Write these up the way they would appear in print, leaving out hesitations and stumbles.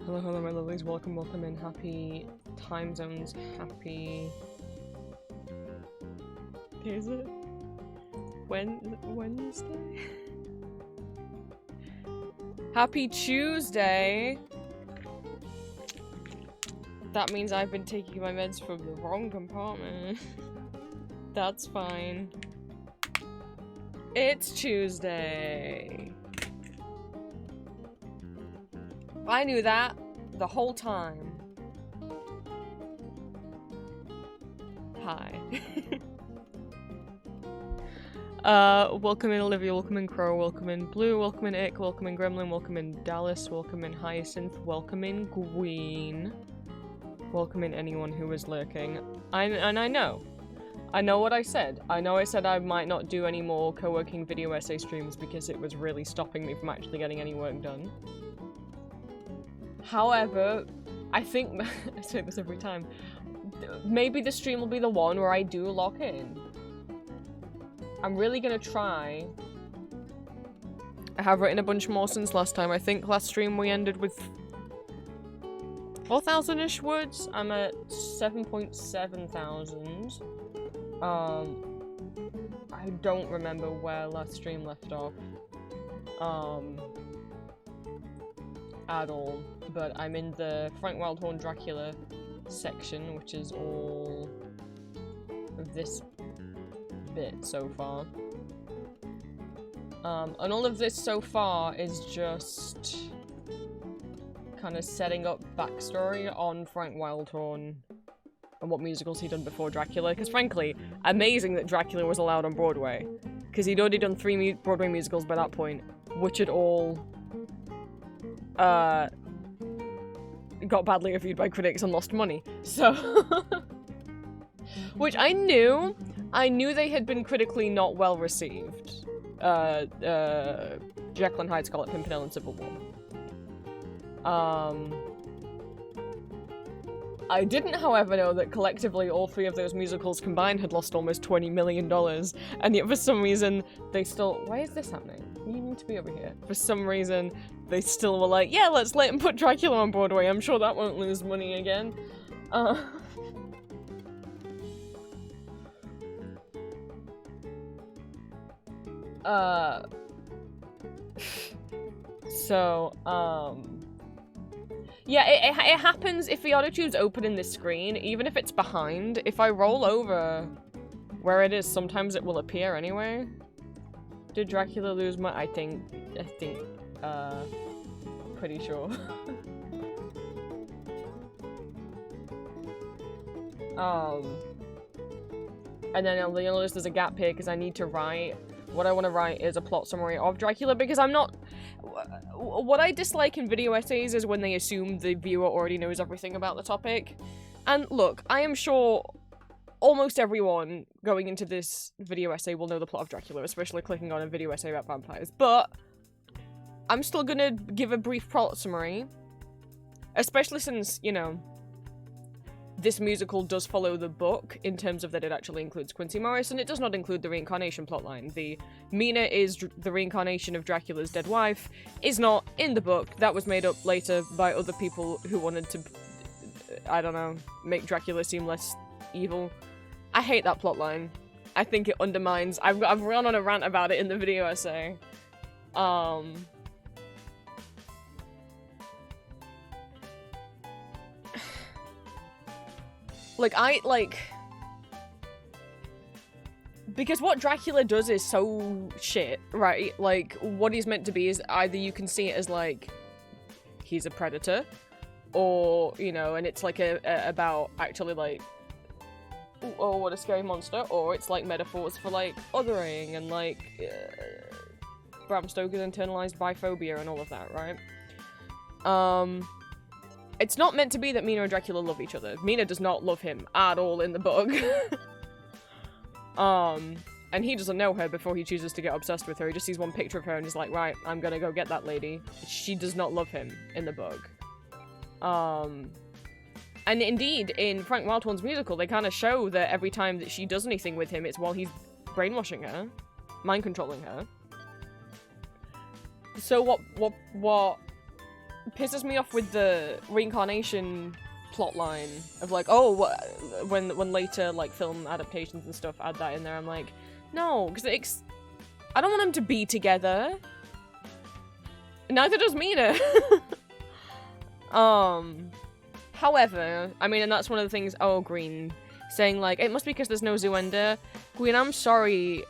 Hello, hello, my lovelies. Welcome, welcome in. Happy time zones. Happy... Is it? Wednesday? Happy Tuesday! That means I've been taking my meds from the wrong compartment. That's fine. It's Tuesday. I knew that the whole time. Hi. Welcome in Olivia, welcome in Crow, welcome in Blue, welcome in Ick, welcome in Gremlin, welcome in Dallas, welcome in Hyacinth, welcome in Gween. Welcome in anyone who is lurking. I know what I said. I know I said I might not do any more co-working video essay streams because it was really stopping me from actually getting any work done. However, I think, I say this every time, maybe the stream will be the one where I do lock in. I'm really gonna try. I have written a bunch more since last time. I think last stream we ended with 4,000-ish words. I'm at 7.7 thousand. I don't remember where last stream left off. At all. But I'm in the Frank Wildhorn Dracula section, which is all of this bit so far. And all of this so far is just kind of setting up backstory on Frank Wildhorn and what musicals he'd done before Dracula, because frankly, amazing that Dracula was allowed on Broadway, because he'd already done 3 Broadway musicals by that point, which had all got badly reviewed by critics and lost money, so which I knew they had been critically not well received. Jekyll and Hyde, Scarlet Pimpernel, and Civil War. I didn't, however, know that collectively all 3 of those musicals combined had lost almost $20 million, and yet for some reason they still— why is this happening? You need to be over here. For some reason, they still were like, yeah, let's let him put Dracula on Broadway, I'm sure that won't lose money again. Yeah, it happens if the autotune's open in this screen, even if it's behind. If I roll over where it is, sometimes it will appear anyway. Did Dracula lose my— I think, pretty sure. And then you'll notice there's a gap here because I need to write— what I want to write is a plot summary of Dracula, because I'm not— what I dislike in video essays is when they assume the viewer already knows everything about the topic. And look, I am sure almost everyone going into this video essay will know the plot of Dracula, especially clicking on a video essay about vampires, but I'm still gonna give a brief plot summary, especially since, you know, this musical does follow the book in terms of that it actually includes Quincy Morris, and it does not include the reincarnation plotline. The Mina is the reincarnation of Dracula's dead wife is not in the book. That was made up later by other people who wanted to, I don't know, make Dracula seem less evil. I hate that plotline. I think it undermines— I've run on a rant about it in the video essay. Because what Dracula does is so shit, right? Like, what he's meant to be is either you can see it as, like, he's a predator, or, you know, and it's, like, about actually, like, oh, what a scary monster, or it's, like, metaphors for, like, othering, and, like, Bram Stoker's internalized biphobia and all of that, right? It's not meant to be that Mina and Dracula love each other. Mina does not love him at all in the book. And he doesn't know her before he chooses to get obsessed with her. He just sees one picture of her and is like, right, I'm gonna go get that lady. She does not love him in the book. And indeed, in Frank Wildhorn's musical, they kind of show that every time that she does anything with him, it's while he's brainwashing her, mind controlling her. So what pisses me off with the reincarnation plotline of like, oh, when later like film adaptations and stuff add that in there, I'm like, no, because I don't want them to be together. Neither does Mina. However, I mean, and that's one of the things. Oh, Green saying like it must be because there's no Zoenda. Queen, I'm sorry.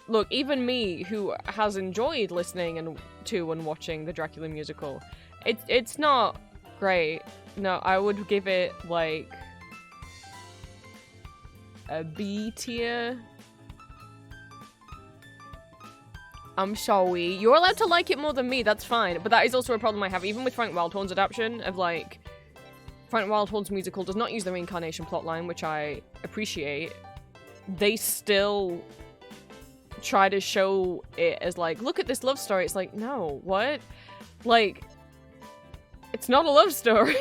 Look, even me, who has enjoyed listening to and watching the Dracula musical, it's not great. No, I would give it like a B tier. I'm sorry. You're allowed to like it more than me, that's fine. But that is also a problem I have, even with Frank Wildhorn's adaptation of like... Frank Wildhorn's musical does not use the reincarnation plotline, which I appreciate. They still try to show it as like, look at this love story. It's like, no, what? Like, it's not a love story.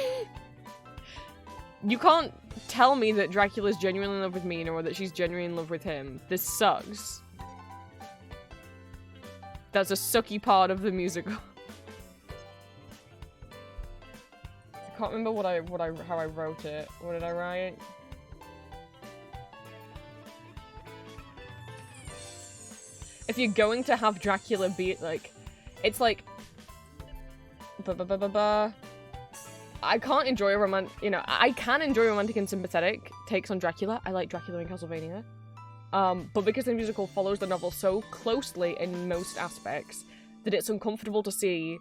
You can't tell me that Dracula's genuinely in love with Mina or that she's genuinely in love with him. This sucks. That's a sucky part of the musical. I can't remember how I wrote it. What did I write? If you're going to have Dracula be like, it's like, I can't enjoy a I can enjoy romantic and sympathetic takes on Dracula. I like Dracula in Castlevania. But because the musical follows the novel so closely in most aspects, that it's uncomfortable to see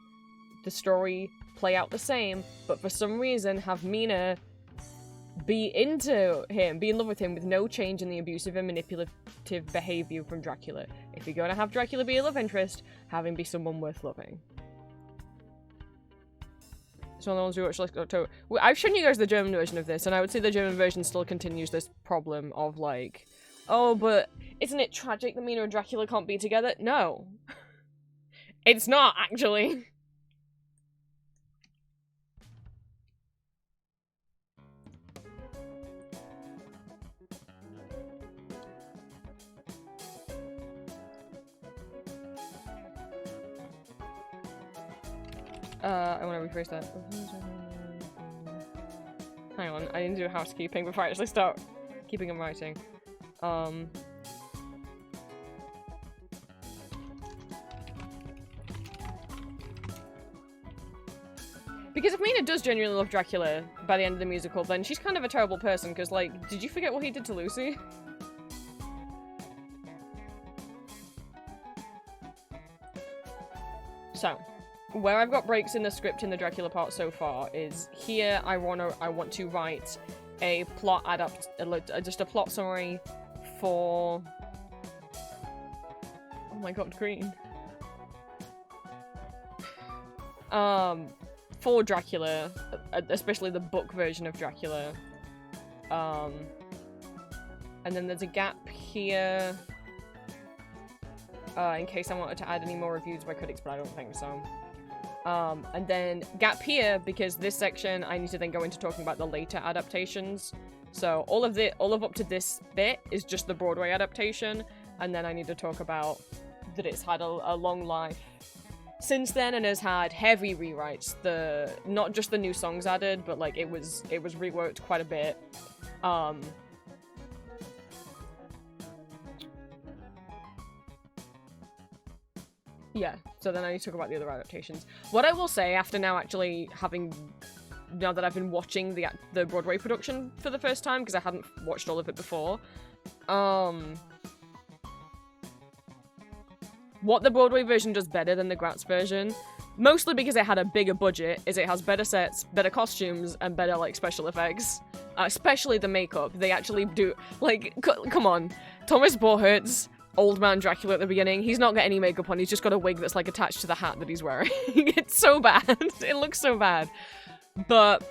the story play out the same, but for some reason have Mina be into him, be in love with him with no change in the abusive and manipulative behavior from Dracula. If you're going to have Dracula be a love interest, have him be someone worth loving. So the ones we watched last October. I've shown you guys the German version of this, and I would say the German version still continues this problem of like, oh, but isn't it tragic that Mina and Dracula can't be together? No. It's not, actually. I want to rephrase that. Hang on, I didn't do housekeeping before I actually start keeping and writing. Because if Mina does genuinely love Dracula by the end of the musical, then she's kind of a terrible person, because, like, did you forget what he did to Lucy? So, where I've got breaks in the script in the Dracula part so far is here I want to write a plot just a plot summary for... Oh my god, Green. For Dracula, especially the book version of Dracula. And then there's a gap here. In case I wanted to add any more reviews by critics, but I don't think so. And then gap here, because this section I need to then go into talking about the later adaptations. So all of up to this bit is just the Broadway adaptation, and then I need to talk about that it's had a long life since then and has had heavy rewrites. Not just the new songs added, but like it was reworked quite a bit. Yeah, so then I need to talk about the other adaptations. What I will say, after now that I've been watching the Broadway production for the first time, because I hadn't watched all of it before, what the Broadway version does better than the Gratz version, mostly because it had a bigger budget, is it has better sets, better costumes, and better, like, special effects. Especially the makeup. They actually do, like, come on. Thomas Borchert's old man Dracula at the beginning, he's not got any makeup on, he's just got a wig that's like attached to the hat that he's wearing. It's so bad. It looks so bad. But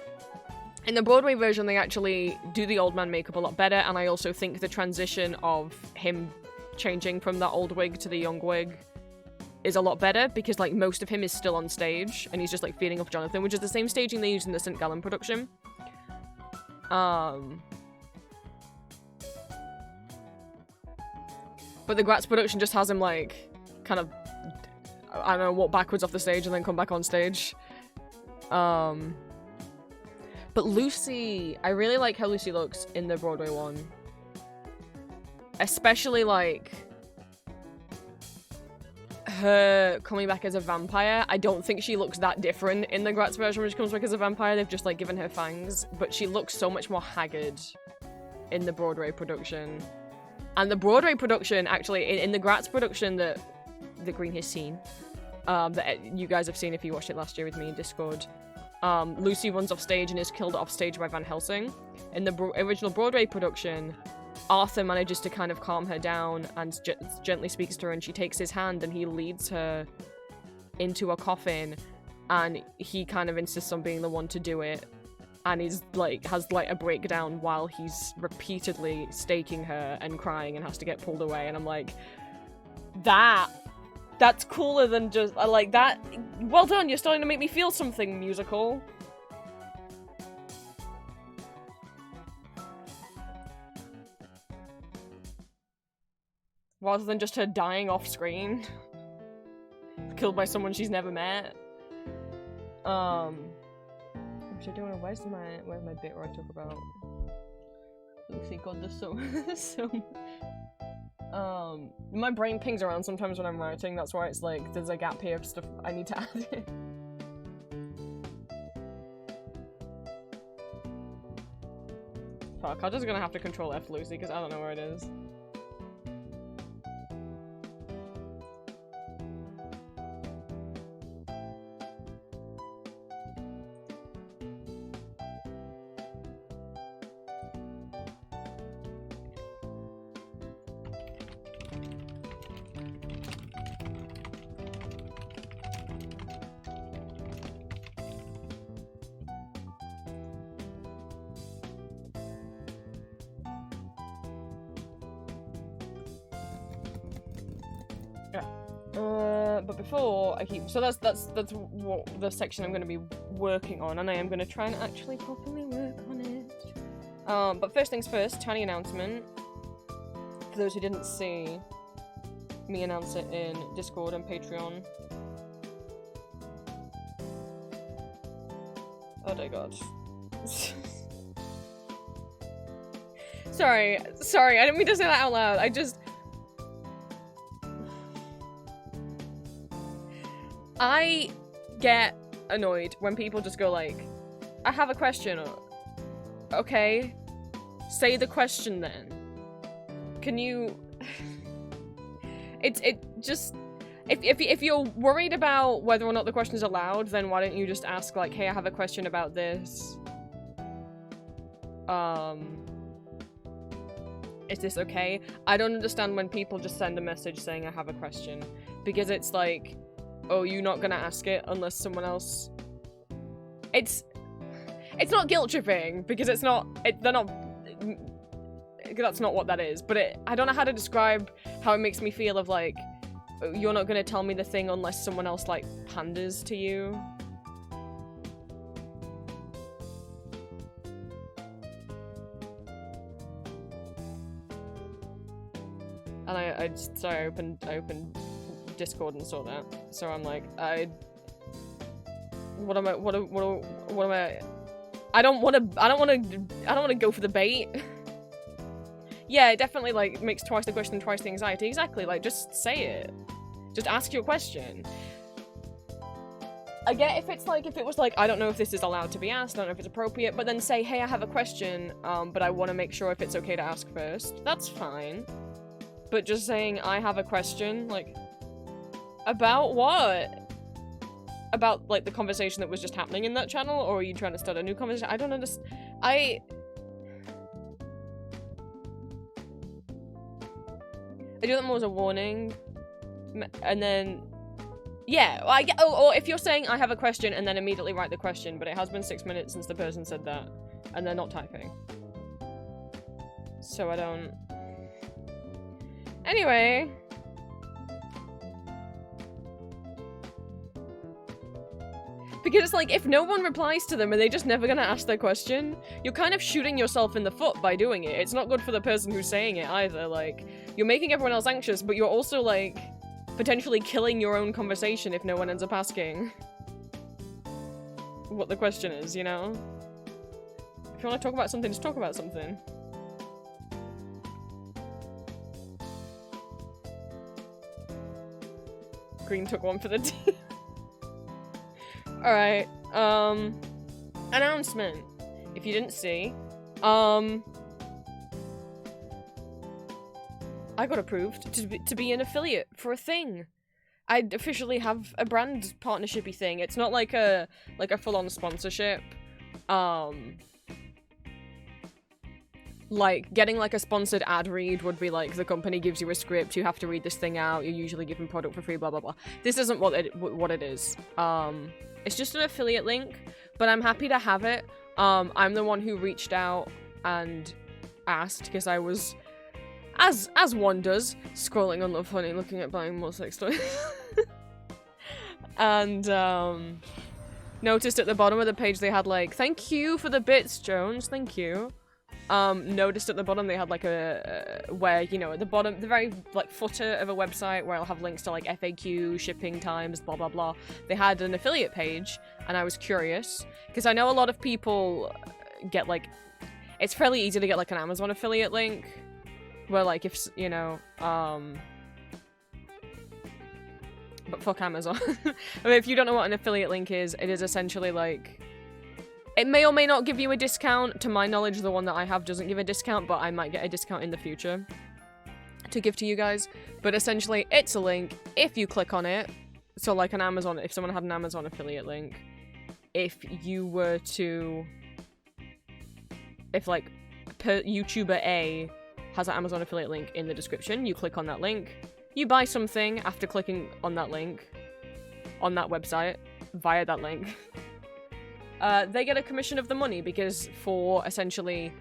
in the Broadway version, they actually do the old man makeup a lot better, and I also think the transition of him changing from that old wig to the young wig is a lot better, because like most of him is still on stage, and he's just like feeding off Jonathan, which is the same staging they used in the St. Gallen production. But the Gratz production just has him, like, kind of, I don't know, walk backwards off the stage and then come back on stage. But Lucy, I really like how Lucy looks in the Broadway one. Especially, like, her coming back as a vampire. I don't think she looks that different in the Gratz version when she comes back as a vampire. They've just, like, given her fangs. But she looks so much more haggard in the Broadway production. And the Broadway production, actually, in the Gratz production that Green has seen, that you guys have seen if you watched it last year with me in Discord, Lucy runs off stage and is killed off stage by Van Helsing. In the original Broadway production, Arthur manages to kind of calm her down and gently speaks to her, and she takes his hand and he leads her into a coffin, and he kind of insists on being the one to do it, and he's like, has like a breakdown while he's repeatedly staking her and crying and has to get pulled away, and I'm like, that's cooler than just, like, that. Well done, you're starting to make me feel something, musical. Rather than just her dying off screen. Killed by someone she's never met. Which I don't know, where's my bit where I talk about Lucy? God, there's so my brain pings around sometimes when I'm writing, that's why it's like, there's a gap here of stuff I need to add in. Fuck, I'm just gonna have to control F Lucy, because I don't know where it is. But before I keep, so that's what the section I'm going to be working on, and I am going to try and actually properly work on it. But first things first, tiny announcement. For those who didn't see me announce it in Discord and Patreon. Oh my god. Sorry, I didn't mean to say that out loud. I get annoyed when people just go like, I have a question. Okay, say the question then. Can you... If you're worried about whether or not the question is allowed, then why don't you just ask like, hey, I have a question about this. Is this okay? I don't understand when people just send a message saying I have a question, because it's like, oh, you're not gonna ask it unless someone else... It's not guilt tripping, because it's not... They're not... That's not what that is, but I don't know how to describe how it makes me feel of like, you're not gonna tell me the thing unless someone else like panders to you. And I opened Discord and saw that, so I'm like, I don't want to go for the bait. Yeah, it definitely like makes twice the question, twice the anxiety. Exactly, like just say it. Just ask your question. I get if it was like, I don't know if this is allowed to be asked, I don't know if it's appropriate, but then say, hey, I have a question, but I want to make sure if it's okay to ask first. That's fine. But just saying, I have a question, like, about what? About, like, the conversation that was just happening in that channel? Or are you trying to start a new conversation? I don't understand. I do that more as a warning. And then... Yeah, or if you're saying, I have a question, and then immediately write the question, but it has been 6 minutes since the person said that, and they're not typing. So I don't... Anyway... Because it's like, if no one replies to them, are they just never gonna ask their question? You're kind of shooting yourself in the foot by doing it. It's not good for the person who's saying it either. Like, you're making everyone else anxious, but you're also, like, potentially killing your own conversation if no one ends up asking. what the question is, you know? If you want to talk about something, just talk about something. Green took one for the team. Alright, announcement. If you didn't see, I got approved to be an affiliate for a thing. I officially have a brand partnership-y thing. It's not like a full-on sponsorship. Like, getting like a sponsored ad read would be like, the company gives you a script, you have to read this thing out, you're usually given product for free, blah blah blah. This isn't what it is. It's just an affiliate link, but I'm happy to have it. I'm the one who reached out and asked, because I was, as one does, scrolling on Love Honey, looking at buying more sex toys. And, noticed at the bottom of the page they had like, thank you for the bits, Jones, thank you. Noticed at the bottom they had like where, you know, at the bottom, the very like footer of a website where I'll have links to like FAQ, shipping times, blah blah blah. They had an affiliate page, and I was curious because I know a lot of people get like, it's fairly easy to get like an Amazon affiliate link where like, if you know, but fuck Amazon. I mean, if you don't know what an affiliate link is, it is essentially like, it may or may not give you a discount. To my knowledge, the one that I have doesn't give a discount, but I might get a discount in the future to give to you guys. But essentially, it's a link. If you click on it, so like an Amazon, if someone had an Amazon affiliate link, if you were to, if like YouTuber A has an Amazon affiliate link in the description, you click on that link, you buy something after clicking on that link, on that website, via that link. They get a commission of the money, because for essentially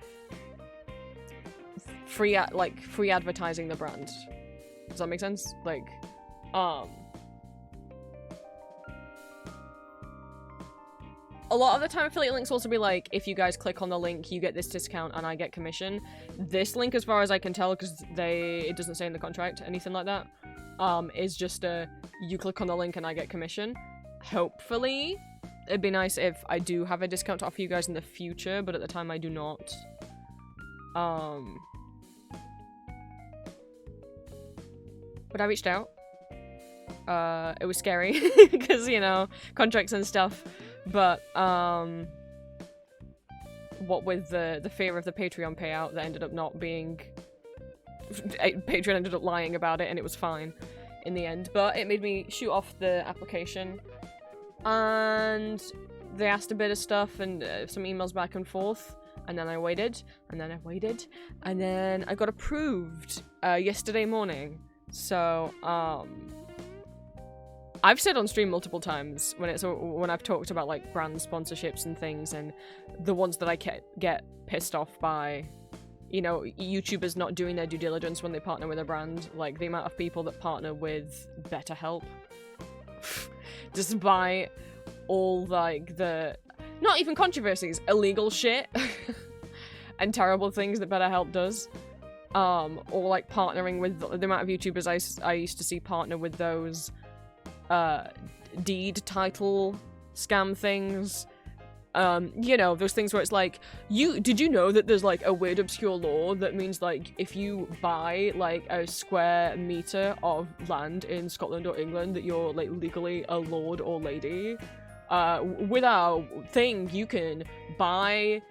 free advertising the brand. Does that make sense? Like, a lot of the time affiliate links also be like, if you guys click on the link, you get this discount and I get commission. This link, as far as I can tell, because it doesn't say in the contract anything like that, is just you click on the link and I get commission. Hopefully. It'd be nice if I do have a discount to offer you guys in the future, but at the time I do not. But I reached out. It was scary, because, you know, contracts and stuff, but, what with the fear of the Patreon payout that ended up not being... Patreon ended up lying about it, and it was fine in the end, but it made me shoot off the application. And they asked a bit of stuff and some emails back and forth, and then I waited, and then I waited, and then I got approved yesterday morning. So I've said on stream multiple times when I've talked about like brand sponsorships and things, and the ones that I get pissed off by, you know, YouTubers not doing their due diligence when they partner with a brand, like the amount of people that partner with BetterHelp. Despite all, like, the... not even controversies, illegal shit and terrible things that BetterHelp does. Or, like, partnering with the amount of YouTubers I used to see partner with those, deed title scam things. You know, those things where it's like, did you know that there's, like, a weird obscure law that means, like, if you buy, like, a square meter of land in Scotland or England, that you're, like, legally a lord or lady? With our thing, you can pay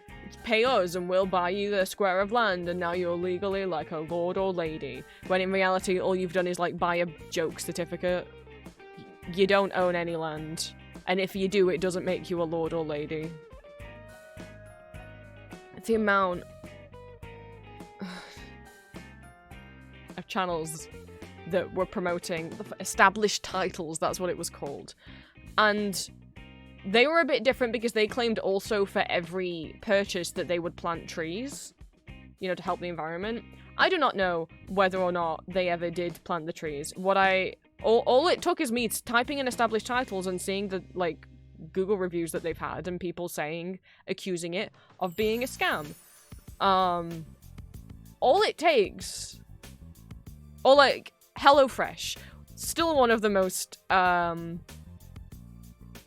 us and we'll buy you the square of land, and now you're legally, like, a lord or lady. When in reality, all you've done is, like, buy a joke certificate. You don't own any land. And if you do, it doesn't make you a lord or lady. The amount of channels that were promoting established titles, that's what it was called. And they were a bit different because they claimed also for every purchase that they would plant trees, you know, to help the environment. I do not know whether or not they ever did plant the trees. All it took is me typing in established titles and seeing the, like, Google reviews that they've had and people accusing it of being a scam. All it takes, or like HelloFresh, still one of the most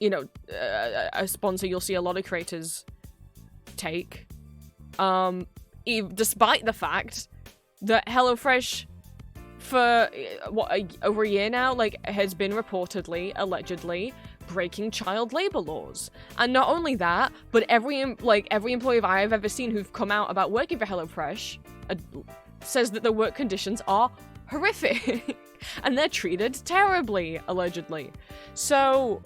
you know, a sponsor you'll see a lot of creators take. Despite the fact that HelloFresh, for over a year now, like, has been reportedly, allegedly, breaking child labor laws. And not only that, but every employee I've ever seen who've come out about working for HelloFresh says that the work conditions are horrific. And they're treated terribly, allegedly. So,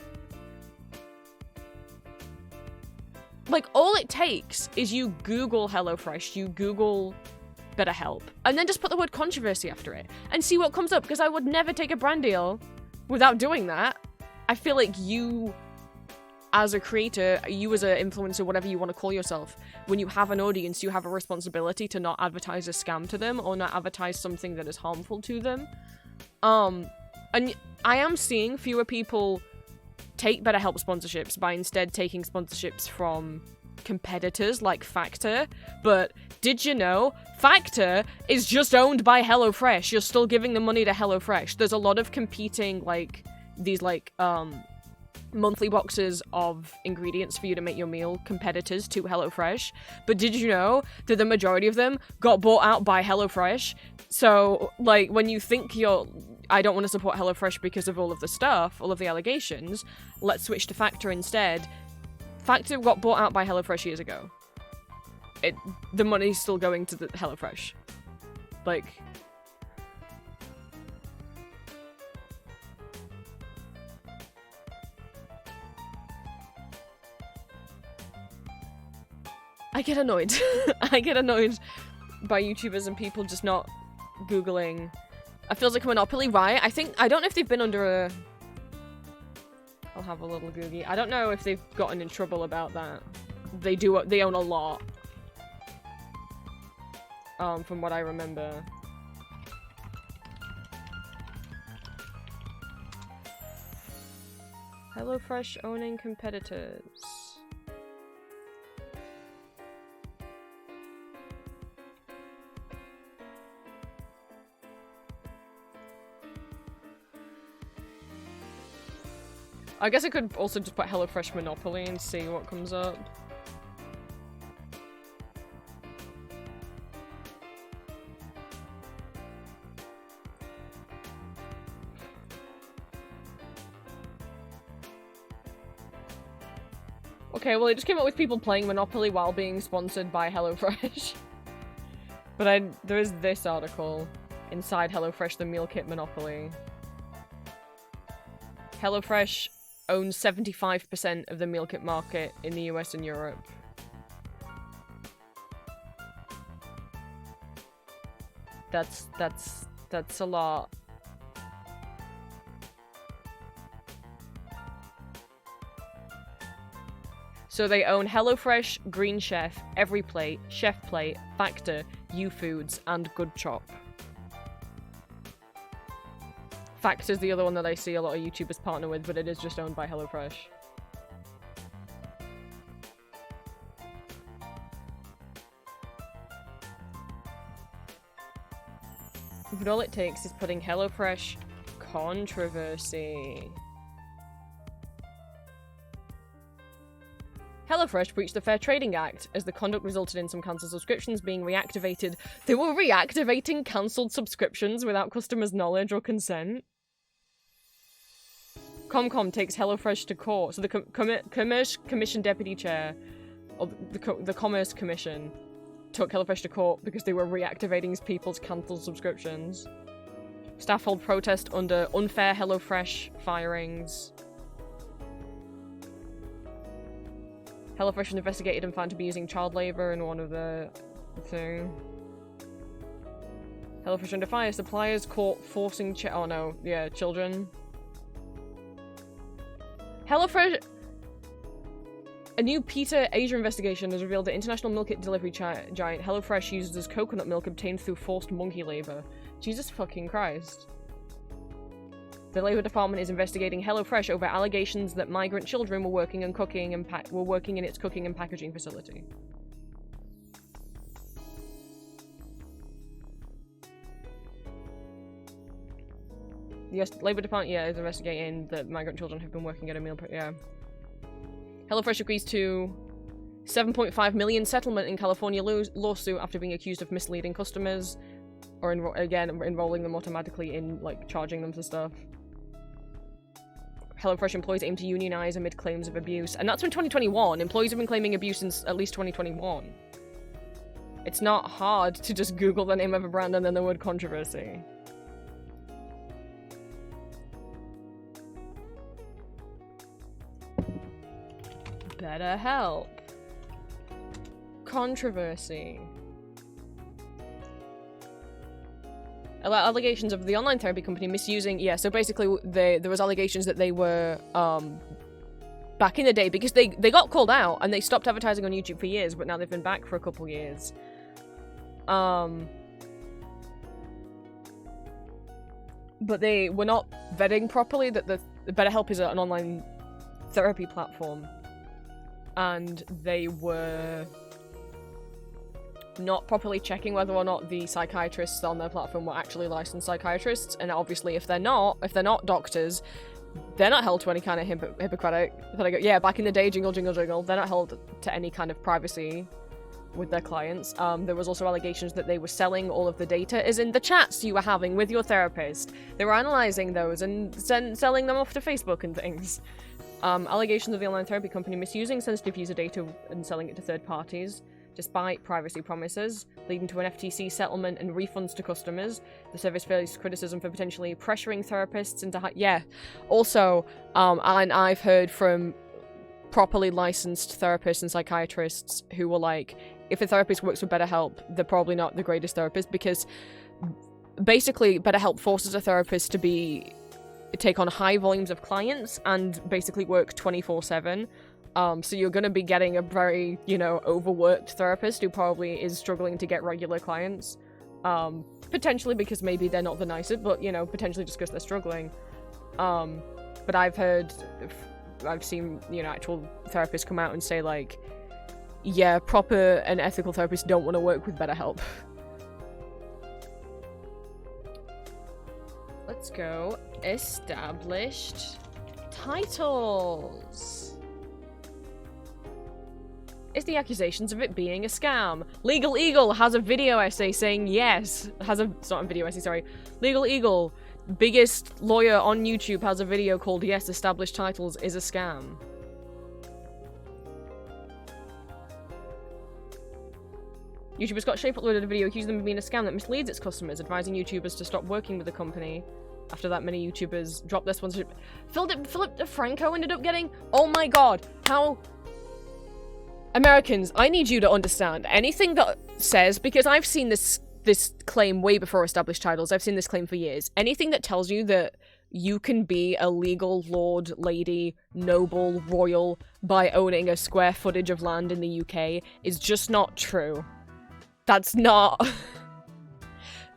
like, all it takes is you Google HelloFresh, you Google BetterHelp, and then just put the word controversy after it, and see what comes up, because I would never take a brand deal without doing that. I feel like you, as a creator, you as an influencer, whatever you want to call yourself, when you have an audience, you have a responsibility to not advertise a scam to them, or not advertise something that is harmful to them. And I am seeing fewer people take BetterHelp sponsorships by instead taking sponsorships from competitors like Factor, but did you know Factor is just owned by HelloFresh? You're still giving the money to HelloFresh. There's a lot of competing, like, these, like, monthly boxes of ingredients for you to make your meal competitors to HelloFresh, but did you know that the majority of them got bought out by HelloFresh? So, like, when you think I don't want to support HelloFresh because of all of the stuff, all of the allegations, let's switch to Factor instead. Factor got bought out by HelloFresh years ago. The money's still going to the HelloFresh. Like, I get annoyed. I get annoyed by YouTubers and people just not Googling. It feels like a monopoly, right? I don't know if they've been under a... I'll have a little Googie. I don't know if they've gotten in trouble about that. They own a lot. From what I remember. HelloFresh owning competitors. I guess I could also just put HelloFresh Monopoly and see what comes up. Okay, well, it just came up with people playing Monopoly while being sponsored by HelloFresh. But there is this article inside HelloFresh, the meal kit Monopoly. HelloFresh owns 75% of the meal kit market in the US and Europe. That's a lot. So they own HelloFresh, Green Chef, Every Plate, Chef Plate, Factor, U Foods, and Good Chop. Factor's the other one that I see a lot of YouTubers partner with, but it is just owned by HelloFresh. But all it takes is putting HelloFresh controversy. HelloFresh breached the Fair Trading Act as the conduct resulted in some cancelled subscriptions being reactivated. They were reactivating cancelled subscriptions without customers' knowledge or consent. Comcom takes HelloFresh to court. So the Commerce Commission Deputy Chair, or the Commerce Commission, took HelloFresh to court because they were reactivating people's cancelled subscriptions. Staff hold protest under unfair HelloFresh firings. HelloFresh was investigated and found to be using child labor in one of the thing. HelloFresh under fire. Suppliers caught forcing children. HelloFresh. A new PETA Asia investigation has revealed that international milk kit delivery giant HelloFresh uses coconut milk obtained through forced monkey labor. Jesus fucking Christ. The Labor Department is investigating HelloFresh over allegations that migrant children were working in its cooking and packaging facility. The Labor Department, is investigating that migrant children have been working at a meal. HelloFresh agrees to $7.5 million settlement in California lawsuit after being accused of misleading customers, or enrolling them automatically in, like, charging them for stuff. HelloFresh employees aim to unionize amid claims of abuse. And that's from 2021. Employees have been claiming abuse since at least 2021. It's not hard to just Google the name of a brand and then the word controversy. BetterHelp. Controversy. Allegations of the online therapy company misusing... Yeah, so basically there was allegations that they were, back in the day, because they got called out and they stopped advertising on YouTube for years, but now they've been back for a couple years. But they were not vetting properly that the BetterHelp is an online therapy platform. And they were not properly checking whether or not the psychiatrists on their platform were actually licensed psychiatrists, and obviously if they're not doctors, they're not held to any kind of Hippocratic, yeah, back in the day, jingle, jingle, jingle, they're not held to any kind of privacy with their clients. There was also allegations that they were selling all of the data, as in the chats you were having with your therapist. They were analyzing those and selling them off to Facebook and things. Allegations of the online therapy company misusing sensitive user data and selling it to third parties, despite privacy promises, leading to an FTC settlement and refunds to customers. The service faced criticism for potentially pressuring therapists into yeah. Also, and I've heard from properly licensed therapists and psychiatrists who were like, if a therapist works with BetterHelp, they're probably not the greatest therapist, because basically BetterHelp forces a therapist to take on high volumes of clients and basically work 24/7. So you're going to be getting a very, overworked therapist who probably is struggling to get regular clients. Potentially because maybe they're not the nicest, but, potentially just because they're struggling. But I've seen, actual therapists come out and say, like, yeah, proper and ethical therapists don't want to work with BetterHelp. Let's go. Established titles. Is the accusations of it being a scam? Legal Eagle has a video essay saying yes. It's not a video essay, sorry. Legal Eagle, biggest lawyer on YouTube, has a video called Yes, Established Titles is a Scam. YouTuber Scott Shape uploaded a video accusing them of being a scam that misleads its customers, advising YouTubers to stop working with the company. After that, many YouTubers dropped their sponsorship. Philip DeFranco ended up getting... Oh my god, how... Americans, I need you to understand anything that says, because I've seen this claim way before established titles. I've seen this claim for years. Anything that tells you that you can be a legal lord, lady, noble, royal by owning a square footage of land in the UK is just not true. That's not...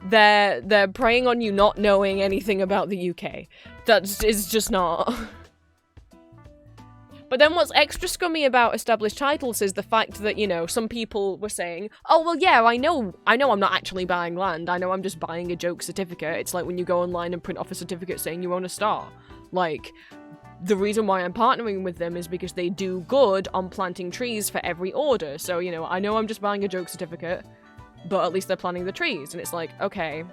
They're preying on you not knowing anything about the UK. That is just not... But then what's extra scummy about established titles is the fact that, some people were saying, oh, well, yeah, I know I'm not actually buying land. I know I'm just buying a joke certificate. It's like when you go online and print off a certificate saying you own a star. Like, the reason why I'm partnering with them is because they do good on planting trees for every order. So, I know I'm just buying a joke certificate, but at least they're planting the trees. And it's like, okay.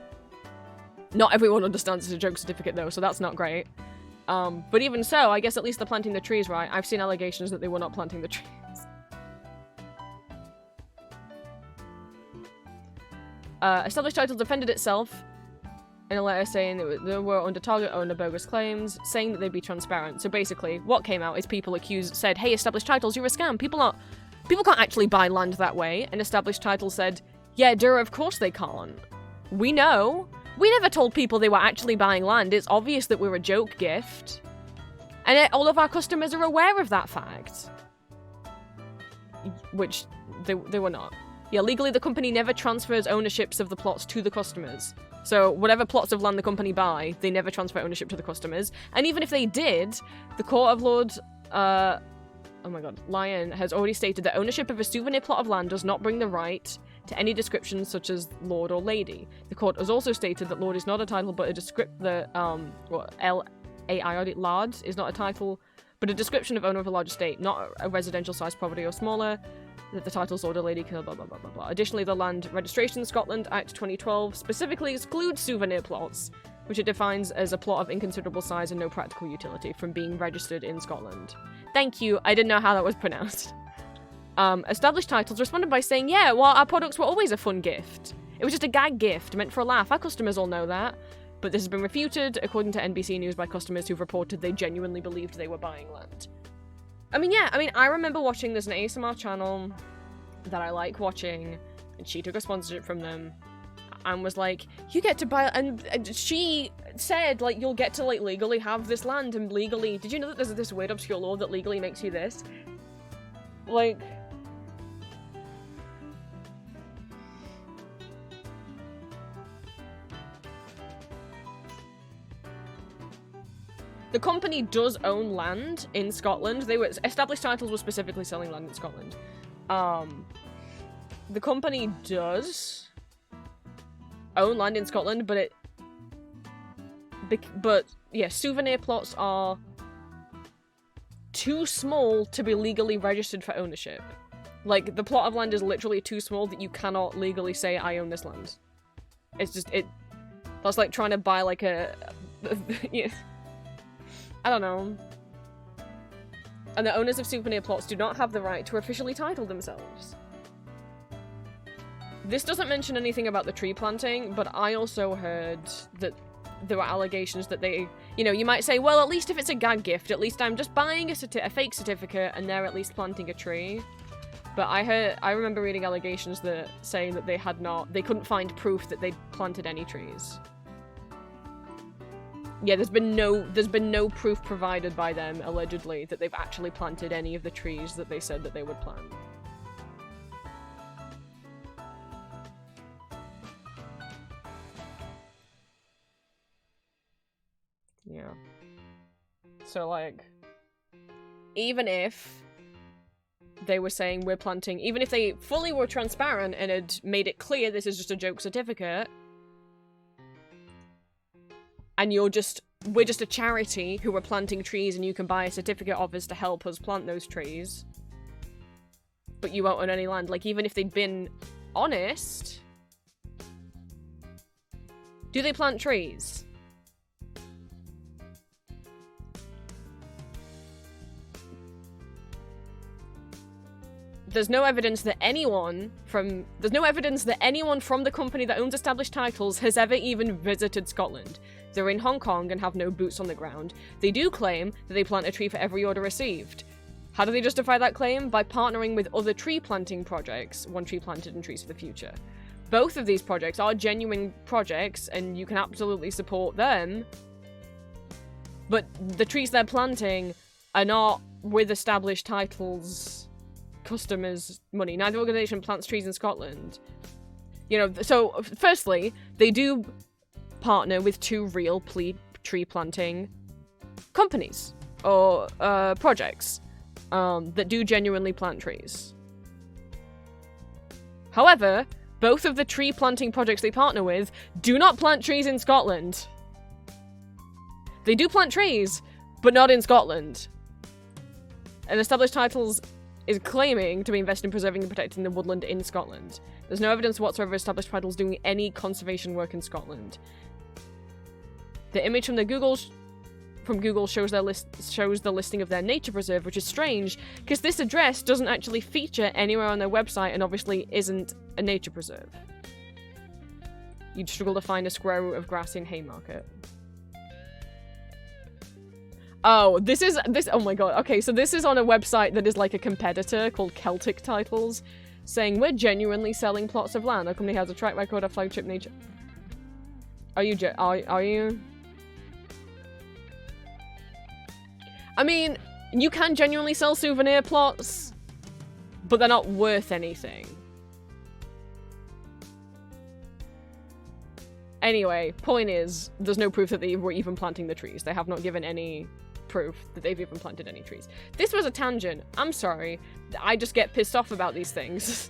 Not everyone understands it's a joke certificate, though, so that's not great. But even so, I guess at least they're planting the trees right. I've seen allegations that they were not planting the trees. Established Title defended itself in a letter saying that they were under target owner bogus claims, saying that they'd be transparent. So basically, what came out is people said, hey, Established Titles, you're a scam. People can't actually buy land that way. And Established Title said, yeah, duh, of course they can't. We know. We never told people they were actually buying land. It's obvious that we're a joke gift. And all of our customers are aware of that fact. Which they were not. Yeah, legally the company never transfers ownerships of the plots to the customers. So whatever plots of land the company buy, they never transfer ownership to the customers. And even if they did, the Court of Lord... oh my god. Lyon has already stated that ownership of a souvenir plot of land does not bring the right to any description such as Lord or Lady. The court has also stated that Lord is not a title but a descriptor, Lard is not a title but a description of owner of a large estate, not a residential-sized property or smaller, that the title's order lady killed, blah, blah, blah, blah, blah. Additionally, the Land Registration Scotland Act 2012 specifically excludes souvenir plots, which it defines as a plot of inconsiderable size and no practical utility, from being registered in Scotland. Thank you, I didn't know how that was pronounced. Established Titles responded by saying, yeah, well, our products were always a fun gift. It was just a gag gift, meant for a laugh. Our customers all know that. But this has been refuted, according to NBC News, by customers who've reported they genuinely believed they were buying land. I remember watching this an ASMR channel that I like watching, and she took a sponsorship from them, and was like, you get to buy, and she said, like, you'll get to, like, legally have this land, and legally, did you know that there's this weird obscure law that legally makes you this? Like... The company does own land in Scotland. Established Titles were specifically selling land in Scotland. The company does own land in Scotland, but souvenir plots are too small to be legally registered for ownership. Like, the plot of land is literally too small that you cannot legally say, I own this land. It's just, that's like trying to buy, like, yeah. I don't know. And the owners of souvenir plots do not have the right to officially title themselves. This doesn't mention anything about the tree planting, but I also heard that there were allegations that they, you know, you might say, well, at least if it's a gag gift, at least I'm just buying a fake certificate and they're at least planting a tree. But I remember reading allegations that saying that they couldn't find proof that they'd planted any trees. Yeah, there's been no proof provided by them, allegedly, that they've actually planted any of the trees that they said that they would plant. Yeah. So, like, even if they were saying we're planting, even if they fully were transparent and had made it clear this is just a joke certificate, and we're just a charity who are planting trees and you can buy a certificate of us to help us plant those trees, but you won't own any land. Like, even if they'd been honest, do they plant trees? There's no evidence that anyone from the company that owns Established Titles has ever even visited Scotland. They're in Hong Kong and have no boots on the ground. They do claim that they plant a tree for every order received. How do they justify that claim? By partnering with other tree planting projects, One Tree Planted and Trees for the Future. Both of these projects are genuine projects and you can absolutely support them. But the trees they're planting are not with Established Titles customers' money. Neither organization plants trees in Scotland. You know, so firstly, they do partner with two real tree planting companies or projects that do genuinely plant trees. However, both of the tree planting projects they partner with do not plant trees in Scotland. They do plant trees, but not in Scotland. And Established Titles is claiming to be invested in preserving and protecting the woodland in Scotland. There's no evidence whatsoever Established Titles doing any conservation work in Scotland. The image from Google shows the listing of their nature preserve, which is strange, because this address doesn't actually feature anywhere on their website and obviously isn't a nature preserve. You'd struggle to find a square root of grass in Haymarket. Oh, oh my god, okay, so this is on a website that is like a competitor called Celtic Titles, saying, we're genuinely selling plots of land. Our company has a track record of flagship nature. Are you? I mean, you can genuinely sell souvenir plots, but they're not worth anything. Anyway, point is, there's no proof that they were even planting the trees. They have not given any proof that they've even planted any trees. This was a tangent. I'm sorry. I just get pissed off about these things.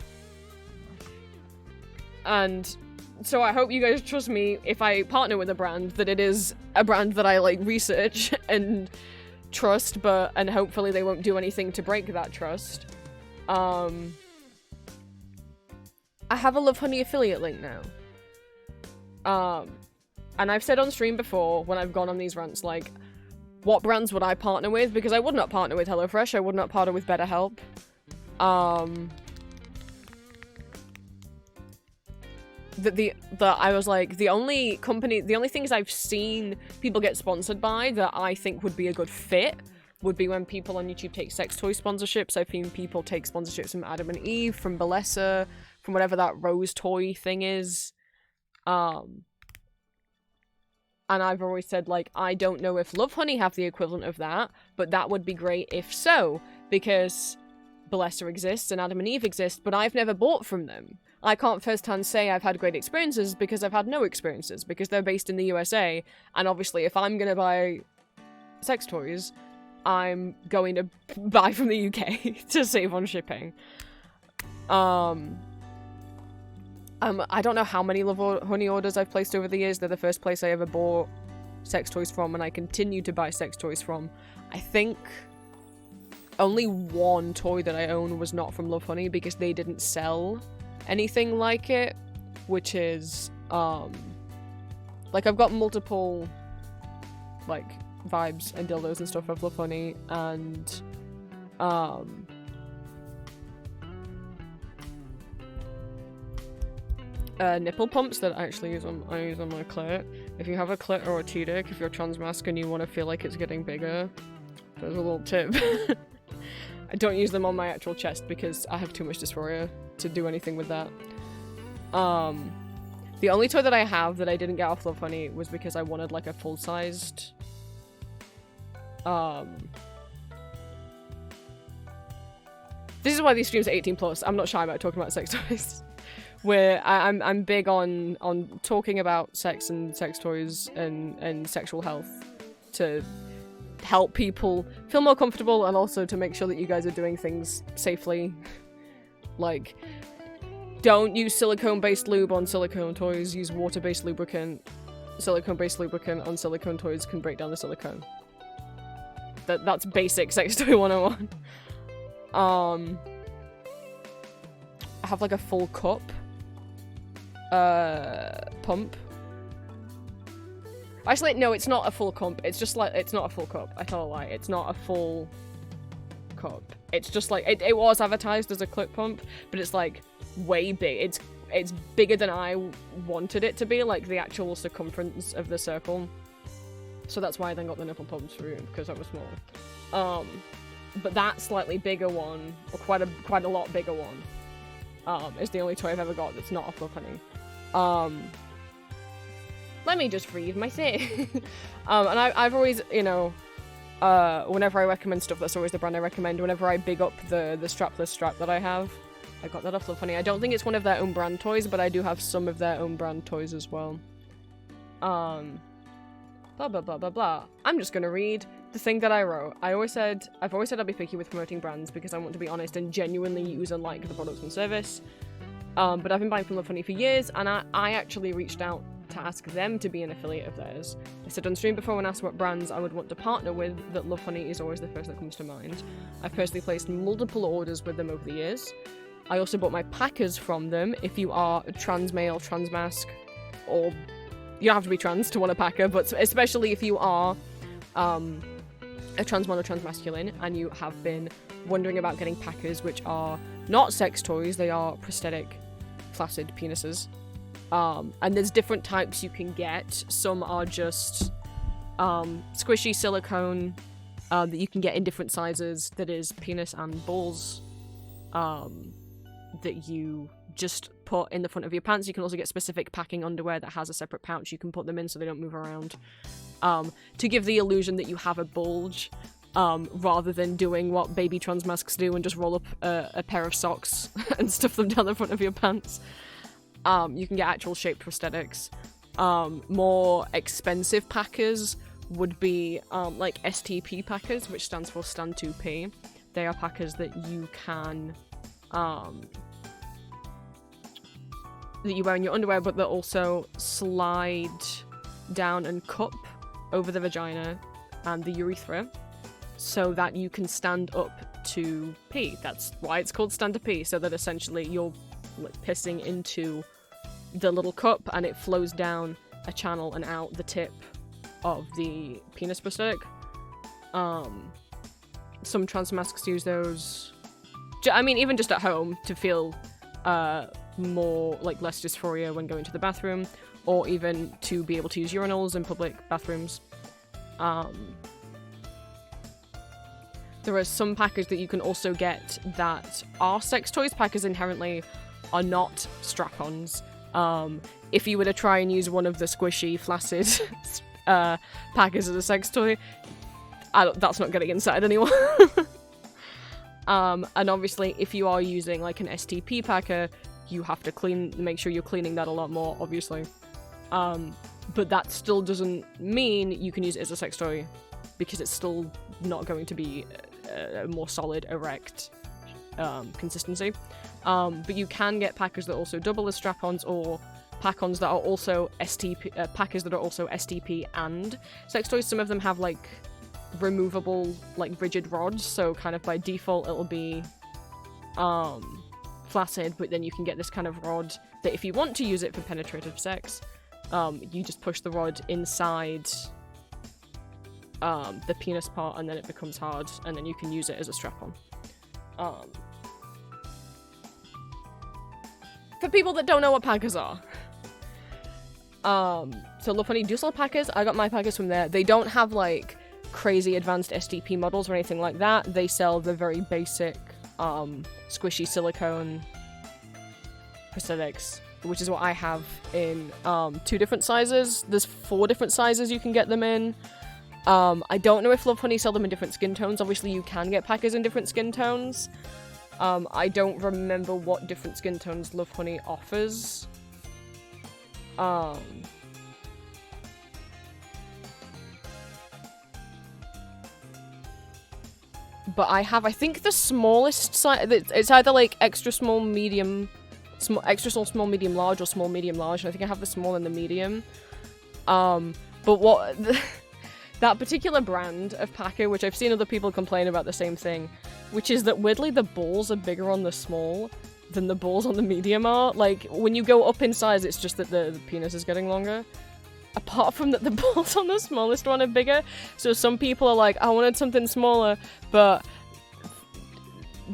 And so I hope you guys trust me if I partner with a brand, that it is a brand that I, like, research and trust, and hopefully they won't do anything to break that trust. I have a Love Honey affiliate link now. And I've said on stream before, when I've gone on these rants, like, what brands would I partner with? Because I would not partner with HelloFresh, I would not partner with BetterHelp. I was like, the only things I've seen people get sponsored by that I think would be a good fit would be when people on YouTube take sex toy sponsorships. I've seen people take sponsorships from Adam and Eve, from Bellessa, from whatever that rose toy thing is. And I've always said, like, I don't know if Love Honey have the equivalent of that, but that would be great if so, because Bellessa exists and Adam and Eve exist, but I've never bought from them. I can't firsthand say I've had great experiences because I've had no experiences, because they're based in the USA, and obviously if I'm gonna buy sex toys, I'm going to buy from the UK to save on shipping. I don't know how many Love Honey orders I've placed over the years. They're the first place I ever bought sex toys from, and I continue to buy sex toys from. I think only one toy that I own was not from Love Honey because they didn't sell anything like it, which is, like, I've got multiple, like, vibes and dildos and stuff of Love Honey, and, nipple pumps that I actually use on my clit. If you have a clit or a T-dick, if you're transmasc and you want to feel like it's getting bigger, there's a little tip. I don't use them on my actual chest because I have too much dysphoria to do anything with that. The only toy that I have that I didn't get off Love Honey was because I wanted, like, a full-sized, this is why these streams are 18+. I'm not shy about talking about sex toys. Where I'm big on talking about sex and sex toys and sexual health to help people feel more comfortable, and also to make sure that you guys are doing things safely. Like, don't use silicone-based lube on silicone toys, use water-based lubricant. Silicone-based lubricant on silicone toys can break down the silicone. That's basic sex toy 101. I have, like, a full cup pump. Actually, no, it's not a full cup. It's just like, it's not a full cup. I tell a lie. It's not a full cup. It's just like, it was advertised as a clit pump, but it's like way big. It's bigger than I wanted it to be, like the actual circumference of the circle. So that's why I then got the nipple pumps for it, because I was small. But that slightly bigger one, or quite a lot bigger one, is the only toy I've ever got that's not off Love Honey. Let me just read my thing. And I've always, you know, whenever I recommend stuff, that's always the brand I recommend. Whenever I big up the strapless strap that I have, I got that off Love Honey. I don't think it's one of their own brand toys, but I do have some of their own brand toys as well. Blah, blah, blah, blah, blah. I'm just gonna read the thing that I wrote. I've always said I'll be picky with promoting brands because I want to be honest and genuinely use and like the products and service. But I've been buying from Love Honey for years, and I actually reached out to ask them to be an affiliate of theirs. I said on stream before when asked what brands I would want to partner with, that Love Honey is always the first that comes to mind. I've personally placed multiple orders with them over the years. I also bought my packers from them. If you are a trans male, trans masc, or you don't have to be trans to want a packer, but especially if you are a trans man or trans masculine and you have been wondering about getting packers, which are not sex toys, they are prosthetic flaccid penises. And there's different types you can get. Some are just squishy silicone that you can get in different sizes, that is penis and balls, that you just put in the front of your pants. You can also get specific packing underwear that has a separate pouch you can put them in so they don't move around, to give the illusion that you have a bulge, rather than doing what baby trans masks do and just roll up a pair of socks and stuff them down the front of your pants. You can get actual shaped prosthetics. More expensive packers would be like STP packers, which stands for Stand 2P. They are packers that you can that you wear in your underwear, but that also slide down and cup over the vagina and the urethra. so that you can stand up to pee. That's why it's called stand to pee, so that essentially you're like pissing into the little cup and it flows down a channel and out the tip of the penis prosthetic. Some trans masks use those. I mean, even just at home to feel more, like, less dysphoria when going to the bathroom, or even to be able to use urinals in public bathrooms. There are some packers that you can also get that are sex toys. Packers inherently are not strap-ons. If you were to try and use one of the squishy, flaccid packers as a sex toy, that's not getting inside anyone. And obviously, if you are using like an STP packer, you have to make sure you're cleaning that a lot more, obviously. But that still doesn't mean you can use it as a sex toy, because it's still not going to be a more solid, erect consistency. But you can get packers that also double as strap-ons, or pack-ons that are also STP, packers that are also STP and sex toys. Some of them have like removable, like rigid rods, so kind of by default it'll be flaccid, but then you can get this kind of rod that if you want to use it for penetrative sex, you just push the rod inside the penis part and then it becomes hard, and then you can use it as a strap-on. For people that don't know what packers are. So Love Honey do sell packers. I got my packers from there. They don't have like crazy advanced STP models or anything like that. They sell the very basic squishy silicone prosthetics, which is what I have in 2 different sizes. There's 4 different sizes you can get them in. I don't know if Love Honey sell them in different skin tones. Obviously you can get packers in different skin tones. I don't remember what different skin tones Love Honey offers. But I think the smallest size, it's either like extra small, medium, extra small, medium, large, or small, medium, large, and I think I have the small and the medium. But what, that particular brand of packer, which I've seen other people complain about the same thing, which is that weirdly the balls are bigger on the small than the balls on the medium are. Like, when you go up in size, it's just that the penis is getting longer. Apart from that, the balls on the smallest one are bigger. So some people are like, I wanted something smaller, but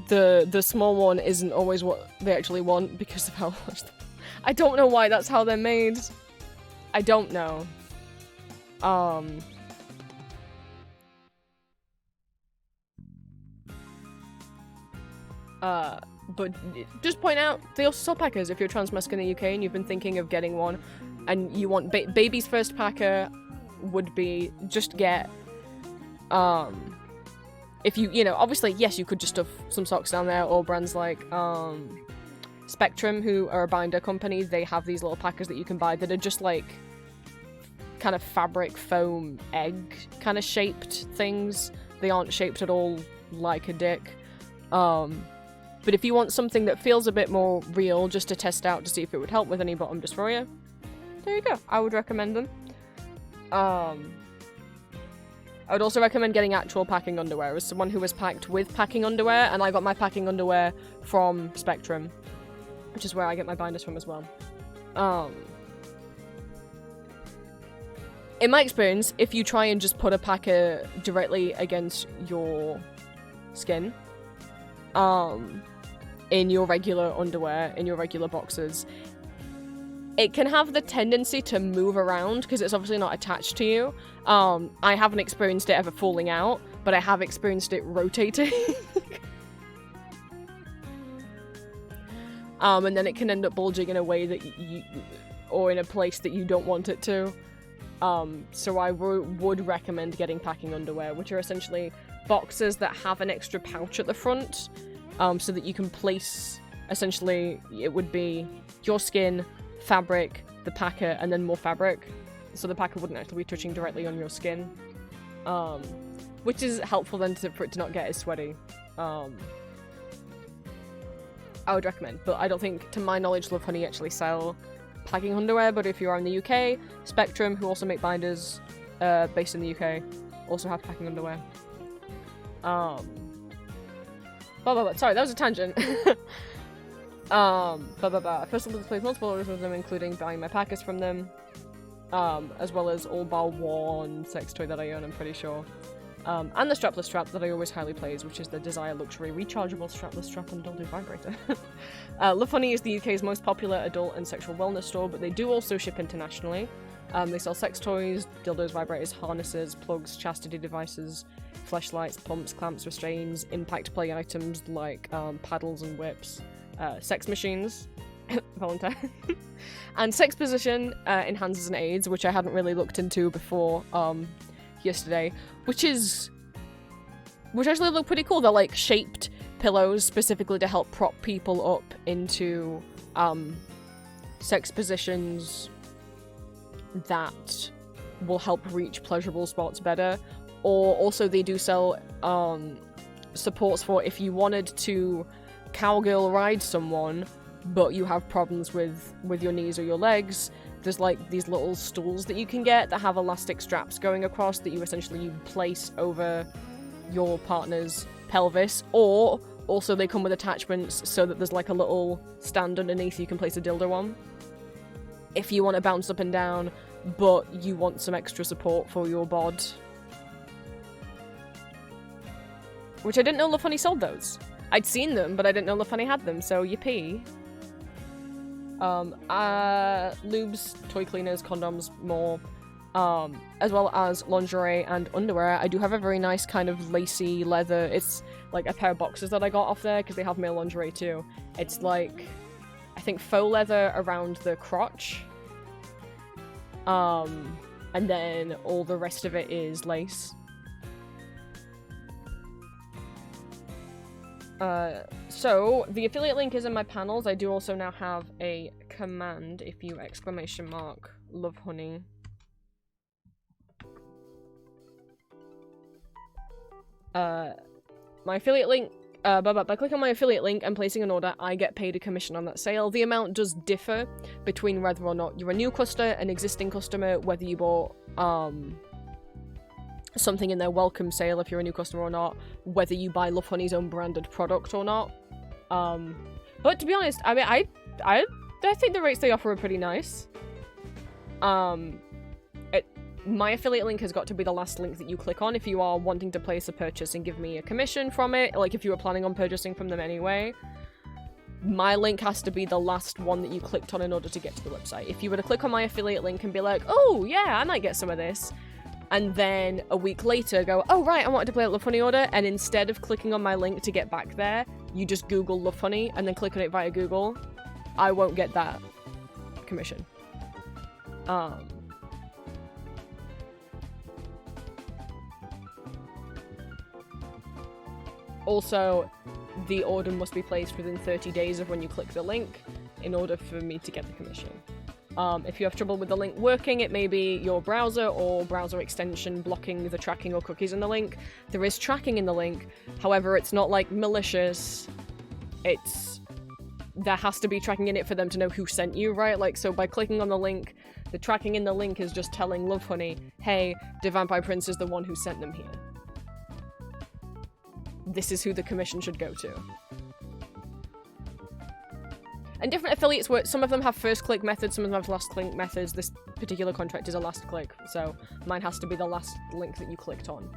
the small one isn't always what they actually want because of how much. I don't know why that's how they're made. I don't know. But just point out, they also sell packers if you're transmasc in the UK and you've been thinking of getting one, and you want baby's first packer would be just get, if you know, obviously, yes, you could just stuff some socks down there, or brands like, Spectrum, who are a binder company, they have these little packers that you can buy that are just like, kind of fabric foam egg kind of shaped things. They aren't shaped at all like a dick. But if you want something that feels a bit more real, just to test out to see if it would help with any bottom dysphoria, there you go. I would recommend them. I would also recommend getting actual packing underwear. As someone who was packed with packing underwear, and I got my packing underwear from Spectrum, which is where I get my binders from as well. In my experience, if you try and just put a packer directly against your skin, in your regular underwear, in your regular boxers, it can have the tendency to move around because it's obviously not attached to you. I haven't experienced it ever falling out, but I have experienced it rotating. And then it can end up bulging in a way that you or in a place that you don't want it to. So I would recommend getting packing underwear, which are essentially boxers that have an extra pouch at the front, so that you can place, essentially, it would be your skin, fabric, the packer, and then more fabric. So the packer wouldn't actually be touching directly on your skin. Which is helpful then for it to not get as sweaty. I would recommend, but I don't think, to my knowledge, Love Honey actually sell packing underwear, but if you are in the UK, Spectrum, who also make binders based in the UK, also have packing underwear. Sorry, that was a tangent. First of all, place multiple orders with them, including buying my packets from them. As well as all bar one sex toy that I own, I'm pretty sure. And the strapless strap that I always highly praise, which is the Desire Luxury rechargeable strapless strap and dildo vibrator. Love Honey is the UK's most popular adult and sexual wellness store, but they do also ship internationally. They sell sex toys, dildos, vibrators, harnesses, plugs, chastity devices, fleshlights, pumps, clamps, restraints, impact play items like paddles and whips, sex machines, Valentine, and sex position enhancers and aids, which I hadn't really looked into before yesterday, which actually look pretty cool. They're like shaped pillows specifically to help prop people up into sex positions that will help reach pleasurable spots better. Or also they do sell supports for if you wanted to cowgirl ride someone but you have problems with your knees or your legs. There's like these little stools that you can get that have elastic straps going across that you essentially place over your partner's pelvis, or also they come with attachments so that there's like a little stand underneath you can place a dildo on if you want to bounce up and down but you want some extra support for your bod. Which I didn't know Love Honey sold those. I'd seen them, but I didn't know Love Honey had them, so yippee. Lubes, toy cleaners, condoms, more, as well as lingerie and underwear. I do have a very nice kind of lacy leather, it's like a pair of boxers that I got off there, because they have male lingerie too. It's like, I think faux leather around the crotch, and then all the rest of it is lace. So, the affiliate link is in my panels. I do also now have a command, if you exclamation mark Love Honey. My affiliate link, by clicking on my affiliate link and placing an order, I get paid a commission on that sale. The amount does differ between whether or not you're a new customer, an existing customer, whether you bought, something in their welcome sale if you're a new customer or not, whether you buy Love Honey's own branded product or not. But to be honest, I mean, I think the rates they offer are pretty nice. My affiliate link has got to be the last link that you click on if you are wanting to place a purchase and give me a commission from it, like if you were planning on purchasing from them anyway. My link has to be the last one that you clicked on in order to get to the website. If you were to click on my affiliate link and be like, oh yeah, I might get some of this, and then a week later go, oh right, I wanted to play a Love Honey order, and instead of clicking on my link to get back there, you just Google Love Honey and then click on it via Google, I won't get that commission. Also, the order must be placed within 30 days of when you click the link in order for me to get the commission. If you have trouble with the link working, it may be your browser or browser extension blocking the tracking or cookies in the link. There is tracking in the link, however, it's not like malicious. There has to be tracking in it for them to know who sent you, right? Like, so by clicking on the link, the tracking in the link is just telling Love Honey, hey, the Vampire Prince is the one who sent them here. This is who the commission should go to. And different affiliates work, some of them have first click methods, some of them have last click methods. This particular contract is a last click, so mine has to be the last link that you clicked on.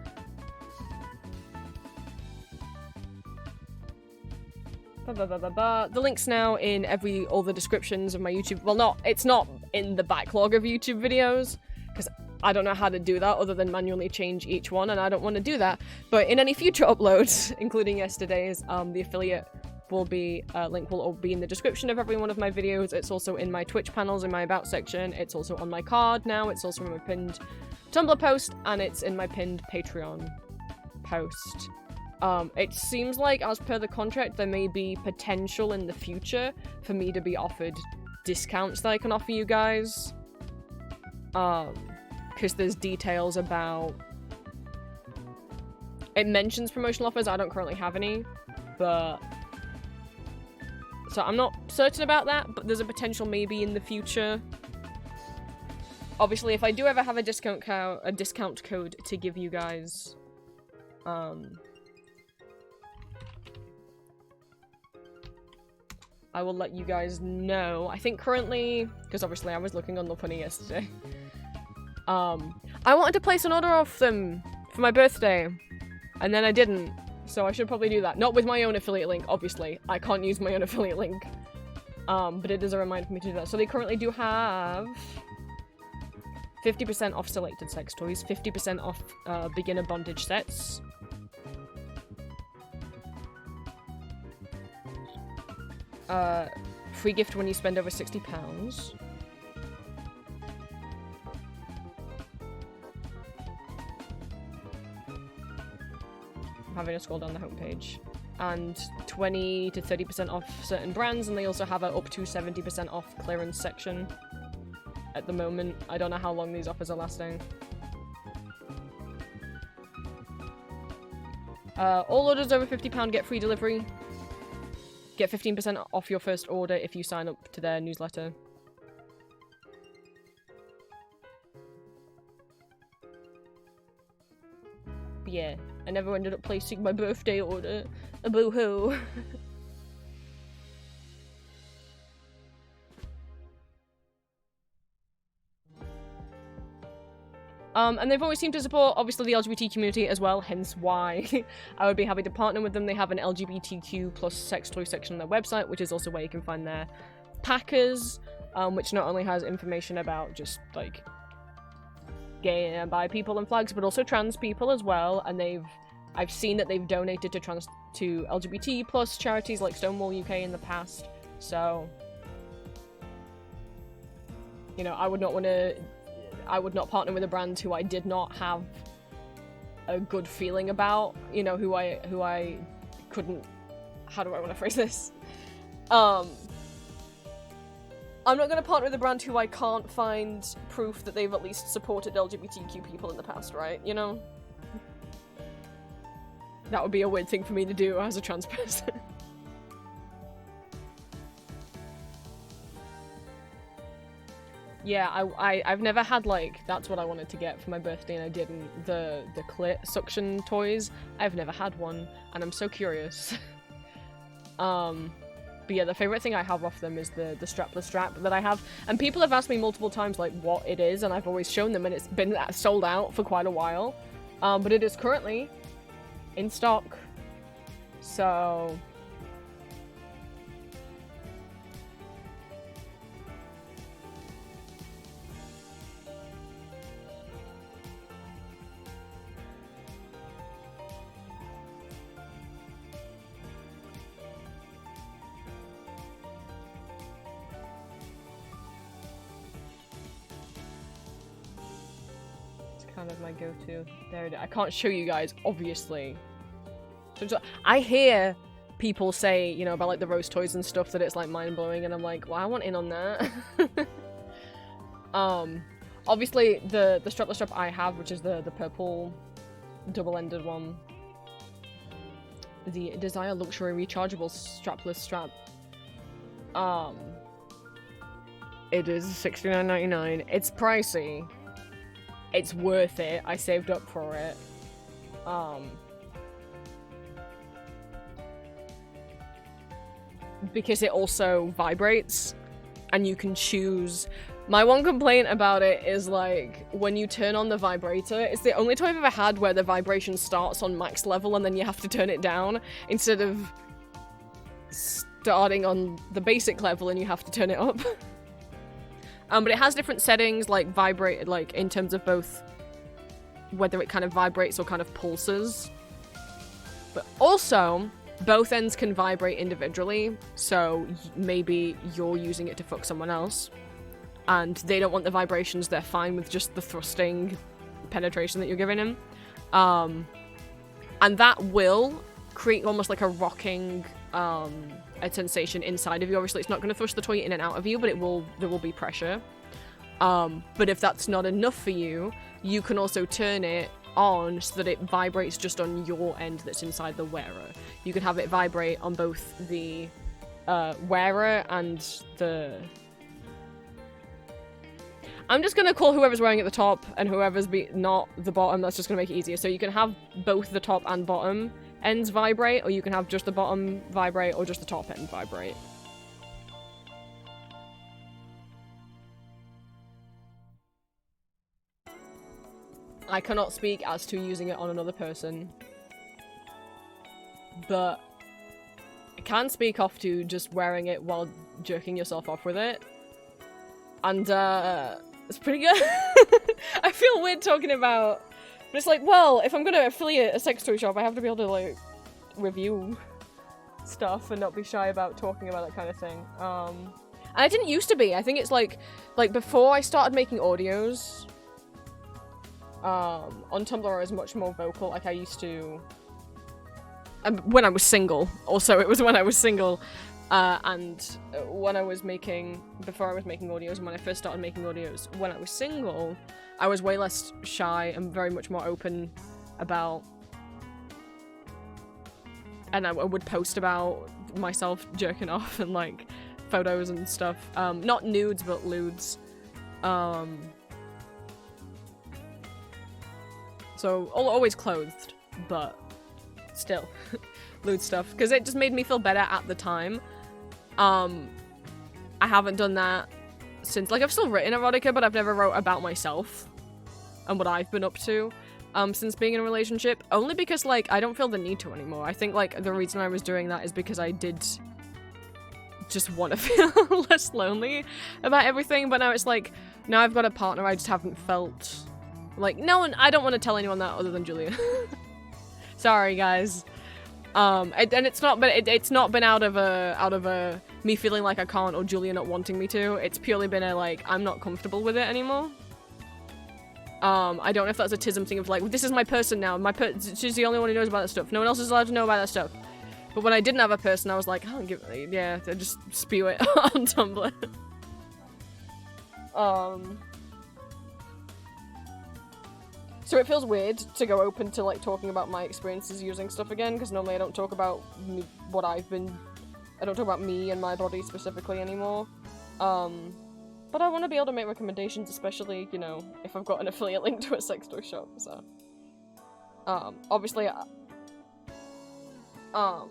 The link's now in all the descriptions of my YouTube. Well, it's not in the backlog of YouTube videos, because I don't know how to do that other than manually change each one, and I don't want to do that. But in any future uploads, including yesterday's, the affiliate link will all be in the description of every one of my videos. It's also in my Twitch panels in my About section. It's also on my card now. It's also in my pinned Tumblr post, and it's in my pinned Patreon post. It seems like, as per the contract, there may be potential in the future for me to be offered discounts that I can offer you guys. Because there's details about... It mentions promotional offers. I don't currently have any, but... So I'm not certain about that, but there's a potential maybe in the future. Obviously, if I do ever have a discount code to give you guys, I will let you guys know. I think currently, because obviously I was looking on the funny yesterday. I wanted to place an order off them for my birthday, and then I didn't. So I should probably do that. Not with my own affiliate link, obviously. I can't use my own affiliate link. But it is a reminder for me to do that. So they currently do have 50% off selected sex toys, 50% off beginner bondage sets. Free gift when you spend over £60. I'm having to scroll down the homepage. And 20 to 30% off certain brands, and they also have a up to 70% off clearance section at the moment. I don't know how long these offers are lasting. All orders over £50 get free delivery. Get 15% off your first order if you sign up to their newsletter. But yeah, I never ended up placing my birthday order. A boo-hoo. And they've always seemed to support, obviously, the LGBT community as well, hence why I would be happy to partner with them. They have an LGBTQ plus sex toy section on their website, which is also where you can find their packers, which not only has information about just, like, gay and bi people and flags, but also trans people as well, and I've seen that they've donated to LGBT plus charities like Stonewall UK in the past, so, you know, I would not partner with a brand who I did not have a good feeling about, you know, who I couldn't, how do I want to phrase this? I'm not going to partner with a brand who I can't find proof that they've at least supported LGBTQ people in the past, right? You know? That would be a weird thing for me to do as a trans person. Yeah, I've never had, like, that's what I wanted to get for my birthday and I didn't. The clit suction toys. I've never had one, and I'm so curious. But yeah, the favorite thing I have off them is the strapless strap that I have. And people have asked me multiple times, like, what it is, and I've always shown them, and it's been sold out for quite a while. But it is currently in stock. So... kind of my go-to. There it is. I can't show you guys, obviously. I hear people say, you know, about like the rose toys and stuff that it's like mind-blowing, and I'm like, well, I want in on that. Obviously the strapless strap I have, which is the purple double-ended one, the Desire Luxury Rechargeable Strapless Strap. It is $69.99. It's pricey. It's worth it. I saved up for it. Because it also vibrates, and you can choose. My one complaint about it is, like, when you turn on the vibrator, it's the only toy I've ever had where the vibration starts on max level and then you have to turn it down, instead of starting on the basic level and you have to turn it up. But it has different settings, like vibrate, like in terms of both whether it kind of vibrates or kind of pulses. But also, both ends can vibrate individually, so maybe you're using it to fuck someone else, and they don't want the vibrations, they're fine with just the thrusting penetration that you're giving them. And that will create almost like a rocking a sensation inside of you. Obviously, it's not going to thrust the toy in and out of you, but there will be pressure. But if that's not enough for you, you can also turn it on so that it vibrates just on your end that's inside the wearer. You can have it vibrate on both the wearer and the... I'm just going to call whoever's wearing at the top and whoever's not the bottom. That's just going to make it easier. So you can have both the top and bottom ends vibrate, or you can have just the bottom vibrate or just the top end vibrate. I cannot speak as to using it on another person, but I can speak off to just wearing it while jerking yourself off with it. And, it's pretty good. I feel weird talking about, but it's like, well, if I'm gonna affiliate a sex toy shop, I have to be able to, like, review stuff and not be shy about talking about that kind of thing. And I didn't used to be. I think it's like before I started making audios, on Tumblr I was much more vocal, like I used to, when I was single, also, it was when I was single, and when I was making, before I was making audios, and when I first started making audios, when I was single, I was way less shy and very much more open about, and I would post about myself jerking off and, like, photos and stuff, not nudes, but lewds, so, always clothed, but still, lewd stuff, because it just made me feel better at the time. I haven't done that since, like, I've still written erotica, but I've never wrote about myself and what I've been up to, since being in a relationship, only because, like, I don't feel the need to anymore. I think, like, the reason I was doing that is because I did just want to feel less lonely about everything, but now it's like, now I've got a partner, I just haven't felt, like, no one, I don't want to tell anyone that other than Julia. Sorry, guys. And it's not, but it's not been out of a me feeling like I can't or Julia not wanting me to. It's purely been a, like, I'm not comfortable with it anymore. I don't know if that's a Tism thing of, like, this is my person now. She's the only one who knows about that stuff. No one else is allowed to know about that stuff. But when I didn't have a person, I was like, I don't give, yeah, I just spew it on Tumblr. So it feels weird to go open to, like, talking about my experiences using stuff again, because normally I don't talk about me, I don't talk about me and my body specifically anymore. But I want to be able to make recommendations, especially, you know, if I've got an affiliate link to a sex toy shop, so. Obviously, so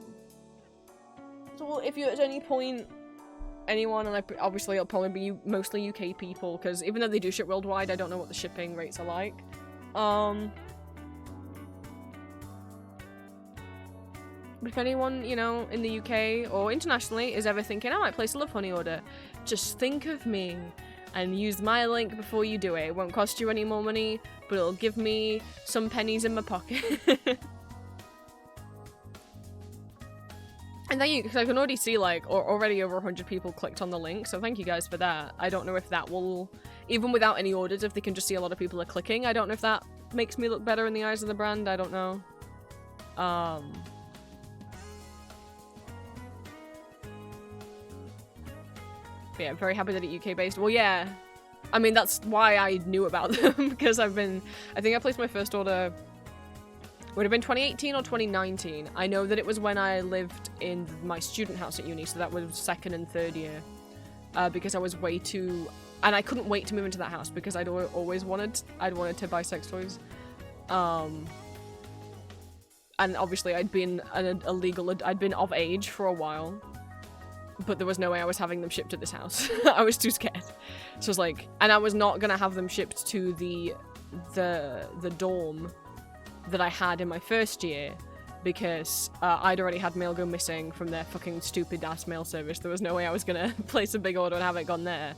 if you at any point, anyone, and obviously it'll probably be mostly UK people, because even though they do ship worldwide, I don't know what the shipping rates are like. If anyone, you know, in the UK or internationally is ever thinking, I might place a Love Honey order, just think of me and use my link before you do it. It won't cost you any more money, but it'll give me some pennies in my pocket. And thank you, because I can already see, like, already over 100 people clicked on the link, so thank you guys for that. I don't know if that will, even without any orders, if they can just see a lot of people are clicking, I don't know if that makes me look better in the eyes of the brand, I don't know. But yeah, I'm very happy that it's UK-based. Well, yeah, I mean, that's why I knew about them, because I think I placed my first order, would have been 2018 or 2019. I know that it was when I lived in my student house at uni, so that was second and third year, because I was way too, and I couldn't wait to move into that house because I'd always wanted to buy sex toys, and obviously I'd been I'd been of age for a while, but there was no way I was having them shipped to this house. I was too scared, so I was like, and I was not gonna have them shipped to the dorm that I had in my first year, because I'd already had mail go missing from their fucking stupid ass mail service. There was no way I was gonna place a big order and have it gone there.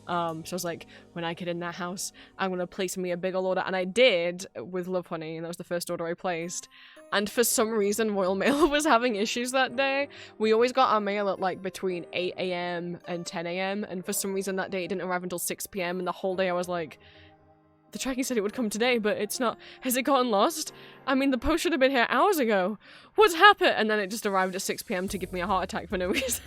So I was like, when I get in that house, I'm gonna place me a big ol' order, and I did with Love Honey, and that was the first order I placed. And for some reason, Royal Mail was having issues that day. We always got our mail at, like, between 8 AM and 10 AM, and for some reason that day it didn't arrive until 6 PM, and the whole day I was like, the tracking said it would come today, but it's not. Has it gotten lost? I mean, the post should have been here hours ago. What's happened? And then it just arrived at 6 PM to give me a heart attack for no reason.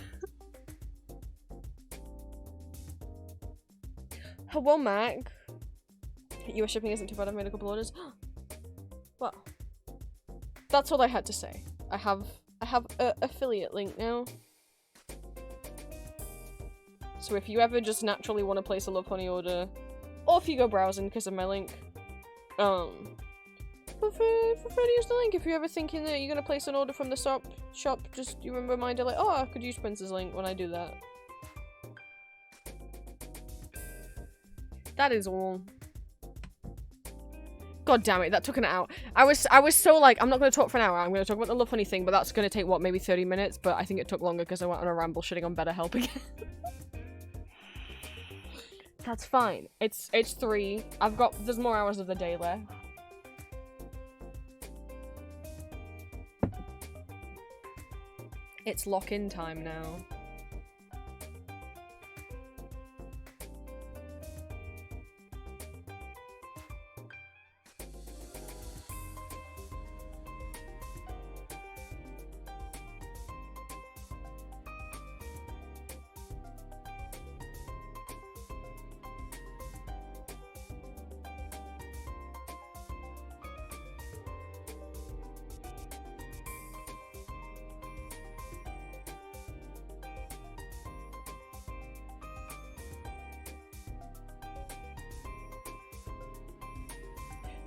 Hello, Mac. US shipping isn't too bad. I've made a couple orders. Well, that's all I had to say. I have a affiliate link now. So if you ever just naturally want to place a Love Honey order, or if you go browsing because of my link, feel free to use the link. If you're ever thinking that you're gonna place an order from the shop, just you reminder, like, oh, I could use Prince's link when I do that. That is all. God damn it, that took an hour. I was so like, I'm not going to talk for an hour, I'm going to talk about the love funny thing, but that's going to take, what, maybe 30 minutes? But I think it took longer because I went on a ramble shitting on BetterHelp again. That's fine. It's 3. There's more hours of the day left. It's lock-in time now.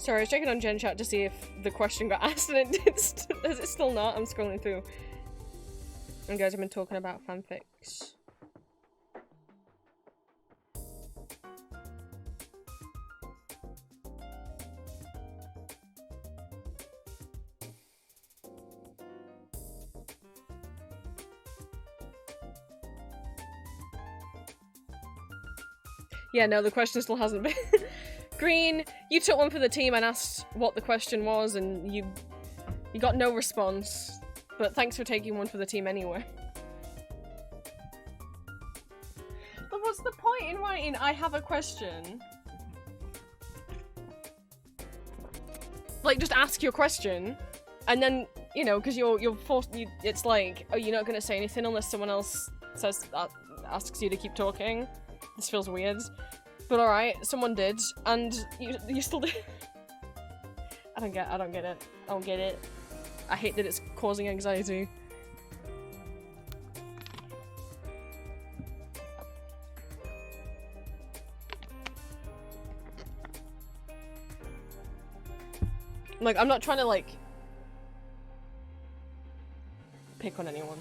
Sorry, I was checking on Gen Chat to see if the question got asked and it did. Is it still not? I'm scrolling through. And guys, I've been talking about fanfics. Yeah, no, the question still hasn't been. Green, you took one for the team and asked what the question was, and you got no response. But thanks for taking one for the team anyway. But what's the point in writing, I have a question? Like, just ask your question, and then, you know, because you're forced, it's like, oh, you're not gonna say anything unless someone else says, asks you to keep talking. This feels weird. But alright, someone did, and you still did. I don't get it. I don't get it. I hate that it's causing anxiety. Like, I'm not trying to, like, pick on anyone.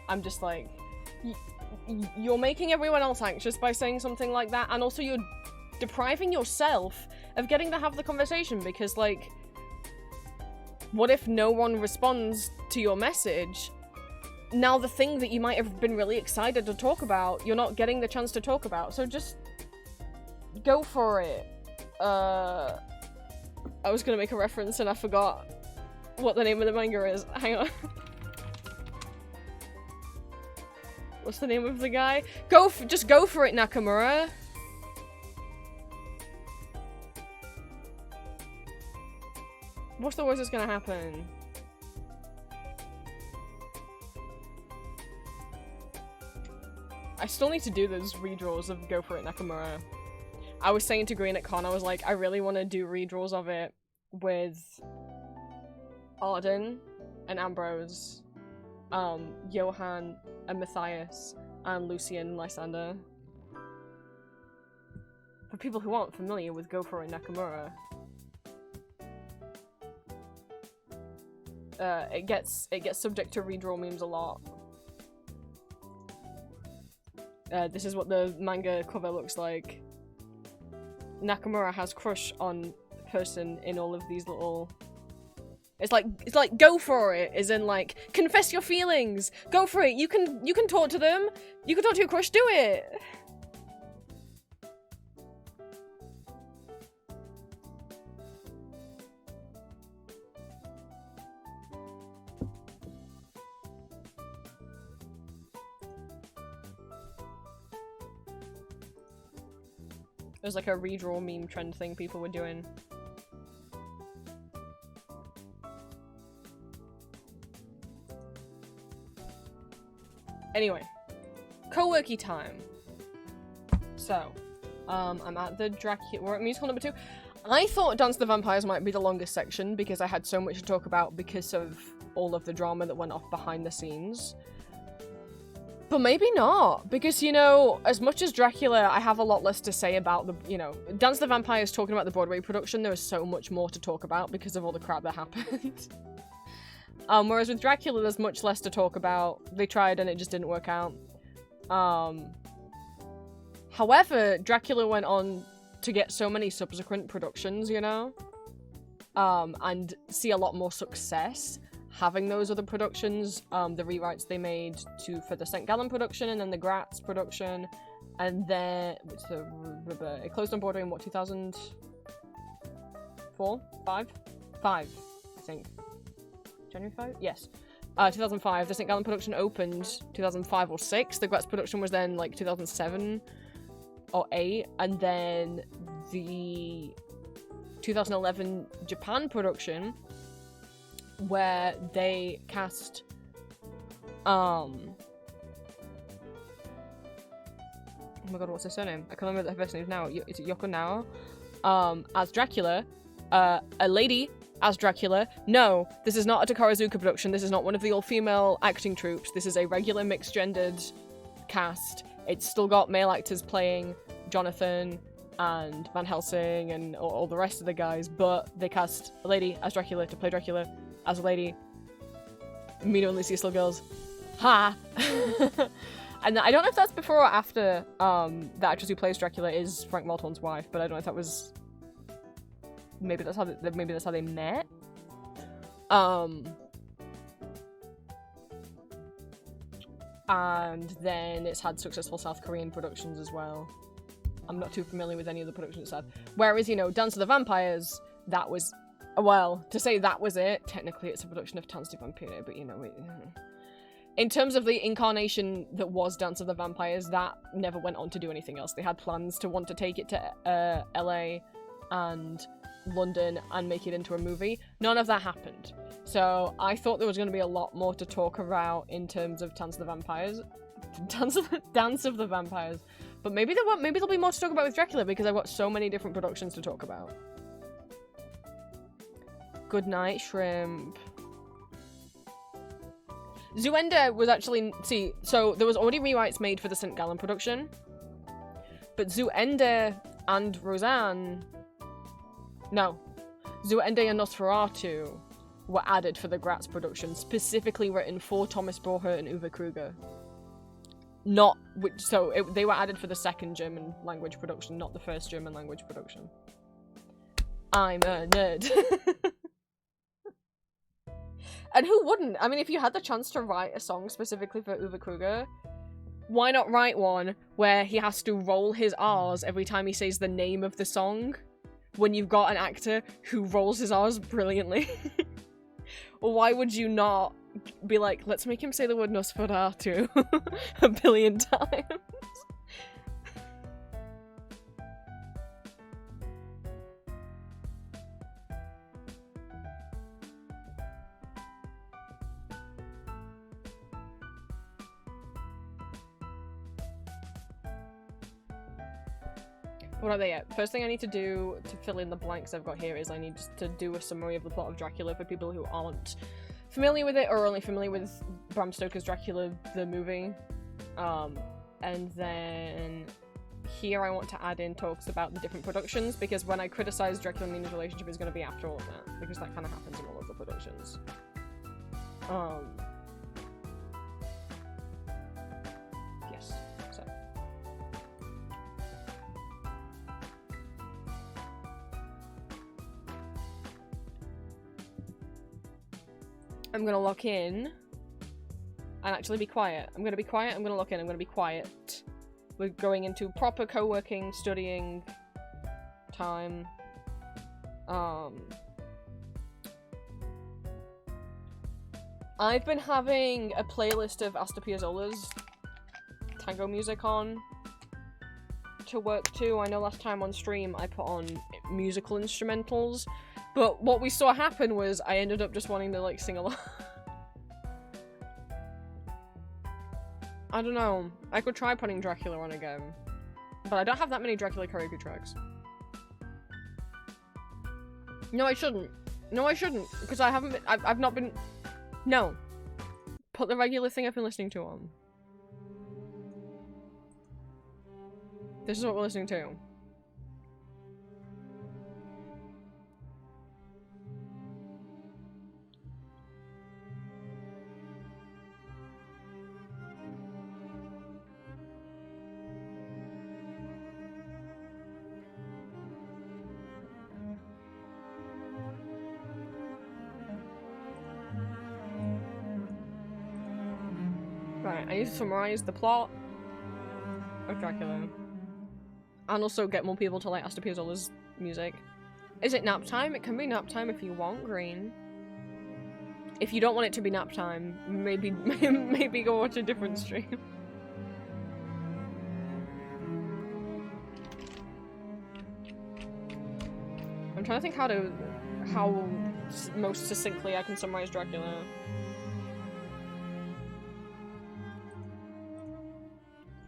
I'm just like, you're making everyone else anxious by saying something like that, and also you're depriving yourself of getting to have the conversation, because, like, what if no one responds to your message? Now the thing that you might have been really excited to talk about, you're not getting the chance to talk about, so just go for it. I was gonna make a reference and I forgot what the name of the manga is. Hang on. What's the name of the guy? Just go for it, Nakamura. What's the worst that's gonna happen? I still need to do those redraws of Go For It, Nakamura. I was saying to Green at Con, I was like, I really want to do redraws of it with Arden and Ambrose, Johan and Matthias, and Lucian and Lysander. For people who aren't familiar with Go For It Nakamura, it gets subject to redraw memes a lot. This is what the manga cover looks like. Nakamura has crush on person in all of these little... It's like go for it, as in like confess your feelings. Go for it. You can talk to them. You can talk to your crush. Do it. It was like a redraw meme trend thing people were doing. Anyway, coworking time. So, I'm at the Dracula. We're at musical number 2. I thought Dance of the Vampires might be the longest section because I had so much to talk about because of all of the drama that went off behind the scenes. But maybe not, because, you know, as much as Dracula, I have a lot less to say about the, you know, Dance of the Vampires talking about the Broadway production, there was so much more to talk about because of all the crap that happened. Whereas with Dracula, there's much less to talk about. They tried and it just didn't work out. However, Dracula went on to get so many subsequent productions, you know? and see a lot more success having those other productions, the rewrites they made for the St. Gallen production and then the Graz production, and then it closed on Broadway in what, 2004? 5, I think. January 5? Yes. 2005. The St. Gallen production opened 2005 or 6. The Graz production was then like 2007 or 8, and then the 2011 Japan production, where they cast oh my god, what's her surname? I can't remember her first name now. Is it Yoko Nao? As Dracula, a lady as Dracula. No, this is not a Takarazuka production. This is not one of the all-female acting troupes. This is a regular mixed-gendered cast. It's still got male actors playing Jonathan and Van Helsing and all the rest of the guys, but they cast a lady as Dracula to play Dracula as a lady. Mina and Lucy are still girls. Ha! And I don't know if that's before or after the actress who plays Dracula is Frank Waldhorn's wife, but I don't know if that was... Maybe that's how they met. And then it's had successful South Korean productions as well. I'm not too familiar with any of the productions it's had. Whereas, you know, Dance of the Vampires, that was... Well, to say that was it, technically it's a production of Tanz die Vampire, but you know... In terms of the incarnation that was Dance of the Vampires, that never went on to do anything else. They had plans to want to take it to LA and London and make it into a movie. None of that happened. So I thought there was going to be a lot more to talk about in terms of Dance of the Vampires. Dance of the Vampires. But maybe there'll be more to talk about with Dracula, because I've got so many different productions to talk about. Good night, shrimp. Zuenda was actually... See, so there was already rewrites made for the St. Gallen production. But Zuenda and Roseanne... No. Zuenda and Nosferatu were added for the Graz production, specifically written for Thomas Brohert and Uwe Kruger. They were added for the second German language production, not the first German language production. I'm a nerd. And who wouldn't? I mean, if you had the chance to write a song specifically for Uwe Kruger, why not write one where he has to roll his R's every time he says the name of the song, when you've got an actor who rolls his R's brilliantly? Or why would you not be like, let's make him say the word Nosferatu a billion times? What are they at? First thing I need to do to fill in the blanks I've got here is I need to do a summary of the plot of Dracula for people who aren't familiar with it or only familiar with Bram Stoker's Dracula, the movie. And then here I want to add in talks about the different productions, because when I criticize Dracula and Mina's relationship is going to be after all of that, because that kind of happens in all of the productions. Yes, so. I'm gonna lock in and actually be quiet. I'm gonna be quiet, I'm gonna lock in, I'm gonna be quiet. We're going into proper co-working, studying time. I've been having a playlist of Astor Piazzolla's tango music on to work to. I know last time on stream I put on musical instrumentals, but what we saw happen was I ended up just wanting to like sing along. I don't know. I could try putting Dracula on again, but I don't have that many Dracula karaoke tracks. No, I shouldn't. No, I shouldn't, because I haven't been- I've not been- No. Put the regular thing I've been listening to on. This is what we're listening to. Right, I need to summarize the plot of Dracula. And also get more people to like Asta Piazzolla's music. Is it nap time? It can be nap time if you want, Green. If you don't want it to be nap time, maybe maybe go watch a different stream. I'm trying to think how most succinctly I can summarize Dracula.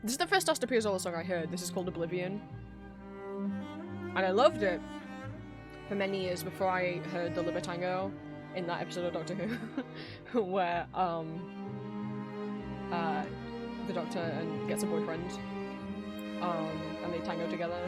This is the first Asta Piazzolla song I heard. This is called Oblivion. And I loved it for many years before I heard the Libertango in that episode of Doctor Who, where the Doctor gets a boyfriend, and they tango together.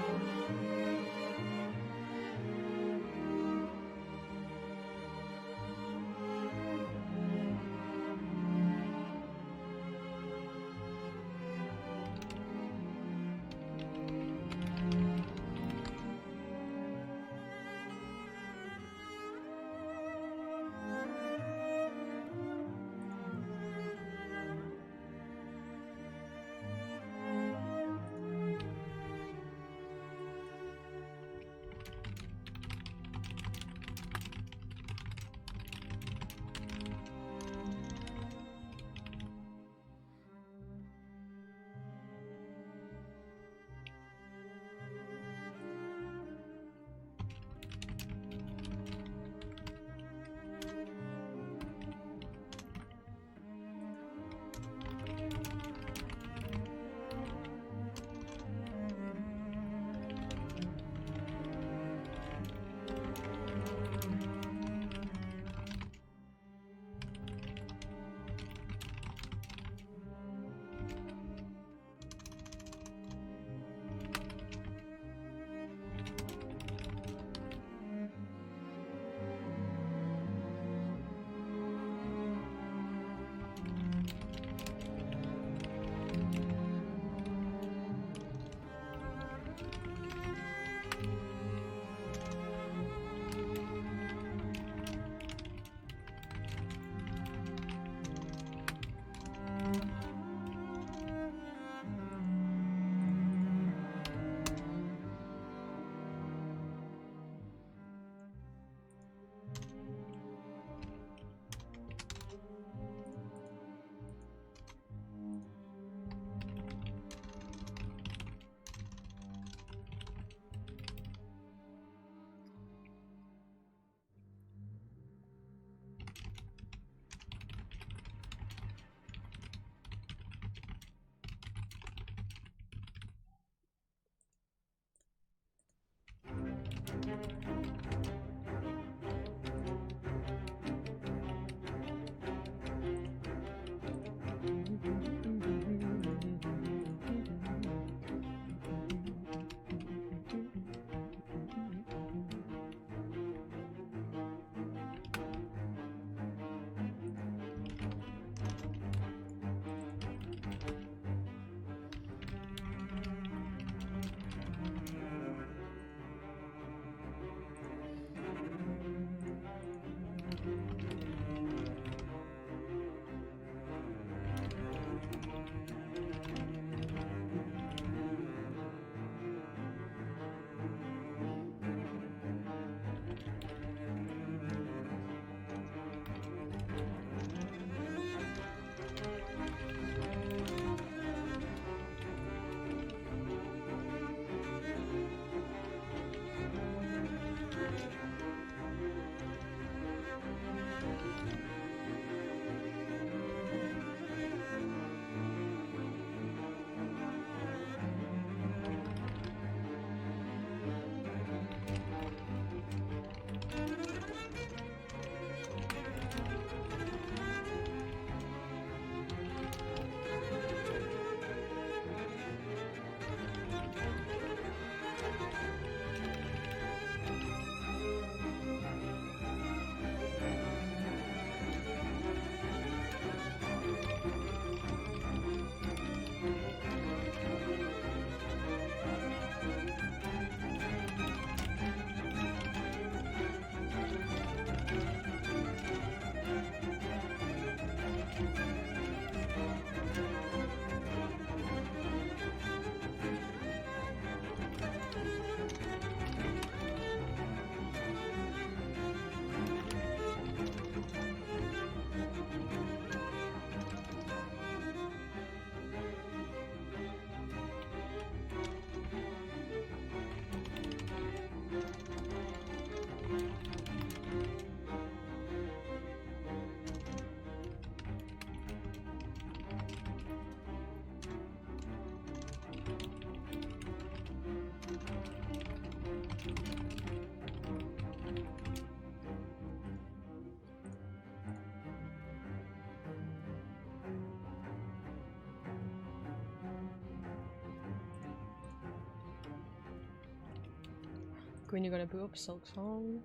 When you're gonna boot up Silk Song.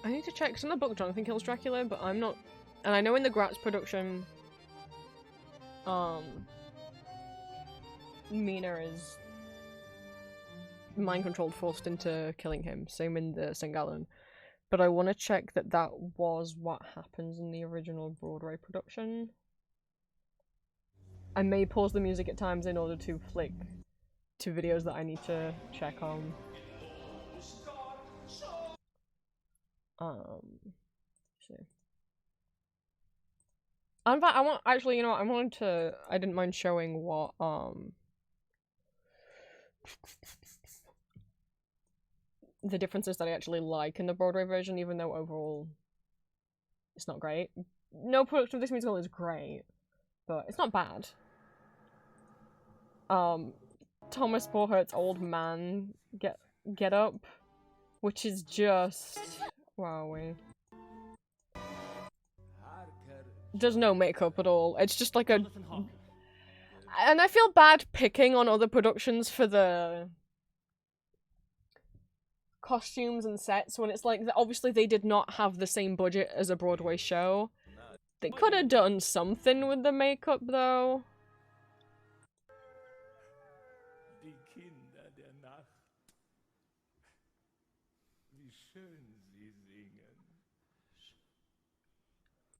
I need to check, because in the book Jonathan kills Dracula, but I'm not... And I know in the Gratz production, Mina is mind-controlled, forced into killing him. Same in the St. Gallen. But I want to check that that was what happens in the original Broadway production. I may pause the music at times in order to flick to videos that I need to check on. See. In fact, I want, actually, you know what, I didn't mind showing what, the differences that I actually like in the Broadway version, even though overall it's not great. No production of this musical is great, but it's not bad. Thomas Borchert's old man get up, which is just wowie. There's no makeup at all. It's just like a... And I feel bad picking on other productions for the costumes and sets when it's like, obviously they did not have the same budget as a Broadway show. They could have done something with the makeup though.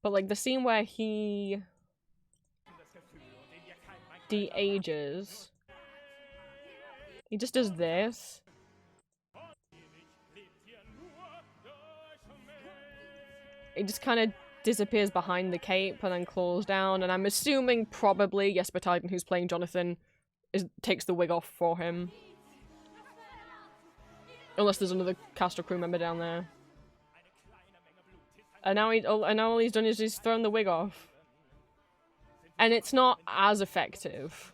But like the scene where he de-ages, he just does this. He just kind of disappears behind the cape and then claws down, and I'm assuming probably Jesper Tyden, who's playing Jonathan, takes the wig off for him. Unless there's another cast or crew member down there. And now all he's done is he's thrown the wig off. And it's not as effective.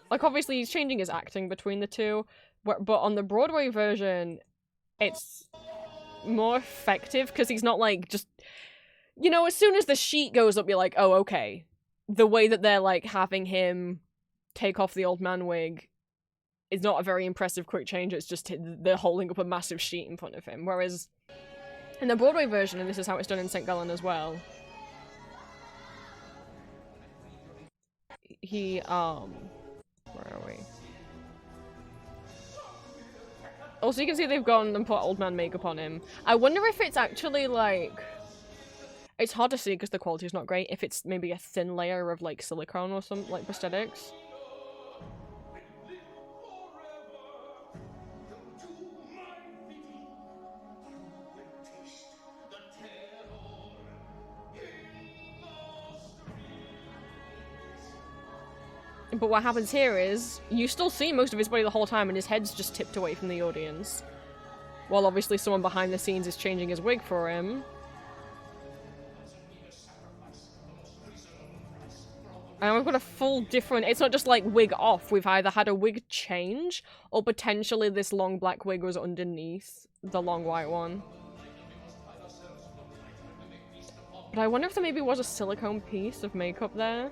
Like, obviously he's changing his acting between the two, but on the Broadway version, it's more effective because he's not like just... You know, as soon as the sheet goes up, you're like, oh, okay. The way that they're like having him take off the old man wig is not a very impressive quick change, it's just they're holding up a massive sheet in front of him. Whereas in the Broadway version, and this is how it's done in St. Gallen as well, he, where are we? Also, you can see they've gone and put old man makeup on him. I wonder if it's actually, like... It's hard to see because the quality is not great, if it's maybe a thin layer of, like, silicone or some, like, prosthetics. But what happens here is, you still see most of his body the whole time and his head's just tipped away from the audience. While obviously someone behind the scenes is changing his wig for him. And we've got a full different... It's not just like wig off, we've either had a wig change, or potentially this long black wig was underneath the long white one. But I wonder if there maybe was a silicone piece of makeup there.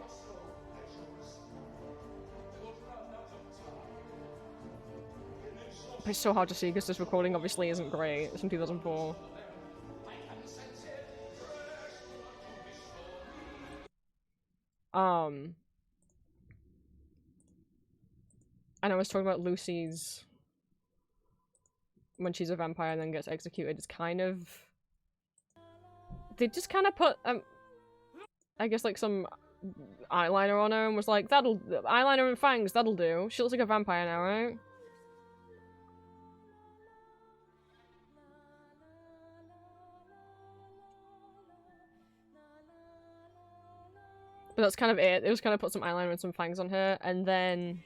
It's so hard to see because this recording obviously isn't great. It's from 2004. And I was talking about Lucy's... when she's a vampire and then gets executed. It's kind of... They just kind of put, I guess like some eyeliner on her and was like, that'll... eyeliner and fangs, that'll do. She looks like a vampire now, right? But that's kind of it. It was kind of put some eyeliner and some fangs on her, and then...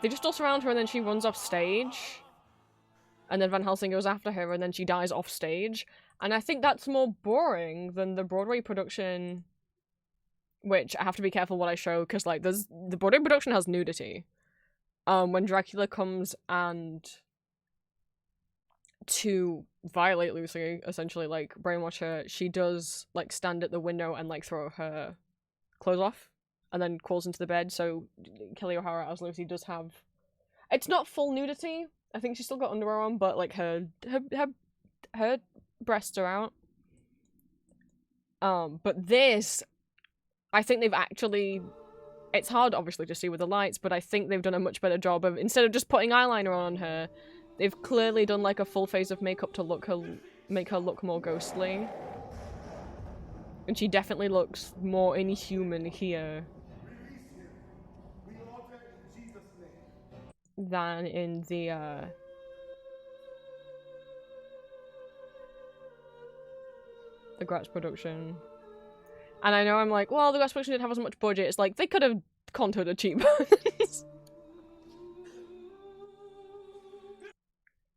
They just all surround her and then she runs off stage. And then Van Helsing goes after her and then she dies off stage. And I think that's more boring than the Broadway production, which I have to be careful what I show, because like the Broadway production has nudity. When Dracula comes and to violate Lucy, essentially, like, brainwash her, she does, like, stand at the window and, like, throw her clothes off. and then crawls into the bed. So Kelly O'Hara as Lucy does have, it's not full nudity. I think she's still got underwear on, but like her breasts are out. But this, I think they've actually, it's hard obviously to see with the lights, but I think they've done a much better job of, instead of just putting eyeliner on her, they've clearly done like a full face of makeup to make her look more ghostly. And she definitely looks more inhuman here than in the Gratz production. And I know I'm like, well, the Gratz production didn't have as much budget. It's like, they could have contoured her cheekbones.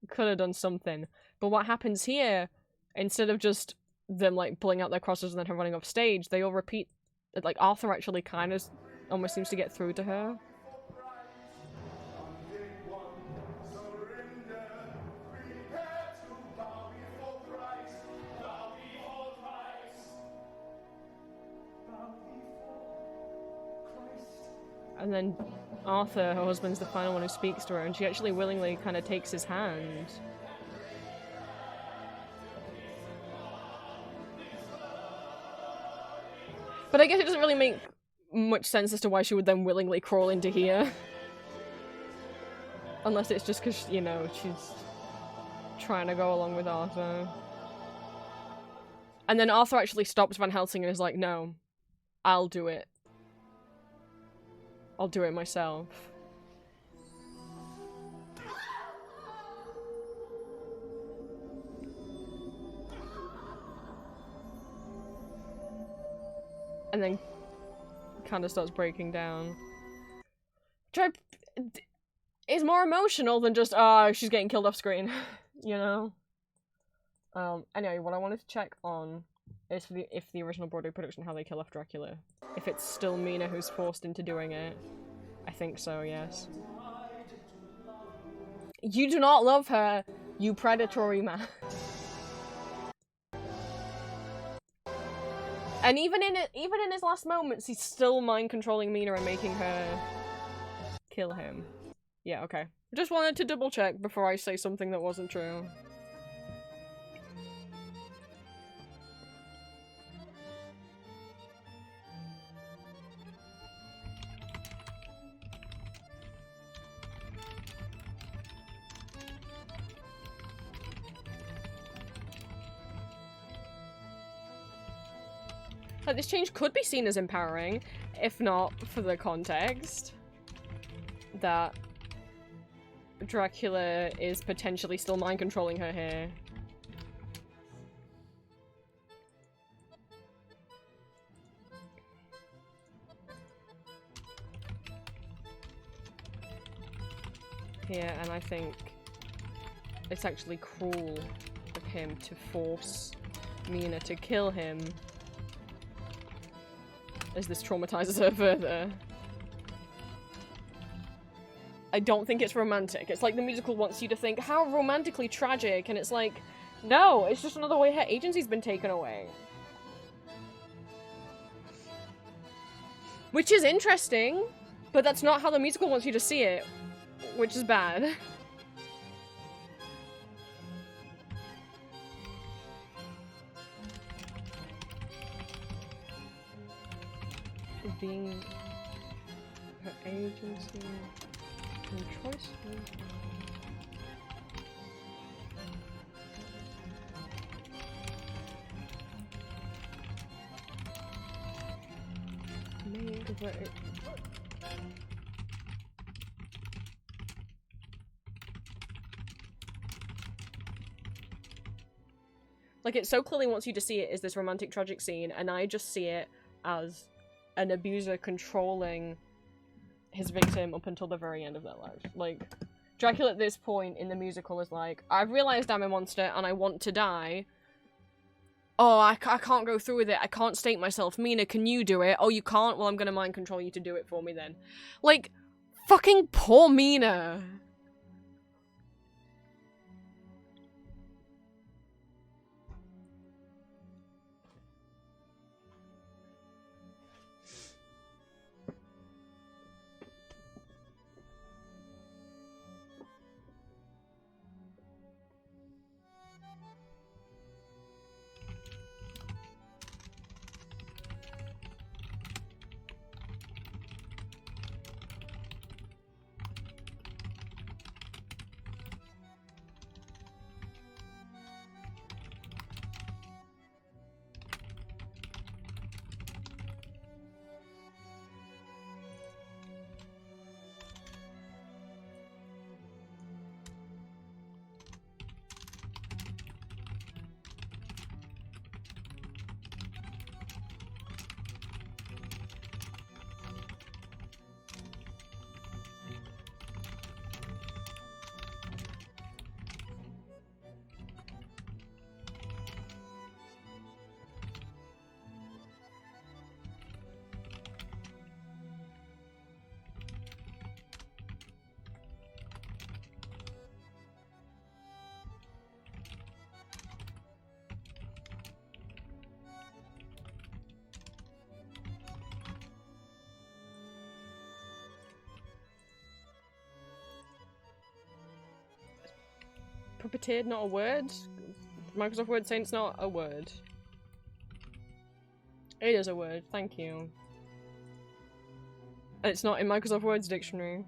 Could have done something. But what happens here, instead of just them like pulling out their crosses and then her running off stage, they all repeat. Like Arthur actually kind of almost seems to get through to her. And then Arthur, her husband's the final one who speaks to her, and she actually willingly kind of takes his hand. But I guess it doesn't really make much sense as to why she would then willingly crawl into here. Unless it's just because, you know, she's trying to go along with Arthur. And then Arthur actually stops Van Helsing and is like, no, I'll do it. I'll do it myself. And then kind of starts breaking down. Which is more emotional than just, she's getting killed off screen, you know? Anyway, what I wanted to check on is if the original Broadway production, how they kill off Dracula. If it's still Mina who's forced into doing it. I think so, yes. You do not love her, you predatory man. And even in his last moments, he's still mind controlling Mina and making her kill him. Yeah, okay. Just wanted to double check before I say something that wasn't true. Like, this change could be seen as empowering, if not for the context that Dracula is potentially still mind controlling her here. Yeah, and I think it's actually cruel of him to force Mina to kill him, as this traumatizes her further. I don't think it's romantic. It's like the musical wants you to think, how romantically tragic, and it's like, no, it's just another way her agency's been taken away. Which is interesting, but that's not how the musical wants you to see it, which is bad. Being her agency and choices. Like, it so clearly wants you to see it as this romantic tragic scene, and I just see it as an abuser controlling his victim up until the very end of their life. Like, Dracula at this point in the musical is like, I've realized I'm a monster and I want to die. Oh, I can't go through with it. I can't state myself. Mina, can you do it? Oh, you can't? Well, I'm gonna mind control you to do it for me then. Like, fucking poor Mina. puppeteered not a word? Microsoft Word saying it's not a word. It is a word, thank you. It's not in Microsoft Word's dictionary.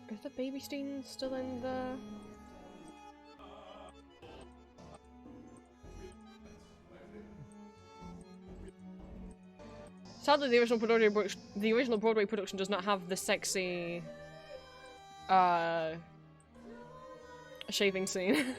Is the baby stain still in the... Sadly, the original Broadway production does not have the sexy, shaving scene.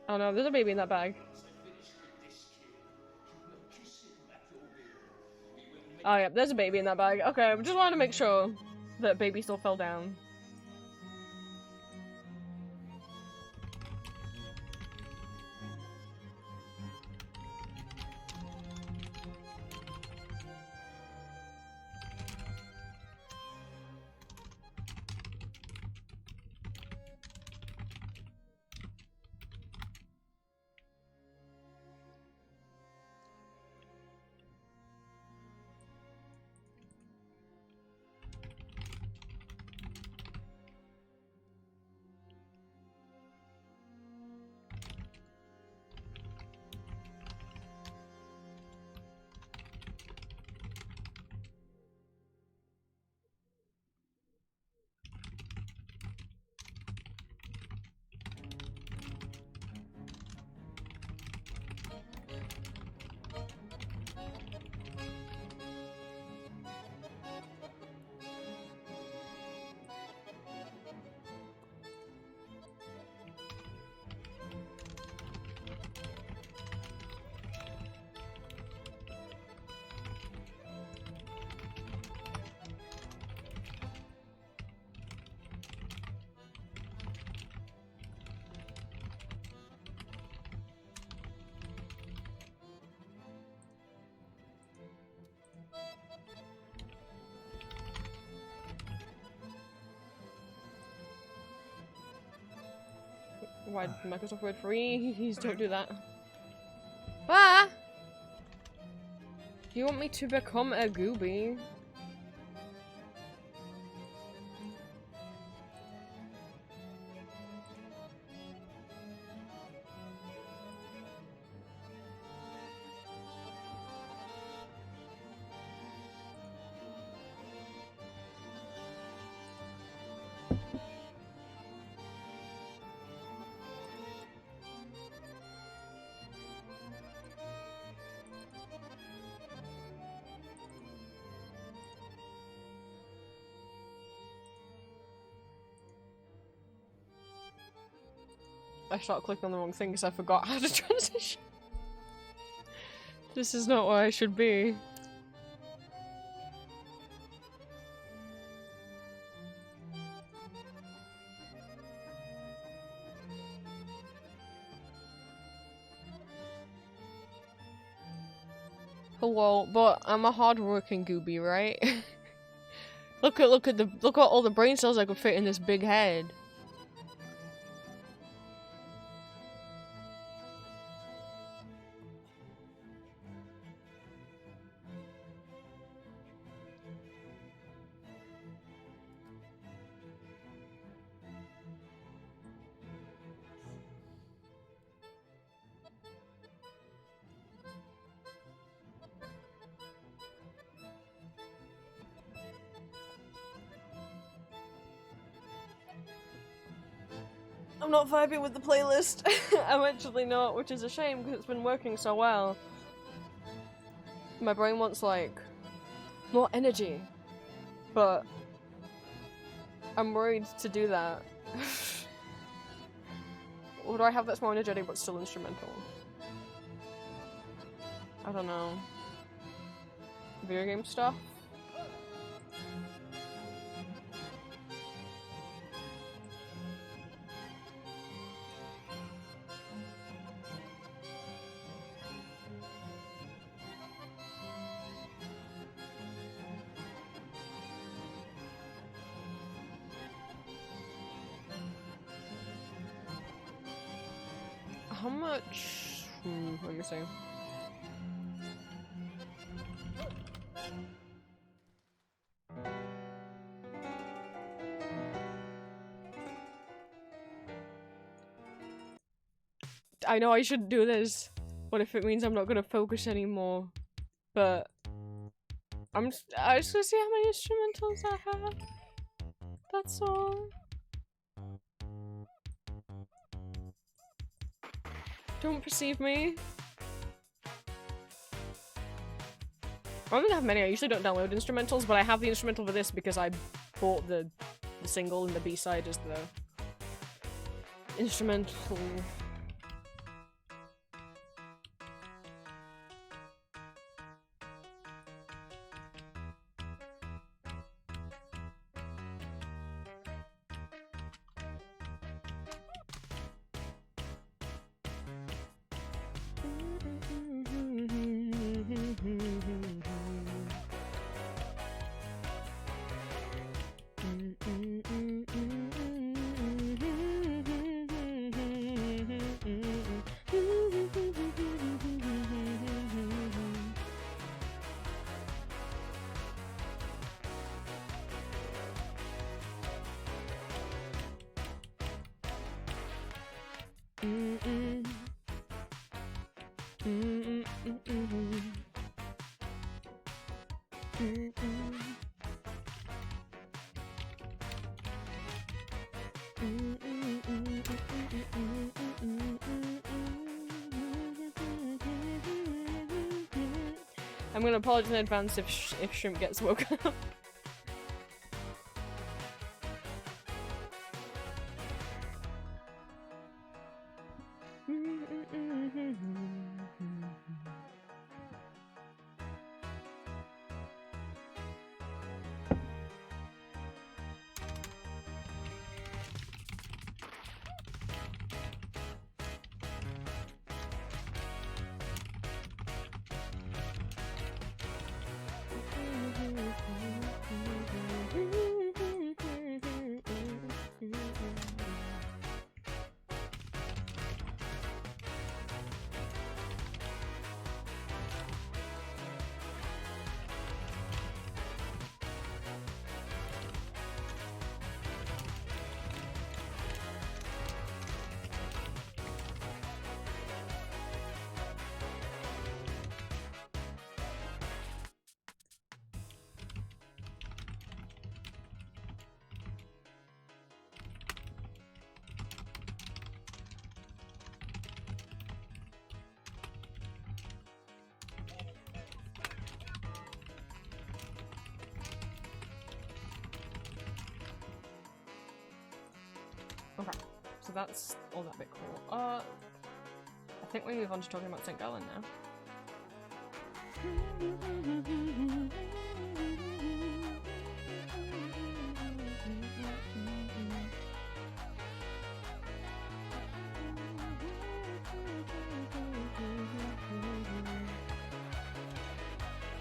Oh no, there's a baby in that bag. Oh yeah, there's a baby in that bag. Okay, I just wanted to make sure that baby still fell down. Why Microsoft Word free? Please don't do that. Ah! You want me to become a gooby? I started clicking on the wrong thing because I forgot how to transition. This is not where I should be. Hello, but I'm a hard-working gooby, right? look at all the brain cells I could fit in this big head. I'm not vibing with the playlist. I'm actually not, which is a shame because it's been working so well. My brain wants, like, more energy. But I'm worried to do that. What do I have that's more energetic but still instrumental? I don't know. Video game stuff? How much? Let me see. I know I shouldn't do this. What if it means I'm not gonna focus anymore? But I just gonna see how many instrumentals I have. That's all. Don't perceive me. I don't have many. I usually don't download instrumentals, but I have the instrumental for this because I bought the single and the B-side as the instrumental. I'm gonna apologize in advance if Shrimp gets woken up. so that's all that bit cool. I think we move on to talking about St. Gallen now.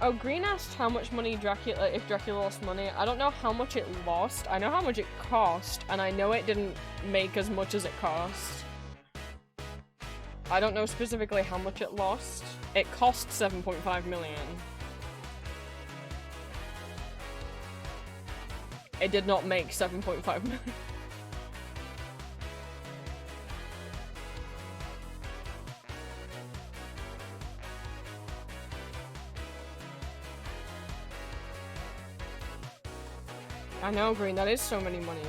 Oh, Green asked how much money if Dracula lost money. I don't know how much it lost. I know how much it cost, and I know it didn't make as much as it cost. I don't know specifically how much it lost. It cost 7.5 million. It did not make 7.5 million. I know, Green, that is so many monies.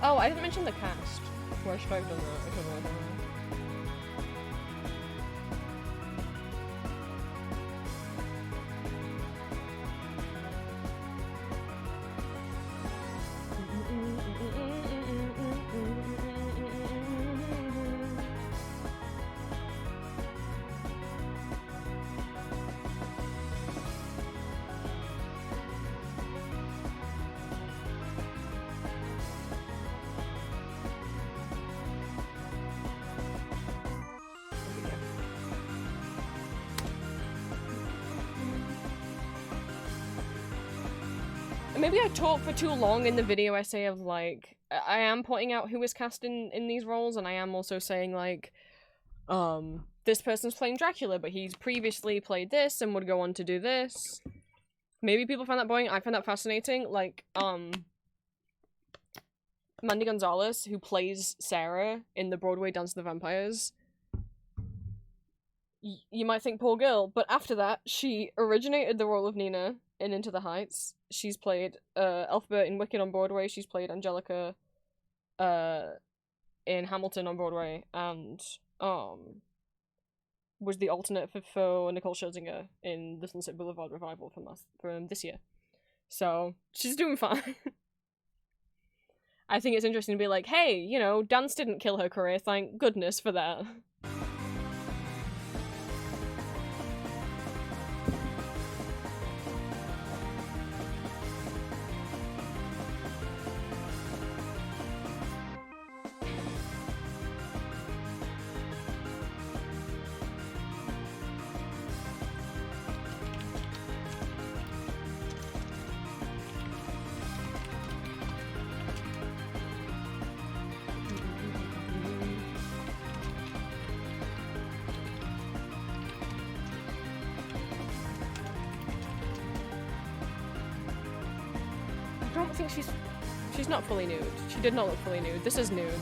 Oh, I didn't mention the cast. Where should I have done that? I don't know. Maybe I talk for too long in the video essay of, like, I am pointing out who is cast in these roles, and I am also saying, like, this person's playing Dracula, but he's previously played this and would go on to do this. Maybe people find that boring. I find that fascinating. Like, Mandy Gonzalez, who plays Sarah in the Broadway Dance of the Vampires. You might think, poor girl, but after that, she originated the role of Nina in Into the Heights. She's played Elphaba in Wicked on Broadway. She's played Angelica in Hamilton on Broadway, and was the alternate for Nicole Scherzinger in the Sunset Boulevard revival from this year. So she's doing fine. I think it's interesting to be like, hey, you know, dance didn't kill her career. Thank goodness for that. I don't think she's not fully nude. She did not look fully nude. This is nude.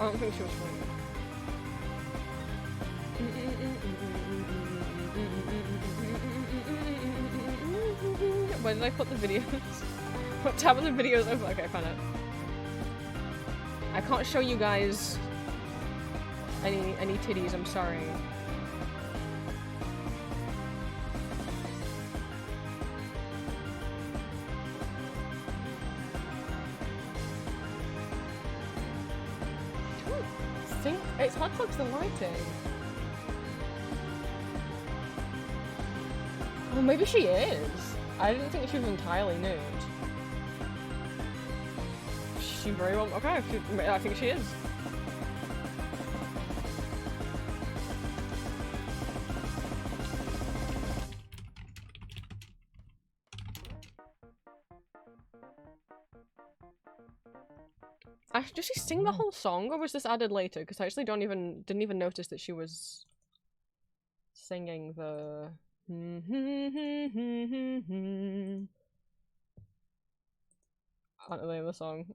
I don't think she was fully nude. Where did I put the videos? What tab are the videos open? Okay, I found it. I can't show you guys any titties, I'm sorry. It's hard to focus the lighting. Oh, maybe she is. I didn't think she was entirely nude. She very well. Okay, I think she is. Did she sing the whole song, or was this added later? Because I actually didn't even notice that she was singing the. I don't know the name of the song.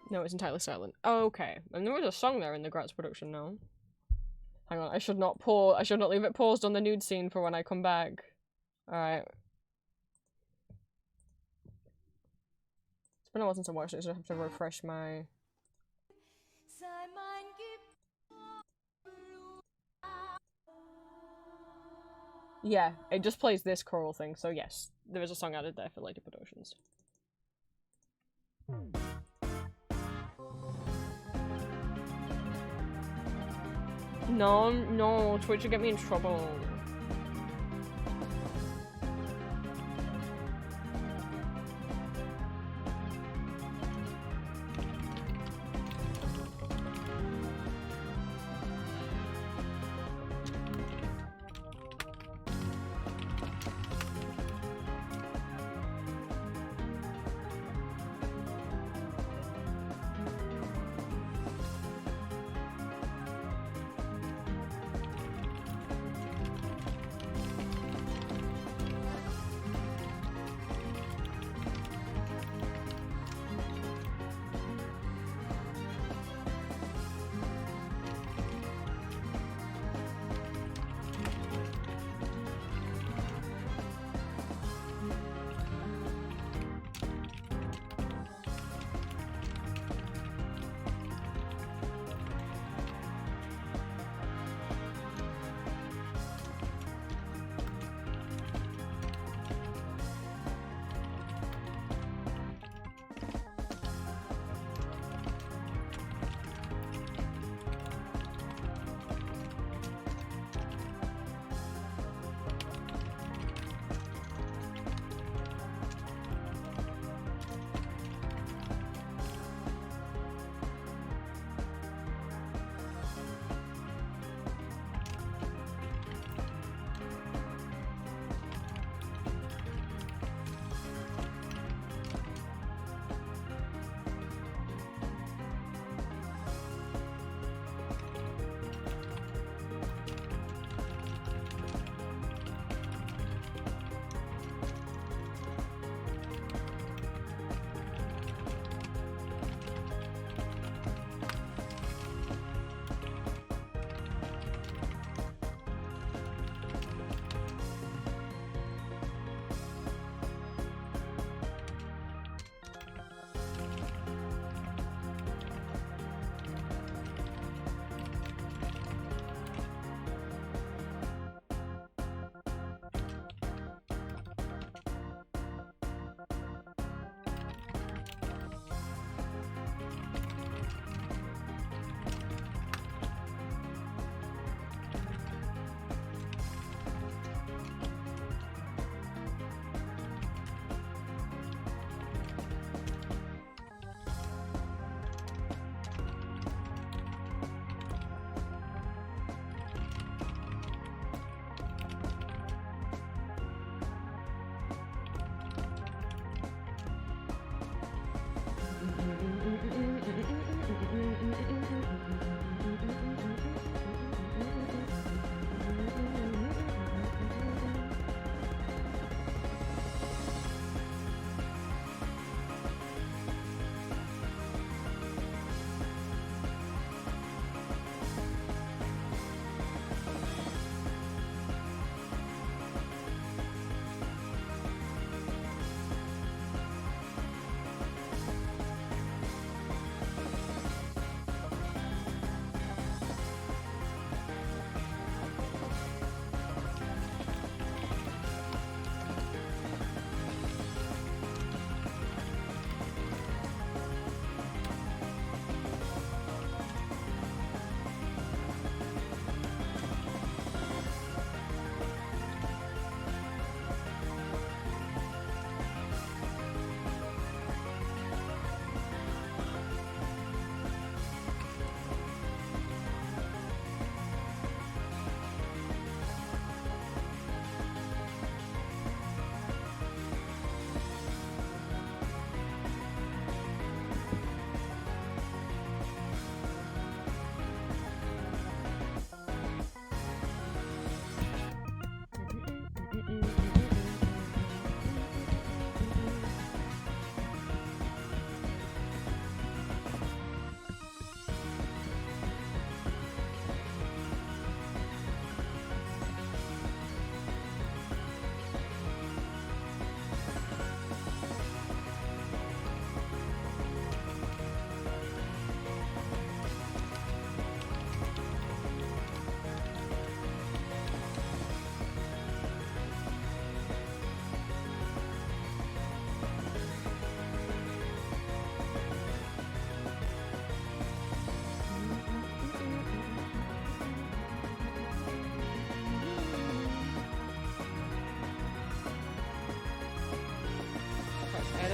No, it's entirely silent. Oh, okay. And there was a song there in the Gratz production now. Hang on, I should not leave it paused on the nude scene for when I come back. Alright. It's been a while since I watched it, so I have to refresh my... Yeah, it just plays this choral thing, so yes, there is a song added there for later productions. No, Twitch will get me in trouble.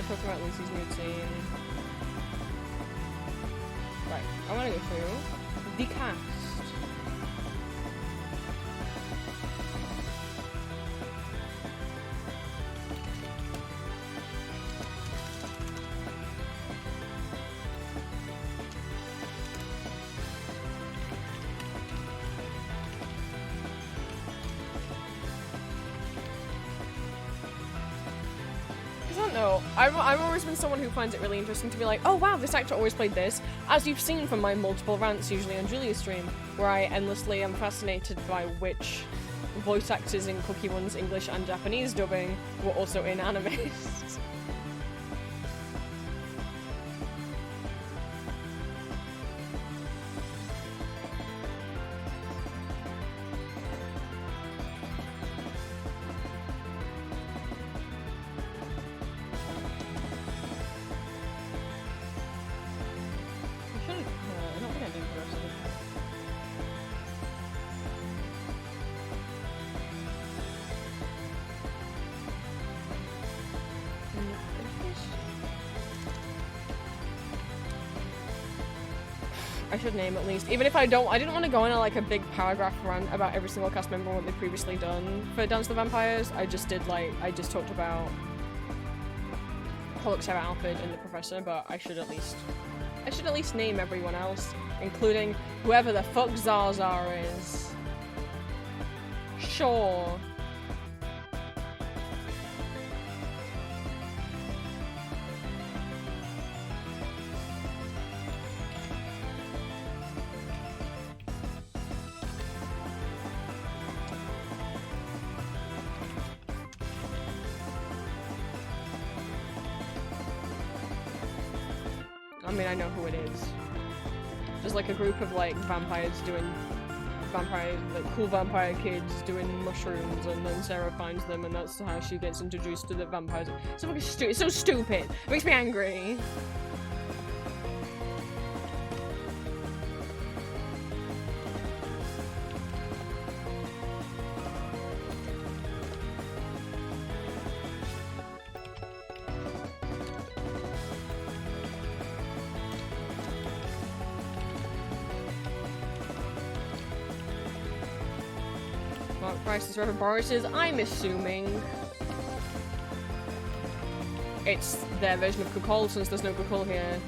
talking about Lucy's nude scene. Right, I want to go through the cast. I've always been someone who finds it really interesting to be like, oh wow, this actor always played this, as you've seen from my multiple rants, usually on Julia's stream, where I endlessly am fascinated by which voice actors in Cookie One's English and Japanese dubbing were also in animes. I should name at least. Even if I didn't want to go on like a big paragraph rant about every single cast member and what they've previously done for Dance with the Vampires. I just talked about Pollux, Sarah Alford, and the Professor, but I should at least name everyone else, including whoever the fuck Zaza is. Sure. I mean, I know who it is. Just like a group of like vampires doing like cool vampire kids doing mushrooms, and then Sarah finds them, and that's how she gets introduced to the vampires. So fucking stupid. It's so stupid. It makes me angry. Prices Reverend Boris's, I'm assuming it's their version of Kukul, since there's no Kukul here.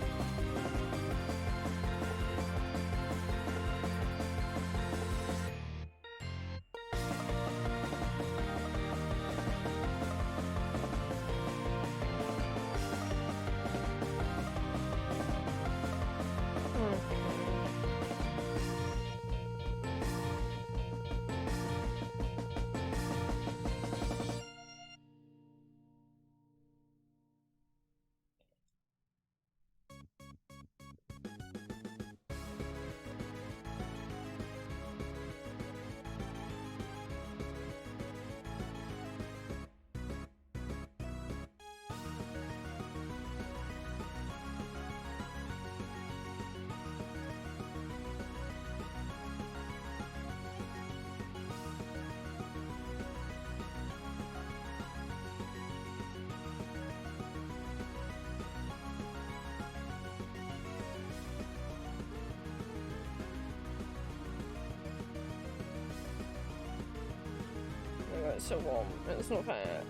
It's so warm. It's not fair.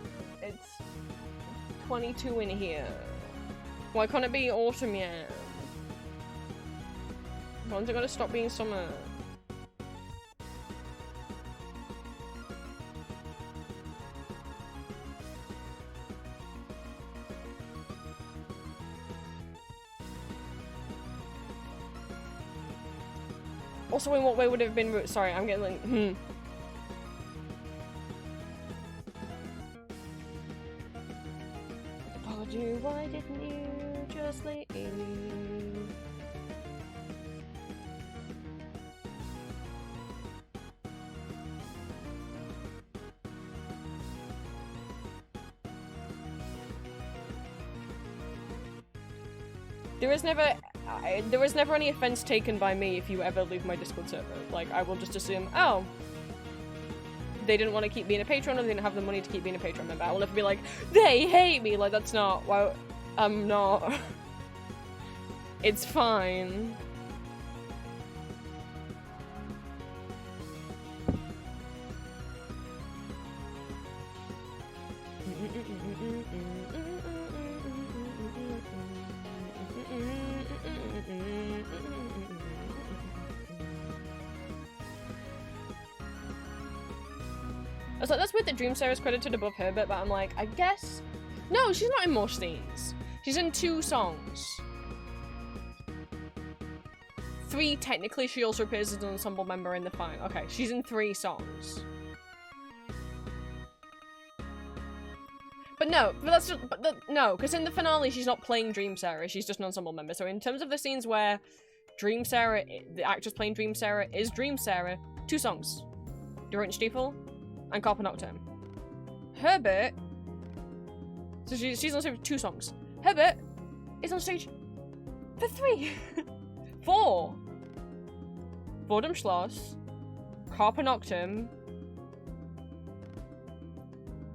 It's 22 in here. Why can't it be autumn yet? When's it gonna stop being summer? Also, in what way would it have been? Sorry, I'm getting like, why didn't you just leave? There was never any offense taken by me if you ever leave my Discord server. Like, I will just assume, oh, they didn't want to keep being a patron, or they didn't have the money to keep being a patron member. I will never be like, they hate me. Like, that's not why. I'm not. It's fine. I was like, that's weird that Dream Sarah's credited above Herbert, but I'm like, I guess... No, she's not in most scenes. She's in 2 songs. 3, technically, she also appears as an ensemble member in the final. Okay, she's in 3 songs. But no, but that's just, no, because in the finale, she's not playing Dream Sarah, she's just an ensemble member. So in terms of the scenes where Dream Sarah, the actress playing Dream Sarah, is Dream Sarah, 2 songs. Der Stiefel and Carpe Noctem. Herbert, so she's on stage for 2 songs. Herbert is on stage for 3. 4. Vor Schloss, Carpe Noctem,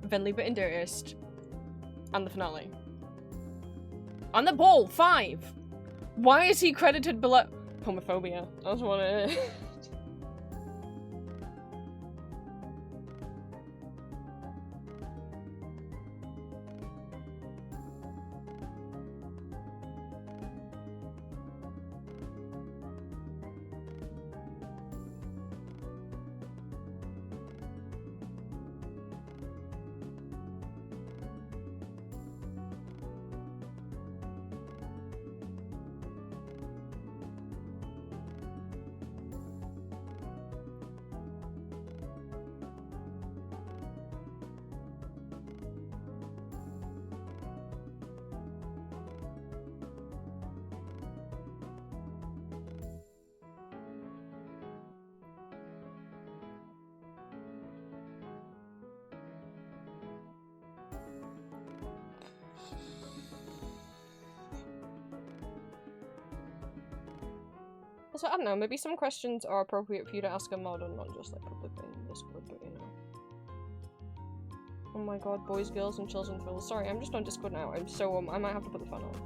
Wenn Liebe in der ist, and the finale. And the ball, 5. Why is he credited below? Homophobia. That's what it is. Also, I don't know, maybe some questions are appropriate for you to ask a mod and not just like publicly in Discord, but you know. Oh my god, boys, girls, and children thrills. Sorry, I'm just on Discord now. I'm so, I might have to put the fan on.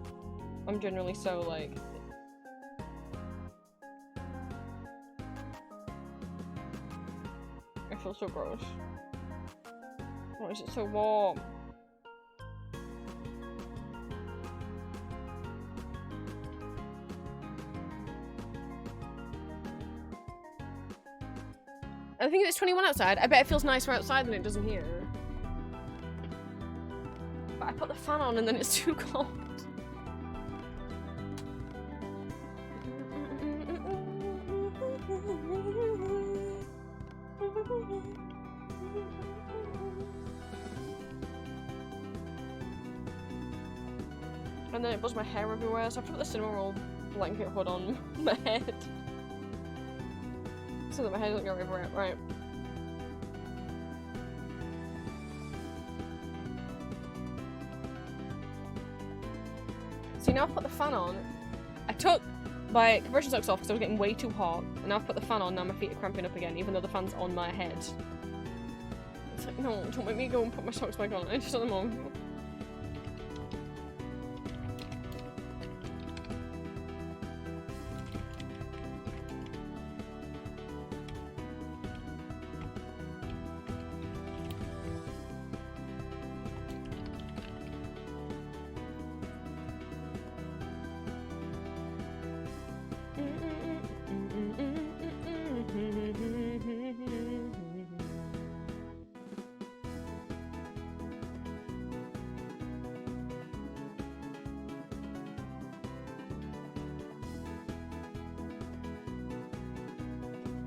I'm generally so, like... I feel so gross. Why is it so warm? I think it's 21 outside. I bet it feels nicer outside than it does in here. But I put the fan on and then it's too cold. And then it blows my hair everywhere, so I have to put the cinema roll blanket hood on my head. So that my head doesn't go everywhere, right. See, now I've put the fan on. I took my compression socks off because I was getting way too hot, and now I've put the fan on, now my feet are cramping up again, even though the fan's on my head. It's like, no, don't make me go and put my socks back on. I just at the moment.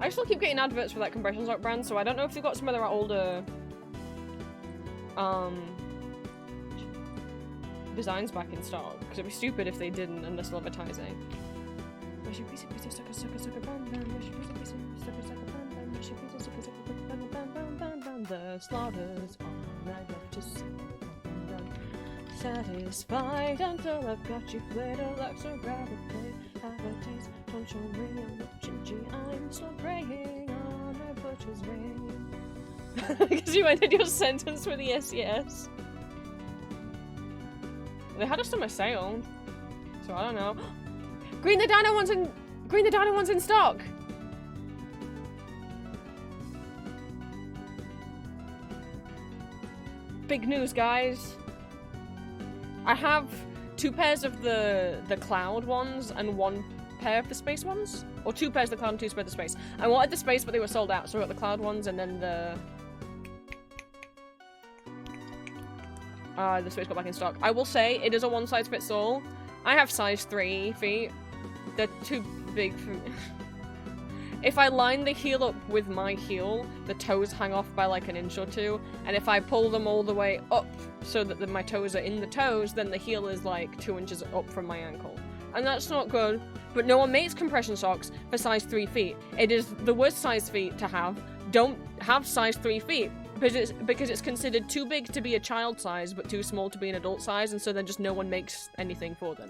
I still keep getting adverts for that compression sock brand, so I don't know if they've got some of their older designs back in stock, because it'd be stupid if they didn't and they're still advertising. The slaughters all I love to see. Satisfied until I've got you flayed like so grab a plate. Have a taste, don't show me a gingy. I'm still praying on a butcher's ring. Because you ended your sentence with the SES. They had a summer sale. So I don't know. Green the Dino one's in stock! Big news, guys. I have 2 pairs of the cloud ones and 1 pair of the space ones. Or 2 pairs of the cloud and 2 pairs of the space. I wanted the space, but they were sold out, so I got the cloud ones and then the space got back in stock. I will say, it is a one size fits all. I have size 3 feet. They're too big for me. If I line the heel up with my heel, the toes hang off by like an inch or 2. And if I pull them all the way up so that my toes are in the toes, then the heel is like 2 inches up from my ankle. And that's not good. But no one makes compression socks for size 3 feet. It is the worst size feet to have. Don't have size 3 feet. Because it's considered too big to be a child size, but too small to be an adult size, and so then just no one makes anything for them.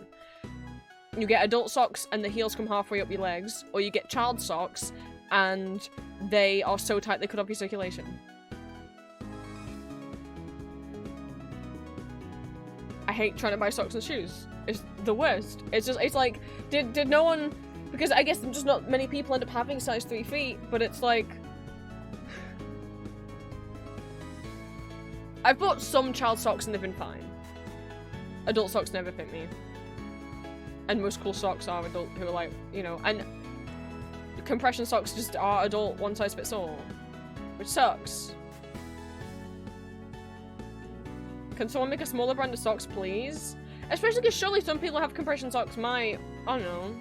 You get adult socks and the heels come halfway up your legs, or you get child socks and they are so tight they cut off your circulation. I hate trying to buy socks and shoes. It's the worst. It's like, did no one, because I guess just not many people end up having size 3 feet, but it's like, I've bought some child socks and they've been fine. Adult socks never fit me. And most cool socks are adult, who are like, you know, and compression socks just are adult one size fits all. Which sucks. Can someone make a smaller brand of socks, please? Especially because surely some people have compression socks might, I don't know,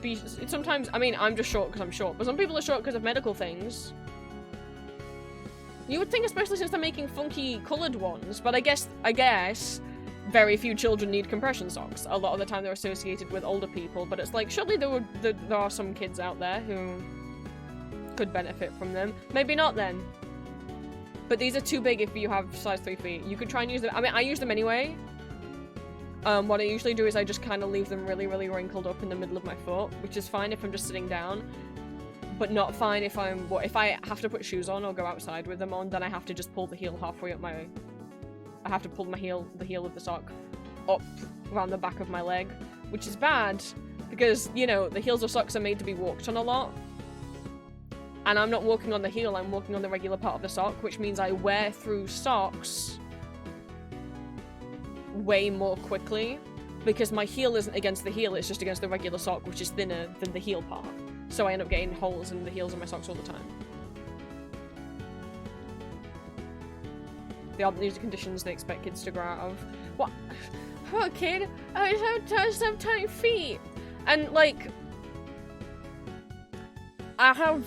be, sometimes, I mean, I'm just short because I'm short, but some people are short because of medical things. You would think, especially since they're making funky coloured ones, but I guess very few children need compression socks. A lot of the time they're associated with older people, but it's like, surely there are some kids out there who could benefit from them. Maybe not then. But these are too big if you have size 3 feet. You could try and use them. I mean, I use them anyway. What I usually do is I just kind of leave them really, really wrinkled up in the middle of my foot, which is fine if I'm just sitting down. But not fine if if I have to put shoes on or go outside with them on, then I have to just pull the heel halfway up I have to pull the heel of the sock up around the back of my leg, which is bad because, you know, the heels of socks are made to be walked on a lot. And I'm not walking on the heel, I'm walking on the regular part of the sock, which means I wear through socks way more quickly because my heel isn't against the heel, it's just against the regular sock, which is thinner than the heel part. So I end up getting holes in the heels of my socks all the time. They aren't these conditions they expect kids to grow out of. What? Poor kid! I just have tiny feet! And, like, I have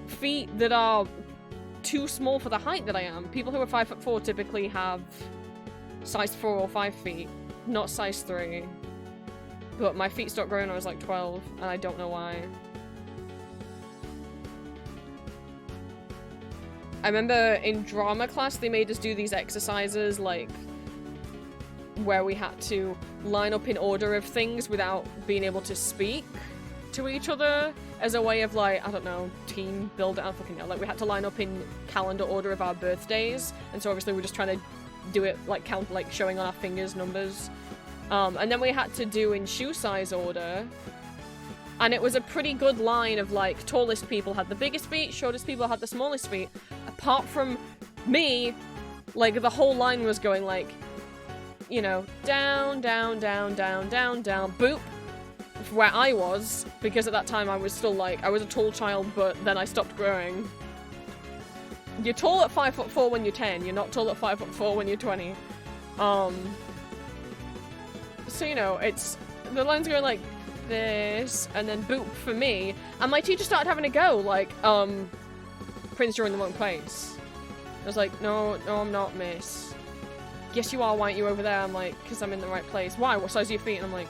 feet that are too small for the height that I am. People who are 5'4" typically have size 4 or 5 feet, not size 3. But my feet stopped growing when I was like 12, and I don't know why. I remember in drama class they made us do these exercises, like, where we had to line up in order of things without being able to speak to each other as a way of, like, I don't know, team build, I don't fucking know. Like, we had to line up in calendar order of our birthdays, and so obviously we're just trying to do it, like, count, like, showing on our fingers numbers. And then we had to do in shoe size order, and it was a pretty good line of, like, tallest people had the biggest feet, shortest people had the smallest feet. Apart from me, like, the whole line was going, like, you know, down, down, down, down, down, down, boop, where I was, because at that time I was still, like, I was a tall child, but then I stopped growing. You're tall at 5'4" when you're 10, you're not tall at 5'4" when you're 20. So, you know, it's, the line's going like this, and then boop for me, and my teacher started having a go, like, Prince, you're in the wrong place. I was like, no, I'm not, miss. Yes, you are, why aren't you over there? I'm like, because I'm in the right place. Why? What size are your feet? And I'm like,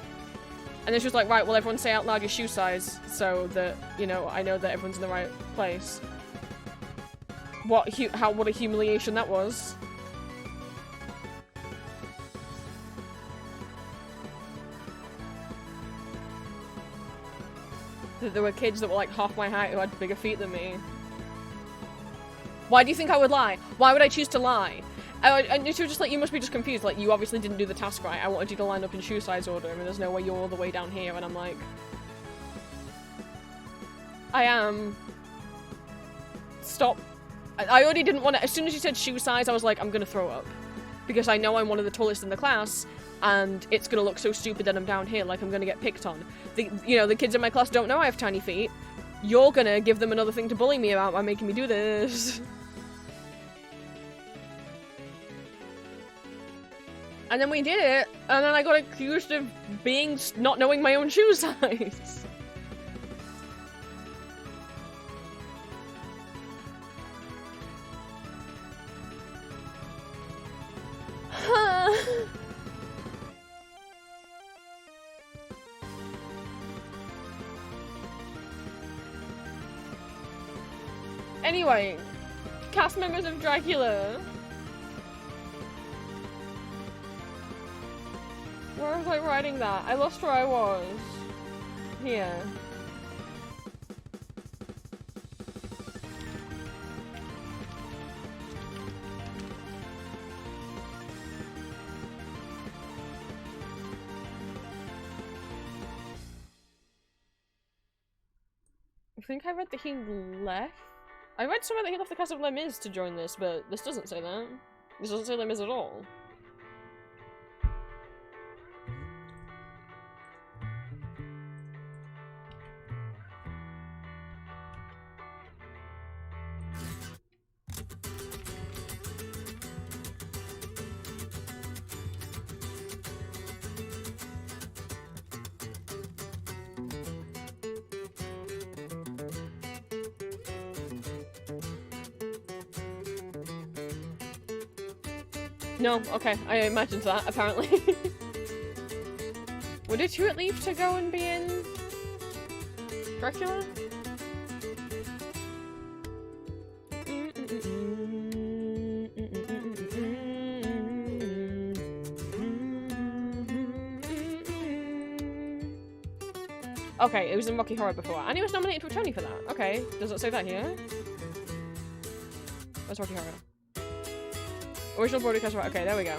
and then she was like, right, well, everyone say out loud your shoe size, so that, you know, I know that everyone's in the right place. What a humiliation that was. There were kids that were like half my height who had bigger feet than me. Why do you think I would lie? Why would I choose to lie? And she was just like, you must be just confused, like, you obviously didn't do the task right. I wanted you to line up in shoe size order, and there's no way you're all the way down here, and I'm like... I am... Stop. I already didn't want to... As soon as you said shoe size, I was like, I'm gonna throw up. Because I know I'm one of the tallest in the class, and it's gonna look so stupid that I'm down here, like I'm gonna get picked on. You know, the kids in my class don't know I have tiny feet. You're gonna give them another thing to bully me about by making me do this. And then we did it, and then I got accused of not knowing my own shoe size. Anyway, cast members of Dracula. Where was I writing that? I lost where I was. Here. I think I read that he left. I read somewhere that he left the cast of Les Mis to join this, but this doesn't say that. This doesn't say Les Mis at all. No, okay, I imagined that, apparently. Would it you leave to go and be in Dracula? Okay, it was in Rocky Horror before, and he was nominated for a Tony for that. Okay, does it say that here? Where's Rocky Horror? Original broadcast, right? Okay, there we go.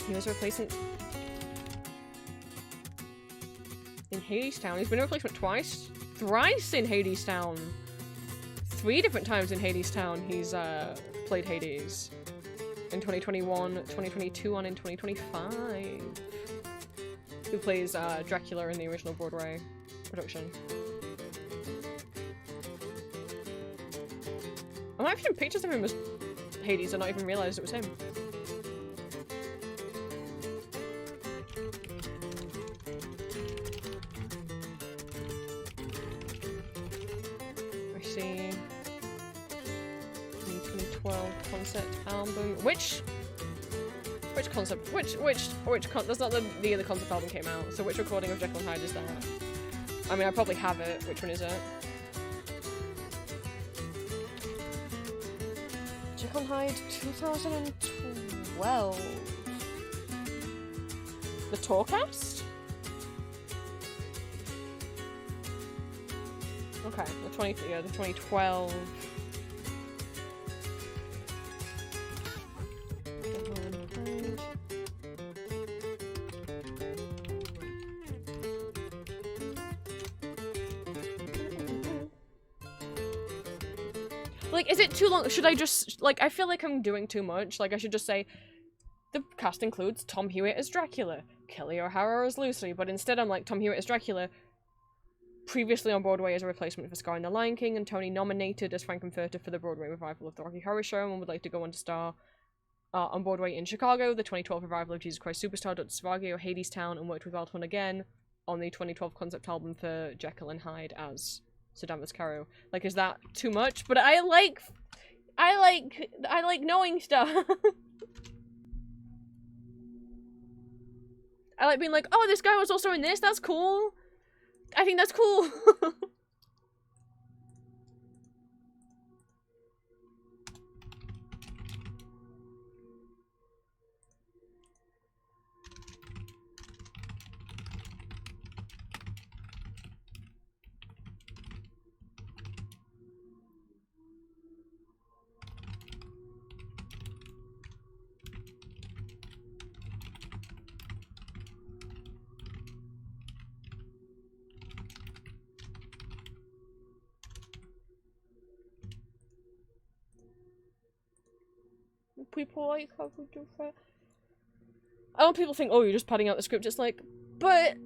He was a replacement in Hadestown. He's been a replacement twice? Thrice in Hadestown! 3 different times in Hadestown he's played Hades. In 2021, 2022, and in 2025. Who plays Dracula in the original Broadway production. I might have seen pictures of him as Hades and not even realised it was him. see. 2012 concept album. Which concept? That's not the year the concept album came out. So which recording of Jekyll and Hyde is that? I mean, I probably have it. Which one is it? Jekyll and Hyde 2012. The Tourcast? Okay, the 2012. Like, is it too long? Should I just, like, I feel like I'm doing too much. Like, I should just say, the cast includes Tom Hewitt as Dracula, Kelly O'Hara as Lucy, but instead I'm like, Tom Hewitt as Dracula, previously on Broadway as a replacement for Scar in The Lion King, and Tony nominated as Frankenfurter for the Broadway revival of The Rocky Horror Show, and would like to go on to star on Broadway in Chicago, the 2012 revival of Jesus Christ Superstar, Dr. Zhivago, Hadestown, and worked with Alton again on the 2012 concept album for Jekyll and Hyde as Sir Danvers Caro. Like, is that too much? But I like knowing stuff. I like being like, oh, this guy was also in this, that's cool. I think that's cool. People like how we do that. I don't want people think, oh, you're just padding out the script. It's like, but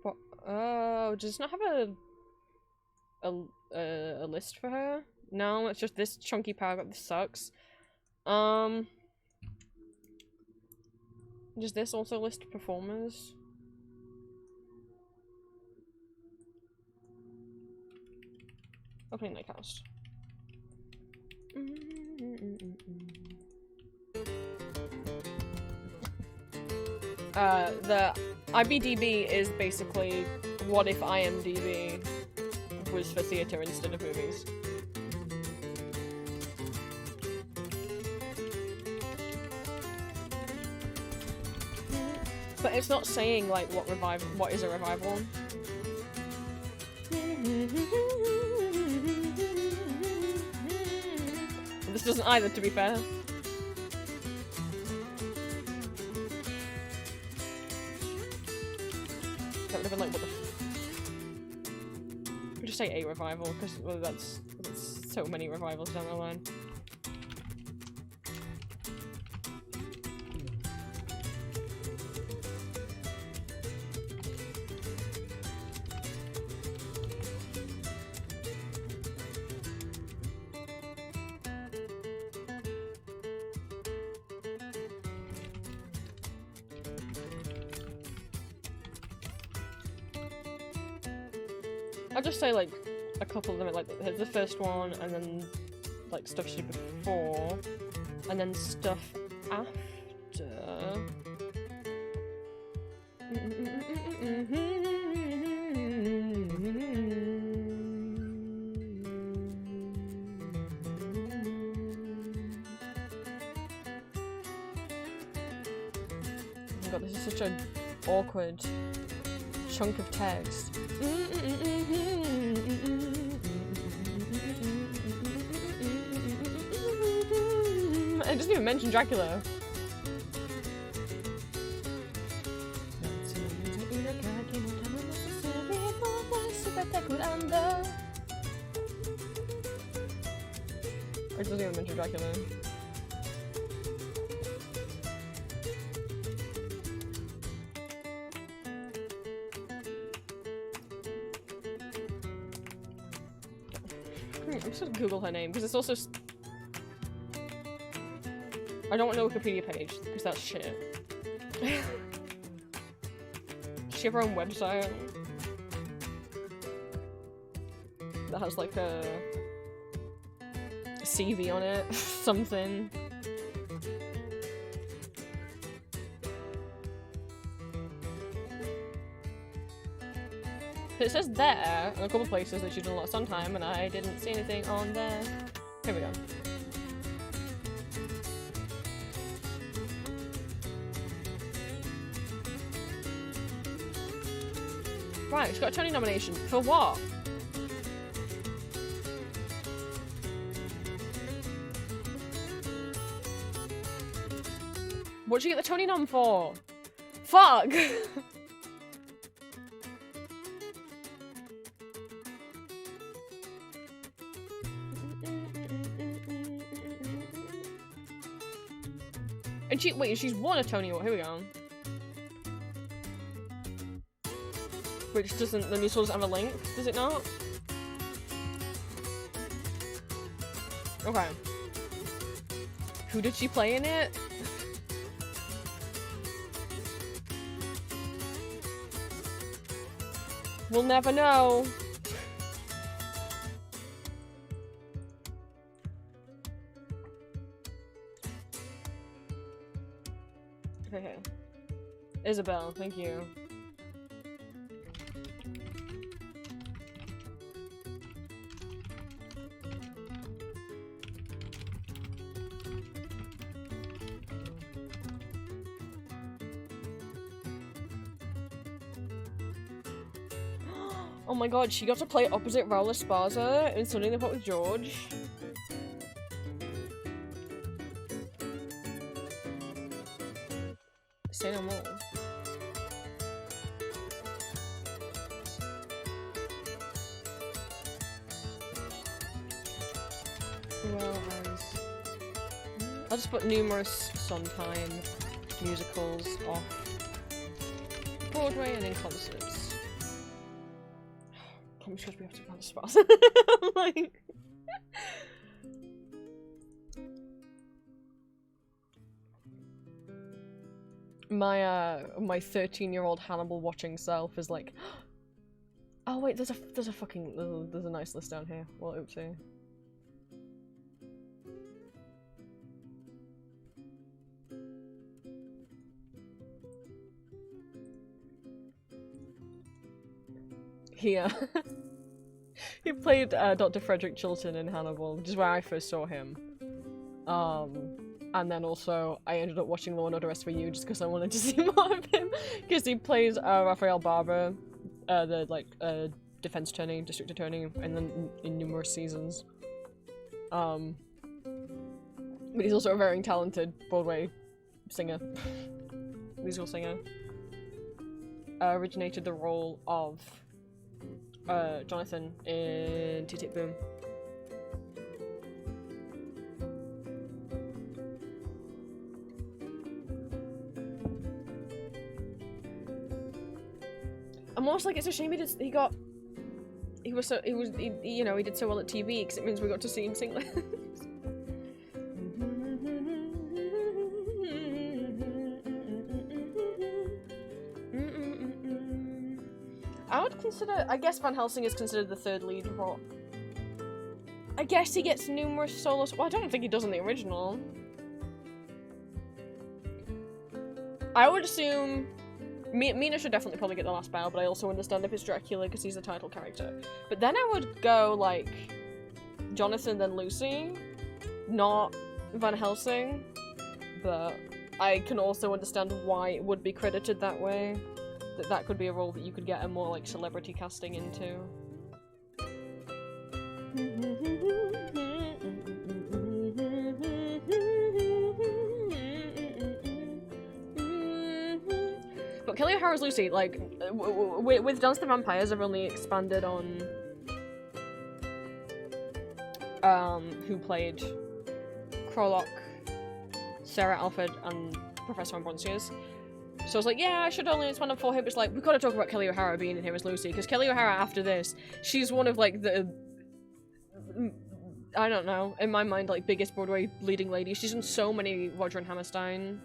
what? Oh, does it not have a list for her? No, it's just this chunky paragraph. This sucks. Does this also list performers? Opening night cast. The IMDb is basically what if IMDb was for theater instead of movies. But it's not saying like what is a revival. This doesn't either, to be fair. That would have been like, what the I'll just say a revival, because well, that's so many revivals down the line. I'll just say like a couple of them, like the first one, and then like stuff she did before, and then stuff after. Oh my god, this is such an awkward chunk of text. It doesn't even mention Dracula. It doesn't even mention Dracula. I'm just gonna Google her name, because it's also... I don't want no Wikipedia page, because that's shit. Does she have her own website? That has like a CV on it, something. It says there, in a couple places that she's done a lot of sun time, and I didn't see anything on there. Here we go. Right, she's got a Tony nomination. For what? What'd she get the Tony nom for? Fuck! And she's won a Tony Award. Here we go. Which doesn't, the musical doesn't have a link, does it not? Okay. Who did she play in it? We'll never know. Okay. Isabel, thank you. Oh my god, she got to play opposite Raul Esparza in Sunday in the Pot with George. Say no more. Well, I'll just put numerous Sondheim musicals off Broadway and in concerts. I'm sure we have to find a spot. Like... my 13-year-old Hannibal watching self is like, oh wait, there's a fucking there's a nice list down here. Well, oopsie. Here. He played Dr. Frederick Chilton in Hannibal, which is where I first saw him. And then also, I ended up watching Law & Order SVU just because I wanted to see more of him. Because he plays Raphael Barber, the defense attorney, district attorney, and then in numerous seasons. But he's also a very talented Broadway singer, musical singer. Originated the role of Jonathan in Tick Tick Boom. I'm almost like, it's a shame he did so he did so well at TV because it means we got to see him sing like I would consider, I guess Van Helsing is considered the third lead role. I guess he gets numerous solos. Well, I don't think he does in the original. I would assume Mina should definitely probably get the last bow, but I also understand if it's Dracula because he's the title character. But then I would go like Jonathan then Lucy, not Van Helsing. But I can also understand why it would be credited that way. That could be a role that you could get a more like celebrity casting into. But Kelly O'Hara's Lucy, like, with Dance the Vampires, I've only expanded on who played Krolok, Sarah Alford, and Professor Ambrosius. So I was like, yeah, I should only expand on for him, but it's like, we've got to talk about Kelly O'Hara being in here as Lucy, because Kelly O'Hara, after this, she's one of, like, the I don't know, in my mind, like, biggest Broadway leading lady. She's in so many Roger and Hammerstein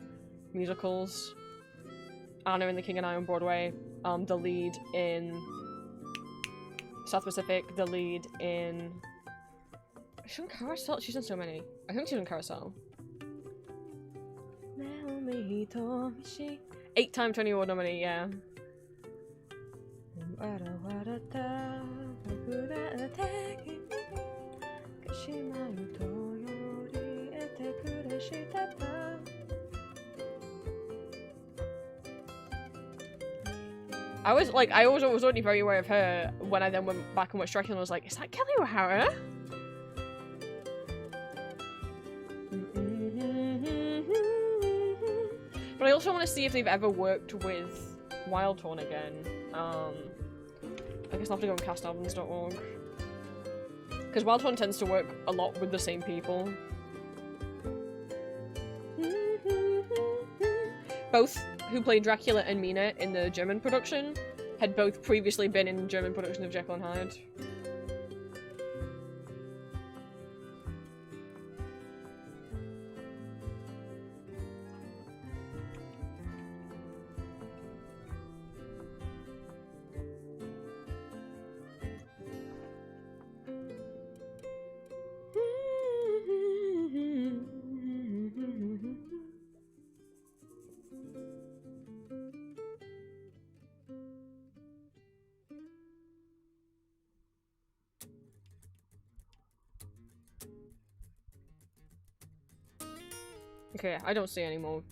musicals. Anna and the King and I on Broadway. The lead in South Pacific, the lead in... She's in Carousel? She's in so many. I think she's in Carousel. 8-time Tony Award nominee, yeah. I was like, I was already very aware of her when I then went back and watched Dracula and was like, is that Kelly O'Hara? But I also want to see if they've ever worked with Wildhorn again. I guess I'll have to go on castalbums.org. Because Wildhorn tends to work a lot with the same people. Both who played Dracula and Mina in the German production had both previously been in German production of Jekyll and Hyde. Okay, I don't see any more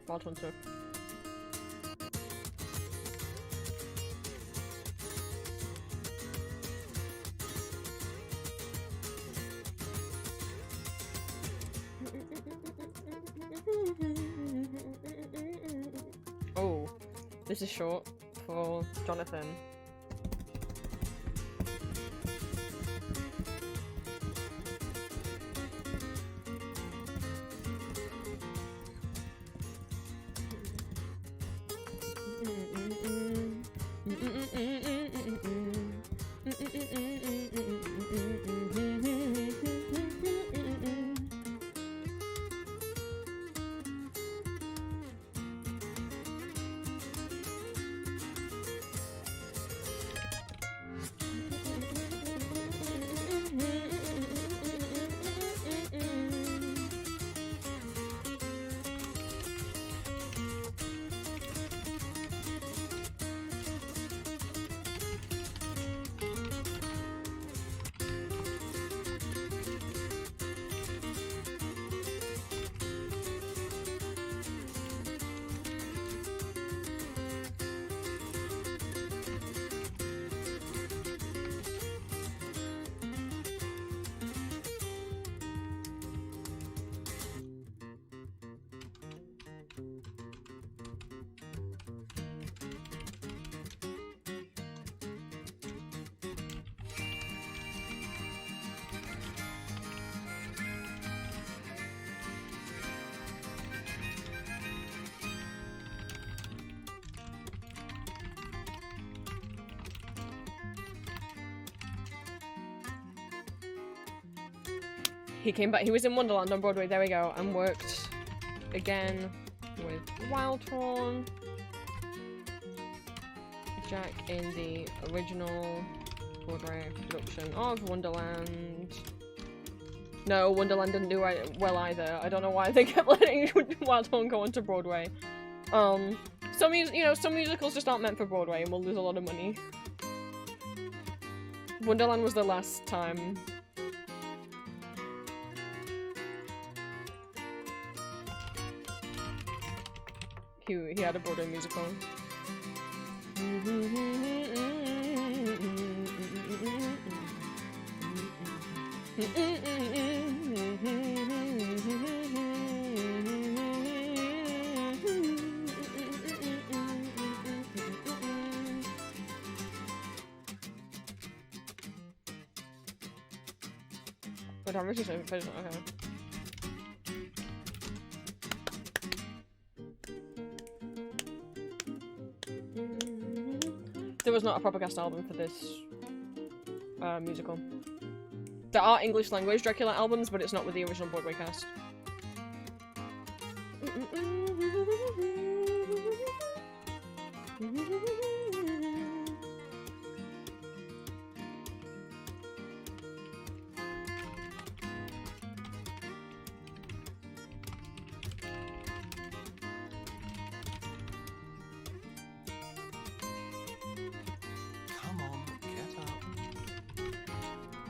Wildhorn stuff. Oh, this is short for Jonathan. He came back. He was in Wonderland on Broadway. There we go. And worked again with Wildhorn. Jack in the original Broadway production of Wonderland. No, Wonderland didn't do well either. I don't know why they kept letting Wildhorn go onto Broadway. Some musicals just aren't meant for Broadway and will lose a lot of money. Wonderland was the last time. He had a Broadway musical. But I'm really sorry. Okay. There was not a proper cast album for this musical. There are English language Dracula albums, but it's not with the original Broadway cast.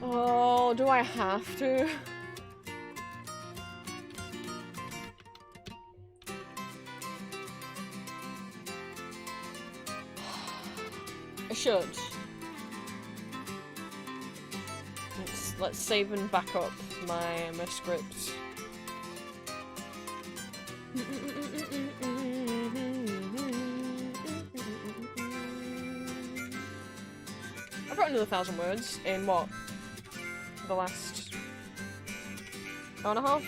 Oh, do I have to? I should. Let's save and back up my script. I've written another 1,000 words in what? The last hour and a half.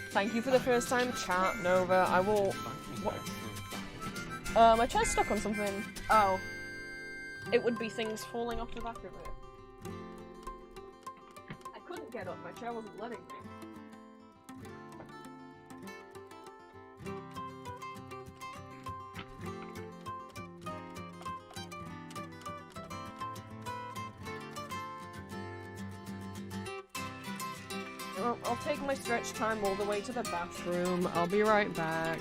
Thank you for the first time chat, Nova. I will. What? My chair's stuck on something. Oh. It would be things falling off the back of it. I couldn't get up, my chair wasn't letting me. Well, I'll take my stretch time all the way to the bathroom. I'll be right back.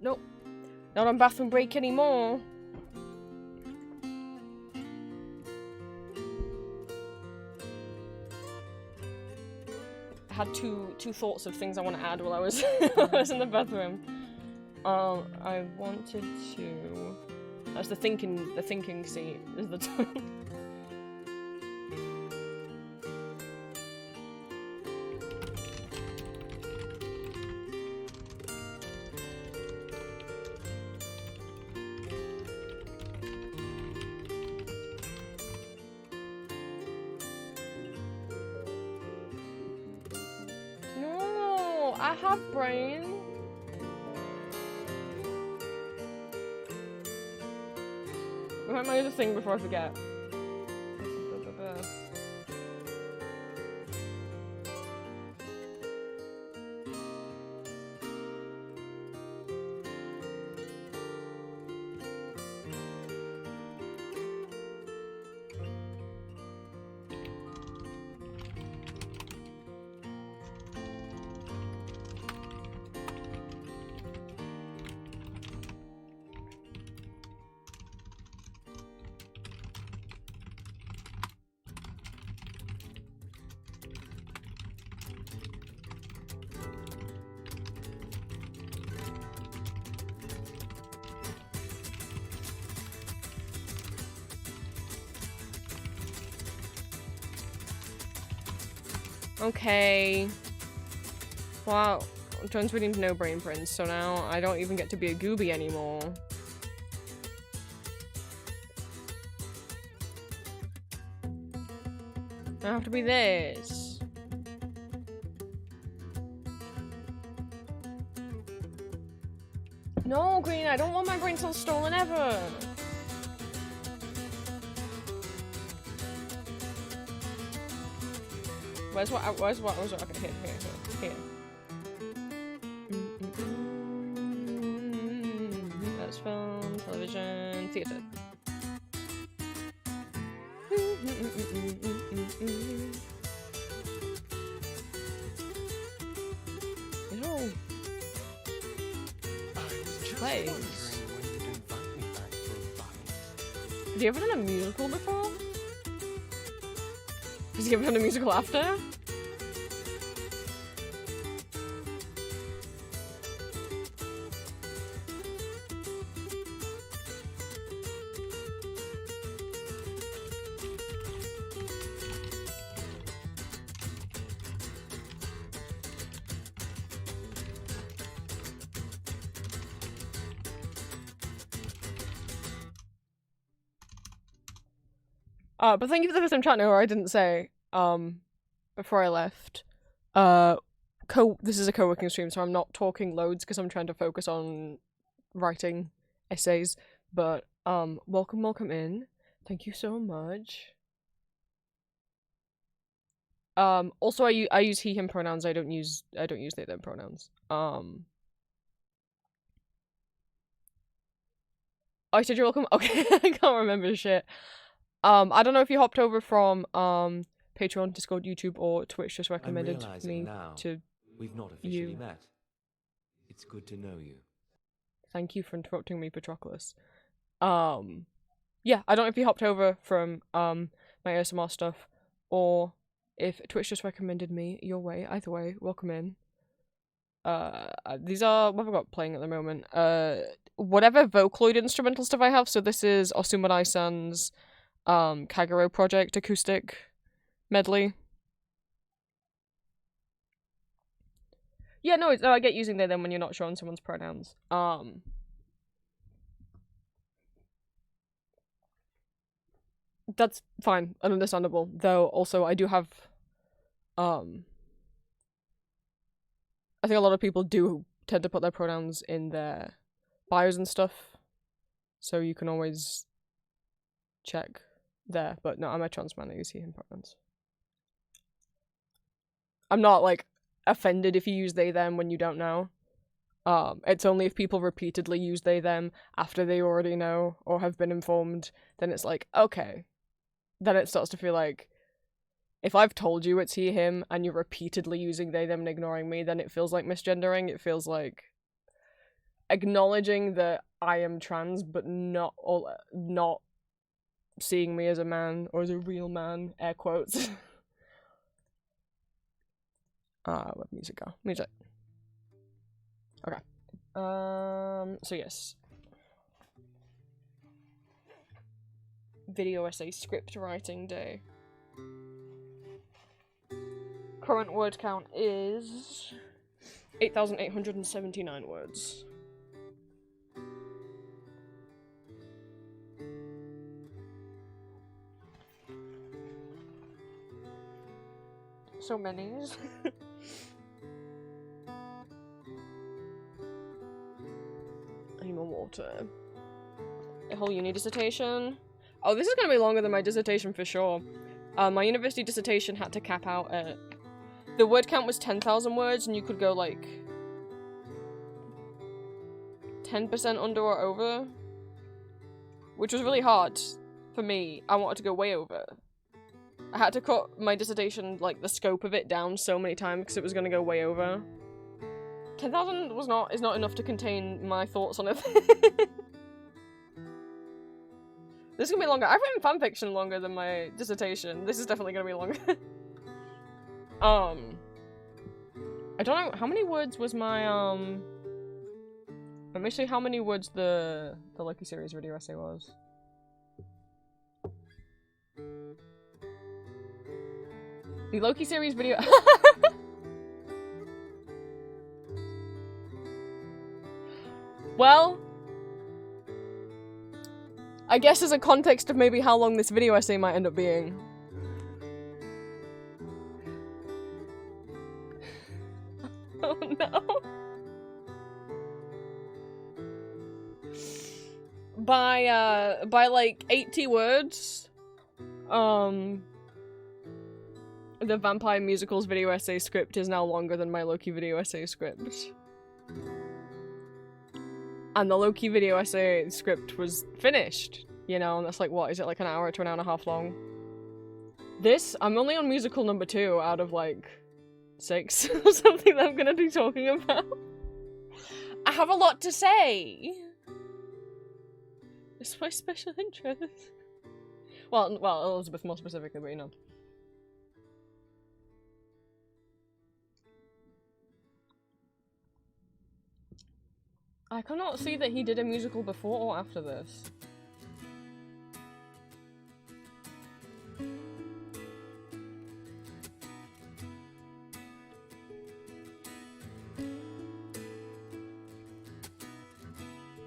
Nope. Not on bathroom break anymore. I had two thoughts of things I want to add while I was I was in the bathroom. I wanted to. That's the thinking seat is the time. No, I have brain. Remind my other thing before I forget. Okay. Wow. Turns reading to no brain prints, so now I don't even get to be a gooby anymore. I have to be this. No, Green, I don't want my brain cells stolen ever. Where's what? Okay, here. That's film, television, theatre. No. Plays. Have you ever done a musical before? Has he ever done a musical after? But thank you for the first time chat, no, I didn't say, before I left, this is a co-working stream, so I'm not talking loads because I'm trying to focus on writing essays, but, welcome in. Thank you so much. Also I use he, him pronouns, I don't use they, them pronouns. I said you're welcome? Okay, I can't remember shit. I don't know if you hopped over from, Patreon, Discord, YouTube, or Twitch just recommended me now, to we've not officially met. It's good to know you. Thank you for interrupting me, Patroclus. Yeah, I don't know if you hopped over from, my ASMR stuff, or if Twitch just recommended me your way. Either way, welcome in. These are what I've got playing at the moment. Whatever Vocaloid instrumental stuff I have, so this is Osumanai-san's Kagero project acoustic medley. Yeah, no, I get using they, them when you're not showing someone's pronouns. That's fine and understandable, though also I do have, I think a lot of people do tend to put their pronouns in their bios and stuff, so you can always check there, but no, I'm a trans man, I use he, him pronouns. I'm not, like, offended if you use they, them when you don't know. It's only if people repeatedly use they, them after they already know or have been informed, then it's like, okay. Then it starts to feel like, if I've told you it's he, him, and you're repeatedly using they, them and ignoring me, then it feels like misgendering. It feels like... acknowledging that I am trans, but not seeing me as a man or as a real man. Air quotes. Where music go? Music. Okay. So yes. Video essay script writing day. Current word count is 8,879 words. So many. I need more water. A whole uni dissertation. Oh, this is gonna be longer than my dissertation for sure. My university dissertation had to cap out at... The word count was 10,000 words, and you could go, like... 10% under or over. Which was really hard for me. I wanted to go way over. I had to cut my dissertation, like, the scope of it down so many times because it was gonna go way over. 10,000 is not enough to contain my thoughts on it. This is gonna be longer. I've written fanfiction longer than my dissertation. This is definitely gonna be longer. I don't know, how many words was my, let me see how many words the Loki series video essay was. The Loki series video- Well, I guess as a context of maybe how long this video essay might end up being. Oh no. By like 80 words, the Vampire Musicals video essay script is now longer than my Loki video essay script. And the Loki video essay script was finished, you know, and that's like, what, is it like an hour to an hour and a half long? This, I'm only on musical number 2 out of like 6 or something that I'm gonna be talking about. I have a lot to say! It's my special interest. Well, Elizabeth more specifically, but you know. I cannot see that he did a musical before or after this.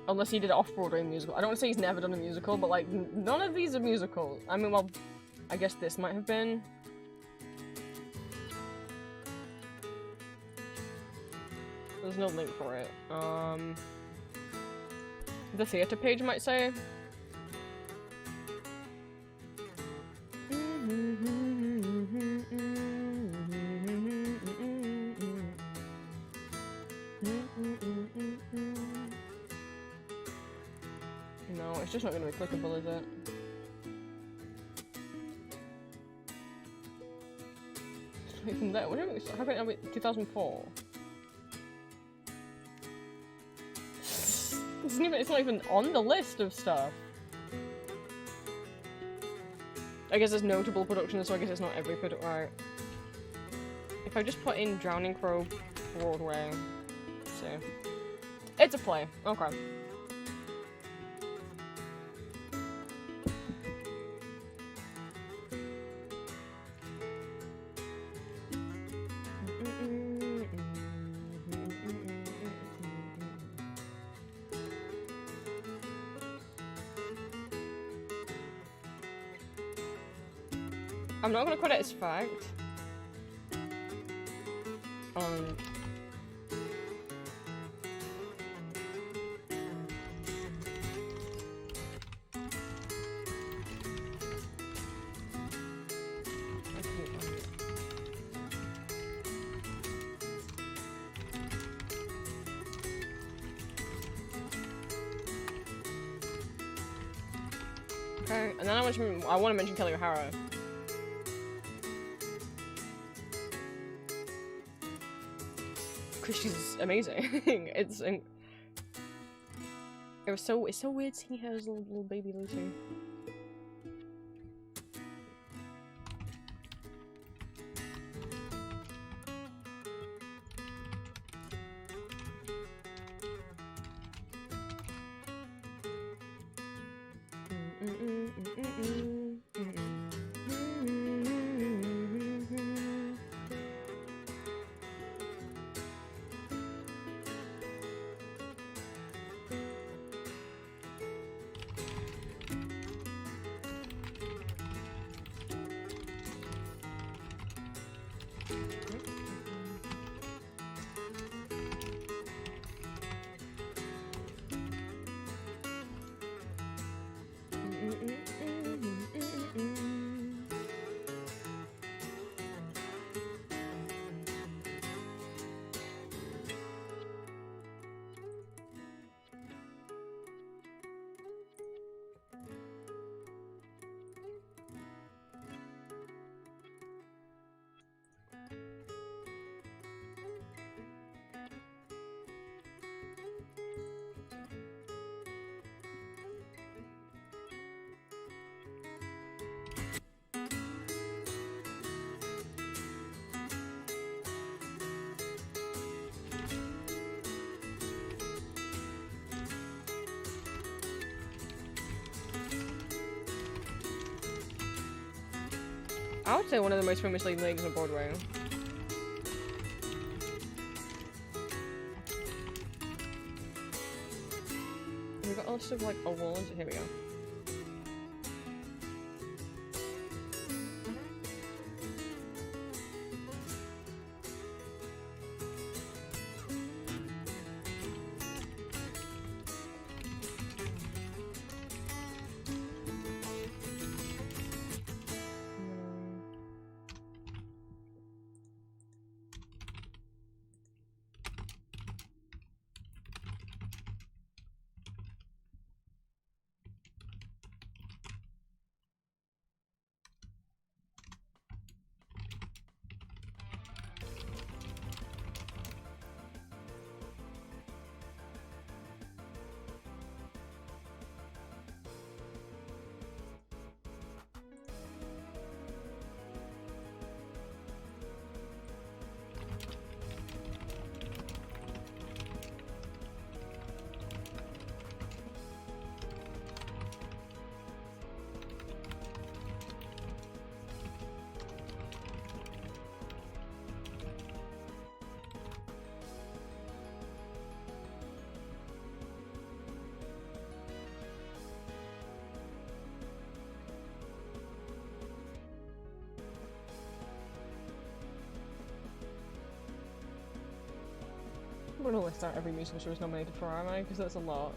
Unless he did an off-Broadway musical. I don't want to say he's never done a musical, but like, none of these are musicals. I mean, well, I guess this might have been. There's no link for it. The theatre page might say. No, it's just not going to be clickable, is it? Even that, what do you mean? How about 2004? It's not even on the list of stuff. I guess it's notable production, so I guess it's not every production. Right. If I just put in Drowning Crow Broadway, so it's a play. Okay. I'm not gonna credit as fact. Okay, and then I want to mention Kelly O'Hara. Because she's amazing. It's so weird seeing her as a little baby Lucy. I would say one of the most famous leading ladies on Broadway. We've got a list of like awards. Here we go. I'm gonna list out every musical she was nominated for, am I? Because that's a lot.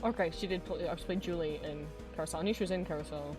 Okay, she did play. I played Julie in Carousel. I knew she was in Carousel.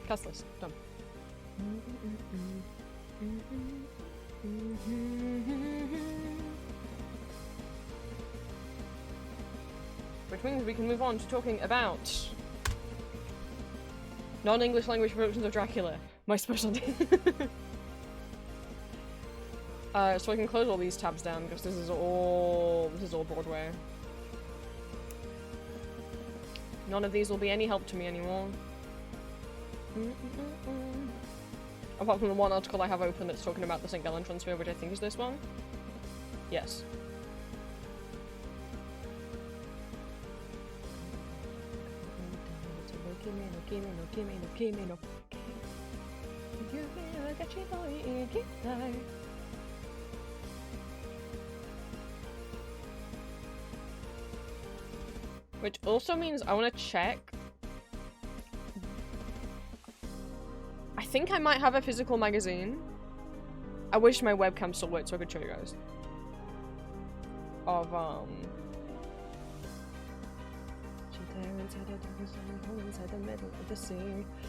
Cast list. Done. Which means we can move on to talking about non-English language productions of Dracula. My specialty. So I can close all these tabs down because this is all Broadway. None of these will be any help to me anymore. Apart from the one article I have open that's talking about the St. Gallen transfer, which I think is this one. Yes. Which also means I want to check. I think I might have a physical magazine. I wish my webcam still worked so I could show you guys. Of,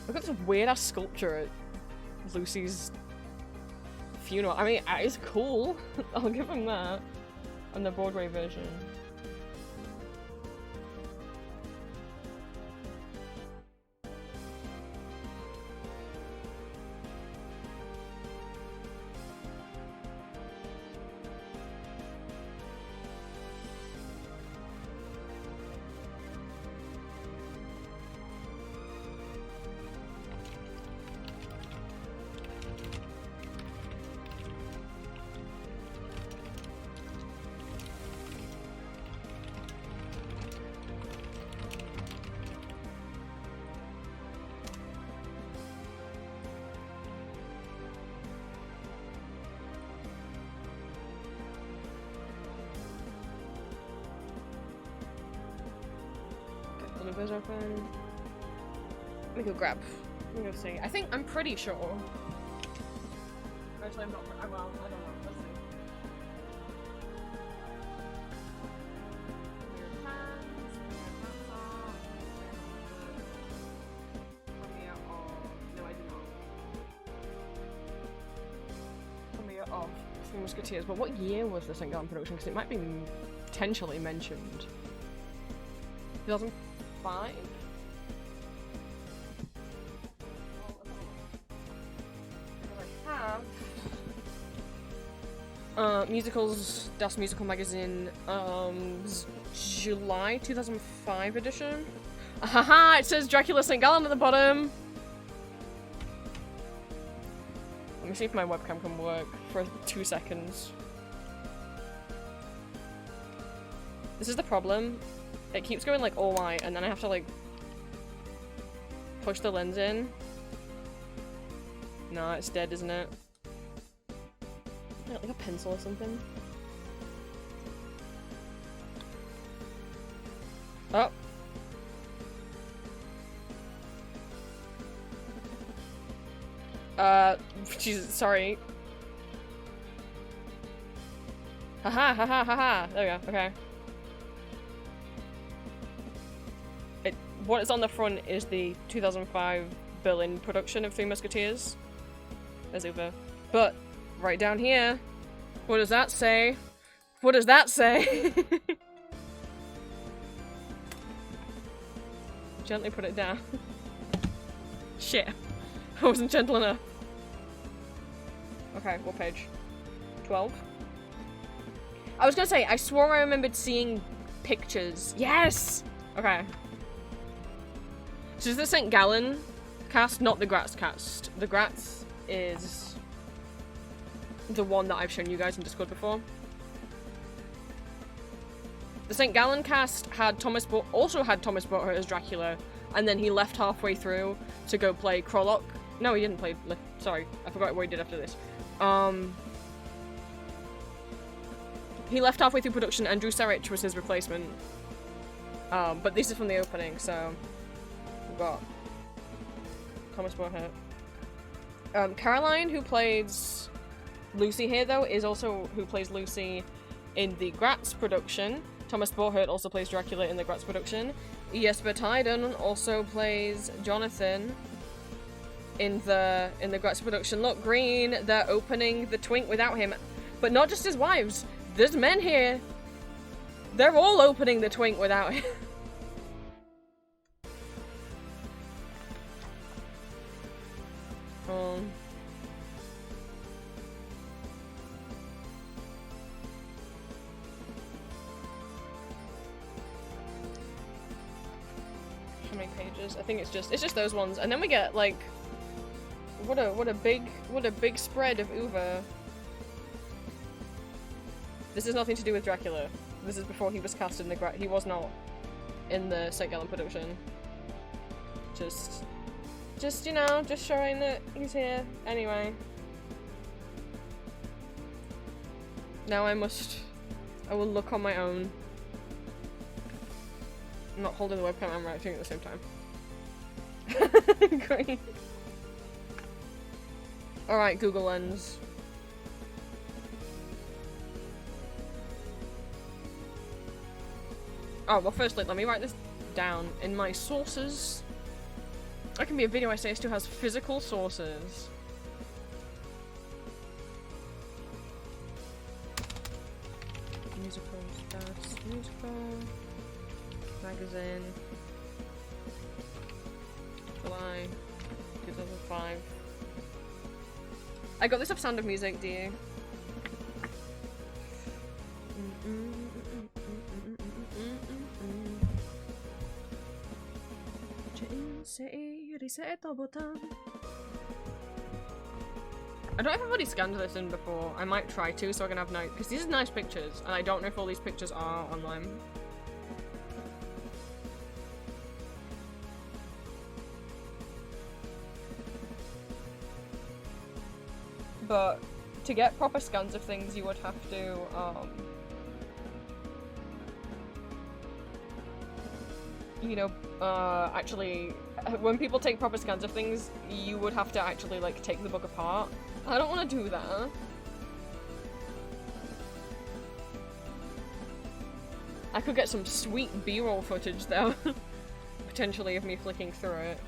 Look at this weird-ass sculpture at Lucy's funeral. I mean, it's cool. I'll give him that. And the Broadway version. Windows open. Let me go grab. Let me go see. I'm pretty sure. Actually, I'm not. Well, I don't know. Let's see. No, I do not. Premiere of Three Musketeers. But what year was this in Gallen production? Because it might be potentially mentioned. 2005? Musicals, Das Musical Magazine, July 2005 edition. Haha, it says Dracula St. Gallen at the bottom! Let me see if my webcam can work for 2 seconds. This is the problem. It keeps going like all white, and then I have to like push the lens in. No, it's dead, isn't it? Like a pencil or something. Oh. Jesus, sorry. Haha, haha, haha. There we go, okay. What is on the front is the 2005 Berlin production of Three Musketeers. There's over. But right down here, what does that say? What does that say? Gently put it down. Shit. I wasn't gentle enough. Okay, what page? 12? I was gonna say, I swore I remembered seeing pictures. Yes! Okay. So is the St. Gallen cast, not the Gratz cast. The Gratz is the one that I've shown you guys in Discord before. The St. Gallen cast had also had Thomas Botter as Dracula, and then he left halfway through to go play Krolok. No, he didn't play. Sorry, I forgot what he did after this. He left halfway through production, and Drew Sarich was his replacement. But this is from the opening, so we've got Thomas Botter. Caroline, who plays Lucy here, though, is also who plays Lucy in the Gratz production. Thomas Bohert also plays Dracula in the Gratz production. Jesper Tyden also plays Jonathan in the Gretz production. Look, Green, they're opening the twink without him. But not just his wives. There's men here. They're all opening the twink without him. How many pages? I think it's just those ones, and then we get like, what a big spread of Uwe. This has nothing to do with Dracula. This is before he was cast in the he was not in the St. Gallen production. Just you know, just showing that he's here. Anyway. Now I will look on my own. I'm not holding the webcam, I'm writing at the same time. Great. Alright, Google Lens. Oh, well firstly, let me write this down in my sources. That can be a video essay, it still has physical sources. Musical stats, musical, magazine, July 2005. I got this off Sound of Music, do you? I don't know if I've already scanned this in before. I might try to, so I can have nice, because these are nice pictures, and I don't know if all these pictures are online. But to get proper scans of things, you would have to, you know, actually, when people take proper scans of things, you would have to actually, like, take the book apart. I don't want to do that. I could get some sweet B-roll footage, though. Potentially, of me flicking through it.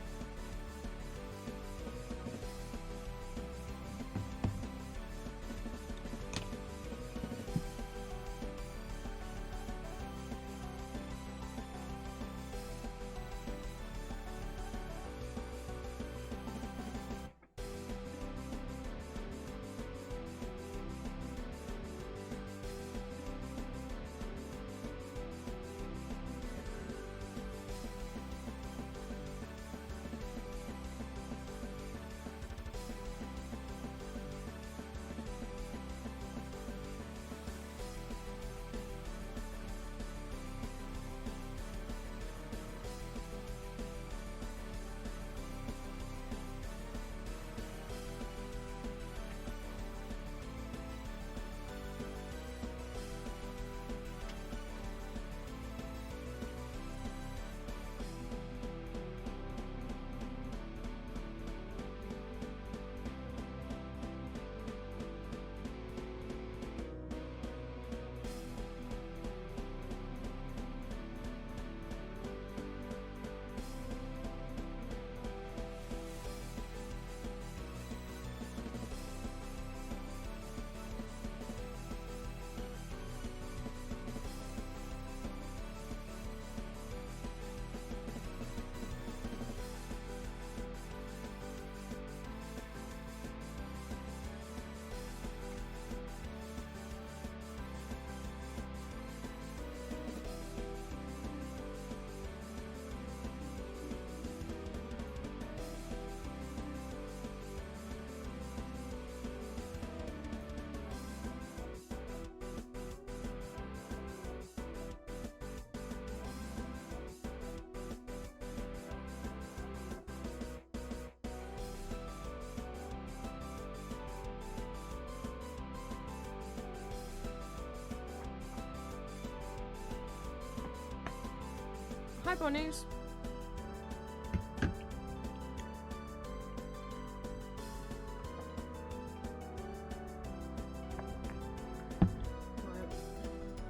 Hi, bunnies.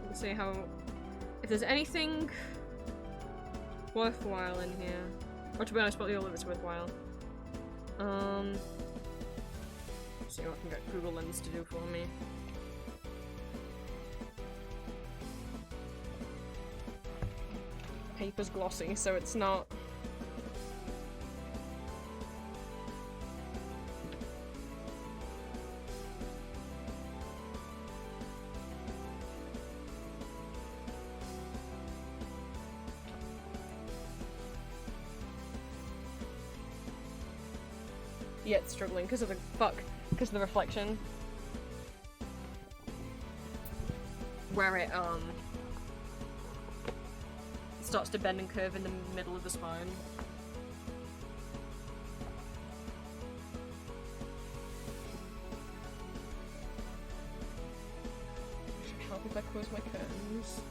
Let's see how... if there's anything worthwhile in here. Or to be honest, probably all of it's worthwhile. See what I can get Google Lens to do for me. Paper's glossy, so it's not. Yeah, it's struggling because of the because of the reflection. Where it starts to bend and curve in the middle of the spine. Should help if I close my curtains.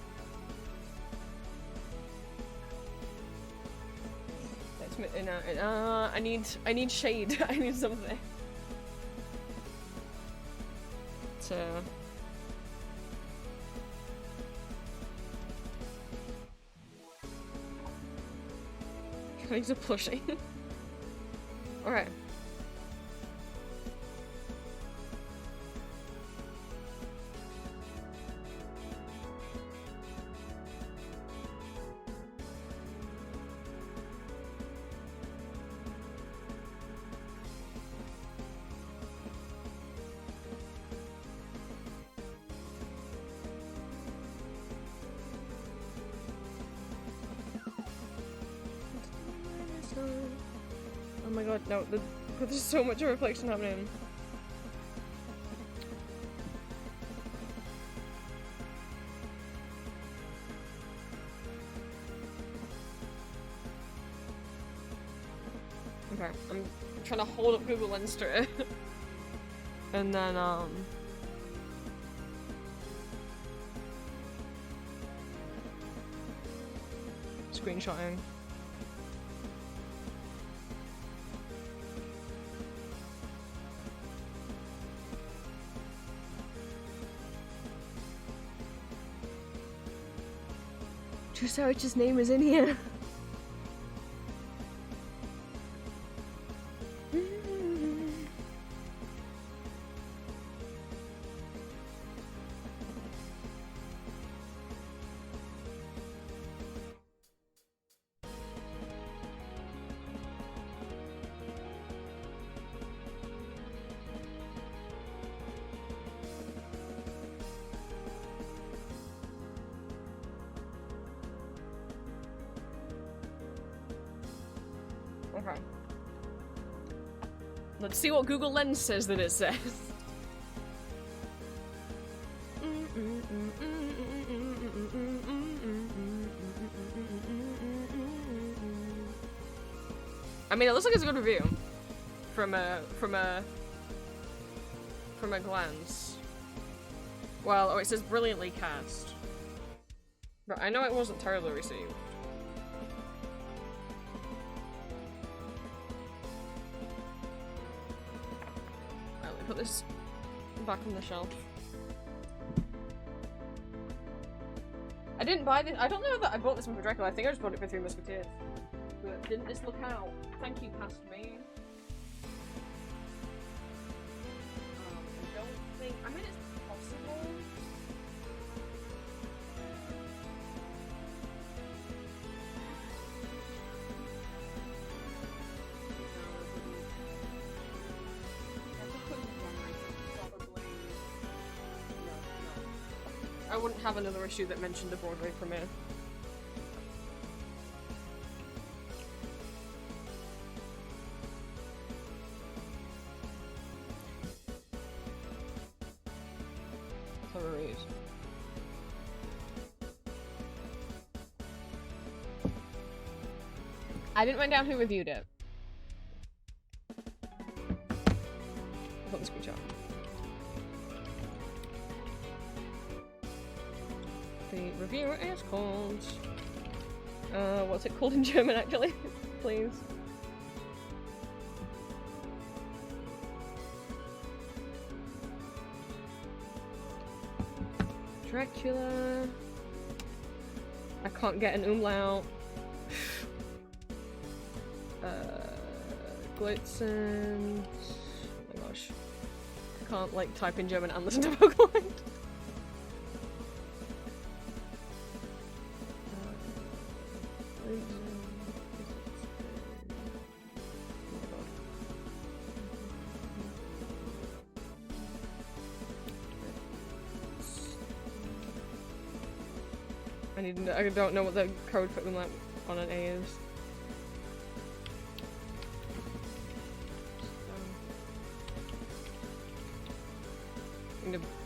I need shade. I need something. So I need a plushie. Alright. Oh my god, no, there's so much reflection happening. Okay, I'm trying to hold up Google Lens to it. And then, screenshotting. Trusarich's name is in here. Okay. Let's see what Google Lens says that it says. I mean, it looks like it's a good review from a glance. Well, oh, it says brilliantly cast, but I know it wasn't terribly received. Put this back on the shelf. I didn't buy this. I don't know that I bought this one for Dracula. I think I just bought it for Three Musketeers. But didn't this look out? Thank you, past me. I don't think. I mean, it's possible. I wouldn't have another issue that mentioned a Broadway premiere. So read. I didn't write down who reviewed it. I got the screenshot. The reviewer is called... what's it called in German, actually? Please. Dracula... I can't get an umlaut. Blitzen. Oh my gosh. I can't like type in German and listen to Pokemon. I don't know what the code for umlaut on an A is.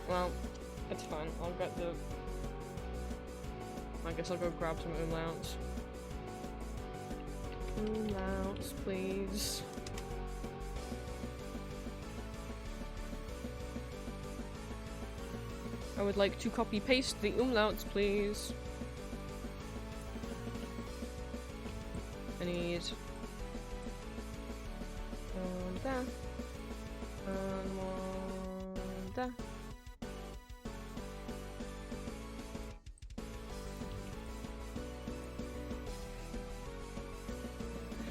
Well, it's fine. I'll get the. I guess I'll go grab some umlauts. Umlauts, please. I would like to copy paste the umlauts, please. I need one there and one there.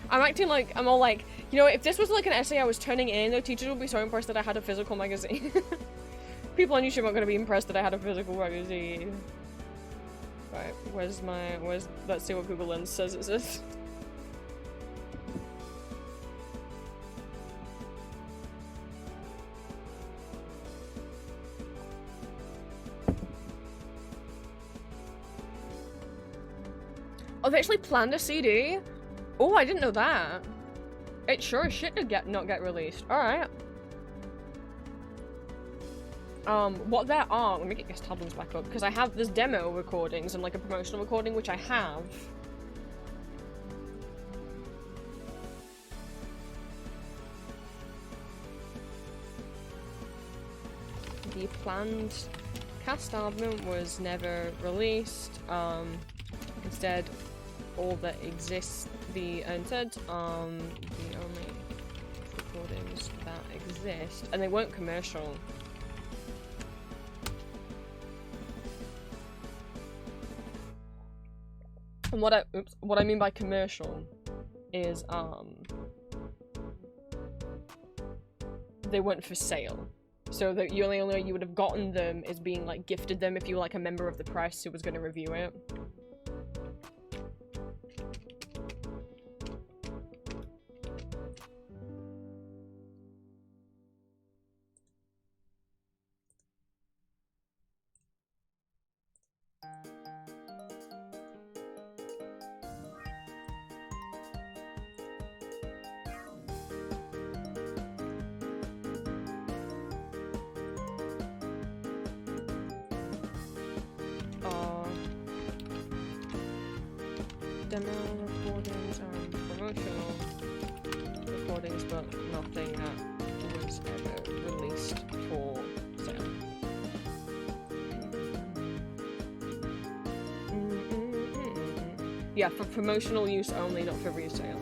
I'm acting like I'm all like, you know, if this was like an essay I was turning in, the teachers would be so impressed that I had a physical magazine. People on YouTube aren't gonna be impressed that I had a physical magazine. Right, let's see what Google Lens says it says. Oh, they actually planned a CD? Oh, I didn't know that. It sure as shit did not get released. Alright. What there are, let me get guest albums back up, because I have, there's demo recordings and like a promotional recording, which I have. The planned cast album was never released. Instead, all that exists, the only recordings that exist, and they weren't commercial. And what I mean by commercial is, they weren't for sale. So that you only you would have gotten them as being like gifted them if you were like a member of the press who was going to review it. Demo recordings and promotional recordings, but nothing that was ever released for sale. Yeah, for promotional use only, not for resale.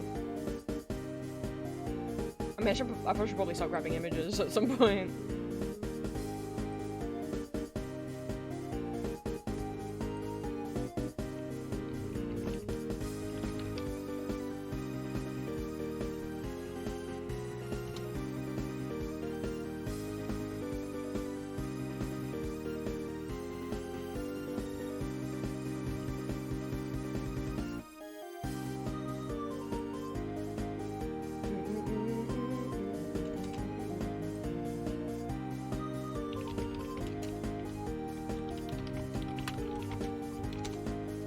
I mean, I should probably start grabbing images at some point.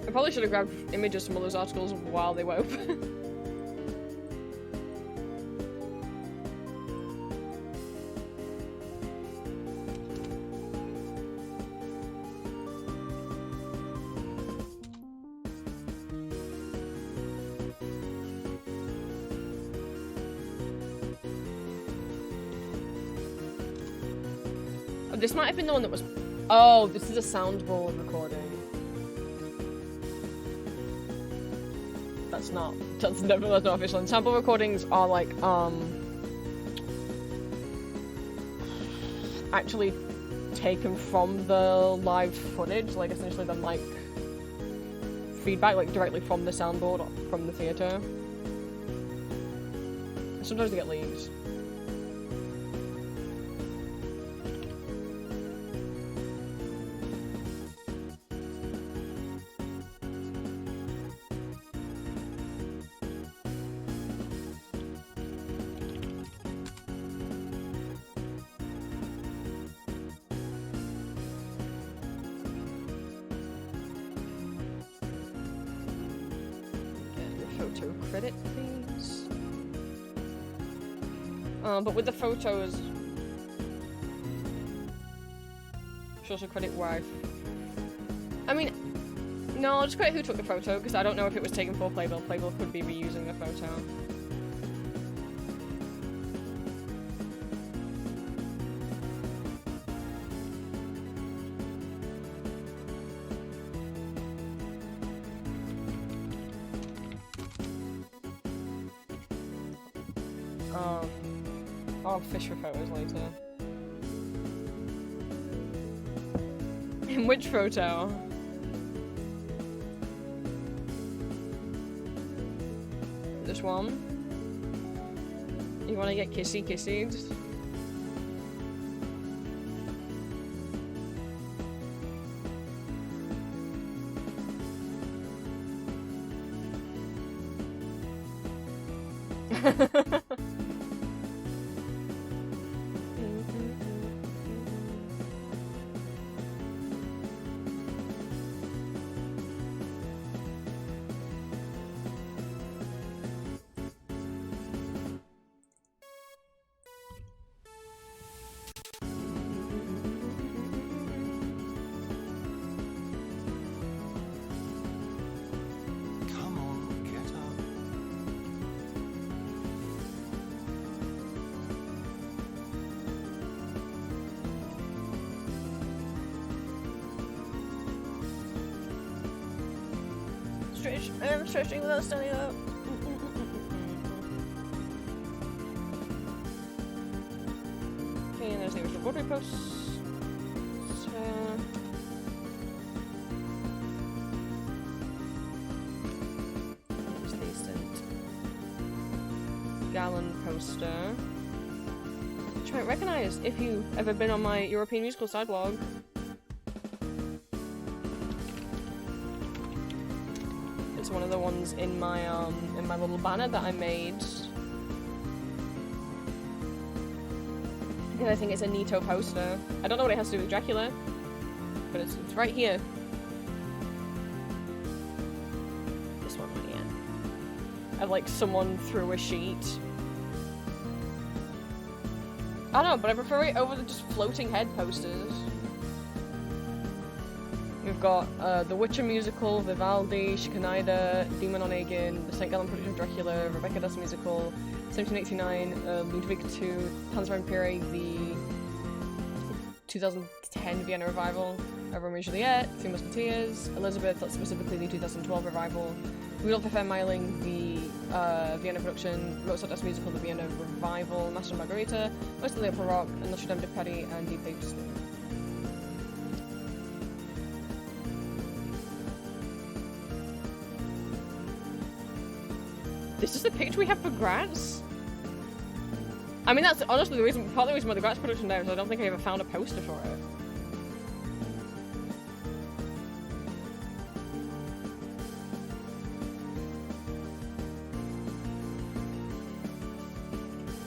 I probably should have grabbed images from all those articles while they were open. Oh, this might have been the one that was... Oh, this is a soundboard recording. That's not official. And sample recordings are like, actually taken from the live footage, like essentially the mic feedback, like directly from the soundboard, from the theater. Sometimes they get leaked. Photo credit, please. But with the photos, should also credit wife. I mean, no, I'll just credit who took the photo because I don't know if it was taken for Playbill. Playbill could be reusing the photo. I'll fish for photos later. In which photo? This one? You wanna get kissy-kissied? I'm stretching without standing up. Okay, and there's the original board post. There's the St. Gallon poster. Which you might recognize if you've ever been on my European musical side blog. One of the ones in my little banner that I made. And I think it's a Nito poster. I don't know what it has to do with Dracula, but it's right here. This one right here. Of like someone threw a sheet. I don't know, but I prefer it over the just floating head posters. We've got The Witcher musical, Vivaldi, Shikanida, Demon on Aegin, the St. Gallen production of Dracula, Rebecca Das musical, 1789, Ludwig II, Panzer Empire, the 2010 Vienna revival, Romeo and Juliet, Three Musketeers, Elizabeth, that's specifically the 2012 revival, Rudolf F. Meiling, the Vienna production, Mozart Das musical, the Vienna revival, Master and Margarita, most of the Opera Rock, and Notre Dame de Paris, and Deep Baked Stew. This is the picture we have for Graz? I mean, that's honestly the reason, part of the reason why the Graz production there is I don't think I ever found a poster for it.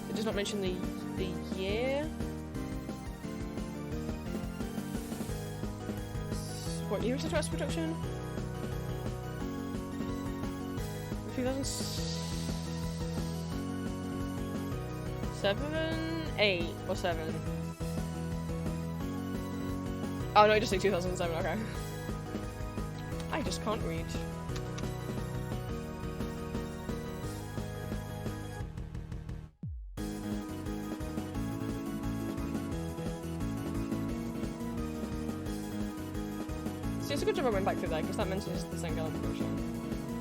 It does not mention the year. What year is the Graz production? 2007, 8, or 7? Oh no, I just say 2007, okay. I just can't read. See, it's a good job I went back through that, because that mentions the St. Gallen production.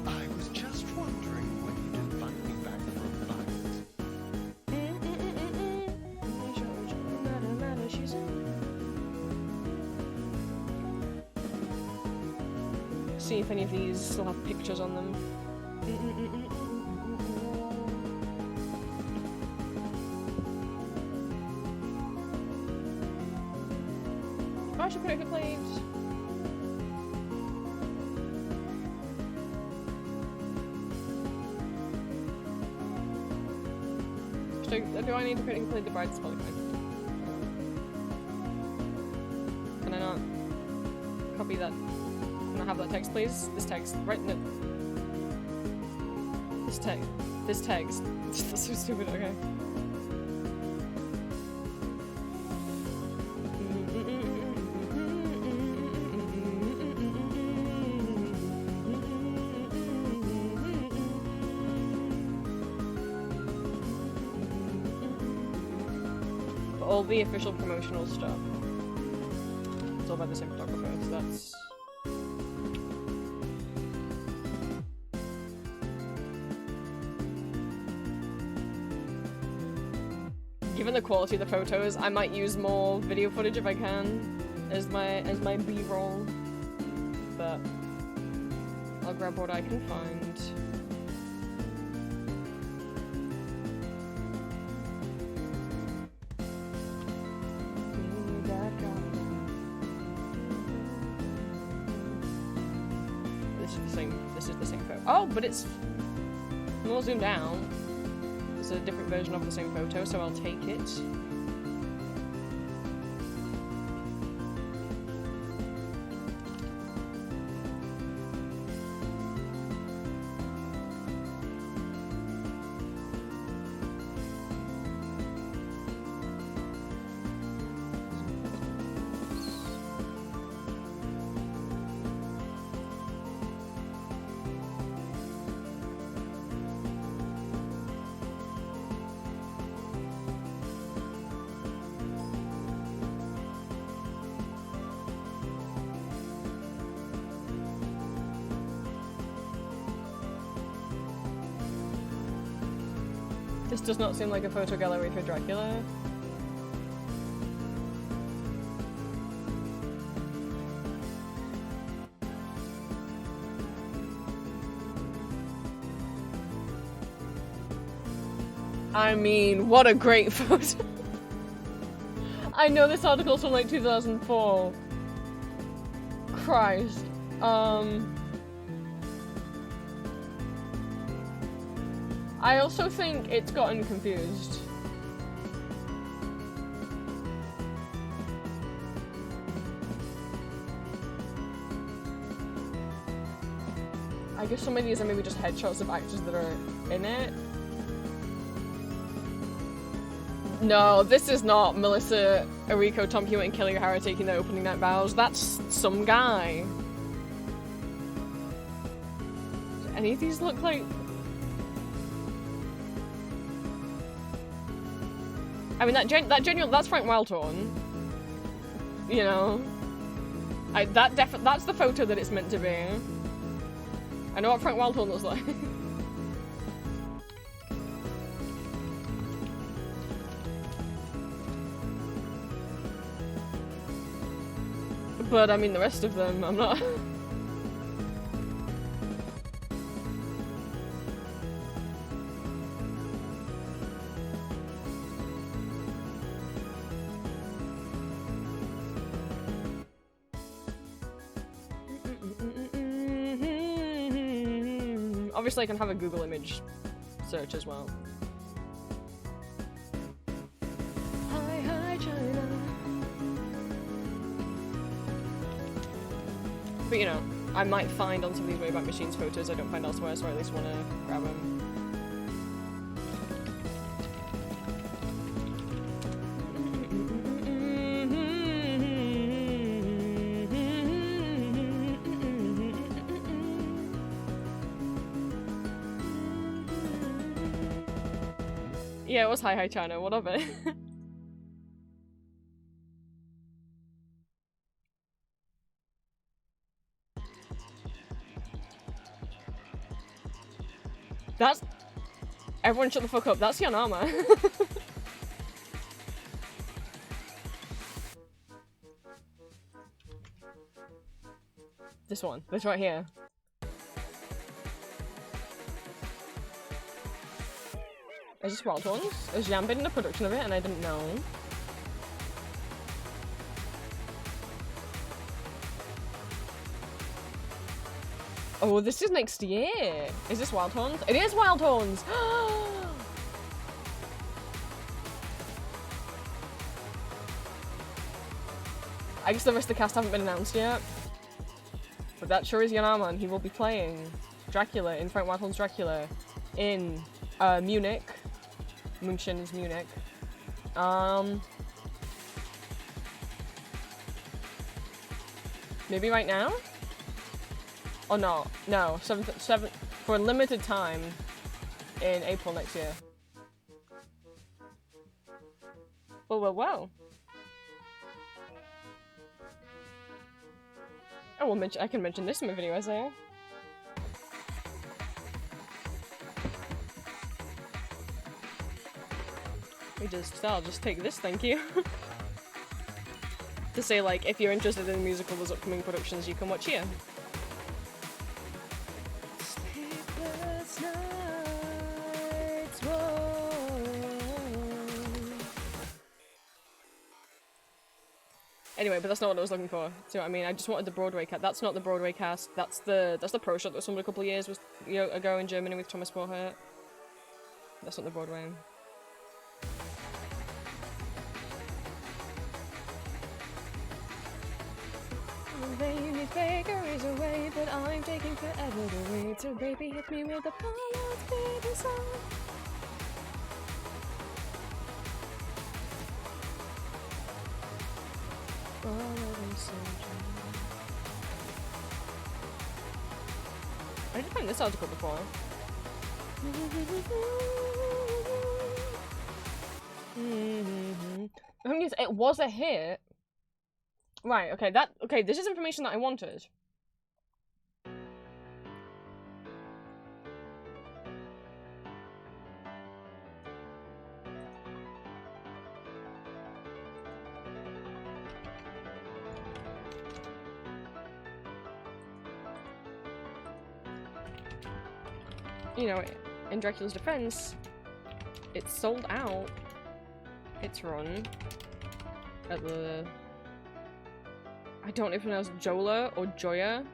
I was just wondering when you'd invite me back for a bite. See if any of these still have pictures on them. I should put it complete. Do I need to put include the bride's polygon? Can I not copy that? Can I have that text, please? This text, right? No. This text. This text. That's so stupid. Okay. All the official promotional stuff. It's all by the same photographer, so that's... Given the quality of the photos, I might use more video footage if I can as my B-roll. But I'll grab what I can find. This is the same photo. Oh, but it's more zoomed out. It's a different version of the same photo, so I'll take it. This does not seem like a photo gallery for Dracula. I mean, what a great photo. I know this article's from like 2004. Christ. I also think it's gotten confused. I guess some of these are maybe just headshots of actors that are in it. No, this is not Melissa, Eriko, Tom Hewitt, and Kelly O'Hara taking their opening night vows. That's some guy. Do any of these look like... I mean, that's Frank Wildhorn. You know, that's the photo that it's meant to be. I know what Frank Wildhorn looks like. But I mean, the rest of them, I'm not. Obviously, I can have a Google image search as well. Hi, China. But you know, I might find on some of these Wayback Machines photos I don't find elsewhere, so I at least want to grab them. Yeah, it was Hi China, what of it? That's... Everyone shut the fuck up, that's Yanama. This one, this right here. Is this Wildhorns? Is Yambin in the production of it and I didn't know? Oh, this is next year. Is this Wild Horns? It is Wild Horns! I guess the rest of the cast haven't been announced yet. But that sure is Yanaman. He will be playing Dracula in Frank Wild Horns Dracula in Munich. München is Munich. Maybe right now? Or not? No, 7th, for a limited time in April next year. Well. Oh, well, I can mention this in my video essay. I'll just take this, thank you. To say, like, if you're interested in musicals upcoming productions, you can watch here. Sleepless nights, anyway, but that's not what I was looking for. See what I mean? I just wanted the Broadway cast. That's not the Broadway cast. That's the pro shot that was filmed a couple of years ago in Germany with Thomas Borhert. That's not the Broadway. The unique baker is away, but I'm taking forever to wait. So baby, hit me with a pilot baby song. I didn't find this article before. The thing is, it was a hit. Right, okay, this is information that I wanted. You know, in Dracula's defense, it's sold out. It's run at the... I don't know if it was Jola or Joya.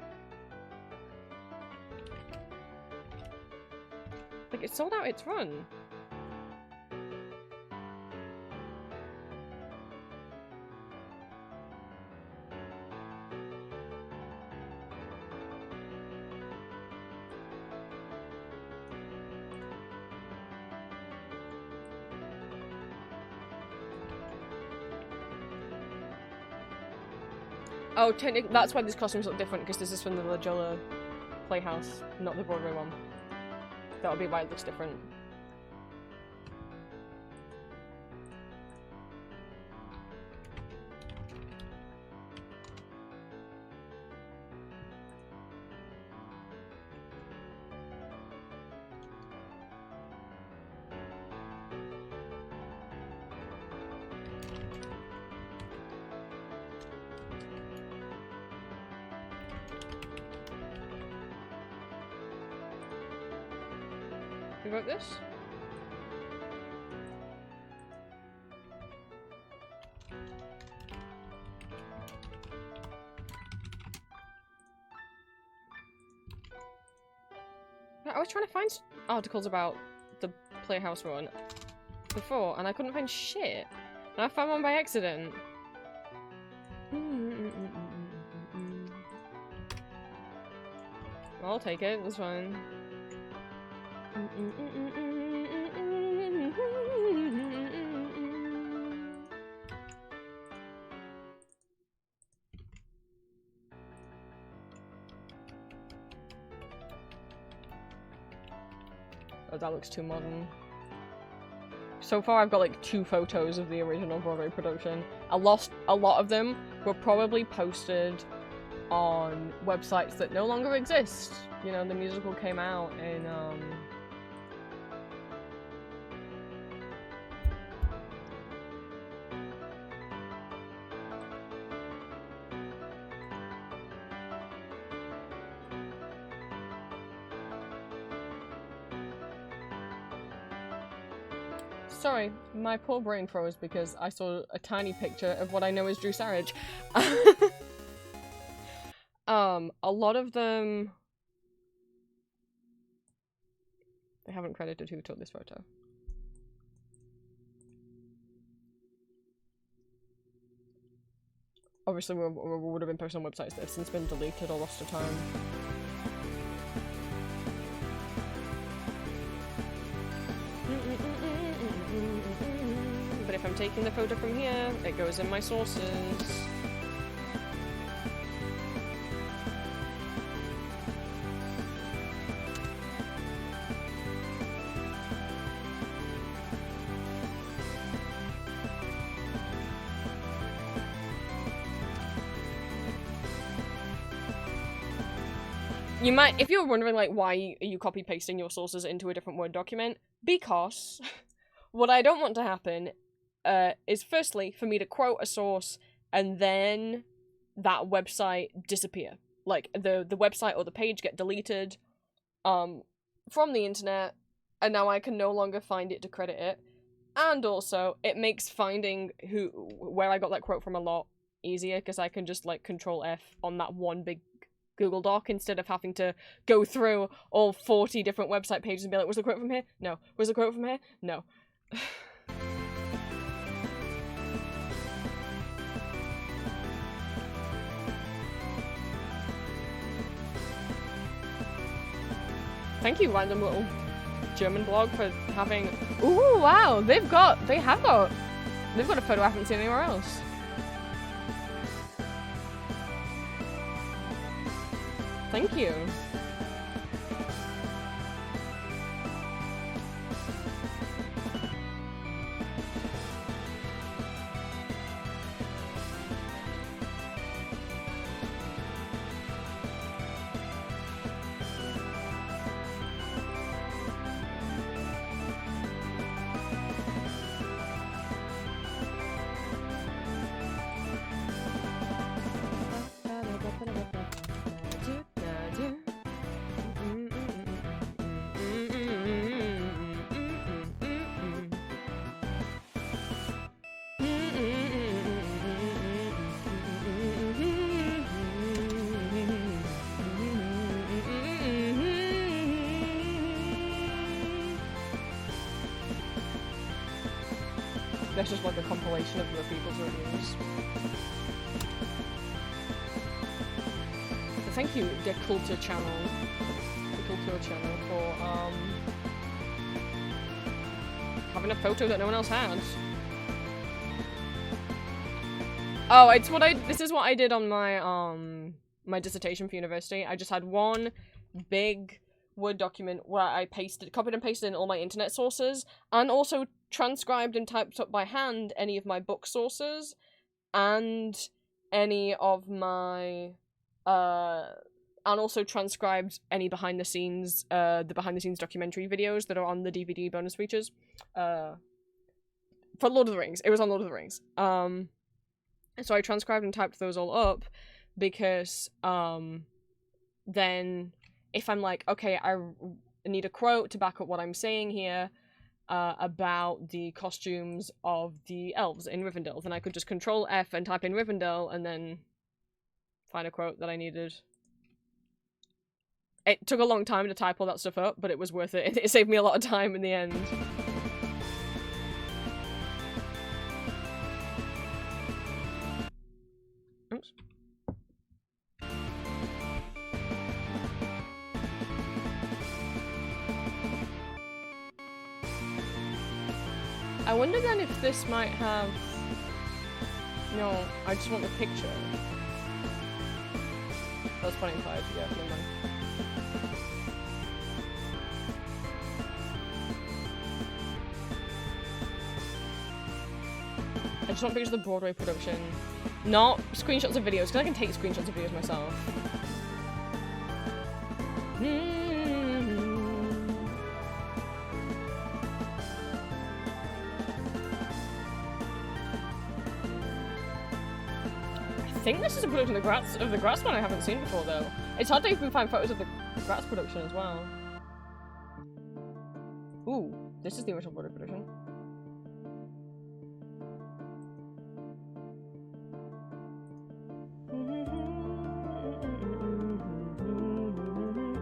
Like, it sold out its run. Oh, technically, that's why these costumes look different, because this is from the La Jolla Playhouse, not the Broadway one. That would be why it looks different. Who wrote this? I was trying to find articles about the Playhouse run before, and I couldn't find shit. And I found one by accident. I'll take it, that's fine. Oh, that looks too modern. So far I've got like 2 photos of the original Broadway production. A lot of them were probably posted on websites that no longer exist. You know, the musical came out in Sorry, my poor brain froze because I saw a tiny picture of what I know is Drew Sarich. A lot of them haven't credited who took this photo. Obviously, we would have been posted on websites that have since been deleted or lost to time. But if I'm taking the photo from here, it goes in my sources. You might, if you're wondering, like, why are you copy-pasting your sources into a different Word document? Because what I don't want to happen is, firstly, for me to quote a source and then that website disappear. Like, the website or the page get deleted from the internet, and now I can no longer find it to credit it. And also, it makes finding where I got that quote from a lot easier, because I can just, like, Control F on that one big Google Doc instead of having to go through all 40 different website pages and be like, was the quote from here? No. Was the quote from here? No. Thank you, random little German blog, for having... Ooh, wow! They've got a photo I haven't seen anywhere else. Thank you. That's just like a compilation of other people's reviews. So thank you, the Culture Channel, for having a photo that no one else had. Oh, this is what I did on my my dissertation for university. I just had one big Word document where I copied and pasted in all my internet sources, and also transcribed and typed up by hand any of my book sources, and any of my and also transcribed any behind the scenes documentary videos that are on the DVD bonus features for Lord of the Rings. It was on Lord of the Rings. So I transcribed and typed those all up, because then if I'm like, okay, I need a quote to back up what I'm saying here about the costumes of the elves in Rivendell, then I could just Control F and type in Rivendell and then find a quote that I needed. It took a long time to type all that stuff up, but it was worth it. It saved me a lot of time in the end. Oops. I wonder then if this might have... No, I just want the picture. That's 25, yeah, never mind. I just want pictures of the Broadway production. Not screenshots of videos, because I can take screenshots of videos myself. I think this is a production of the Gratz one I haven't seen before, though. It's hard to even find photos of the Gratz production as well. Ooh, this is the original Broadway production.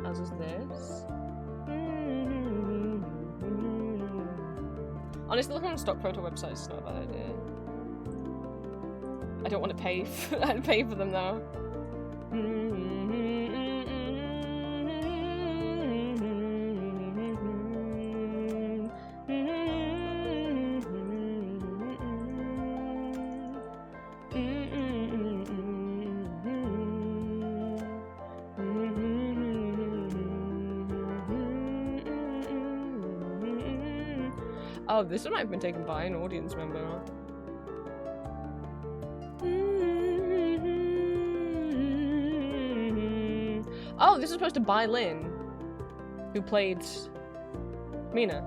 As is this. Honestly, looking on stock photo websites is not a bad idea. I don't want to pay for them though. Oh, this one might have been taken by an audience member. Oh, this is supposed to buy Lynn, who played Mina.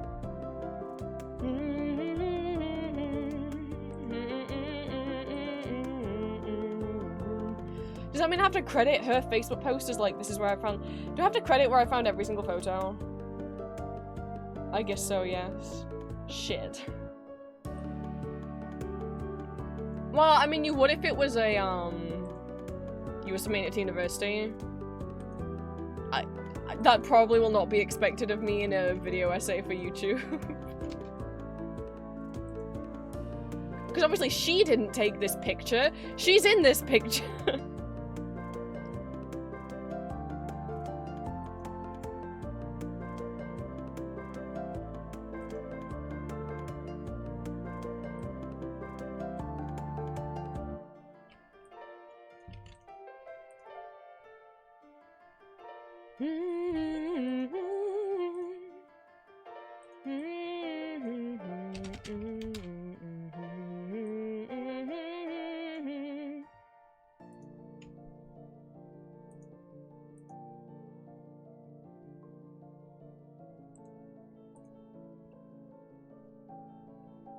Does that mean I have to credit her Facebook post as like, this is where I found... Do I have to credit where I found every single photo? I guess so, yes. Shit. Well, I mean, you would if it was a, you were submitting it to university. That probably will not be expected of me in a video essay for YouTube. Because obviously she didn't take this picture. She's in this picture.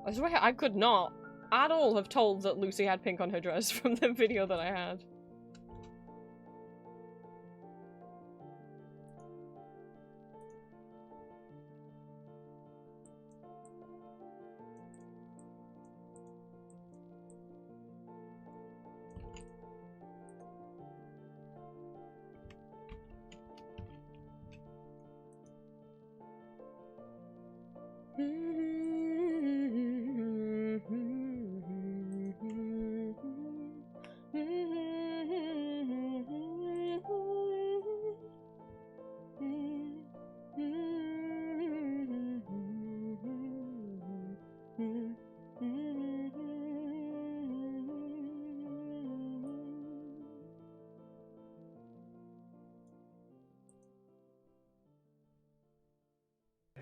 I swear I could not at all have told that Lucy had pink on her dress from the video that I had.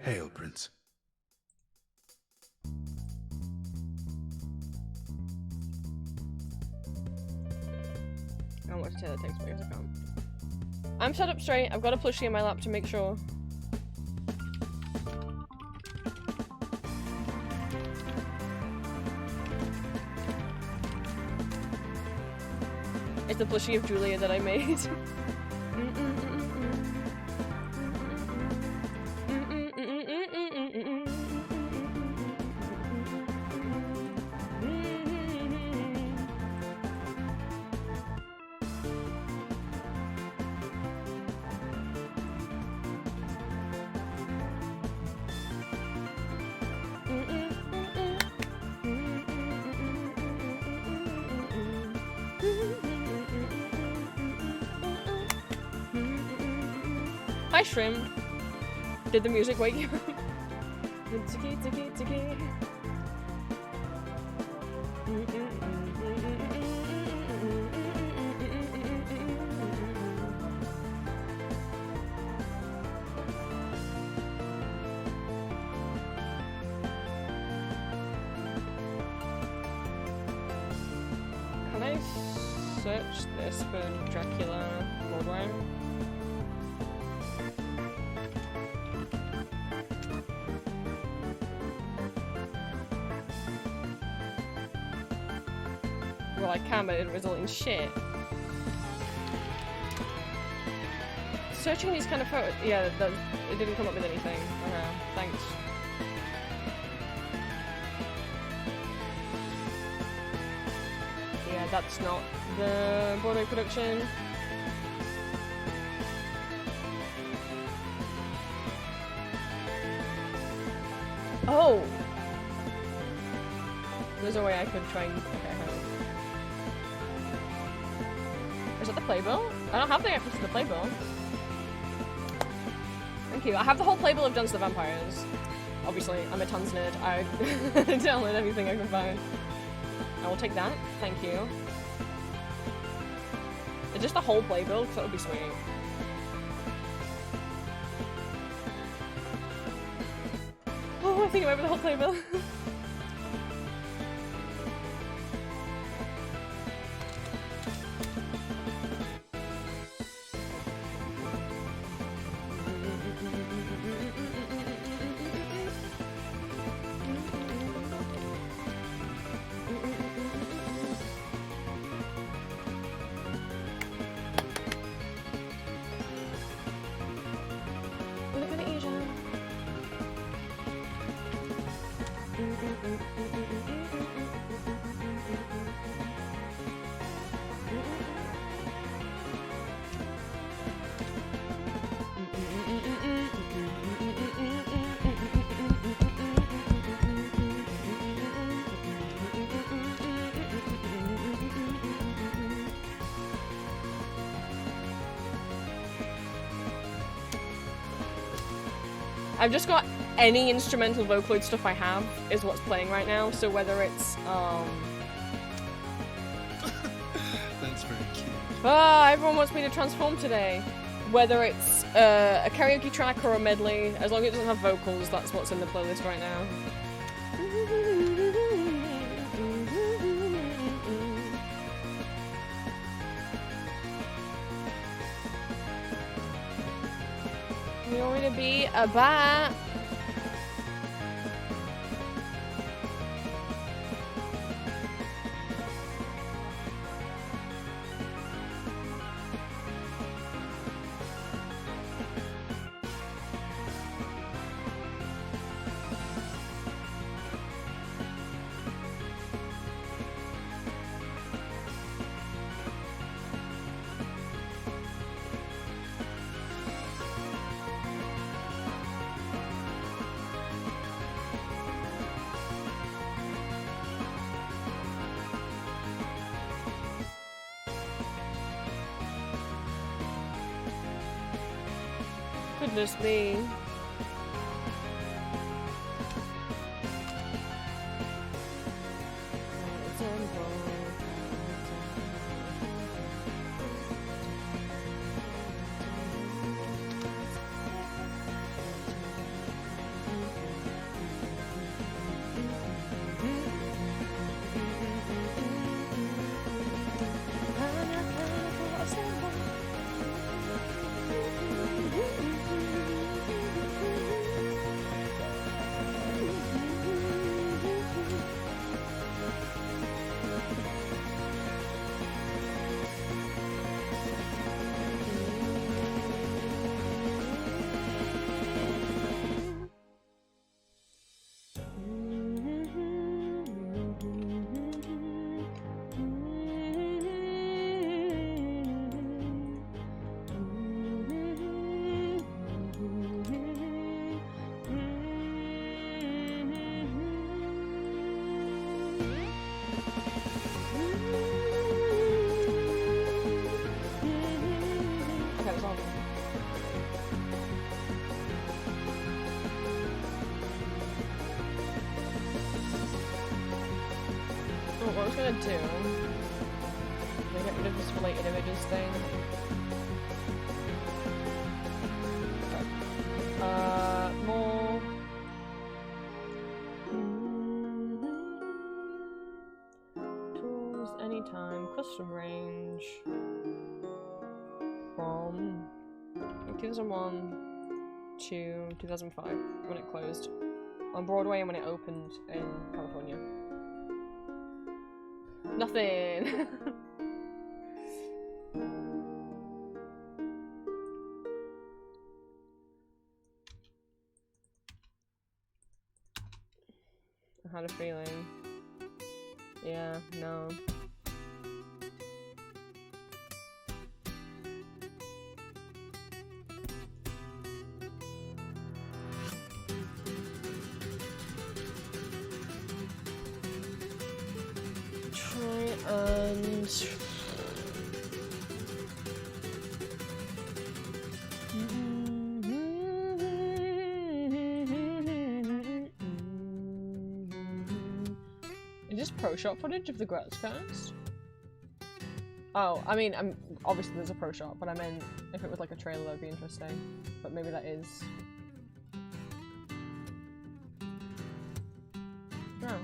Hail, Prince. I want to tell the text because I can't. I'm set up straight. I've got a plushie in my lap to make sure. It's the plushie of Julia that I made. Hi, Shrimp. Did the music wake you up? Can I search this for Dracula Broadway? Well, I can, but it'll result in shit. Searching these kind of photos, yeah, it didn't come up with anything. Okay, thanks. Yeah, that's not the Broadway production. Oh! There's a way I could try and... Okay, hang on. Is that the playbill? I don't have the access to the playbill. Thank you. I have the whole playbill of Dance of the Vampires. Obviously, I'm a tons nerd. I download everything I can find. I will take that. Thank you. It's just the whole playbill, because that would be sweet. Oh, I think I'm over the whole playbill. I've just got any instrumental Vocaloid stuff I have is what's playing right now, so whether it's, That's very cute. everyone wants me to transform today. Whether it's a karaoke track or a medley, as long as it doesn't have vocals, that's what's in the playlist right now. You want me to be a bat? Goodness me. What I was gonna do, I'm gonna get rid of this related images thing. More. Tools, anytime, custom range. From 2001 to 2005, when it closed. On Broadway and when it opened in California. Nothing. I had a feeling. Yeah, no. And is this pro shop footage of the Gretzcast? Oh, I mean, obviously there's a pro shop, but I meant if it was like a trailer, that'd be interesting. But maybe that is. Oh.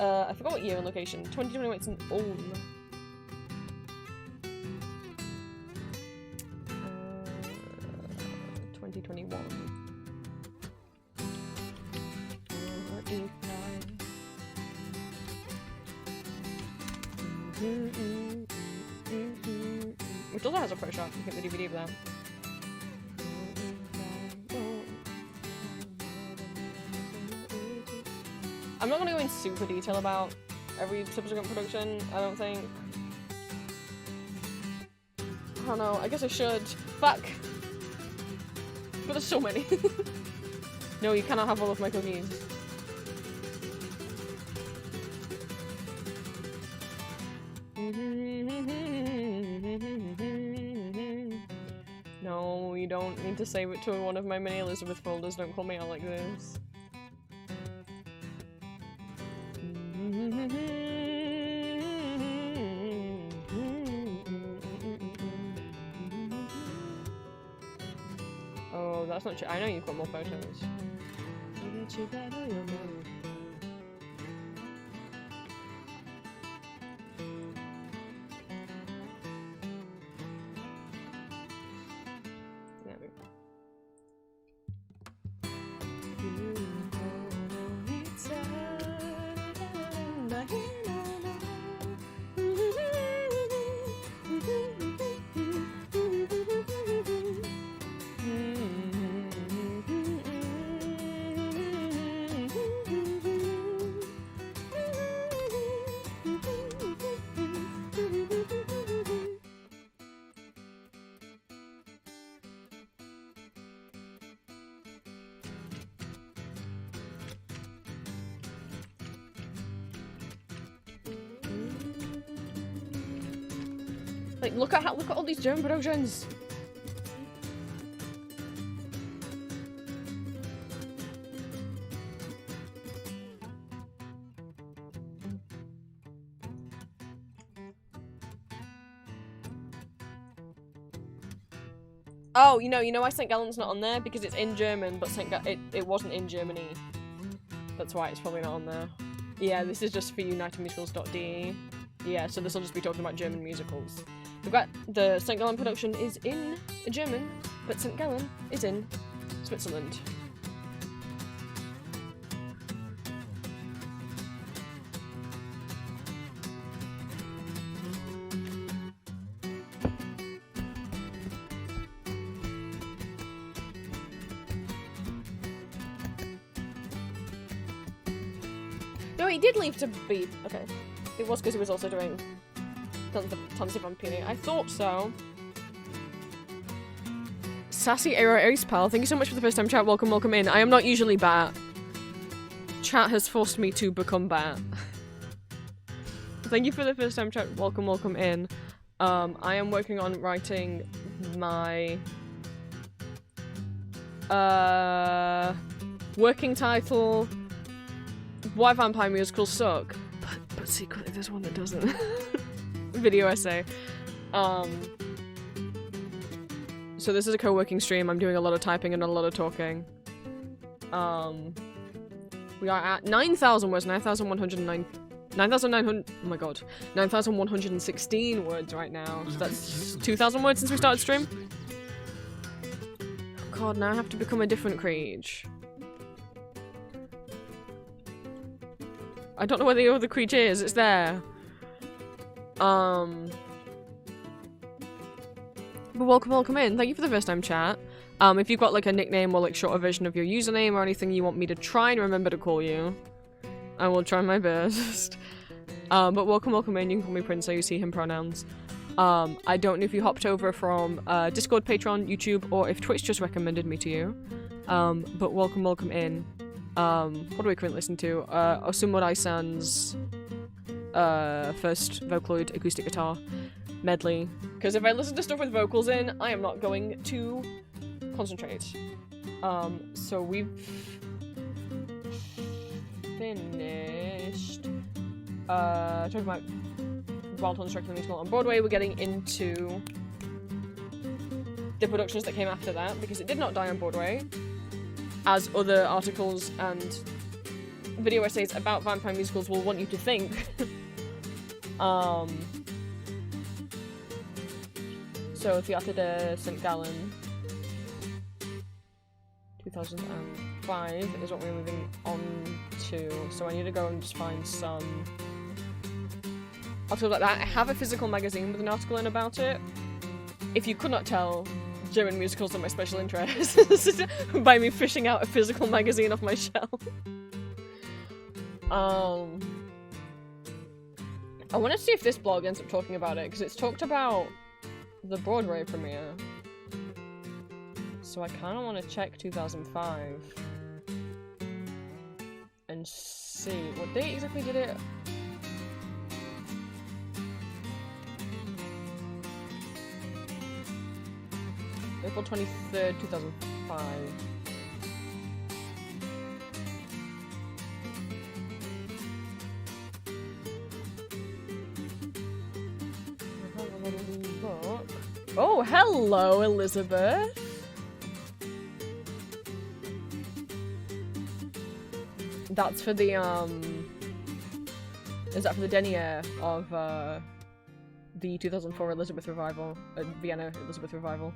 I forgot what year and location. 2021, it's an Ulm. 2021. Which also has a pro shop. You can get the DVD of that. I'm not gonna go in super detail about every subsequent production, I don't think. I don't know, I guess I should. Fuck! But there's so many. No, you cannot have all of my cookies. No, you don't need to save it to one of my mini Elizabeth folders, don't call me out like this. Oh, that's not true. I know you've got more photos. There we go. Like, look at all these German productions. Oh, you know why St. Gallen's not on there? Because it's in German, but it wasn't in Germany. That's why it's probably not on there. Yeah, this is just for unitedmusicals.de. Yeah, so this will just be talking about German musicals. We've got the St. Gallen production is in German, but St. Gallen is in Switzerland. No, he did leave to be... Okay. It was because he was also doing tons of Vampini. I thought so. Sassy Era Ace Pal, thank you so much for the first time chat. Welcome in. I am not usually bat. Chat has forced me to become bat. Thank you for the first time chat. Welcome in. I am working on writing my working title. Why vampire musicals suck. But secretly there's one that doesn't. Video essay. So this is a co-working stream. I'm doing a lot of typing and not a lot of talking. We are at 9,000 words, 9,109, 9,900, oh my god, 9,116 words right now. So that's 2,000 words since we started stream. Oh god, now I have to become a different Creech. I don't know where the other Creech is, it's there. But welcome in. Thank you for the first time chat. If you've got like a nickname or like shorter version of your username or anything you want me to try and remember to call you, I will try my best. But welcome in. You can call me Prince. I use he, him pronouns. I don't know if you hopped over from Discord, Patreon, YouTube, or if Twitch just recommended me to you. But welcome in. What do we currently listen to? Osumu Rai-san's first Vocaloid acoustic guitar medley. Because if I listen to stuff with vocals in, I am not going to concentrate. So we've finished talking about Wild Horns Dracula Musical on Broadway. We're getting into the productions that came after that, because it did not die on Broadway, as other articles and video essays about vampire musicals will want you to think. So Theatre de St. Gallen 2005 is what we're moving on to, so I need to go and just find some articles like that. I have a physical magazine with an article in about it. If you could not tell, German musicals are my special interest by me fishing out a physical magazine off my shelf. I want to see if this blog ends up talking about it, because it's talked about the Broadway premiere. So I kind of want to check 2005 and see what date exactly did it. April 23rd, 2005. Oh, hello, Elizabeth. That's for the, is that for the denier of, the 2004 Elizabeth revival, Vienna Elizabeth revival?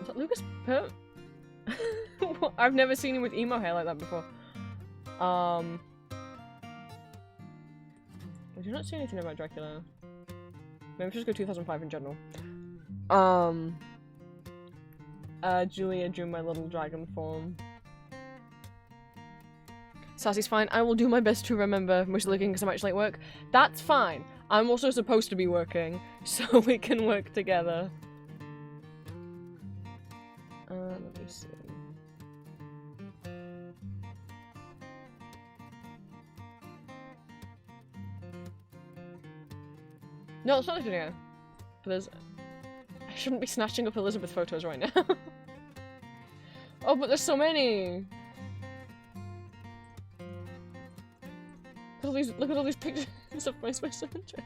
Is that Lucas Pert? I've never seen him with emo hair like that before. I do not see anything about Dracula. Maybe we should just go 2005 in general. Julia drew my little dragon form. Sassy's fine. I will do my best to remember, mostly looking because I'm actually at work. That's fine. I'm also supposed to be working, so we can work together. Let me see. No, it's not a video. But there's... I shouldn't be snatching up Elizabeth photos right now. Oh, but there's so many! Look at all these pictures of my special interest.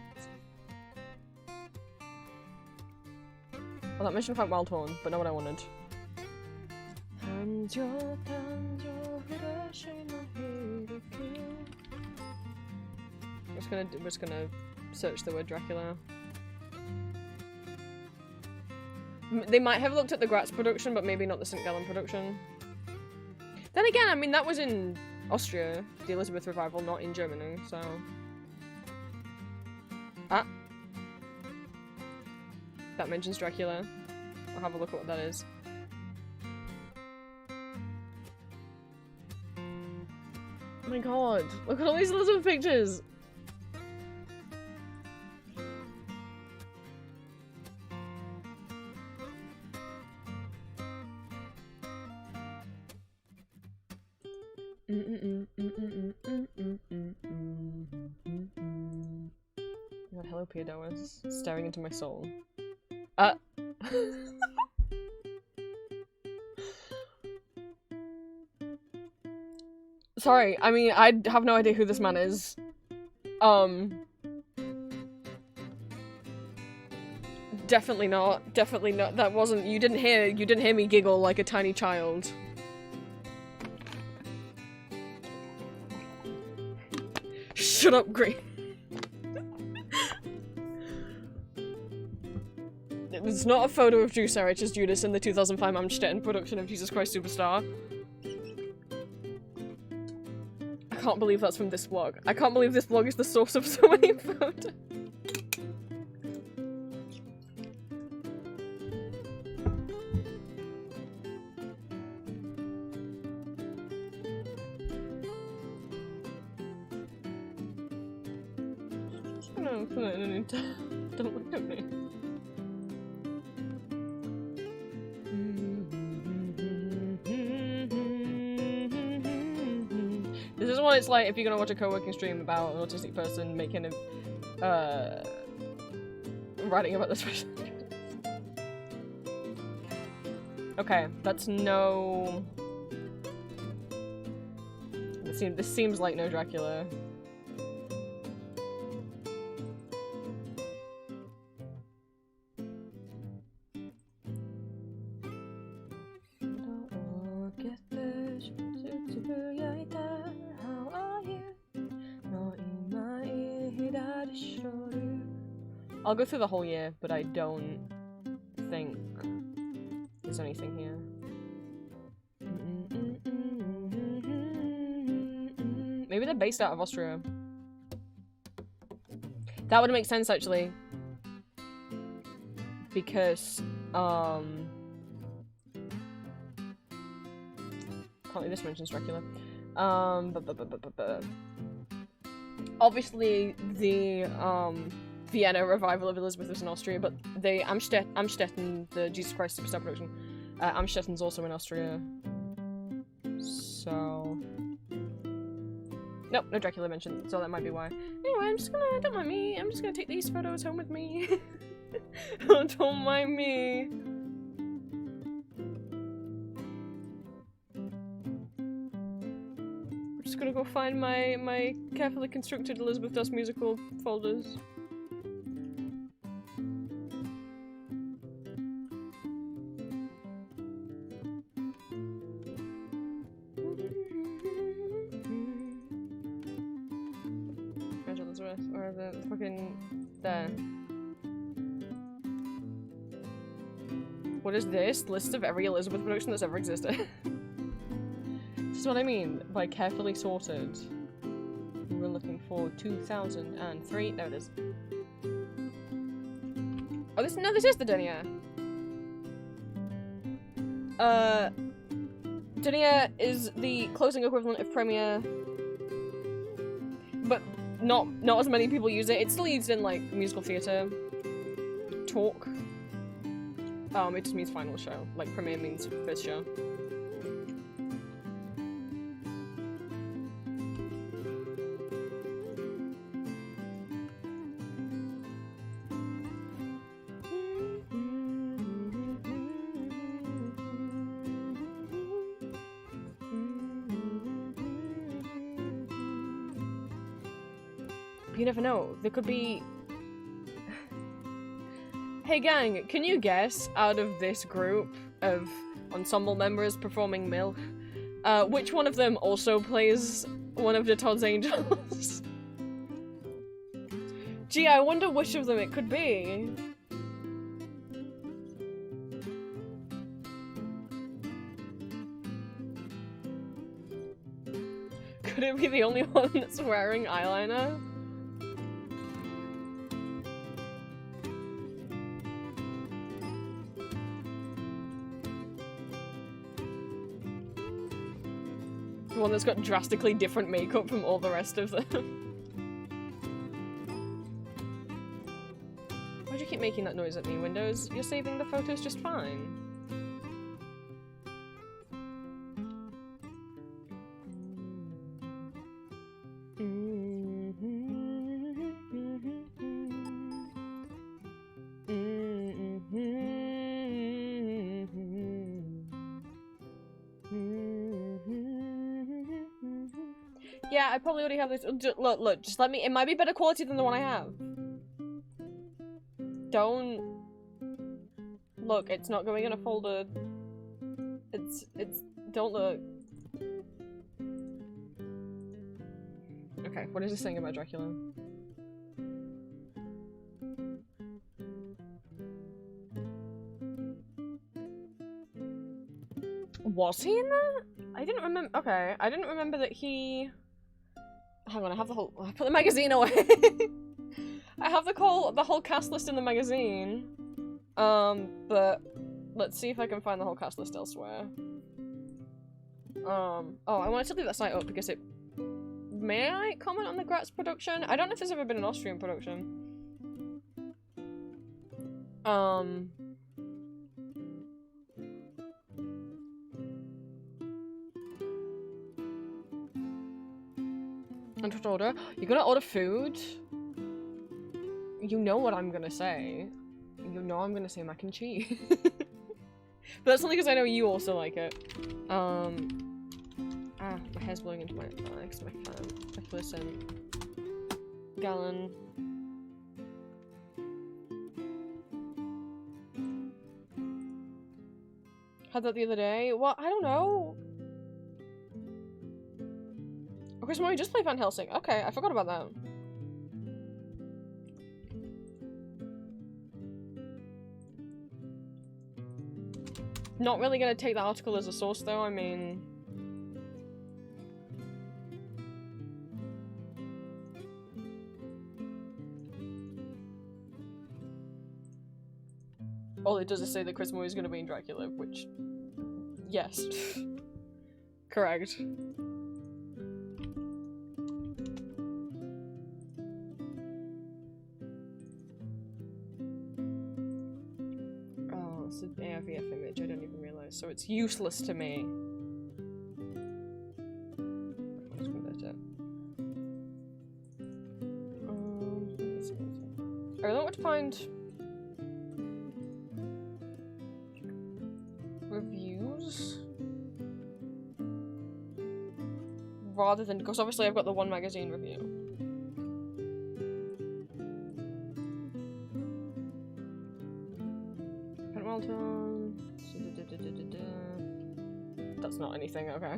Well, that mentioned Frank Wildhorn, but not what I wanted. We're just gonna search the word Dracula. They might have looked at the Graz production, but maybe not the St. Gallen production. Then again, I mean, that was in Austria, the Elizabeth revival, not in Germany, so... Ah! That mentions Dracula. I'll have a look at what that is. Oh my god, look at all these Elizabeth pictures! God, hello, Piodoas. Staring into my soul. Sorry, I mean, I have no idea who this man is. Definitely not. Definitely not. That wasn't- you didn't hear me giggle like a tiny child. Shut up, Green. It's not a photo of Juice Sarich as Judas in the 2005 Amstetten production of Jesus Christ Superstar. I can't believe that's from this blog. I can't believe this blog is the source of so many photos. just gonna put it in don't look at me. This is what it's like if you're gonna watch a co-working stream about an autistic person making a writing about this person. Okay, that's no. This seems like no Dracula. I'll go through the whole year, but I don't think there's anything here. Maybe they're based out of Austria. That would make sense, actually. Because, can't believe this mentions Dracula. Obviously, the, Vienna revival of Elizabeth was in Austria, but the Amstetten, the Jesus Christ Superstar production, Amstetten's also in Austria. So... Nope, no Dracula mentioned, so that might be why. Anyway, don't mind me, I'm just gonna take these photos home with me. Don't mind me. I'm just gonna go find my carefully constructed Elizabeth Dust musical folders. Or the fucking there. What is this? List of every Elizabeth production that's ever existed. This is what I mean by carefully sorted. We were looking for 2003. There it is. Oh, this is the denier. Denier is the closing equivalent of Premiere, but not as many people use it. It's still used in like musical theatre talk. It just means final show. Like Premiere means first show. You never know. There could be... Hey gang, can you guess, out of this group of ensemble members performing MILF, which one of them also plays one of the Todd's Angels? Gee, I wonder which of them it could be. Could it be the only one that's wearing eyeliner? The one that's got drastically different makeup from all the rest of them. Why'd you keep making that noise at me, Windows? You're saving the photos just fine. Yeah, I probably already have this. Look, just let me. It might be better quality than the one I have. Don't. Look, it's not going in a folder. It's. Don't look. Okay, what is this thing about Dracula? Was he in that? I didn't remember. Okay, I didn't remember that he. Hang on, I put the magazine away. I have the whole cast list in the magazine. But let's see if I can find the whole cast list elsewhere. Oh, I wanted to leave that site up because it may I comment on the Graz production? I don't know if there's ever been an Austrian production. And what to order? You're gonna order food? You know what I'm gonna say. You know I'm gonna say mac and cheese. But that's only because I know you also like it. My hair's blowing into my legs. My fan. A percent. Gallon. Had that the other day. What? I don't know. Okay, so we just play Van Helsing. Okay, I forgot about that. Not really gonna take that article as a source though, I mean... All it does is say that Chris Moore is gonna be in Dracula, which... Yes. Correct. Oh, it's an AIVF image, I don't even realize, so it's useless to me. Let's convert it. I really want to find... reviews? Rather than... because obviously I've got the one magazine review. That's not anything, okay.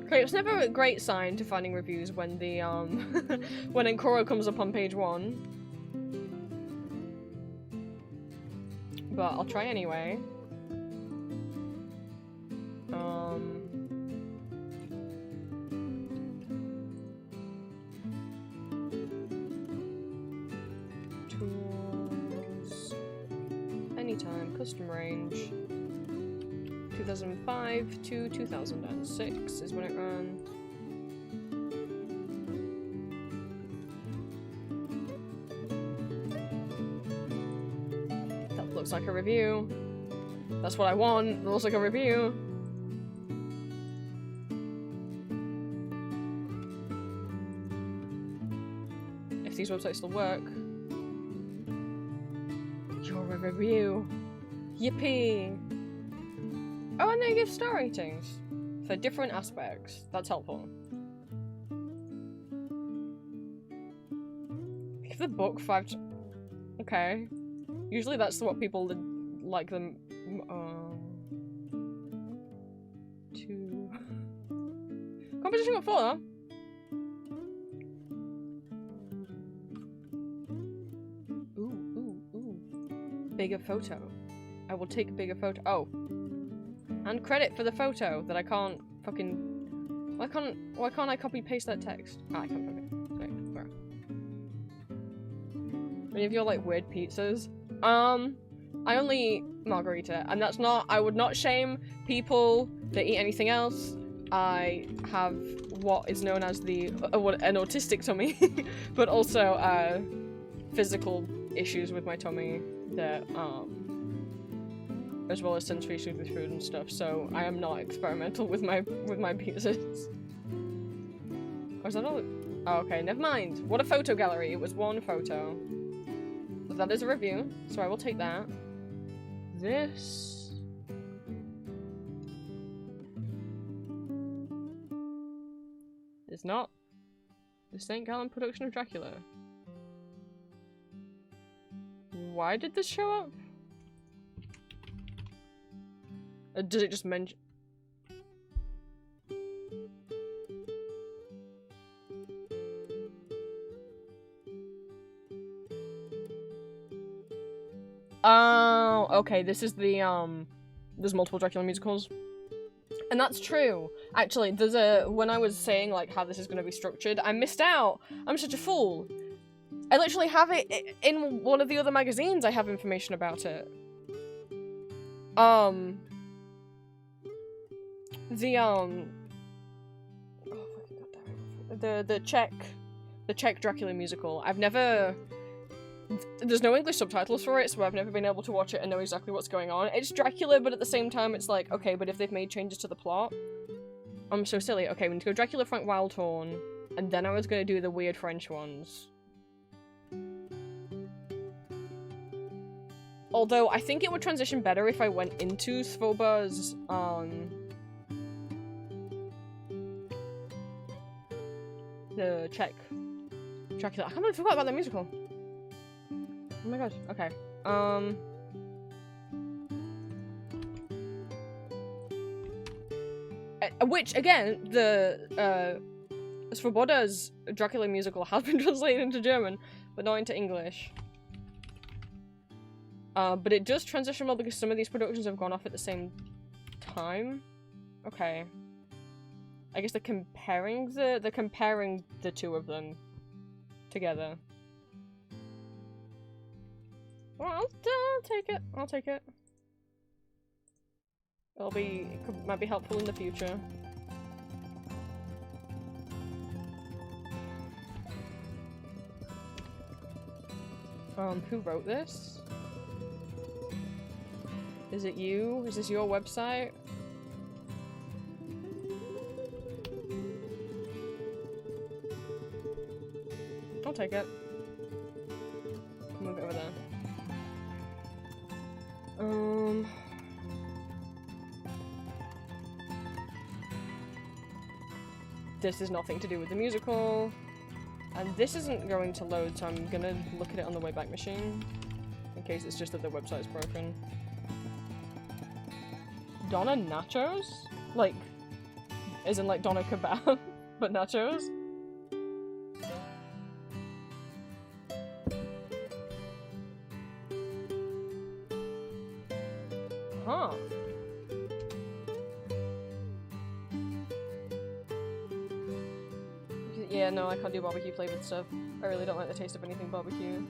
Okay, it's never a great sign to finding reviews when the, when Encoro comes up on page 1. But I'll try anyway. Tools. Anytime. Custom range. 2005 to 2006 is when it ran. That looks like a review. That's what I want. It looks like a review. If these websites still work. You're a review. Yippee! Oh, and they give star ratings for different aspects. That's helpful. Give the book 5. Okay. Usually that's what people like them. 2. Competition got 4. Ooh. Bigger photo. I will take a bigger photo. Oh. And credit for the photo that I can't fucking... Why can't I copy paste that text? Ah, I can't copy it. Sorry, where? Any of your like weird pizzas? I only eat margarita, and that's not... I would not shame people that eat anything else. I have what is known as the... an autistic tummy, but also physical issues with my tummy that as well as sensory issues with food and stuff, so I am not experimental with my pizzas. Or is that all? Oh, okay, never mind. What a photo gallery. It was one photo. But that is a review, so I will take that. This... is not the St. Gallen production of Dracula. Why did this show up? Does it just mention... Oh, okay, this is the, there's multiple Dracula musicals. And that's true. Actually, there's when I was saying, like, how this is gonna be structured, I missed out! I'm such a fool! I literally have it in one of the other magazines. I have information about it. The Czech Dracula musical. I've never. There's no English subtitles for it, so I've never been able to watch it and know exactly what's going on. It's Dracula, but at the same time, it's like, okay, but if they've made changes to the plot, I'm so silly. Okay, we need to go Dracula, Frank Wildhorn, and then I was gonna do the weird French ones. Although, I think it would transition better if I went into Svoboda's, the Czech Dracula. I can't believe I forgot about that musical. Oh my god, okay. Which, again, the, Svoboda's Dracula musical has been translated into German, but not into English. But it does transition well because some of these productions have gone off at the same time. Okay. I guess they're comparing the two of them together. Well, I'll take it. I'll take it. Might be helpful in the future. Who wrote this? Is it you? Is this your website? I'll take it. Move it over there. This is nothing to do with the musical. And this isn't going to load, so I'm gonna look at it on the Wayback Machine. In case it's just that the website's broken. Donna Nachos? Like, as in like Donna Kebab, but nachos? Huh. Yeah, no, I can't do barbecue flavored stuff. I really don't like the taste of anything barbecue.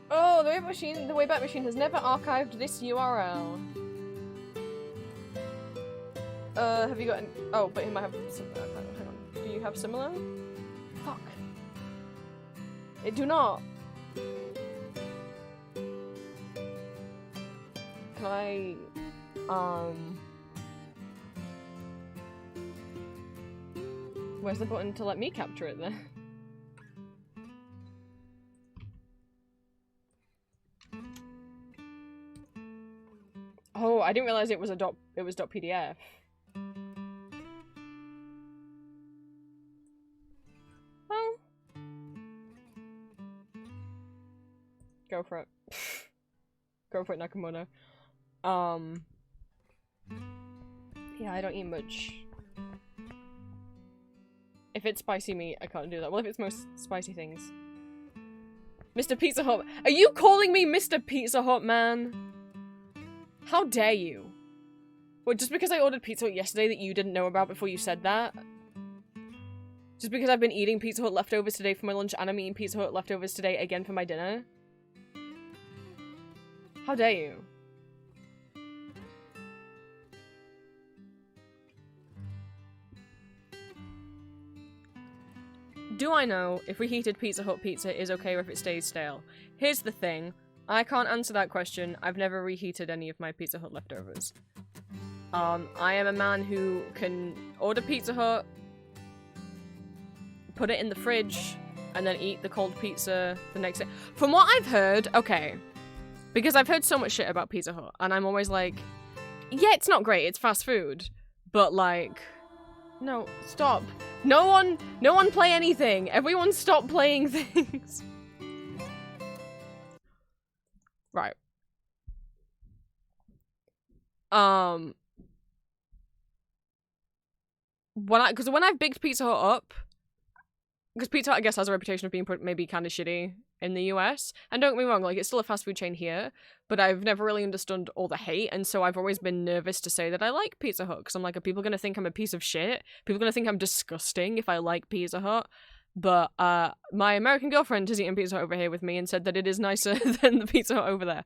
Oh, the Wayback Machine has never archived this URL. Have you got any— oh, but he might have some— hang on. Do you have similar? Fuck. It do not. Can I, where's the button to let me capture it then? Oh, I didn't realize it was .pdf. Well, go for it. Go for it, Nakamoto. Yeah, I don't eat much. If it's spicy meat, I can't do that. Well, if it's most spicy things. Mr. Pizza Hut. Are you calling me Mr. Pizza Hut, man? How dare you? What, just because I ordered Pizza Hut yesterday that you didn't know about before you said that? Just because I've been eating Pizza Hut leftovers today for my lunch and I'm eating Pizza Hut leftovers today again for my dinner? How dare you? Do I know if reheated Pizza Hut pizza is okay or if it stays stale? Here's the thing. I can't answer that question. I've never reheated any of my Pizza Hut leftovers. I am a man who can order Pizza Hut, put it in the fridge, and then eat the cold pizza the next day. From what I've heard, okay, because I've heard so much shit about Pizza Hut, and I'm always like, yeah, it's not great, it's fast food, but like, no, stop. No one play anything. Everyone stop playing things. Right. When I've bigged Pizza Hut up, because Pizza Hut, I guess, has a reputation of being maybe kind of shitty in the US. And don't get me wrong, like, it's still a fast food chain here, but I've never really understood all the hate, and so I've always been nervous to say that I like Pizza Hut, because I'm like, are people gonna think I'm a piece of shit? People gonna think I'm disgusting if I like Pizza Hut? But my American girlfriend has eaten Pizza Hut over here with me and said that it is nicer than the Pizza Hut over there.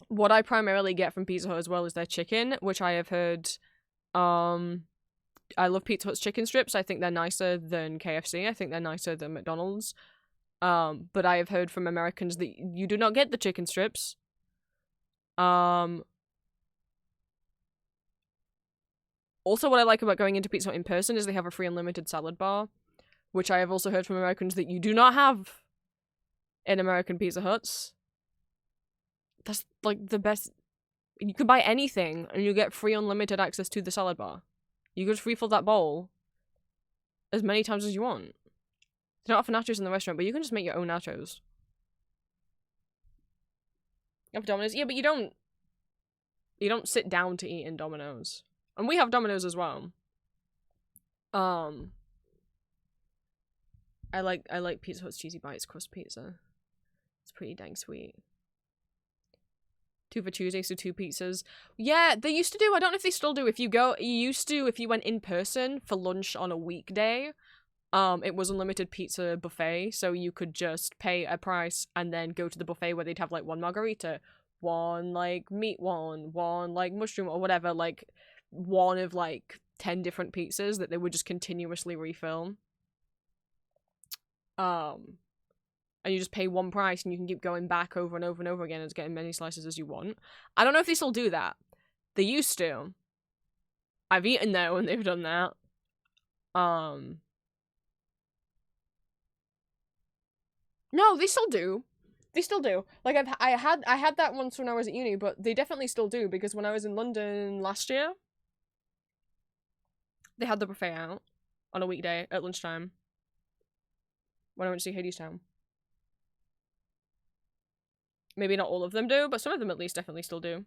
What I primarily get from Pizza Hut as well is their chicken, which I have heard, I love Pizza Hut's chicken strips. I think they're nicer than KFC. I think they're nicer than McDonald's. But I have heard from Americans that you do not get the chicken strips. Also, what I like about going into Pizza Hut in person is they have a free unlimited salad bar, which I have also heard from Americans that you do not have in American Pizza Huts. That's, like, the best. You can buy anything, and you get free unlimited access to the salad bar. You can just refill that bowl as many times as you want. They don't offer nachos in the restaurant, but you can just make your own nachos. You have Domino's? Yeah, but you don't sit down to eat in Domino's. And we have Domino's as well. I like Pizza Hut's cheesy bites crust pizza. It's pretty dang sweet. 2 for Tuesday, so 2 pizzas. Yeah, they used to do. I don't know if they still do. If you went in person for lunch on a weekday, it was unlimited pizza buffet, so you could just pay a price and then go to the buffet where they'd have like 1 margarita, 1 like meat one like mushroom or whatever, like 1 of like 10 different pizzas that they would just continuously refill. And you just pay 1 price and you can keep going back over and over and over again and getting many slices as you want. I don't know if they still do that. They used to. I've eaten there when they've done that. No, they still do. They still do. Like, I had that once when I was at uni, but they definitely still do, because when I was in London last year, they had the buffet out on a weekday at lunchtime when I went to see Hadestown. Maybe not all of them do, but some of them at least definitely still do.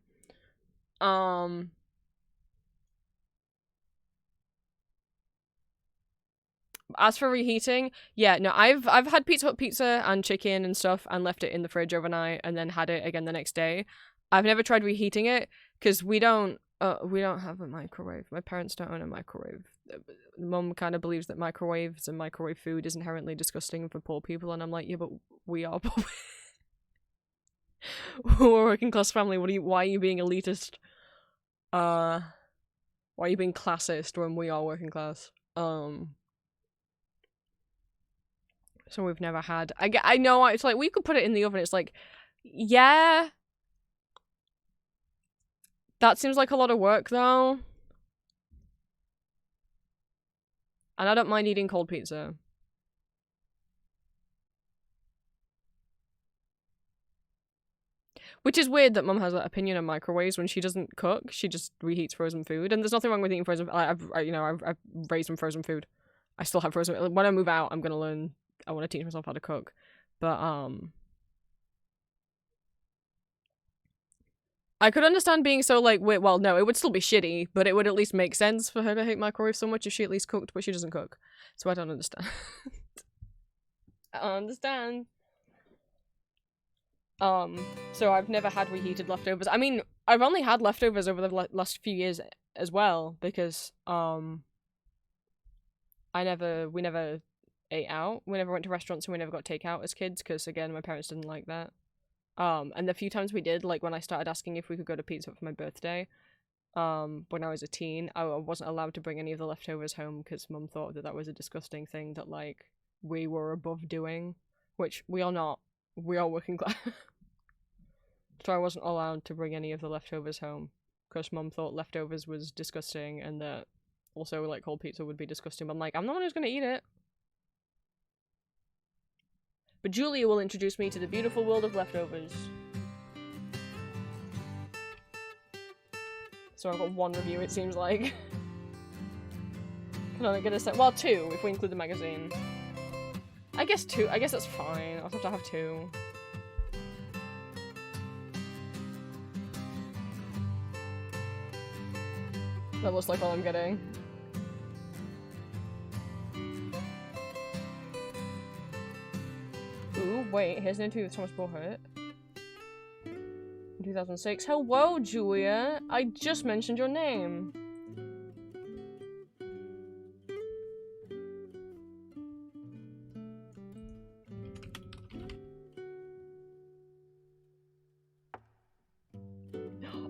As for reheating, yeah, no, I've had Pizza Hut pizza and chicken and stuff and left it in the fridge overnight and then had it again the next day. I've never tried reheating it because we don't have a microwave. My parents don't own a microwave. Mum kind of believes that microwaves and microwave food is inherently disgusting for poor people, and I'm like, yeah, but we are poor. We're a working class family. Why are you being elitist? Why are you being classist when we are working class? So we've never had. I know, it's like, we could put it in the oven. It's like, yeah. That seems like a lot of work, though. And I don't mind eating cold pizza. Which is weird that Mum has that opinion on microwaves when she doesn't cook. She just reheats frozen food, and there's nothing wrong with eating frozen. I've raised on frozen food. I still have frozen. When I move out, I'm gonna learn. I want to teach myself how to cook, but I could understand being so like, wait, well, no, it would still be shitty, but it would at least make sense for her to hate microwaves so much if she at least cooked, but she doesn't cook, so I don't understand. I don't understand. So I've never had reheated leftovers. I mean, I've only had leftovers over the last few years as well, because, we never ate out. We never went to restaurants and we never got takeout as kids, because, again, my parents didn't like that. And the few times we did, like, when I started asking if we could go to Pizza Hut for my birthday, when I was a teen, I wasn't allowed to bring any of the leftovers home, because Mum thought that was a disgusting thing that, like, we were above doing, which we are not. We are working class. So I wasn't allowed to bring any of the leftovers home, because Mum thought leftovers was disgusting, and that also, like, cold pizza would be disgusting. But I'm like, I'm the one who's gonna eat it. But Julia will introduce me to the beautiful world of leftovers. So I've got 1 review, it seems like. Can I get a set? Well, 2, if we include the magazine. I guess 2. I guess that's fine. I'll have to have 2. That looks like all I'm getting. Ooh, wait, here's an interview with Thomas Borhert. In 2006. Hello, Julia. I just mentioned your name.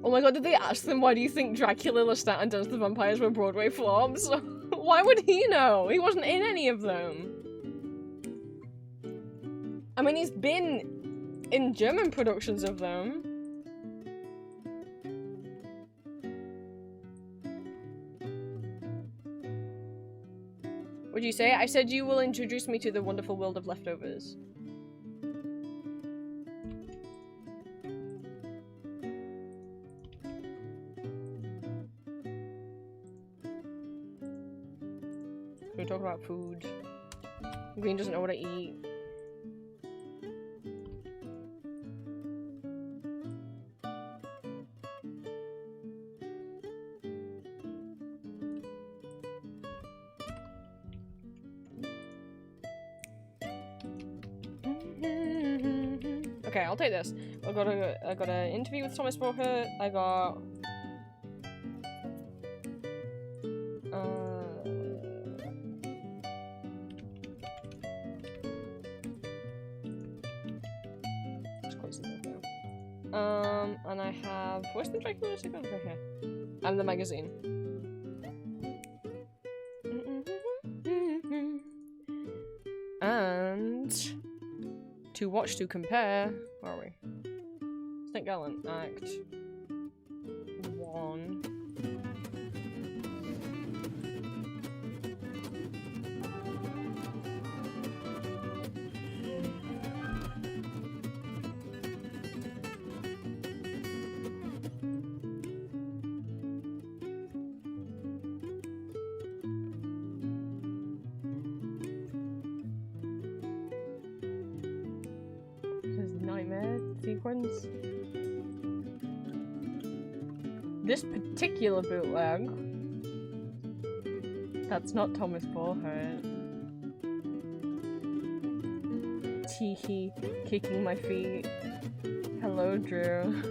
Oh my god, did they ask them why do you think Dracula, Lestat, and Dance of the Vampires were Broadway flops? Why would he know? He wasn't in any of them. I mean, he's been in German productions of them. What'd you say? I said you will introduce me to the wonderful world of leftovers. We talk about food. Green doesn't know what I eat. Okay, I'll take this. I got an interview with Thomas Borhert. I got and I have where's the Dracula sticker? Right here. And the magazine. And to watch to compare. Where are we? St. Gallant Act 1. Sequence. This particular bootleg. That's not Thomas Borhert. Teehee, kicking my feet. Hello, Drew.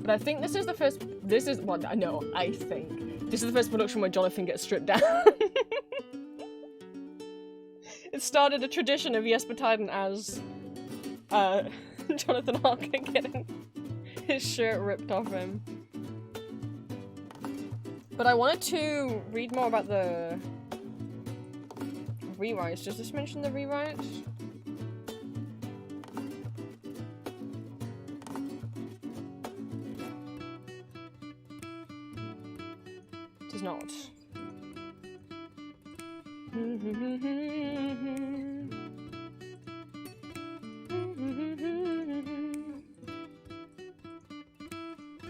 But I think this is the first. This is well, no, I think this is the first production where Jonathan gets stripped down. It started a tradition of Jesper Tyden as Jonathan Harker getting his shirt ripped off him. But I wanted to read more about the rewrites. Does this mention the rewrites? It does not.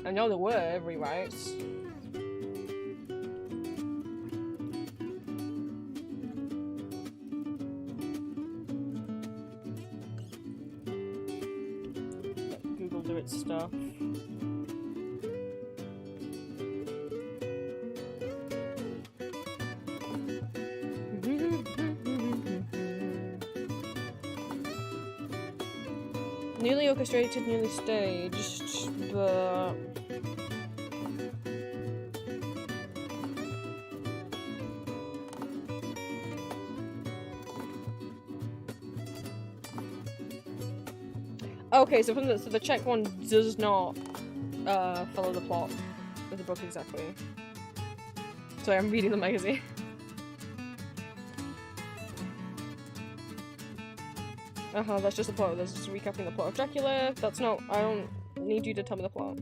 I know there were rewrites. Let Google do its stuff. Newly orchestrated, newly staged, but okay, so from the Czech one does not follow the plot of the book exactly. Sorry, I'm reading the magazine. That's just the plot. That's just recapping the plot of Dracula. That's not. I don't need you to tell me the plot.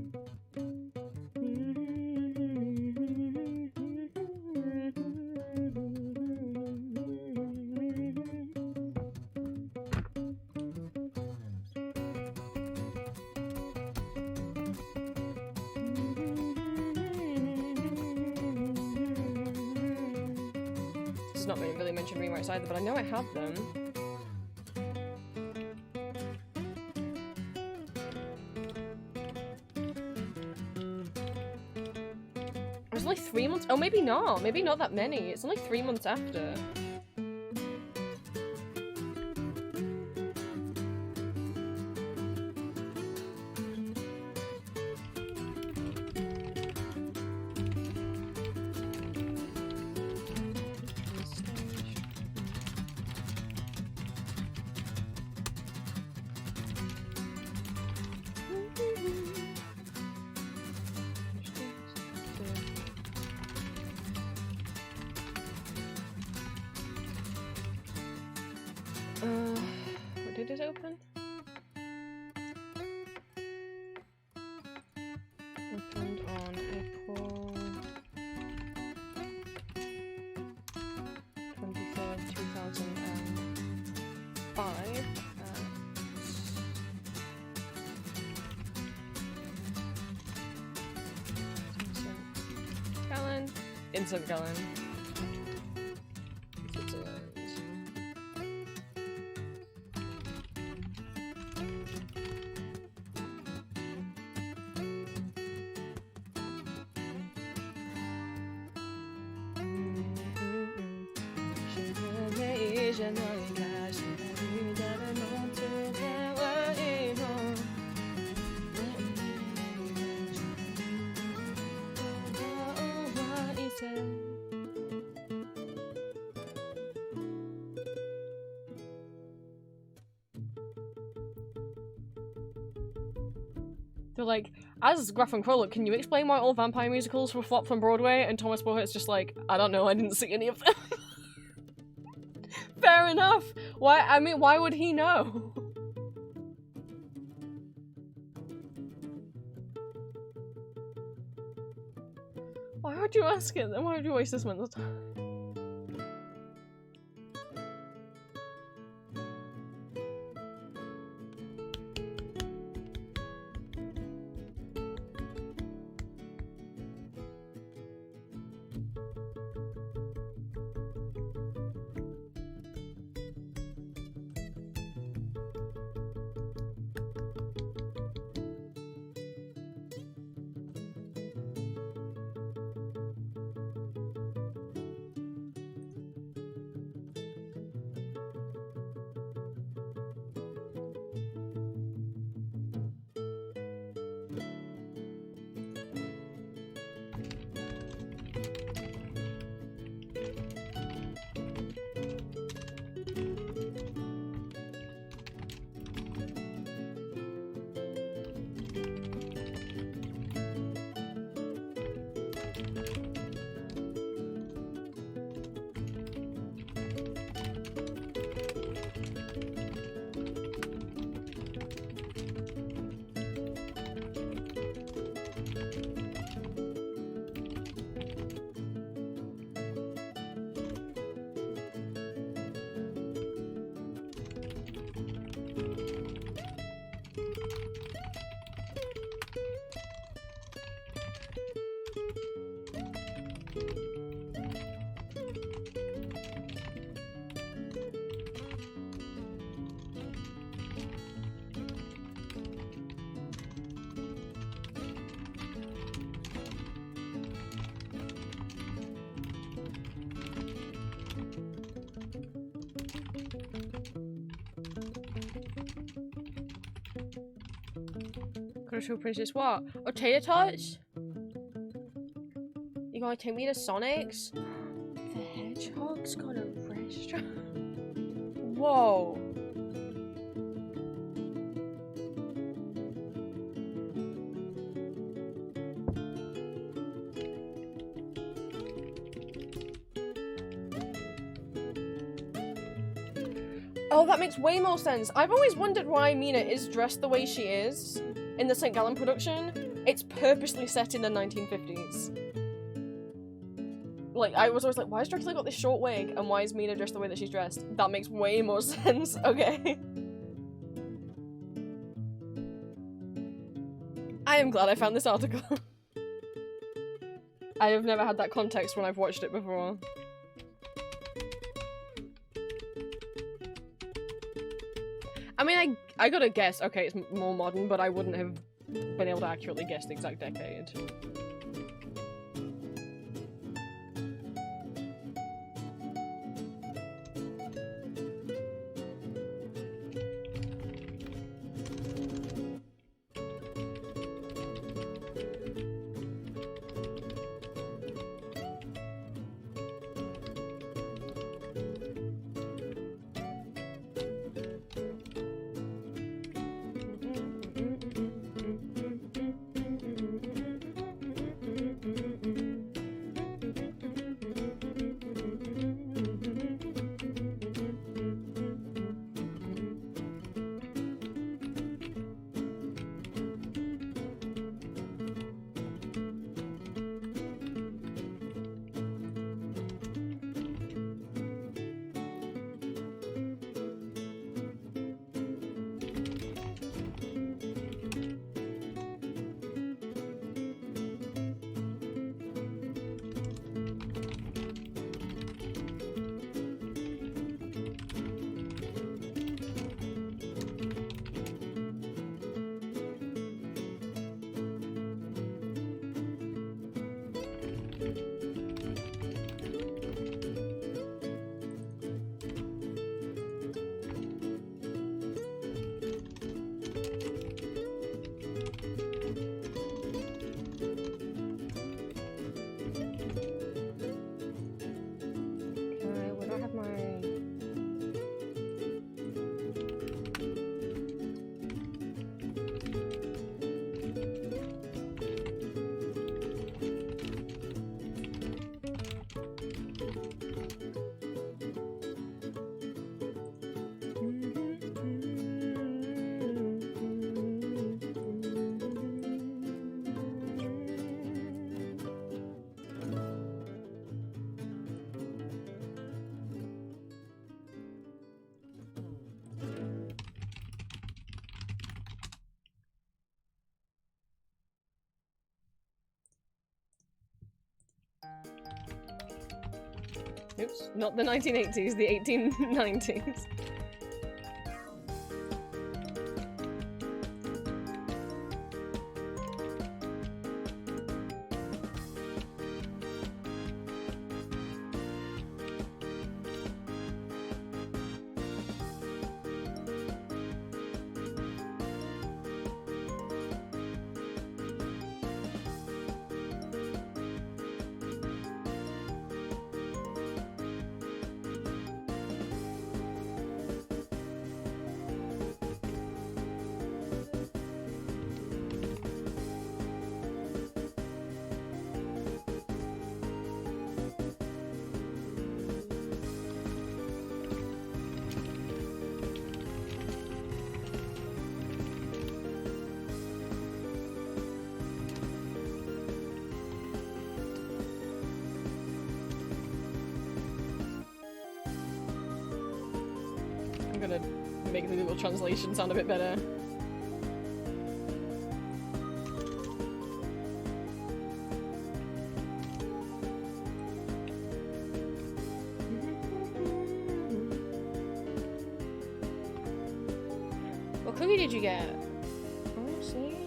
This is not really mentioned rewrites either, but I know I have them. It's only 3 months. Oh, maybe not. Maybe not that many. It's only 3 months after. What did it open? Opened on April 23rd, 2005. Gallon. Instant gallon. They're like, as Graph and Crawler, can you explain why all vampire musicals were flopped on Broadway? And Thomas Bohert's just like, I don't know, I didn't see any of them. Fair enough. Why? I mean, why would he know? Why would you ask it? Then why would you waste this man's time? Gotta show Princess what? Oh, tater tots? You gonna take me to Sonic's? The Hedgehog's got a restaurant? Whoa. Oh, that makes way more sense. I've always wondered why Mina is dressed the way she is in the St. Gallen production. It's purposely set in the 1950s. Like, I was always like, why has Dracula got this short wig and why is Mina dressed the way that she's dressed? That makes way more sense. Okay. I am glad I found this article. I have never had that context when I've watched it before. I mean, I gotta guess, okay, it's more modern, but I wouldn't have been able to accurately guess the exact decade. Oops, not the 1980s, the 1890s. Gonna make the Google translation sound a bit better. What cookie did you get? Oh, see?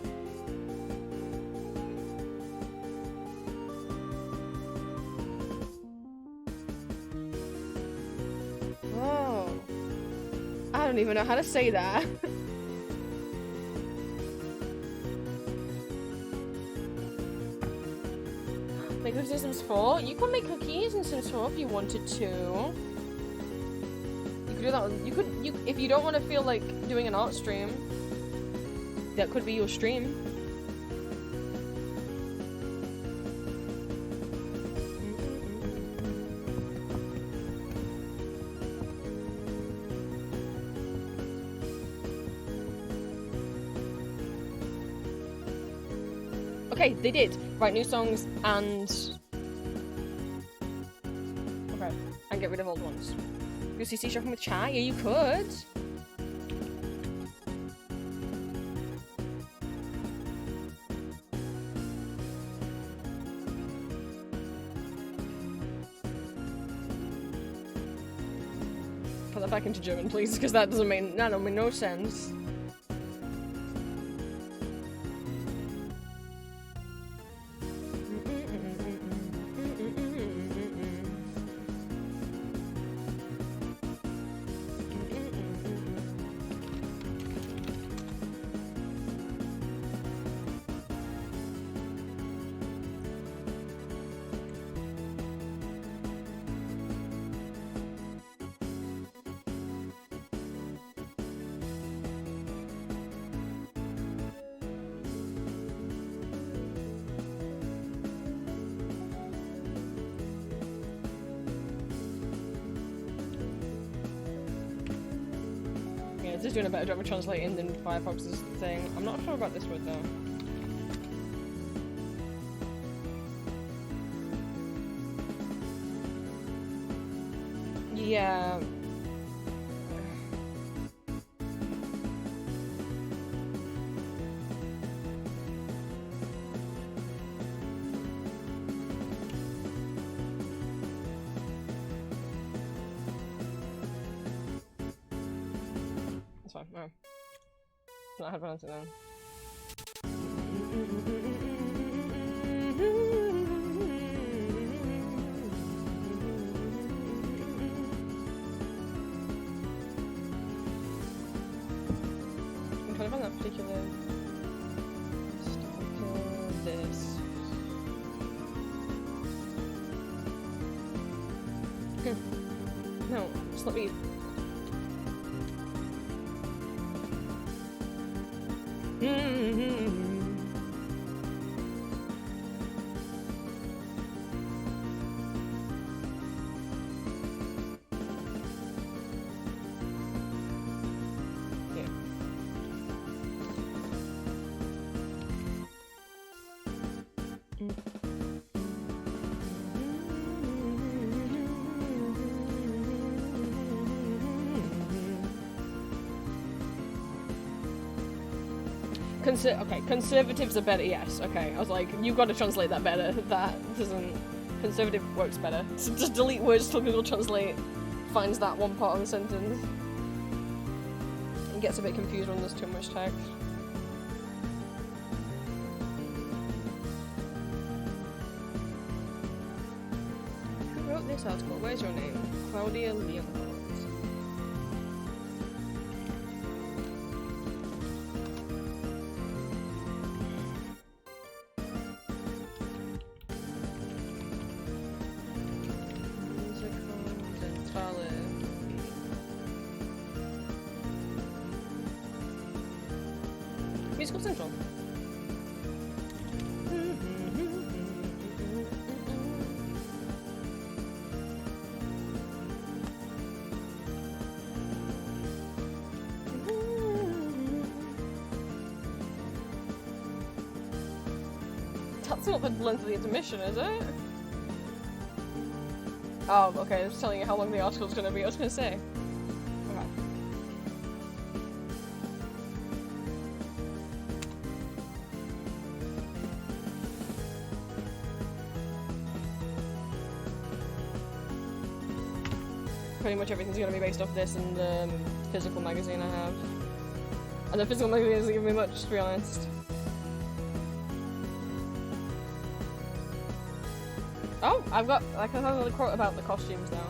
Oh. I don't even know how to say that. Make cookies in Sims 4? You can make cookies in Sims 4 if you wanted to. You could do that. If you don't want to feel like doing an art stream, that could be your stream. Okay, they did. Write new songs and... Okay, and get rid of old ones. Go CC shopping with chat? Yeah, you could. Put that back into German, please, because that don't make no sense. It's just doing a better job of translating than Firefox's thing. I'm not sure about this word though. Yeah. No. Not how to pronounce it then. I'm trying to find that particular stalker. This. No, just let me. Okay, conservatives are better, yes, okay. I was like, you've got to translate that better. That doesn't... Conservative works better. So just delete words till Google Translate finds that one part of the sentence. It gets a bit confused when there's too much text. Who wrote this article? Where's your name? Claudia Leon. Musical Central. That's not the length of the intermission, is it? Oh, okay, it's telling you how long the article's gonna be. I was gonna say. Okay. Pretty much everything's gonna be based off this and the physical magazine I have. And the physical magazine doesn't give me much, to be honest. Oh, I can have another quote about the costumes now.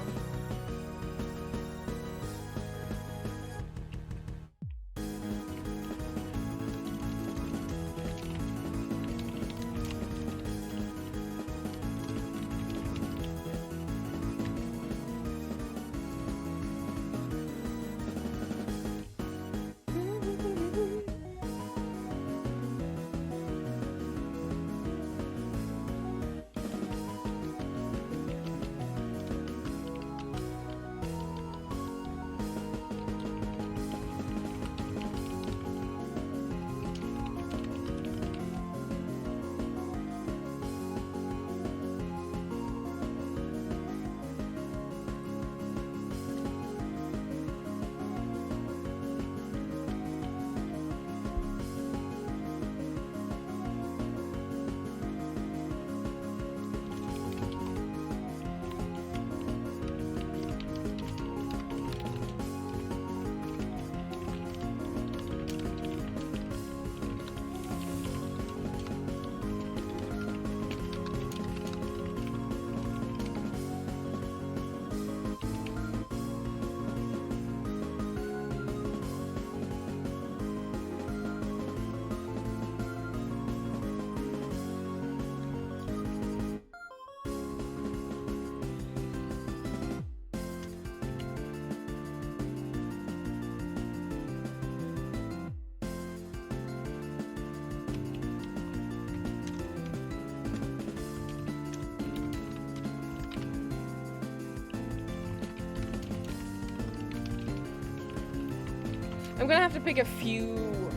I'm gonna have to pick a few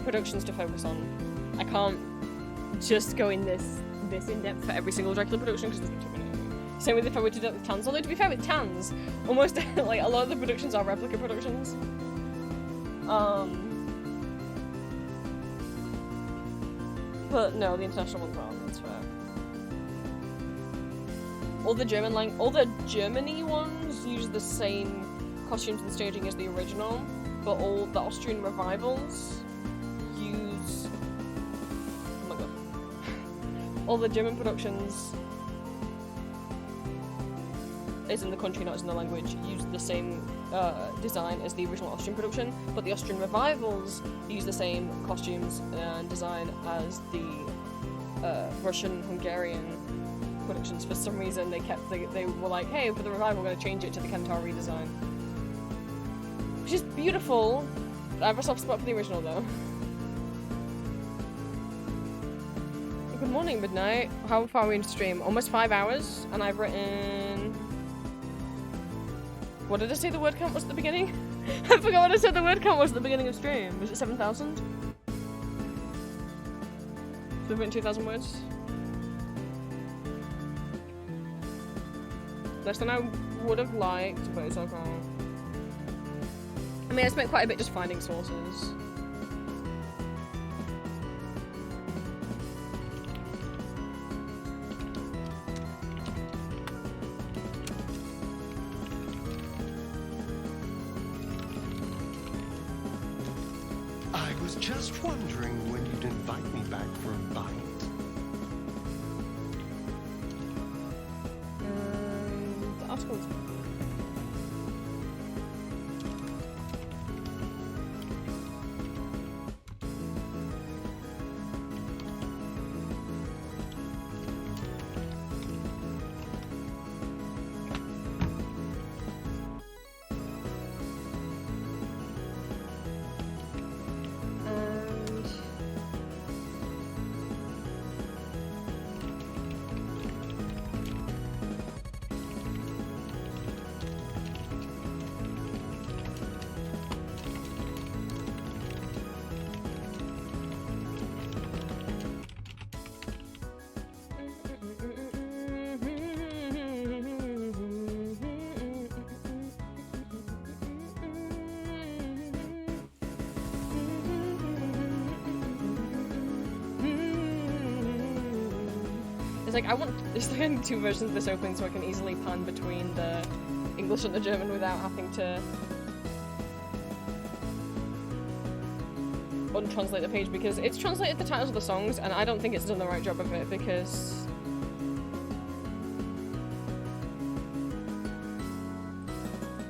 productions to focus on. I can't just go in this in depth for every single Dracula production because there's too many. Same with if I were to do it with Tans. Although to be fair with Tans, almost like a lot of the productions are replica productions. But no, the international ones aren't. That's fair. All the Germany ones use the same costumes and staging as the original, but all the Austrian revivals use. Oh my god. All the German productions is in the country, not as in the language, use the same design as the original Austrian production, but the Austrian revivals use the same costumes and design as the Russian-Hungarian productions. For some reason, they were like, hey, for the revival, we're going to change it to the Kentari design. Which is beautiful. I have a soft spot for the original, though. Good morning, Midnight. How far are we into stream? Almost 5 hours, and I've written... What did I say the word count was at the beginning? I forgot what I said the word count was at the beginning of stream. Was it 7,000? So we've written 2,000 words? Less than I would have liked, but it's okay. I mean, I spent quite a bit just finding sources. just wondering when you'd invite me back for a bite. The articles. Like, I want there's like two versions of this opening so I can easily pan between the English and the German without having to untranslate the page, because it's translated the titles of the songs and I don't think it's done the right job of it, because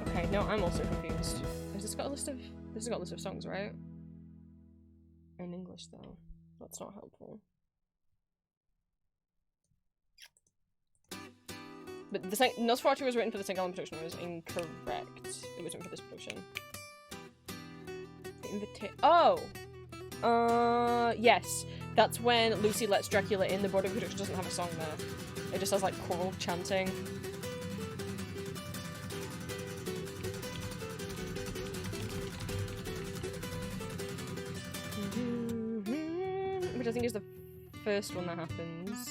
okay, no, I'm also confused. Has this got a list of songs, right? In English though. That's not helpful. But the Nosferatu was written for the St. Gallen production, was incorrect. It was written for this production. Yes. That's when Lucy lets Dracula in. The Broadway production doesn't have a song there. It just has like choral chanting. Which I think is the first one that happens.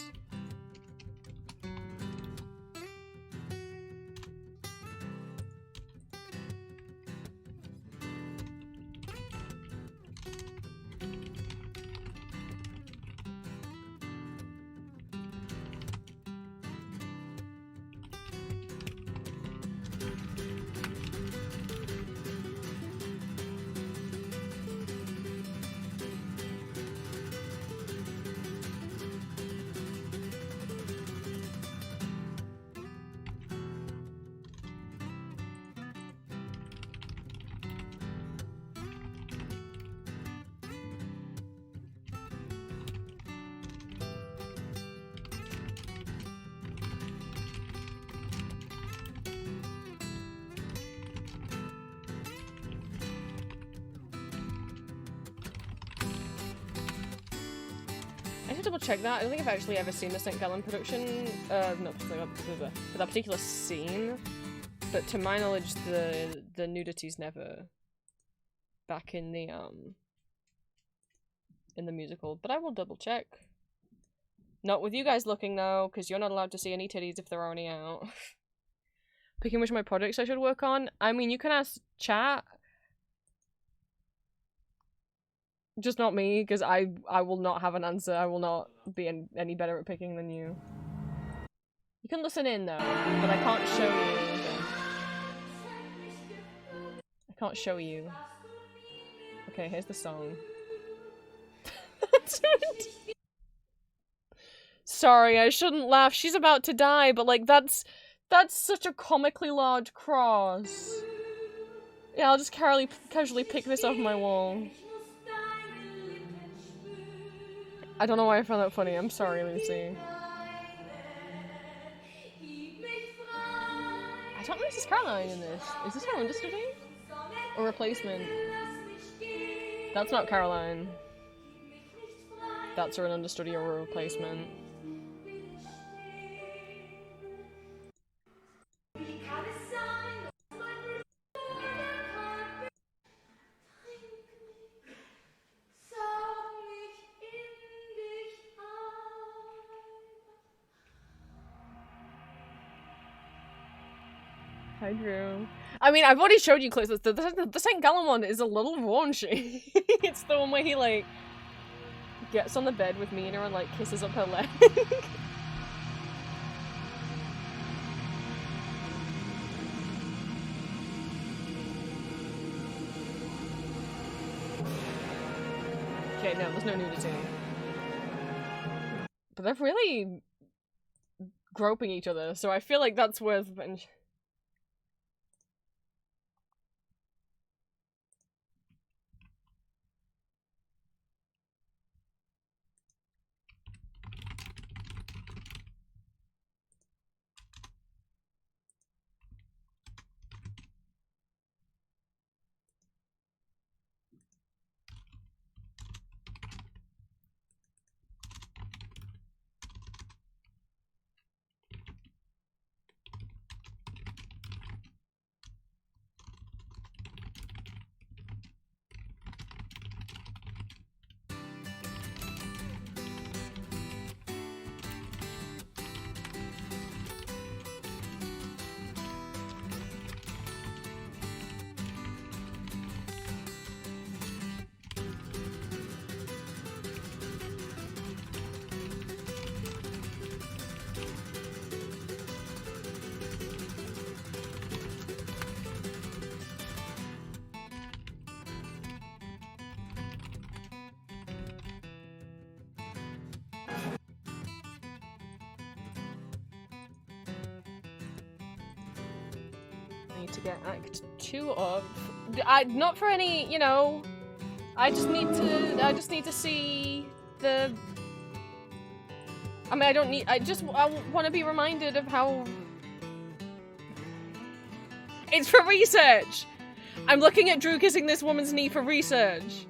Double check that. I don't think I've actually ever seen the St. Gallen production. No, for that particular scene. But to my knowledge, the nudity's never back in the musical. But I will double check. Not with you guys looking though, because you're not allowed to see any titties if there are any out. Picking which of my projects I should work on. I mean, you can ask chat. Just not me, because I will not have an answer. I will not be any better at picking than you. You can listen in though, but I can't show you. I can't show you. Okay, here's the song. Sorry, I shouldn't laugh. She's about to die, but like that's such a comically large cross. Yeah, I'll just casually pick this off my wall. I don't know why I found that funny. I'm sorry, Lucy. I don't know if this is Caroline in this. Is this her understudy? Or replacement? That's not Caroline. That's her an understudy or a replacement. Hi, Drew. I mean, I've already showed you clips. The St. Gallen one is a little raunchy. It's the one where he, like, gets on the bed with Mina and, like, kisses up her leg. there's no nudity. But they're really groping each other, so I feel like that's worth mentioning. To get Act 2 of. Not for any, you know. I just need to see the. I mean, I don't need. I want to be reminded of how. It's for research. I'm looking at Drew kissing this woman's knee for research.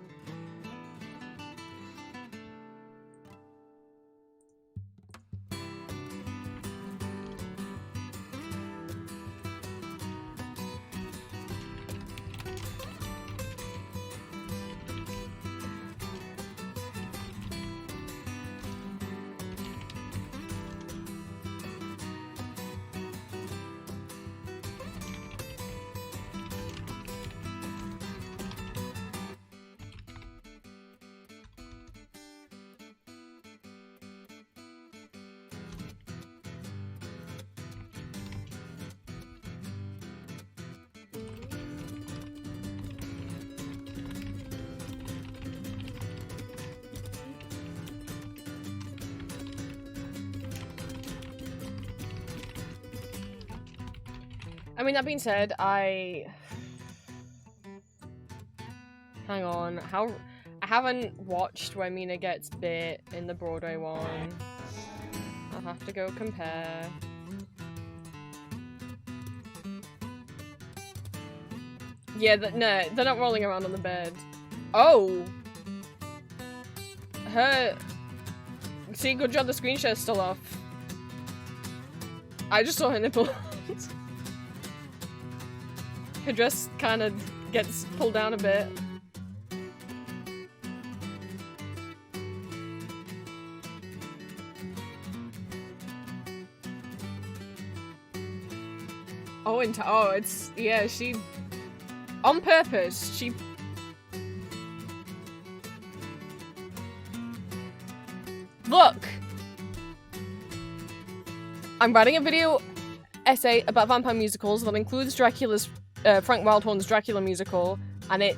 I mean, that being said, Hang on, I haven't watched when Mina gets bit in the Broadway one. I'll have to go compare. Yeah, no, they're not rolling around on the bed. Oh! See, good job the screen share's still off. I just saw her nipple. Her dress kind of gets pulled down a bit. Oh, it's, yeah, she, on purpose, she, look! I'm writing a video essay about vampire musicals that includes Dracula's Frank Wildhorn's Dracula musical, and the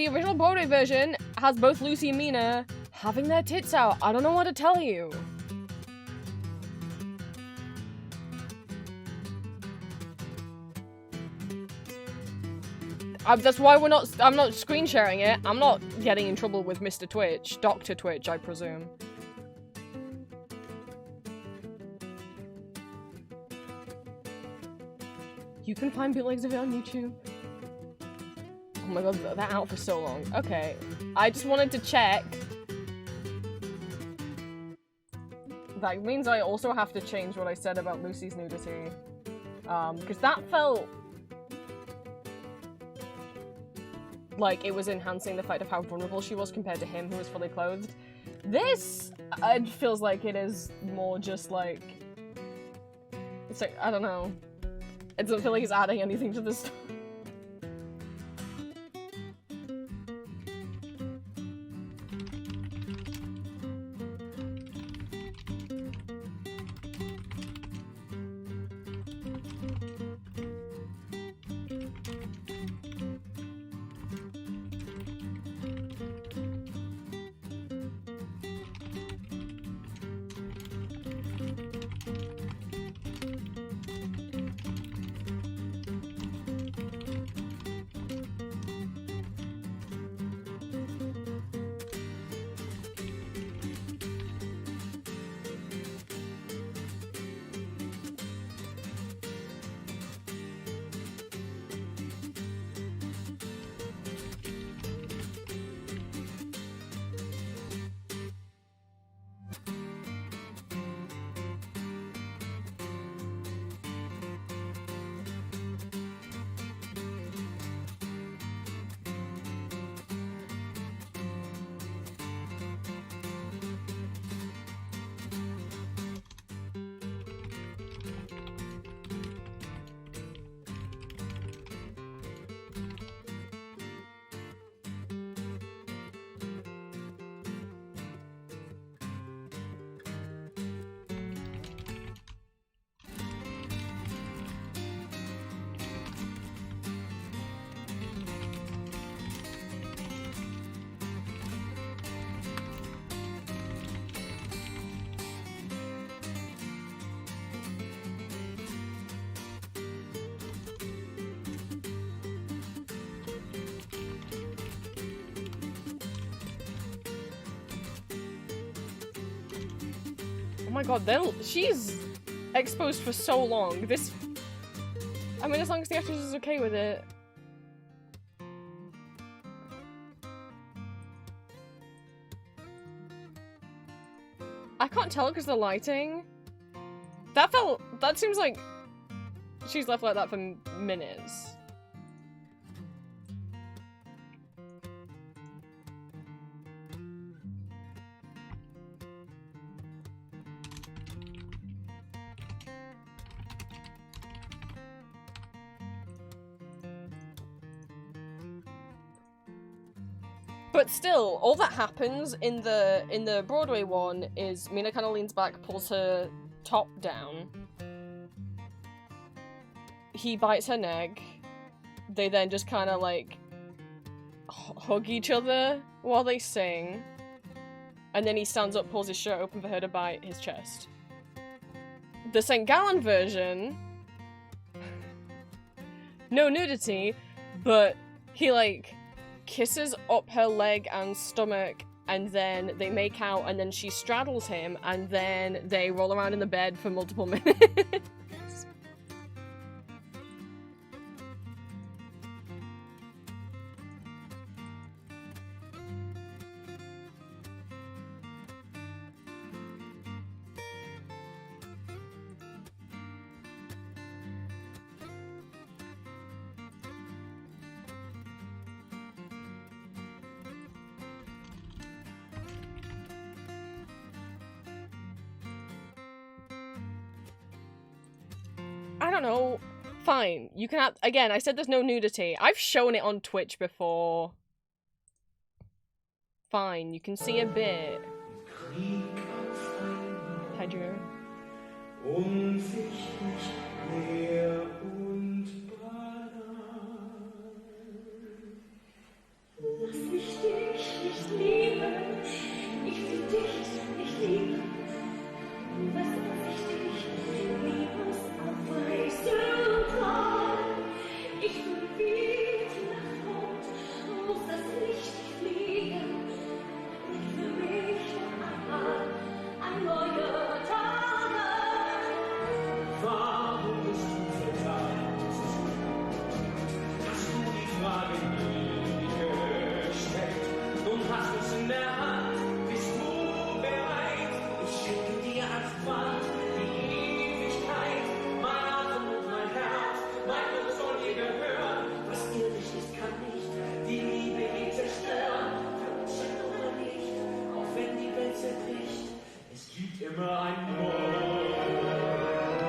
original Broadway version has both Lucy and Mina having their tits out. I don't know what to tell you. That's why I'm not screen sharing it. I'm not getting in trouble with Mr. Twitch. Dr. Twitch, I presume. You can find bootlegs of it on YouTube. Oh my god, that out for so long. Okay, I just wanted to check. That means I also have to change what I said about Lucy's nudity. Because that felt like it was enhancing the fact of how vulnerable she was compared to him, who was fully clothed. This, it feels like it is more just like... It's like, I don't know. It doesn't feel like it's adding anything to the story. my god, she's exposed for so long. This... I mean, as long as the actress is okay with it. I can't tell because the lighting. That seems like she's left like that for minutes. But still, all that happens in the Broadway one is Mina kind of leans back, pulls her top down. He bites her neck. They then just kind of like hug each other while they sing. And then he stands up, pulls his shirt open for her to bite his chest. The St. Gallen version, no nudity, but he like kisses up her leg and stomach, and then they make out, and then she straddles him, and then they roll around in the bed for multiple minutes. I don't know. Fine. You can have... Again, I said there's no nudity. I've shown it on Twitch before. Fine. You can see a bit. Hedgerow.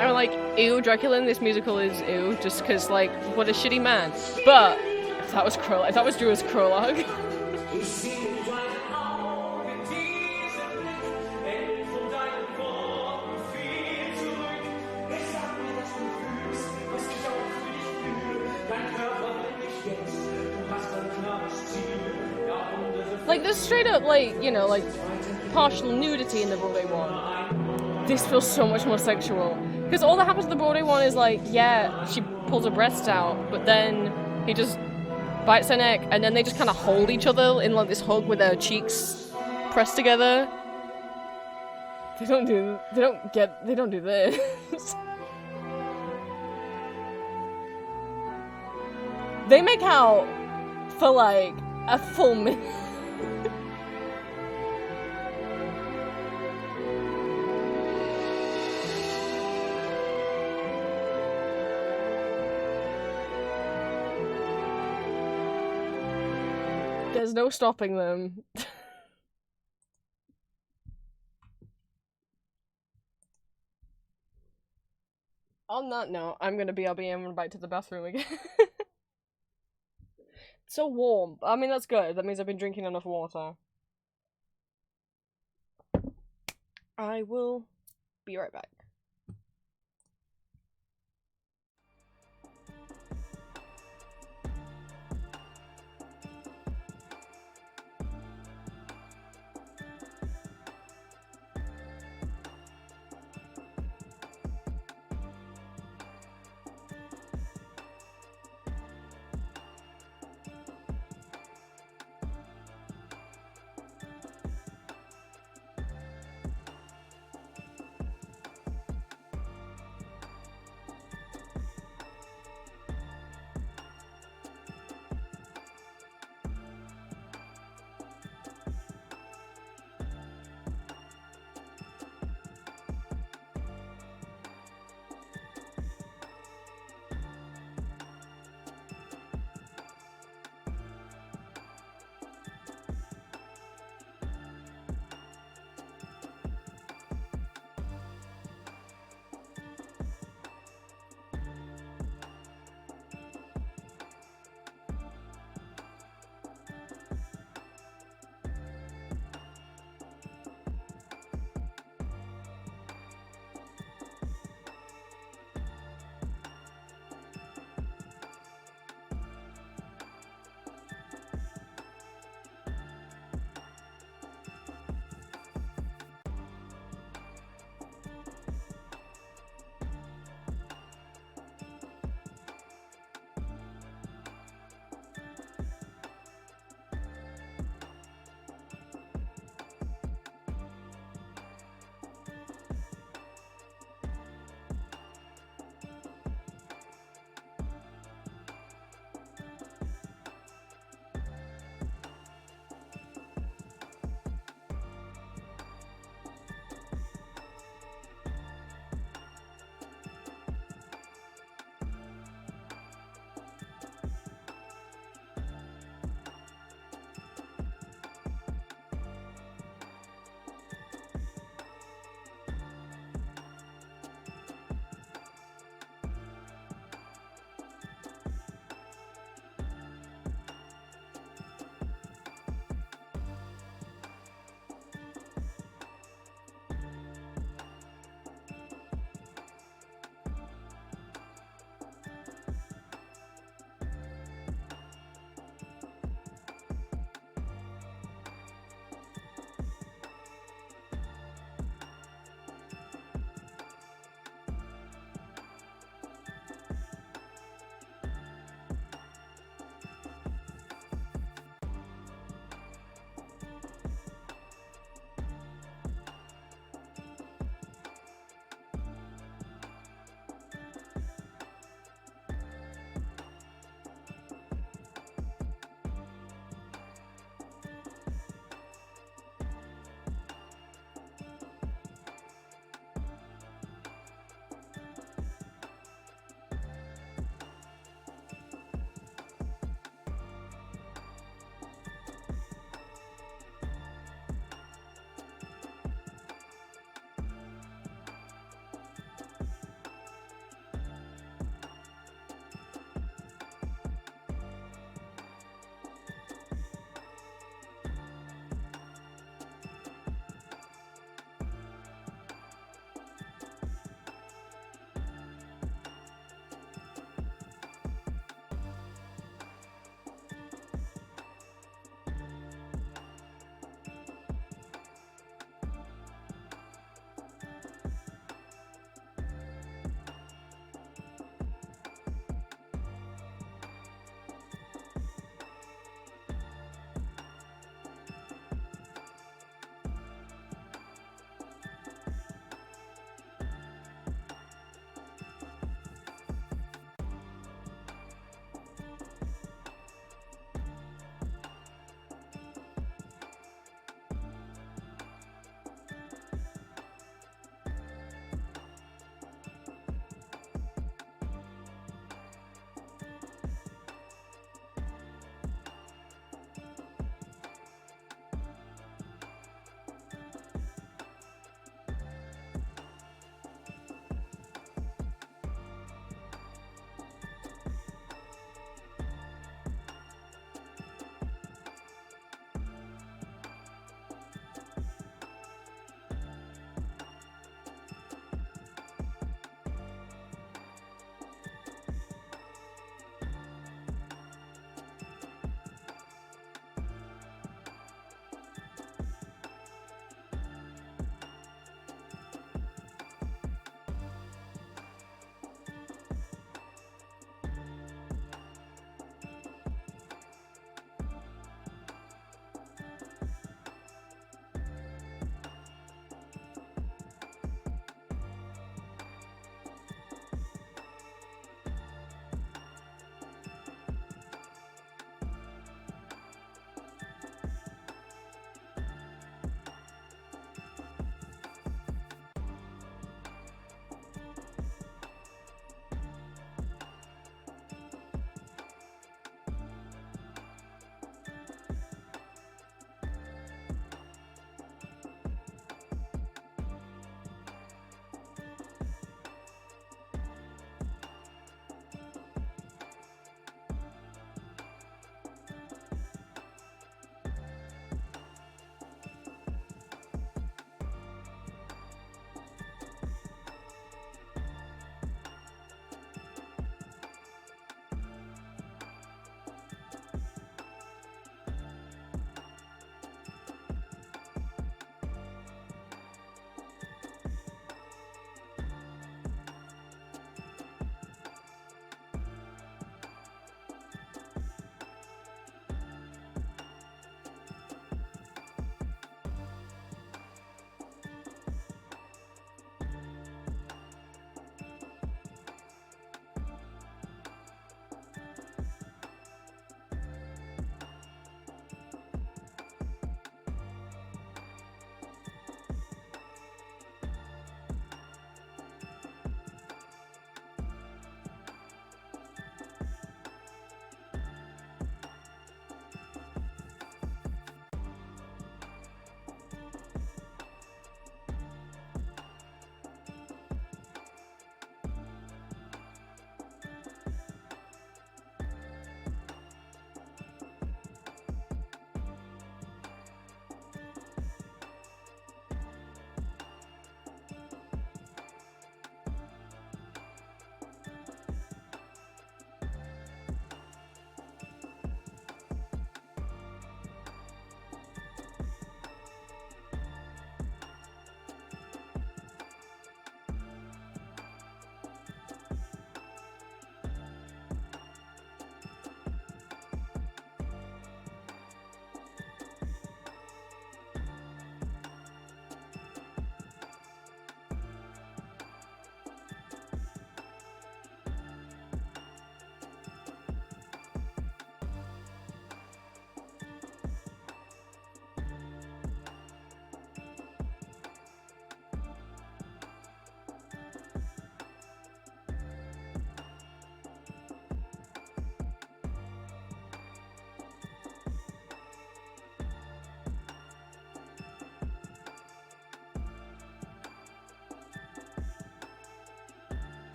I'm like, ew, Dracula in this musical is ew, just because, like, what a shitty man. But, if that was Drew's prologue. Like, there's straight up, like, you know, like, partial nudity in the Broadway one. This feels so much more sexual. Because all that happens in the Broadway one is, like, yeah, she pulls her breasts out, but then he just bites her neck, and then they just kind of hold each other in, like, this hug with their cheeks pressed together. They don't do this. They make out for, like, a full minute. There's no stopping them. On that note, I'm gonna BRB and run back to the bathroom again. It's so warm. I mean, that's good. That means I've been drinking enough water. I will be right back.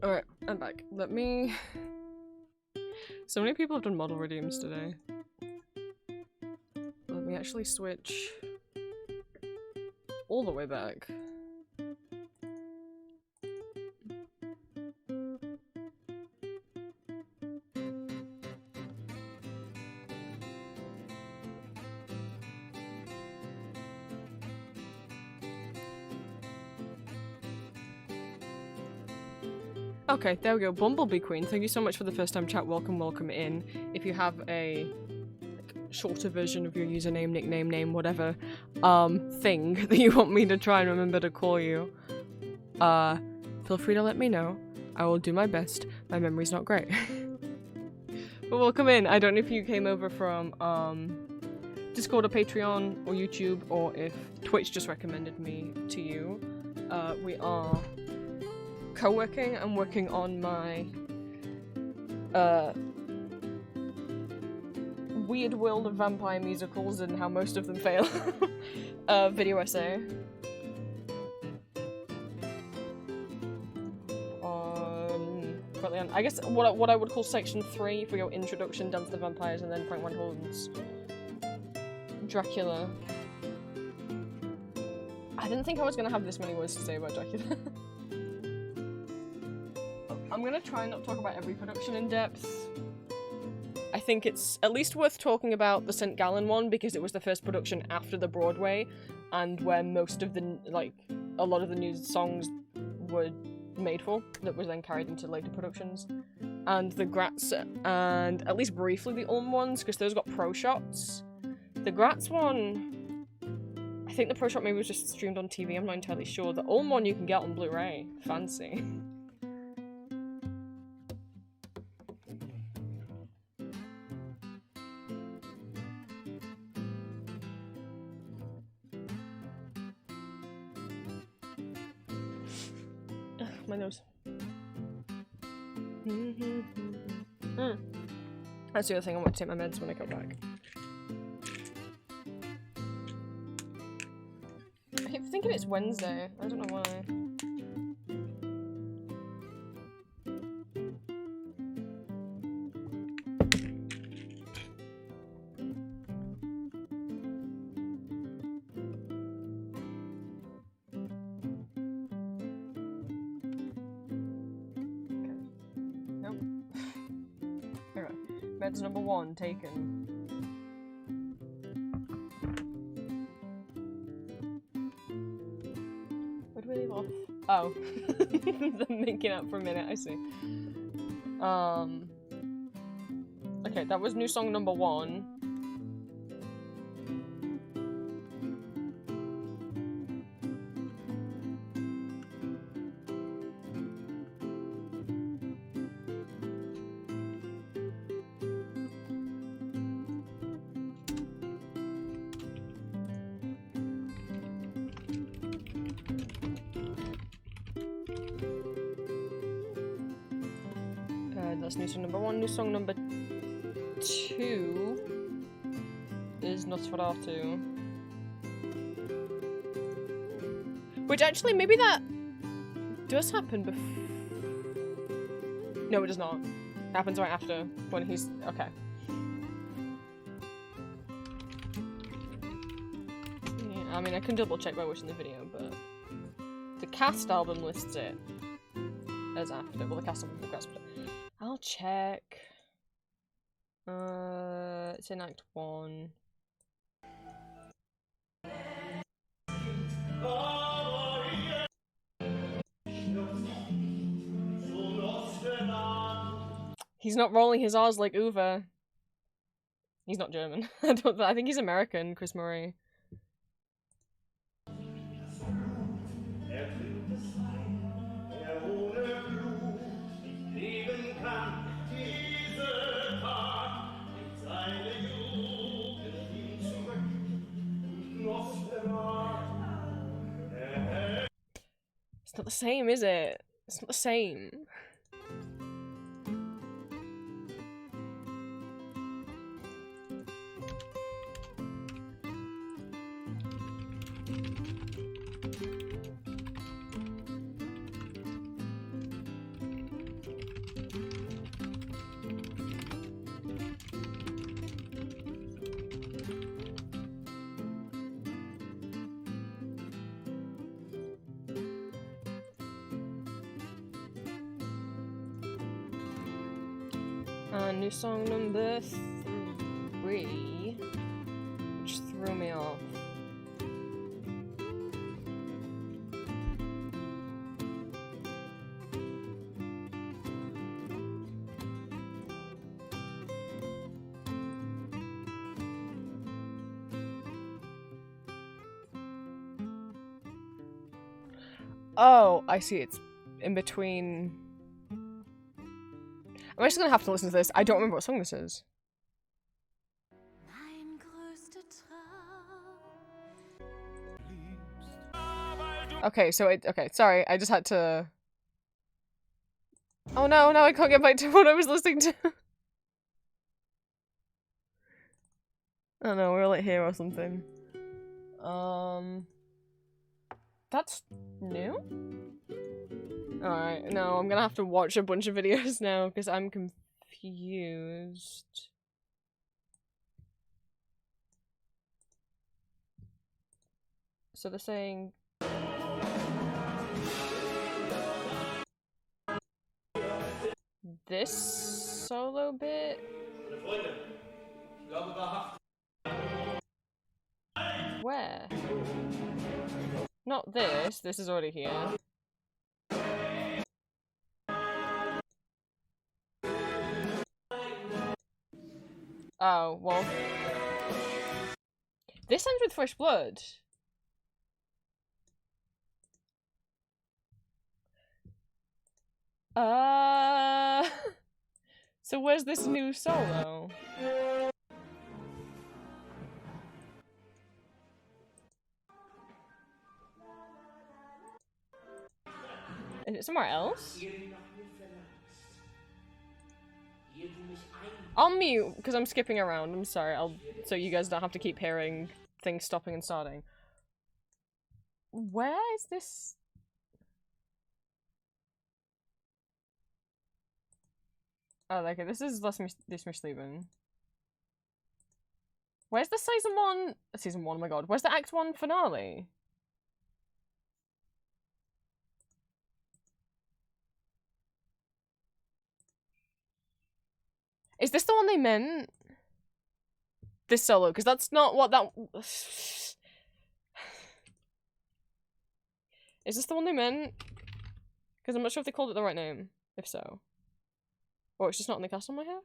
Alright, I'm back. Let me... So many people have done model redeems today. Let me actually switch all the way back. Okay, there we go. Bumblebee Queen, thank you so much for the first time chat. Welcome, welcome in. If you have a shorter version of your username, nickname, name, whatever, thing that you want me to try and remember to call you, feel free to let me know. I will do my best. My memory's not great. But welcome in. I don't know if you came over from, Discord or Patreon or YouTube, or if Twitch just recommended me to you. We are co-working. I'm working on my Weird World of Vampire Musicals and How Most of Them Fail video essay. I guess what I would call section 3, if we go Introduction, Dance the Vampires, and then Frank Van Holen's Dracula. I didn't think I was gonna have this many words to say about Dracula. I'm gonna try and not talk about every production in depth. I think it's at least worth talking about the St. Gallen one because it was the first production after the Broadway and where most of the, like, a lot of the new songs were made for, that was then carried into later productions. And the Gratz, and at least briefly the Ulm ones, because those got pro shots. The Gratz one, I think the pro shot maybe was just streamed on TV, I'm not entirely sure. The Ulm one you can get on Blu-ray. Fancy. My nose. That's the other thing, I want to take my meds when I come back. I keep thinking it's Wednesday. I don't know why. Meds number 1 taken. Where do we leave off? Oh. I'm making out for a minute, I see. Okay, that was new song number 1. That's new song number 1. New song number 2 is Nosferatu. Which actually, maybe that does happen before. No, it does not. It happens right after, when he's... okay. Yeah, I mean, I can double check by watching the video, but the cast album lists it as after. Well, the cast album progressed. I'll check. It's in Act 1. He's not rolling his R's like Uwe. He's not German. I think he's American, Chris Murray. It's not the same, is it? It's not the same. New song number 3, which threw me off. Oh, I see. It's in between. I'm just gonna have to listen to this. I don't remember what song this is. Okay, so okay, sorry, I just had to... Oh no, now I can't get back to what I was listening to. Oh no, we're like here or something. That's new? Alright, no, I'm gonna have to watch a bunch of videos now, because I'm confused. So they're saying... This solo bit? Where? Not this. This is already here. Oh, well. This ends with fresh blood. So where's this new solo? Is it somewhere else? I'll mute, because I'm skipping around. I'm sorry, so you guys don't have to keep hearing things stopping and starting. Where is this? Oh, okay, this is Lass mich leben. Where's the season 1? Season 1, oh my god. Where's the Act 1 finale? Is this the one they meant? This solo, because that's not what that... Is this the one they meant? Because I'm not sure if they called it the right name. If so. Or it's just not in the cast on my hair?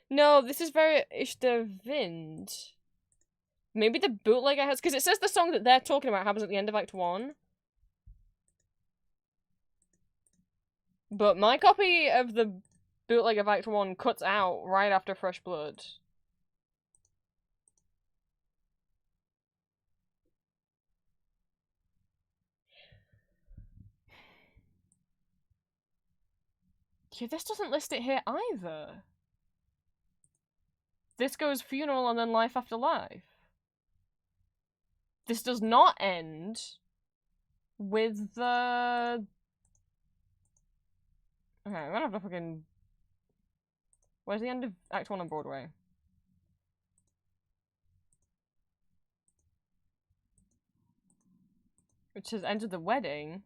No, this is very Ich der Wind. Maybe the bootlegger has... Because it says the song that they're talking about happens at the end of Act 1. But my copy of the bootleg of Act 1 cuts out right after Fresh Blood. Yeah, this doesn't list it here either. This goes funeral and then life after life. This does not end with the... Okay, I'm gonna have to fucking... Where's the end of Act 1 on Broadway? Which has ended the wedding.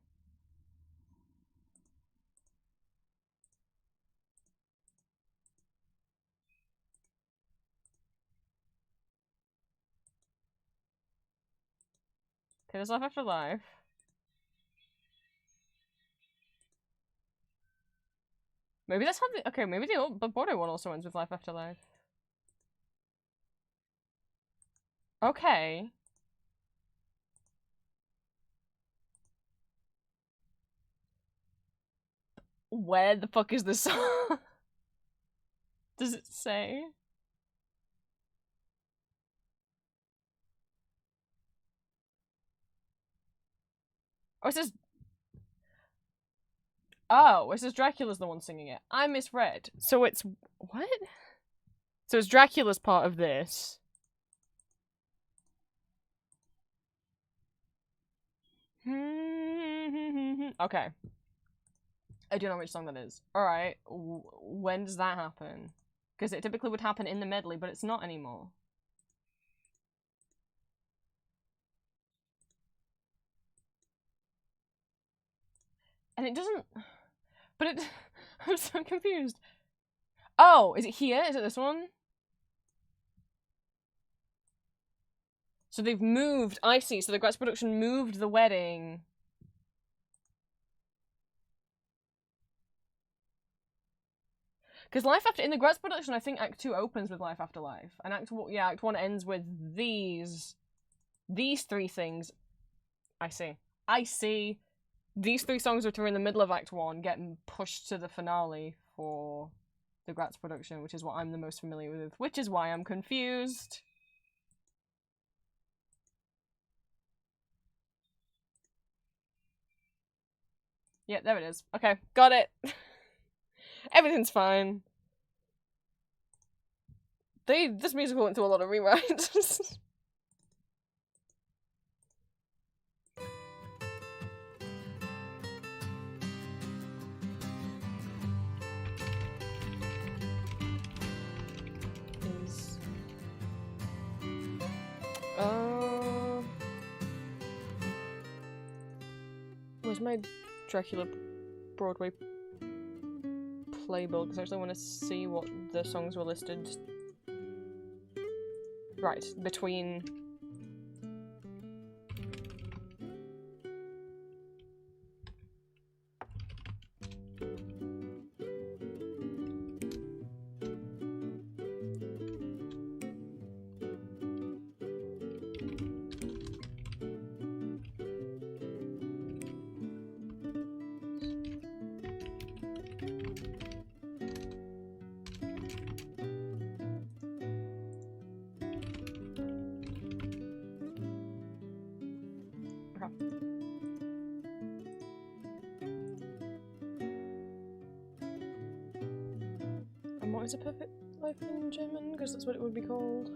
Okay, there's life after life. Maybe that's how the... Okay, maybe the Broadway one also ends with life after life. Okay. Where the fuck is this song? Does it say? Oh, it says... Oh, it says Dracula's the one singing it. I misread. So it's... What? So it's Dracula's part of this. Okay. I do know which song that is. Alright, when does that happen? Because it typically would happen in the medley, but it's not anymore. And it doesn't... But it... I'm so confused. Oh, is it here? Is it this one? So they've moved. I see. So the Gratz production moved the wedding. Because Life After... In the Gratz production, I think Act 2 opens with Life After Life. And Act 1 ends with these three things. I see. I see. These three songs which are in the middle of Act 1 getting pushed to the finale for the Gratz production, which is what I'm the most familiar with, which is why I'm confused. Yeah, there it is. Okay, got it. Everything's fine. This musical went through a lot of rewrites. Where's my Dracula Broadway playbill? Because I actually want to see what the songs were listed. Right, between... And what is a perfect life in German? Because that's what it would be called.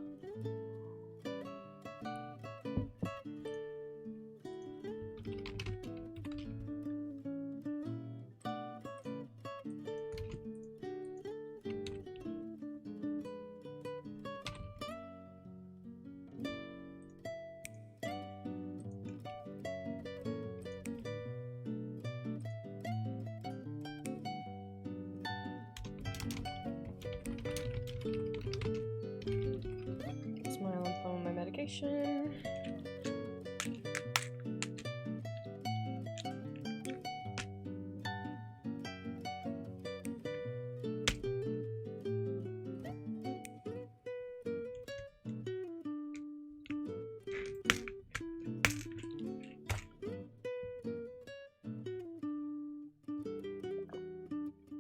Smile and follow my medication.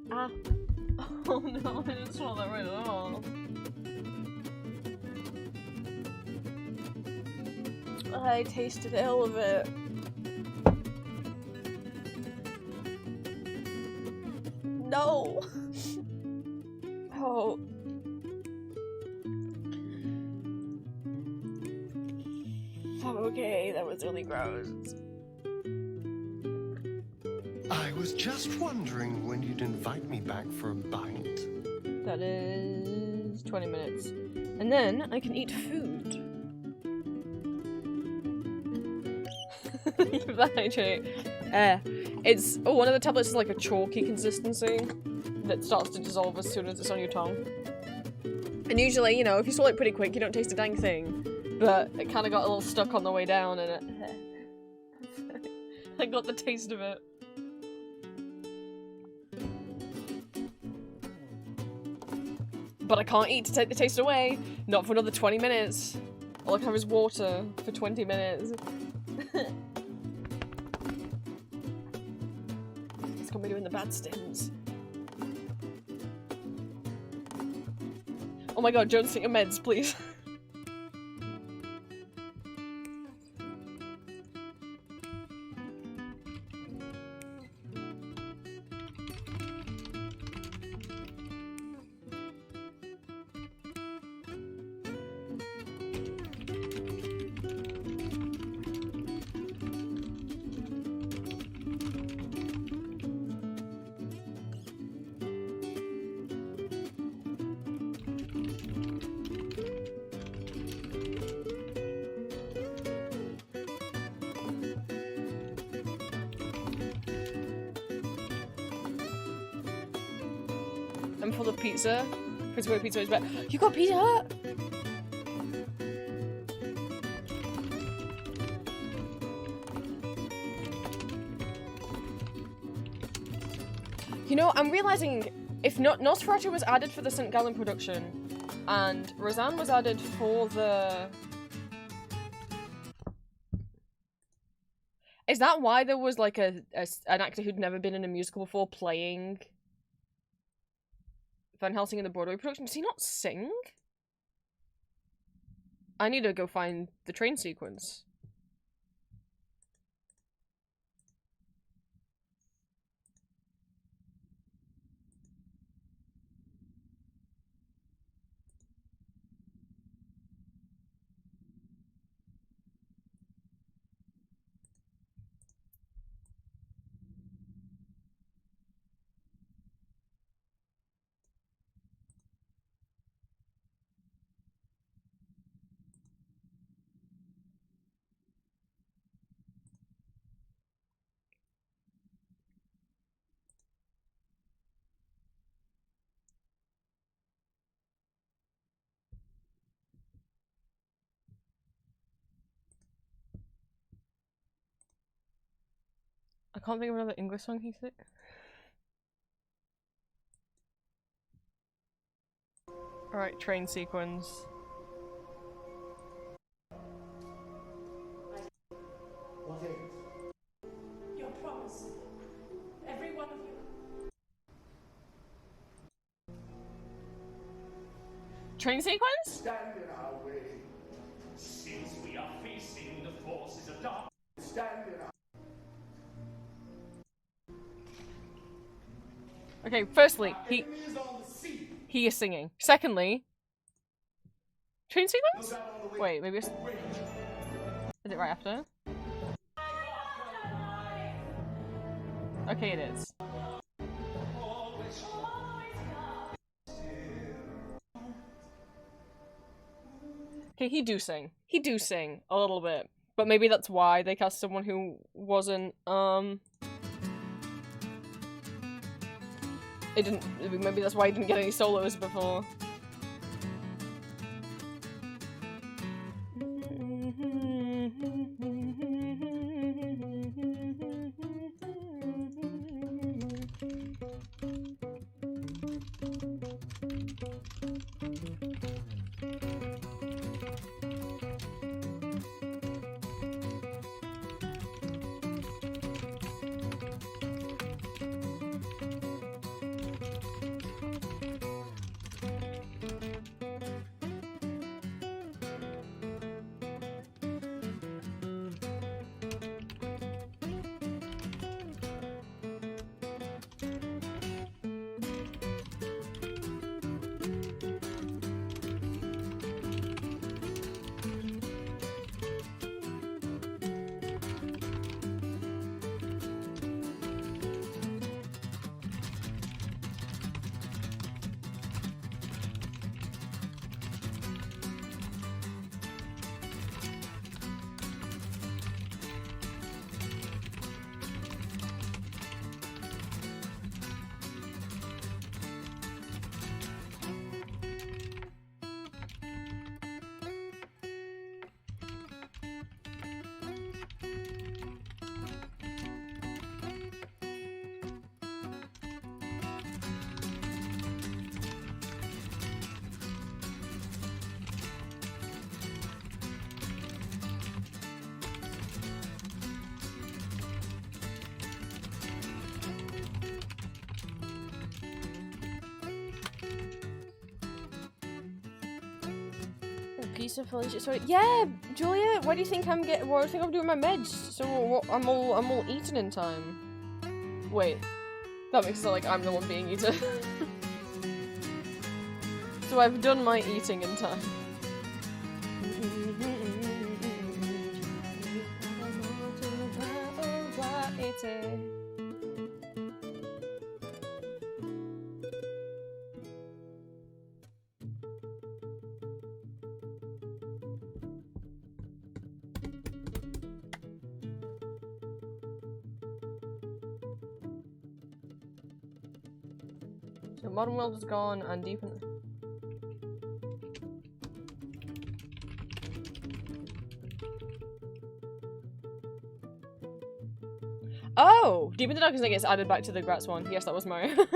Ah. Oh no, I didn't swallow that right at all. I tasted the hell of it. No! Oh. Okay, that was really gross. I was just wondering when you'd invite me back for a bite. That is 20 minutes. And then I can eat food. It's one of the tablets is like a chalky consistency that starts to dissolve as soon as it's on your tongue. And usually, you know, if you swallow it pretty quick, you don't taste a dang thing. But it kind of got a little stuck on the way down, and I got the taste of it. But I can't eat to take the taste away. Not for another 20 minutes. All I can have is water for 20 minutes. It's got me doing the bad stings. Oh my god, Jones, take your meds, please. I'm full of pizza. Pittsburgh Pizza is better. You got Pizza Hut? You know, I'm realizing if not Nosferatu was added for the St. Gallen production, and Roseanne was added for the... Is that why there was like an actor who'd never been in a musical before playing Van Helsing in the Broadway production? Does he not sing? I need to go find the train sequence. I can't think of another English song he sang. Alright, train sequence. What is it? Your promise. Every one of you. Train sequence? Stand in our way. Since we are facing the forces of darkness. Stand in our Okay, firstly, enemy is on the sea. he is singing. Secondly, train sequence? Look out on the way. Wait, maybe it's... Is it right after? Okay, it is. Okay, he do sing. He do sing a little bit. But maybe that's why they cast someone who wasn't, it didn't, maybe that's why he didn't get any solos before. Piece of Felicia. Sorry. Yeah, Julia. Why do you think I'm getting? What do you think I'm doing my meds? So I'm all eaten in time. Wait, that makes it sound like I'm the one being eaten. So I've done my eating in time. So Modern World is gone and Deep in... Oh! Deep in the Dark is like gets added back to the Gratz one. Yes, that was Mario.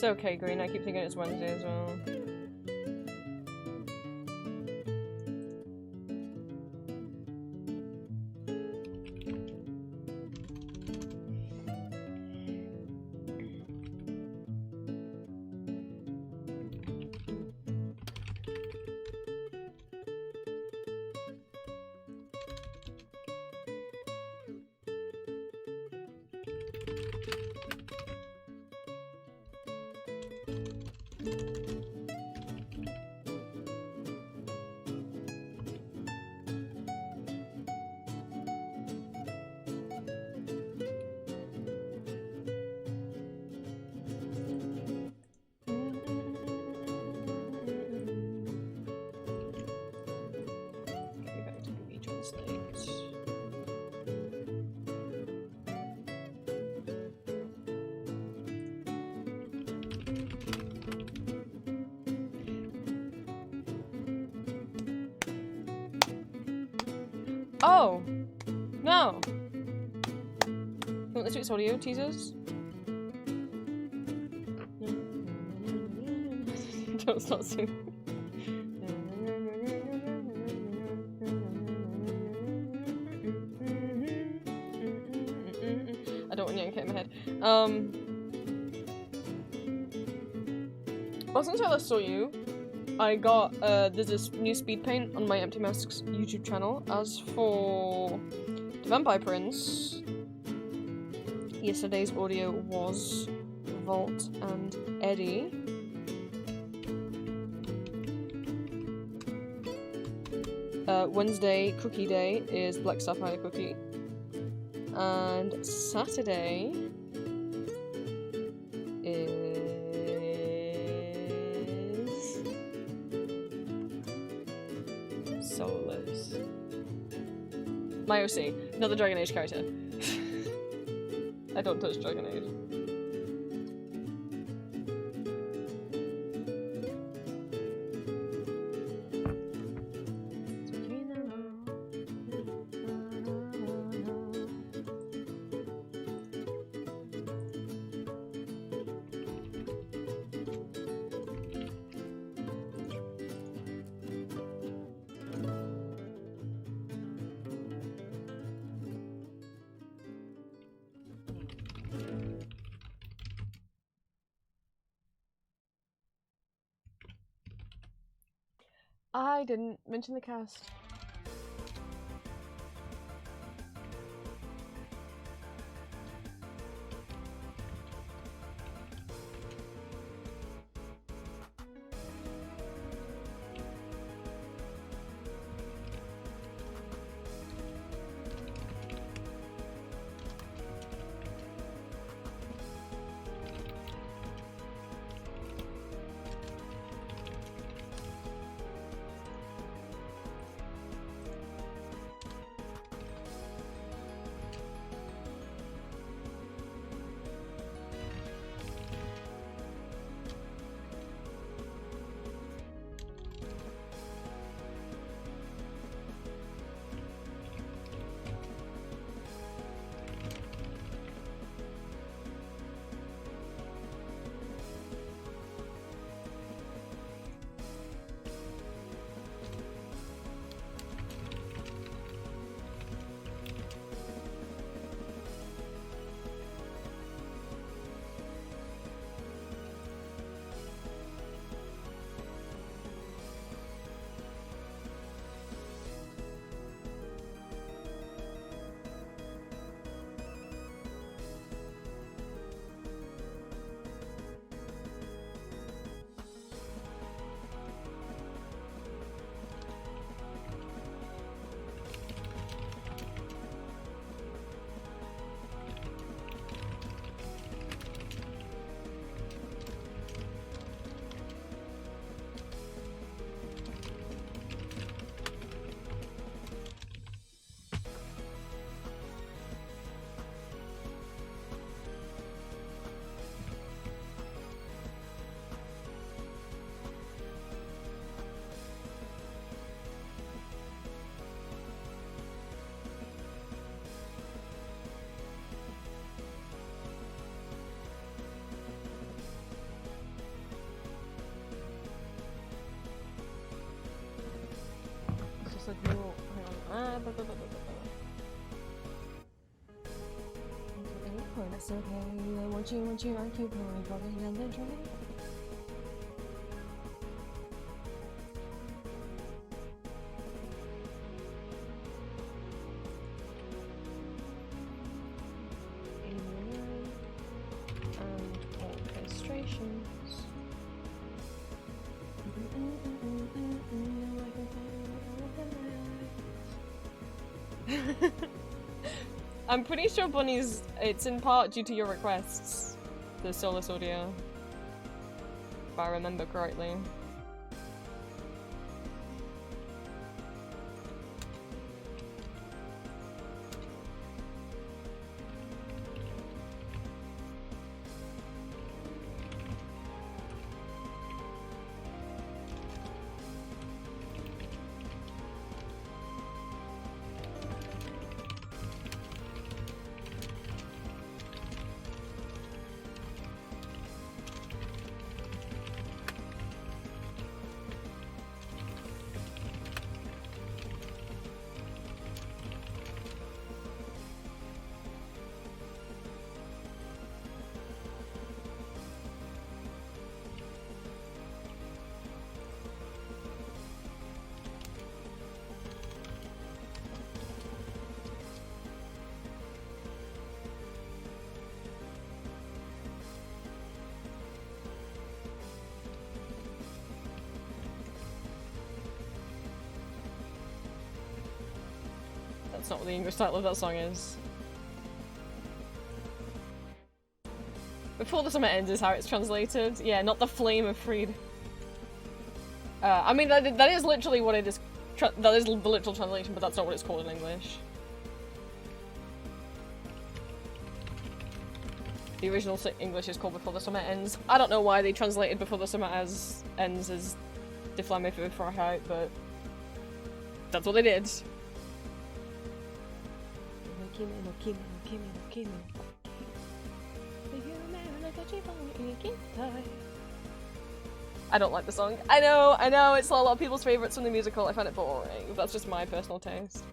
It's okay, Green. I keep thinking it's Wednesday as well. Oh! No! You want this week's audio teasers? Don't start singing. I don't want to yank it in my head. Well, since I last saw you, I got, there's this new speed paint on my Empty Masks YouTube channel. As for the Vampire Prince, yesterday's audio was Vault and Eddie. Wednesday, Cookie Day, is Black Sapphire Cookie. And Saturday is Soulless. My OC, not the Dragon Age character. I don't touch Dragon Age. I didn't mention the cast. Just like no, hang on. That's okay. I want you, I keep going, falling down the drain. And orchestrations. I'm pretty sure Bunny's, it's in part due to your requests, the Solus audio, if I remember correctly. That's not what the English title of that song is. Before the Summer Ends is how it's translated. Yeah, not the Flame of Freed. I mean, that is literally what it is. That is the literal translation, but that's not what it's called in English. The original English is called Before the Summer Ends. I don't know why they translated Before the Summer Ends as Die Flamme für Freiheit, but that's what they did. I don't like the song. I know, it's a lot of people's favourites from the musical. I find it boring. That's just my personal taste.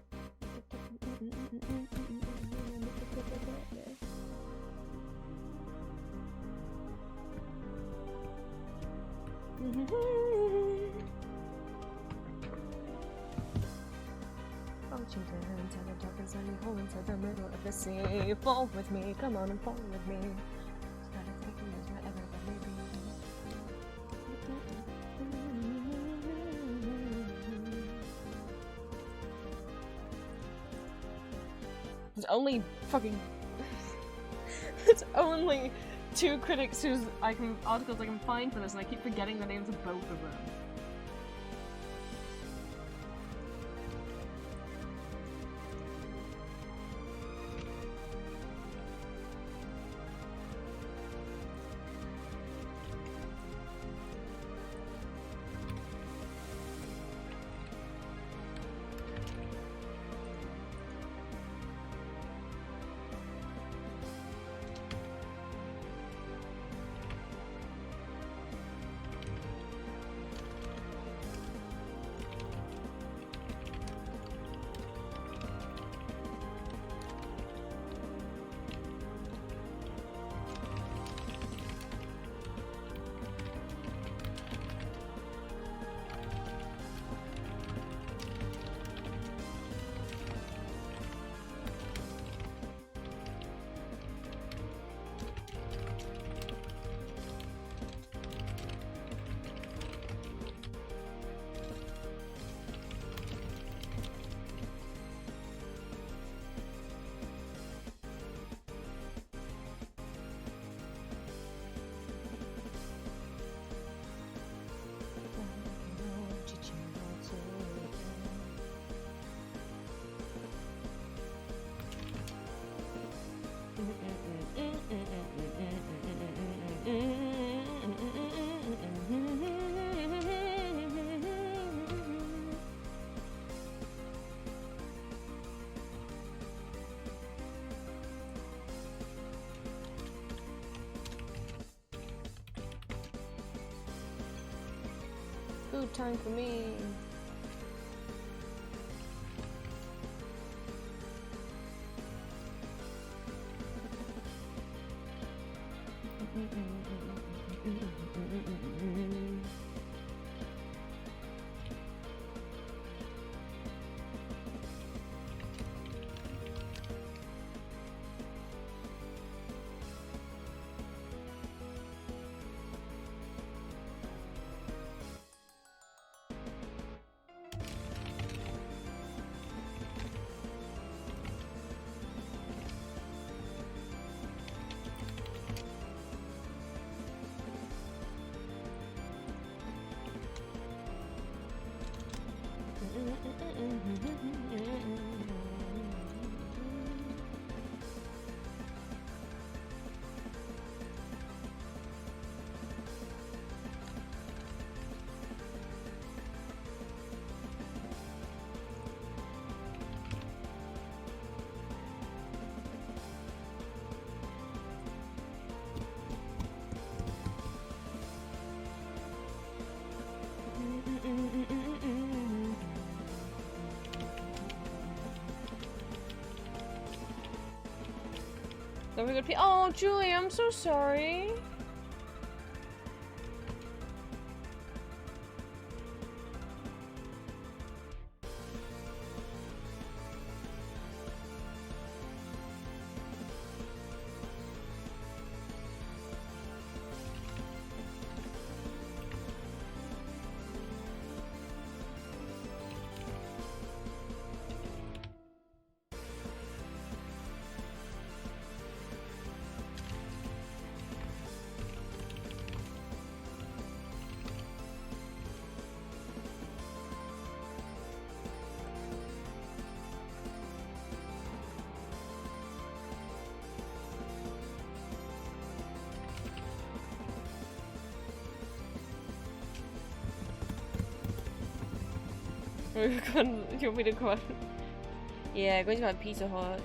Reaching down to the darkest sunny hole into the middle of the sea. Fall with me, come on and fall with me. Started taking this wherever that may be. There's only fucking. It's only 2 critics whose articles I can find for this, and I keep forgetting the names of both of them. Food time for me. Oh, Julie, I'm so sorry. You want me to go on? Yeah, going to my Pizza Hut.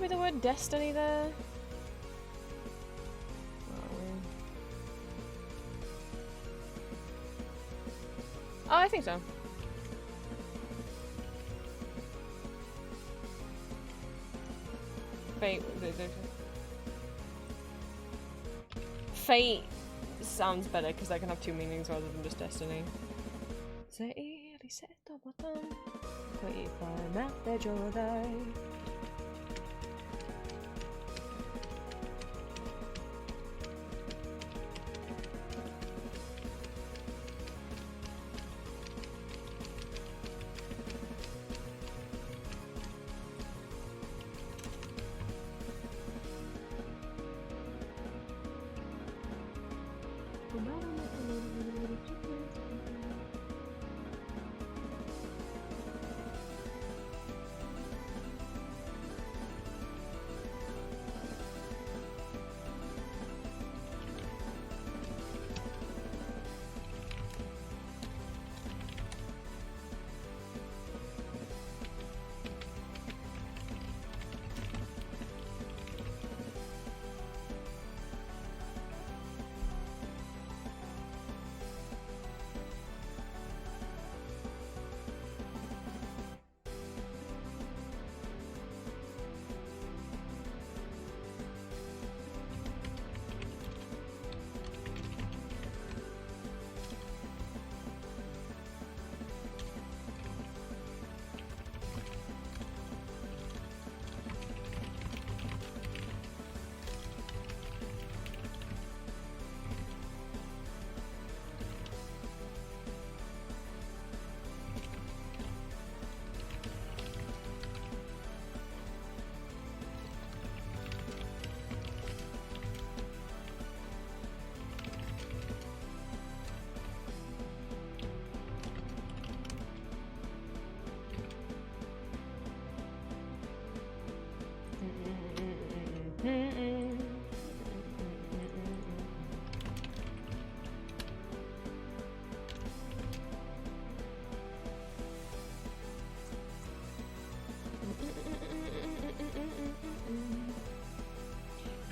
to be the word destiny there? Oh, I think so. Fate. Fate sounds better because that can have two meanings rather than just destiny. Se risetto bottom, qui farmate giodai.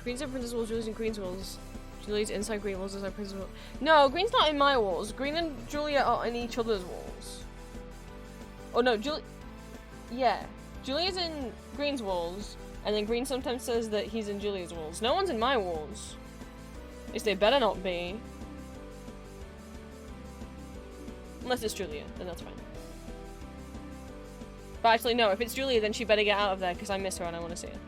Green's in Princess Walls, Julie's in Green's Walls. Julie's inside Green Walls, inside Princess Walls. No, Green's not in my walls. Green and Julia are in each other's walls. Oh no, Julie... Yeah. Julia's in Green's walls, and then Green sometimes says that he's in Julia's walls. No one's in my walls. At least they better not be. Unless it's Julia, then that's fine. But actually, no, if it's Julia, then she better get out of there, because I miss her and I want to see her.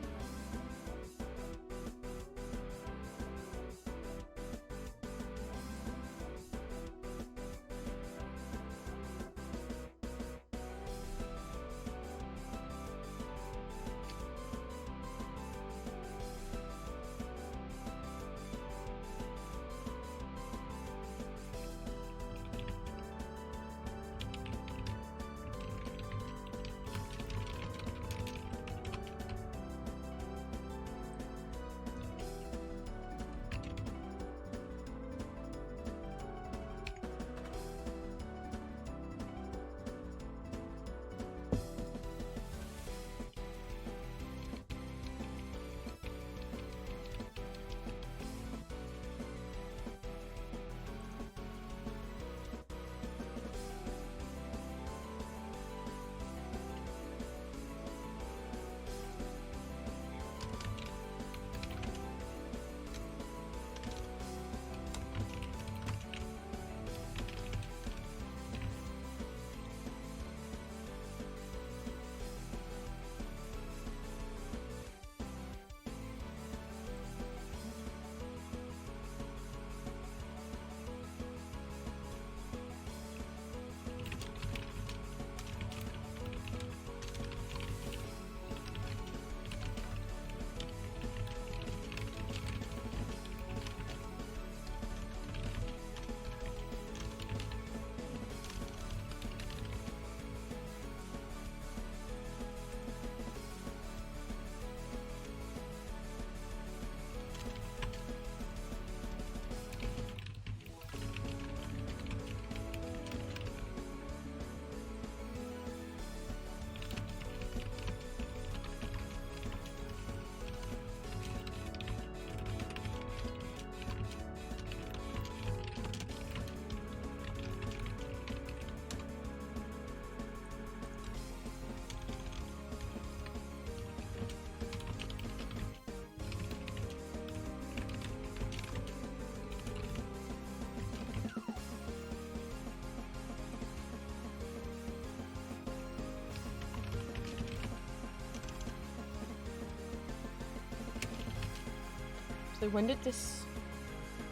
actually, when did this...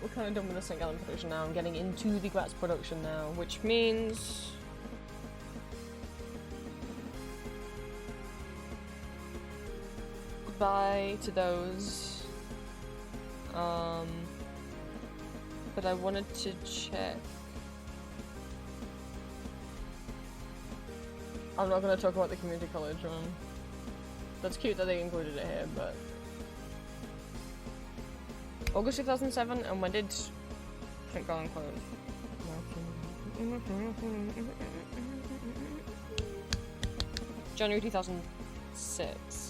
We're kind of done with the St. Gallen production now. I'm getting into the Graz production now, which means... Goodbye to those. But I wanted to check. I'm not going to talk about the community college one. That's cute that they included it here, but... August 2007, and when did St. Gallen close? January 2006.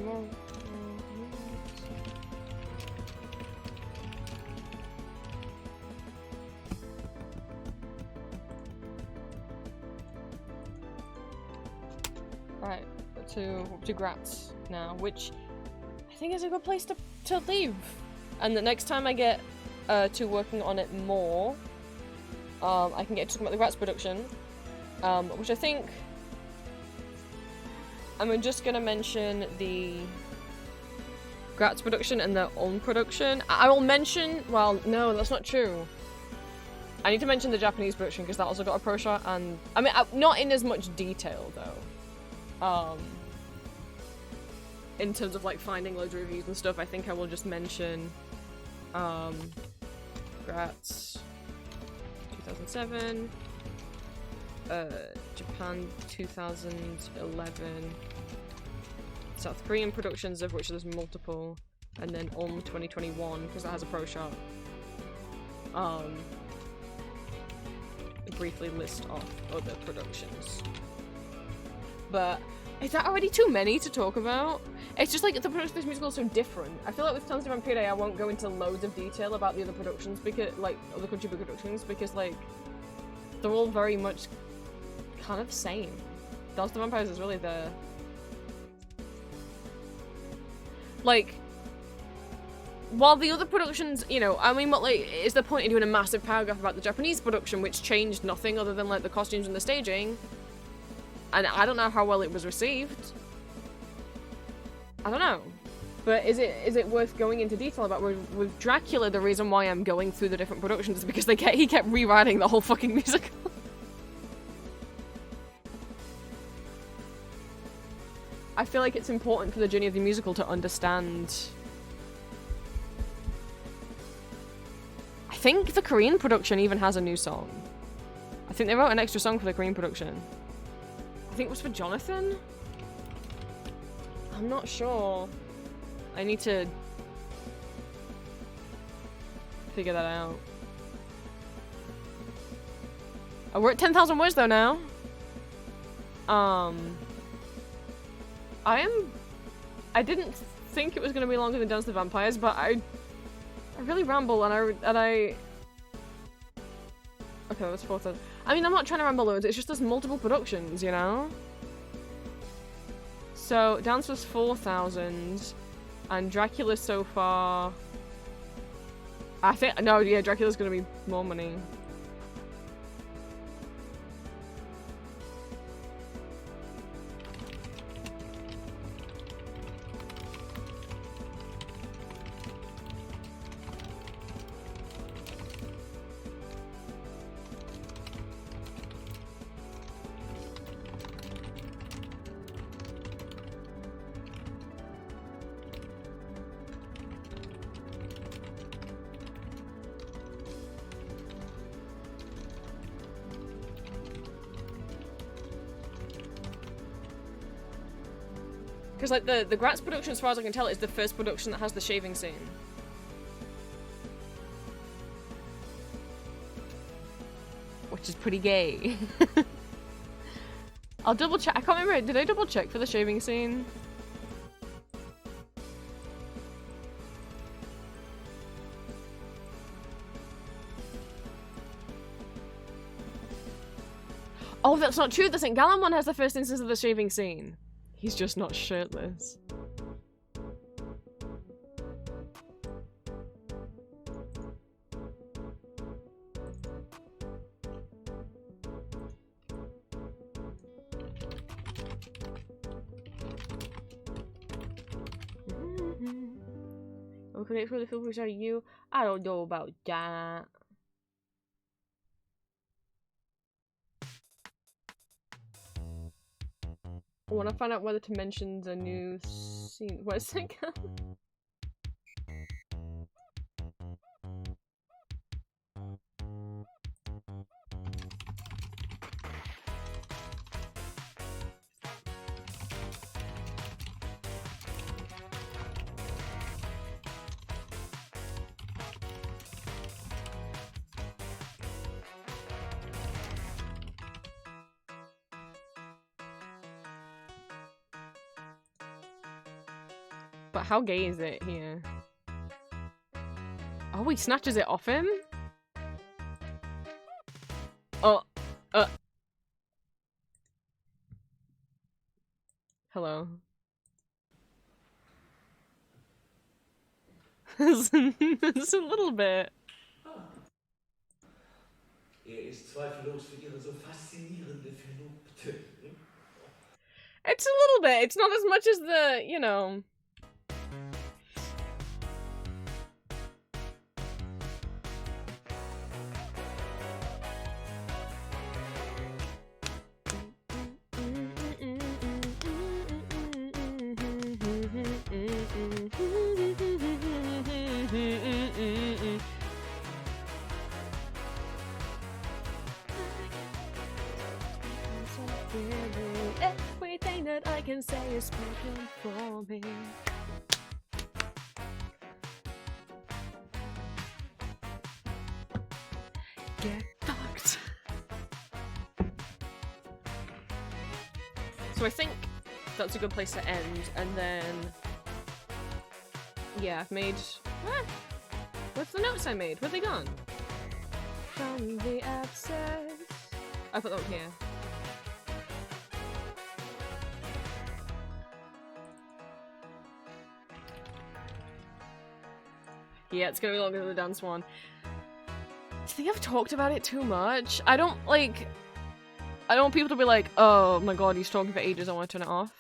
More. Right, to Graz now, which I think is a good place to leave. And the next time I get to working on it more, I can get to talk about the Graz production, which I think I'm just gonna mention the Graz production and their own production. I will mention, well, no, that's not true. I need to mention the Japanese production because that also got a pro shot, and I mean, not in as much detail though. In terms of like finding loads of reviews and stuff, I think I will just mention Graz 2007, Japan 2011, South Korean productions, of which there's multiple, and then Ulm 2021 because that has a pro shot. Briefly list off other productions, but is that already too many to talk about? It's just like the production of this musical is so different. I feel like with Tons of Vampire I won't go into loads of detail about the other productions because, like, other country productions because, like, they're all very much kind of the same. Dance of the Vampires is really the... Like, while the other productions, you know, I mean, what, like, is the point of doing a massive paragraph about the Japanese production, which changed nothing other than, like, the costumes and the staging? And I don't know how well it was received. I don't know. But is it worth going into detail about with Dracula? The reason why I'm going through the different productions is because he kept rewriting the whole fucking musical. I feel like it's important for the journey of the musical to understand. I think the Korean production even has a new song. I think they wrote an extra song for the Korean production. I think it was for Jonathan? I'm not sure. I need to figure that out. Oh, we're at 10,000 words though now. I didn't think it was gonna be longer than Dance of the Vampires, but I really ramble and I okay, that's 4,000. I mean, I'm not trying to ramble loads, it's just there's multiple productions, you know? So, Dance was 4,000, and Dracula so far... I think- no, yeah, Dracula's gonna be more money. Because, like, the Gratz production, as far as I can tell, is the first production that has the shaving scene. Which is pretty gay. I'll double check. I can't remember. Did I double check for the shaving scene? Oh, that's not true. The St. Gallen one has the first instance of the shaving scene. He's just not shirtless. Okay, for the filters are you? I don't know about that. I want to find out whether to mention the new scene. Where's it go? But how gay is it here? Oh, he snatches it off him? Oh, hello. It's a little bit. Ist zweifellos für ihre so faszinierende Verlobte. It's a little bit. It's not as much as the, you know. Everything that I can say is spoken for me. Get fucked. So I think that's a good place to end, and then yeah, I've made what's the notes I made? Where'd they gone? From the abscess. I put them here. Yeah, it's gonna be longer than the dance one. Do you think I've talked about it too much? I don't want people to be like, oh my god, he's talking for ages, I want to turn it off.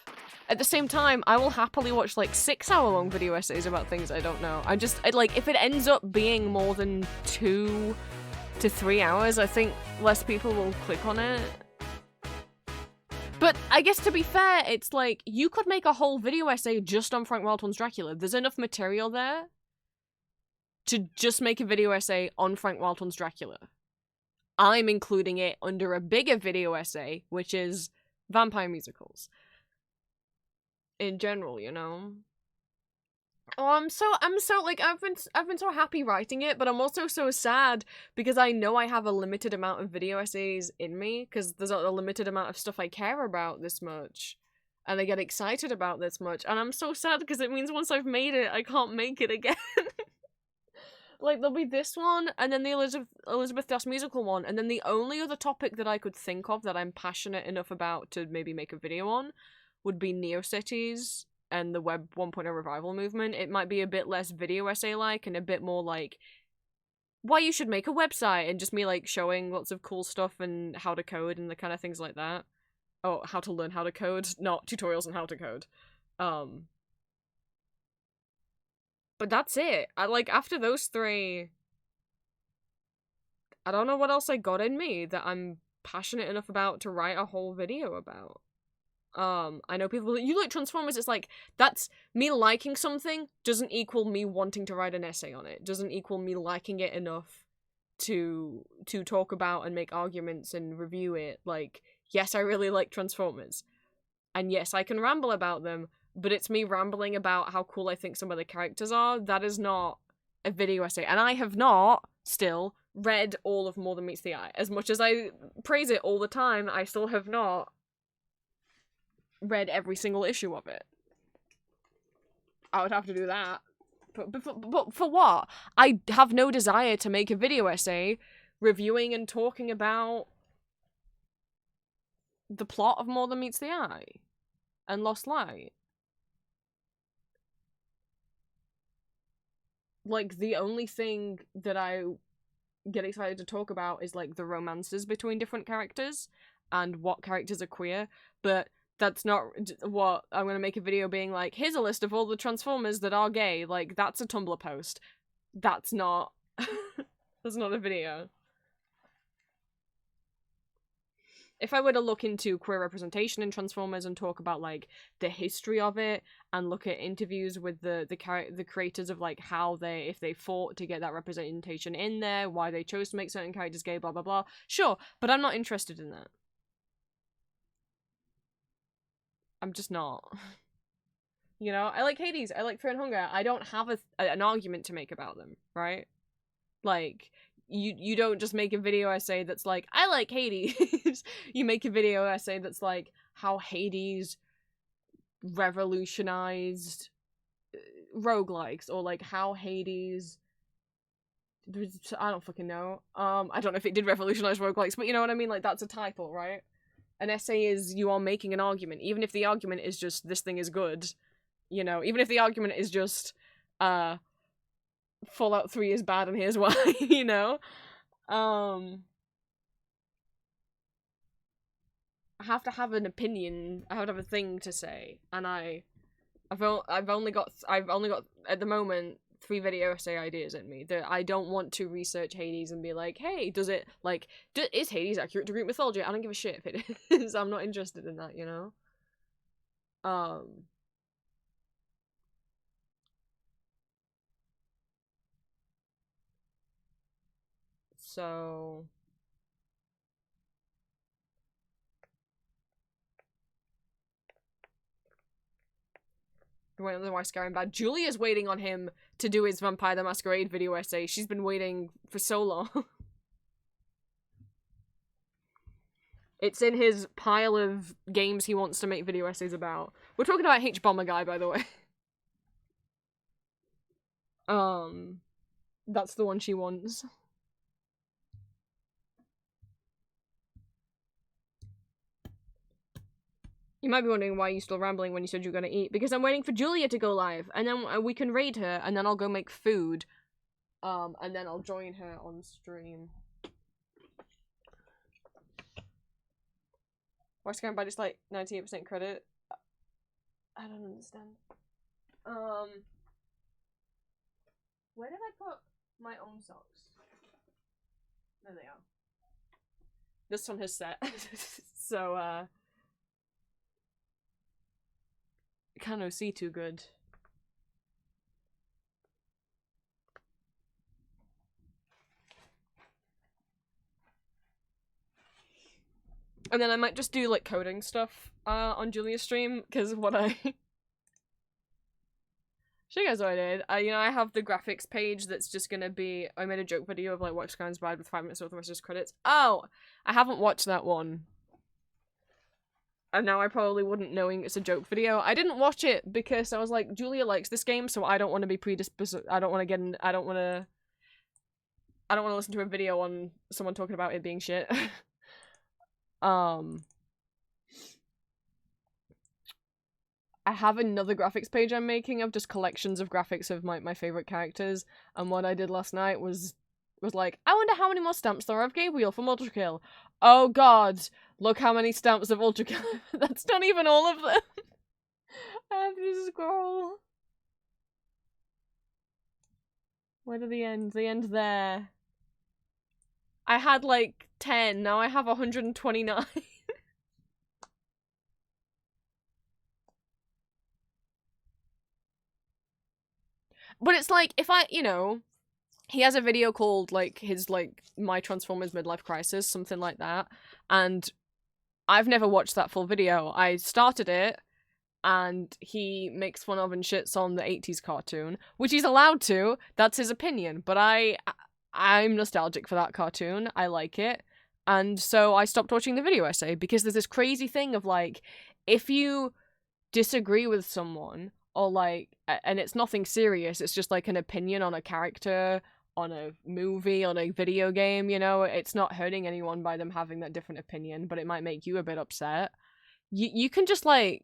At the same time, I will happily watch like 6-hour-long video essays about things I don't know. Like, if it ends up being more than 2 to 3 hours, I think less people will click on it. But I guess to be fair, it's like, you could make a whole video essay just on Frank Wildhorn's Dracula. There's enough material there to just make a video essay on Frank Wildhorn's Dracula. I'm including it under a bigger video essay, which is vampire musicals. In general, you know? Oh, I'm so like, I've been so happy writing it, but I'm also so sad because I know I have a limited amount of video essays in me, because there's a limited amount of stuff I care about this much, and I get excited about this much, and I'm so sad because it means once I've made it, I can't make it again. Like, there'll be this one, and then the Elizabeth Das musical one, and then the only other topic that I could think of that I'm passionate enough about to maybe make a video on would be Neocities and the Web 1.0 revival movement. It might be a bit less video essay-like, and a bit more like, why you should make a website, and just me, like, showing lots of cool stuff and how to code and the kind of things like that. Oh, how to learn how to code, not tutorials on how to code. But that's it. After those 3, I don't know what else I got in me that I'm passionate enough about to write a whole video about. I know people, you like Transformers, it's like, that's, me liking something doesn't equal me wanting to write an essay on it. Doesn't equal me liking it enough to talk about and make arguments and review it. Like, yes, I really like Transformers. And yes, I can ramble about them, but it's me rambling about how cool I think some of the characters are. That is not a video essay. And I have not, still, read all of More Than Meets the Eye. As much as I praise it all the time, I still have not read every single issue of it. I would have to do that. But for what? I have no desire to make a video essay reviewing and talking about the plot of More Than Meets the Eye and Lost Light. Like, the only thing that I get excited to talk about is, like, the romances between different characters and what characters are queer, but that's not what I'm gonna make a video being like, here's a list of all the Transformers that are gay. Like, that's a Tumblr post. That's not... that's not a video. If I were to look into queer representation in Transformers and talk about, like, the history of it, and look at interviews with the creators of, like, how if they fought to get that representation in there, why they chose to make certain characters gay, blah blah blah, sure, but I'm not interested in that. I'm just not. You know, I like Hades, I like Fear and Hunger, I don't have an argument to make about them, right? Like, you don't just make a video essay that's like, I like Hades. You make a video essay that's like, how Hades revolutionized roguelikes, or like how Hades... I don't fucking know. I don't know if it did revolutionize roguelikes, but you know what I mean? Like, that's a title, right? An essay is you are making an argument, even if the argument is just, this thing is good, you know, even if the argument is just, Fallout 3 is bad and here's why, you know? I have to have an opinion, I have to have a thing to say, and I've only got, at the moment, 3 video essay ideas in me. That I don't want to research Hades and be like, hey, does it, like, is Hades accurate to Greek mythology? I don't give a shit if it is. I'm not interested in that, you know? So... Why Skyrim bad. Julia's waiting on him to do his Vampire the Masquerade video essay. She's been waiting for so long. It's in his pile of games he wants to make video essays about. We're talking about H-Bomber Guy, by the way. That's the one she wants. You might be wondering why you're still rambling when you said you were gonna eat. Because I'm waiting for Julia to go live, and then we can raid her, and then I'll go make food. And then I'll join her on stream. Why Skyrim Bad is like 98% credit? I don't understand. Where did I put my own socks? There they are. This one has set. So, can't see too good. And then I might just do like coding stuff on Julia's stream, because what I show you guys what I did. I have the graphics page that's just gonna be, I made a joke video of like what Skyrim's bad with 5 minutes worth of rest credits. Oh, I haven't watched that one. And now I probably wouldn't, knowing it's a joke video. I didn't watch it because I was like, Julia likes this game, so I don't want to be predisposed. I don't want to get in, I don't want to listen to a video on someone talking about it being shit. I have another graphics page I'm making of just collections of graphics of my favorite characters, and what I did last night was like, I wonder how many more stamps there are of Gabriel from Ultra Kill. Oh god, look how many stamps of Ultra Kill. That's not even all of them. I have to scroll. Where do they end? They end there. I had like 10, now I have 129. But it's like, if I, he has a video called, like, his, like, My Transformers Midlife Crisis, something like that, and I've never watched that full video. I started it, and he makes fun of and shits on the 80s cartoon, which he's allowed to. That's his opinion, but I'm nostalgic for that cartoon. I like it. And so I stopped watching the video essay because there's this crazy thing of like, if you disagree with someone or like, and it's nothing serious, it's just like an opinion on a character, on a movie, on a video game, you know, it's not hurting anyone by them having that different opinion, but it might make you a bit upset. You can just like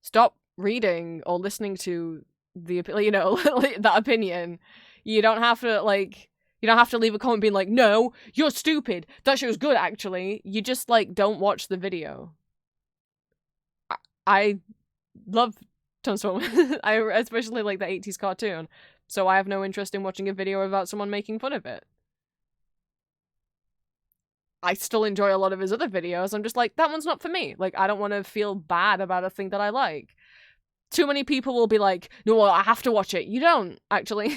stop reading or listening to the, you know, that opinion. You don't have to like, you don't have to leave a comment being like, no, you're stupid. That show's good, actually. You just, like, don't watch the video. I love Transformers. I especially like the 80s cartoon. So I have no interest in watching a video about someone making fun of it. I still enjoy a lot of his other videos. I'm just like, that one's not for me. Like, I don't want to feel bad about a thing that I like. Too many people will be like, no, well, I have to watch it. You don't, actually.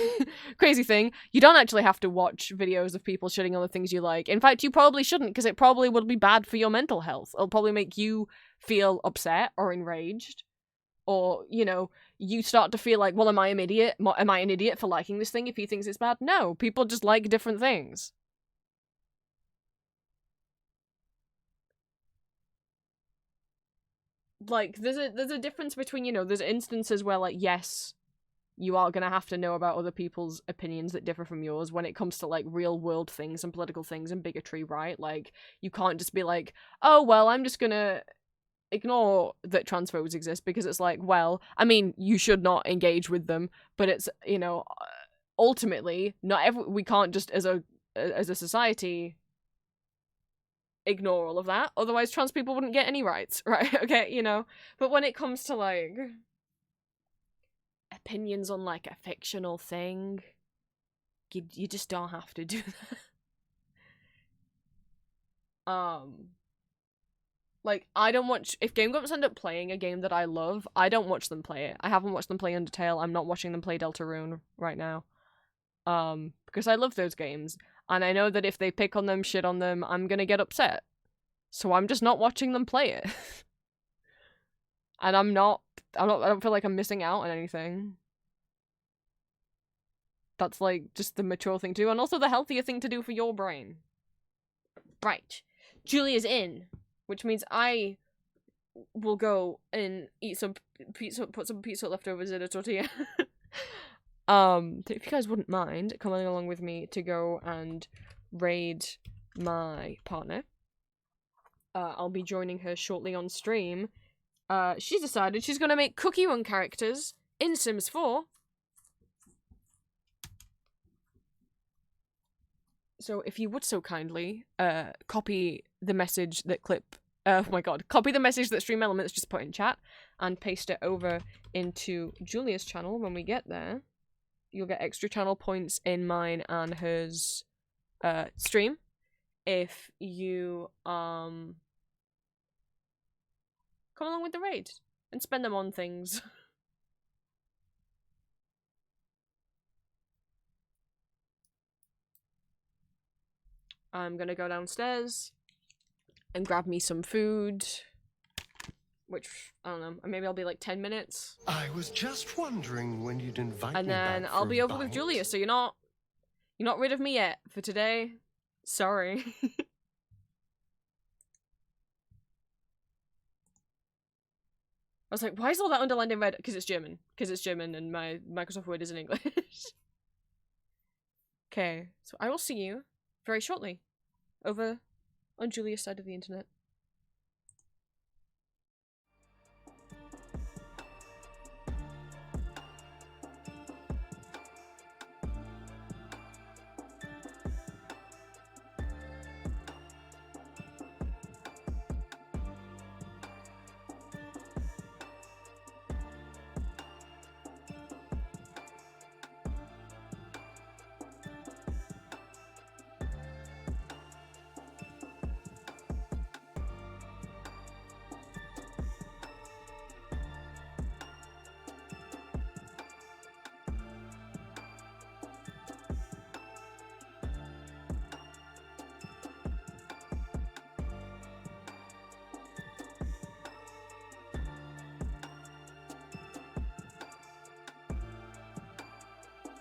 Crazy thing. You don't actually have to watch videos of people shitting on the things you like. In fact, you probably shouldn't, because it probably would be bad for your mental health. It'll probably make you feel upset or enraged. Or, you know, you start to feel like, well, am I an idiot? Am I an idiot for liking this thing if he thinks it's bad? No, people just like different things. Like, there's a difference between, you know, there's instances where, like, yes, you are gonna have to know about other people's opinions that differ from yours when it comes to, like, real world things and political things and bigotry, right? Like, you can't just be like, oh, well, I'm just gonna ignore that transphobes exist, because it's like, well, I mean, you should not engage with them, but it's, you know, ultimately, we can't just, as a society, ignore all of that, otherwise trans people wouldn't get any rights, right? Okay, you know, but when it comes to like opinions on like a fictional thing, you just don't have to do that. Like, I don't watch, if Game Grumps end up playing a game that I love, I don't watch them play it. I haven't watched them play Undertale. I'm not watching them play Deltarune right now, because I love those games. And I know that if they pick on them, shit on them, I'm gonna get upset. So I'm just not watching them play it. And I don't feel like I'm missing out on anything. That's like just the mature thing to do, and also the healthier thing to do for your brain. Right. Julia's in, which means I will go and eat some pizza, put some pizza leftovers in a tortilla. If you guys wouldn't mind coming along with me to go and raid my partner, I'll be joining her shortly on stream. She's decided she's gonna make Cookie Run characters in Sims 4. So if you would so kindly, copy the message that copy the message that Stream Elements just put in chat and paste it over into Julia's channel when we get there. You'll get extra channel points in mine and hers stream if you come along with the raid and spend them on things. I'm gonna go downstairs and grab me some food, which, I don't know, maybe I'll be like 10 minutes. I was just wondering when you'd invite and me then back I'll for be a over with bite. Julia, so you're not rid of me yet for today. Sorry. I was like, why is all that underlined in red? Because it's German. Because it's German and my Microsoft Word is in English. Okay, so I will see you very shortly over on Julia's side of the internet.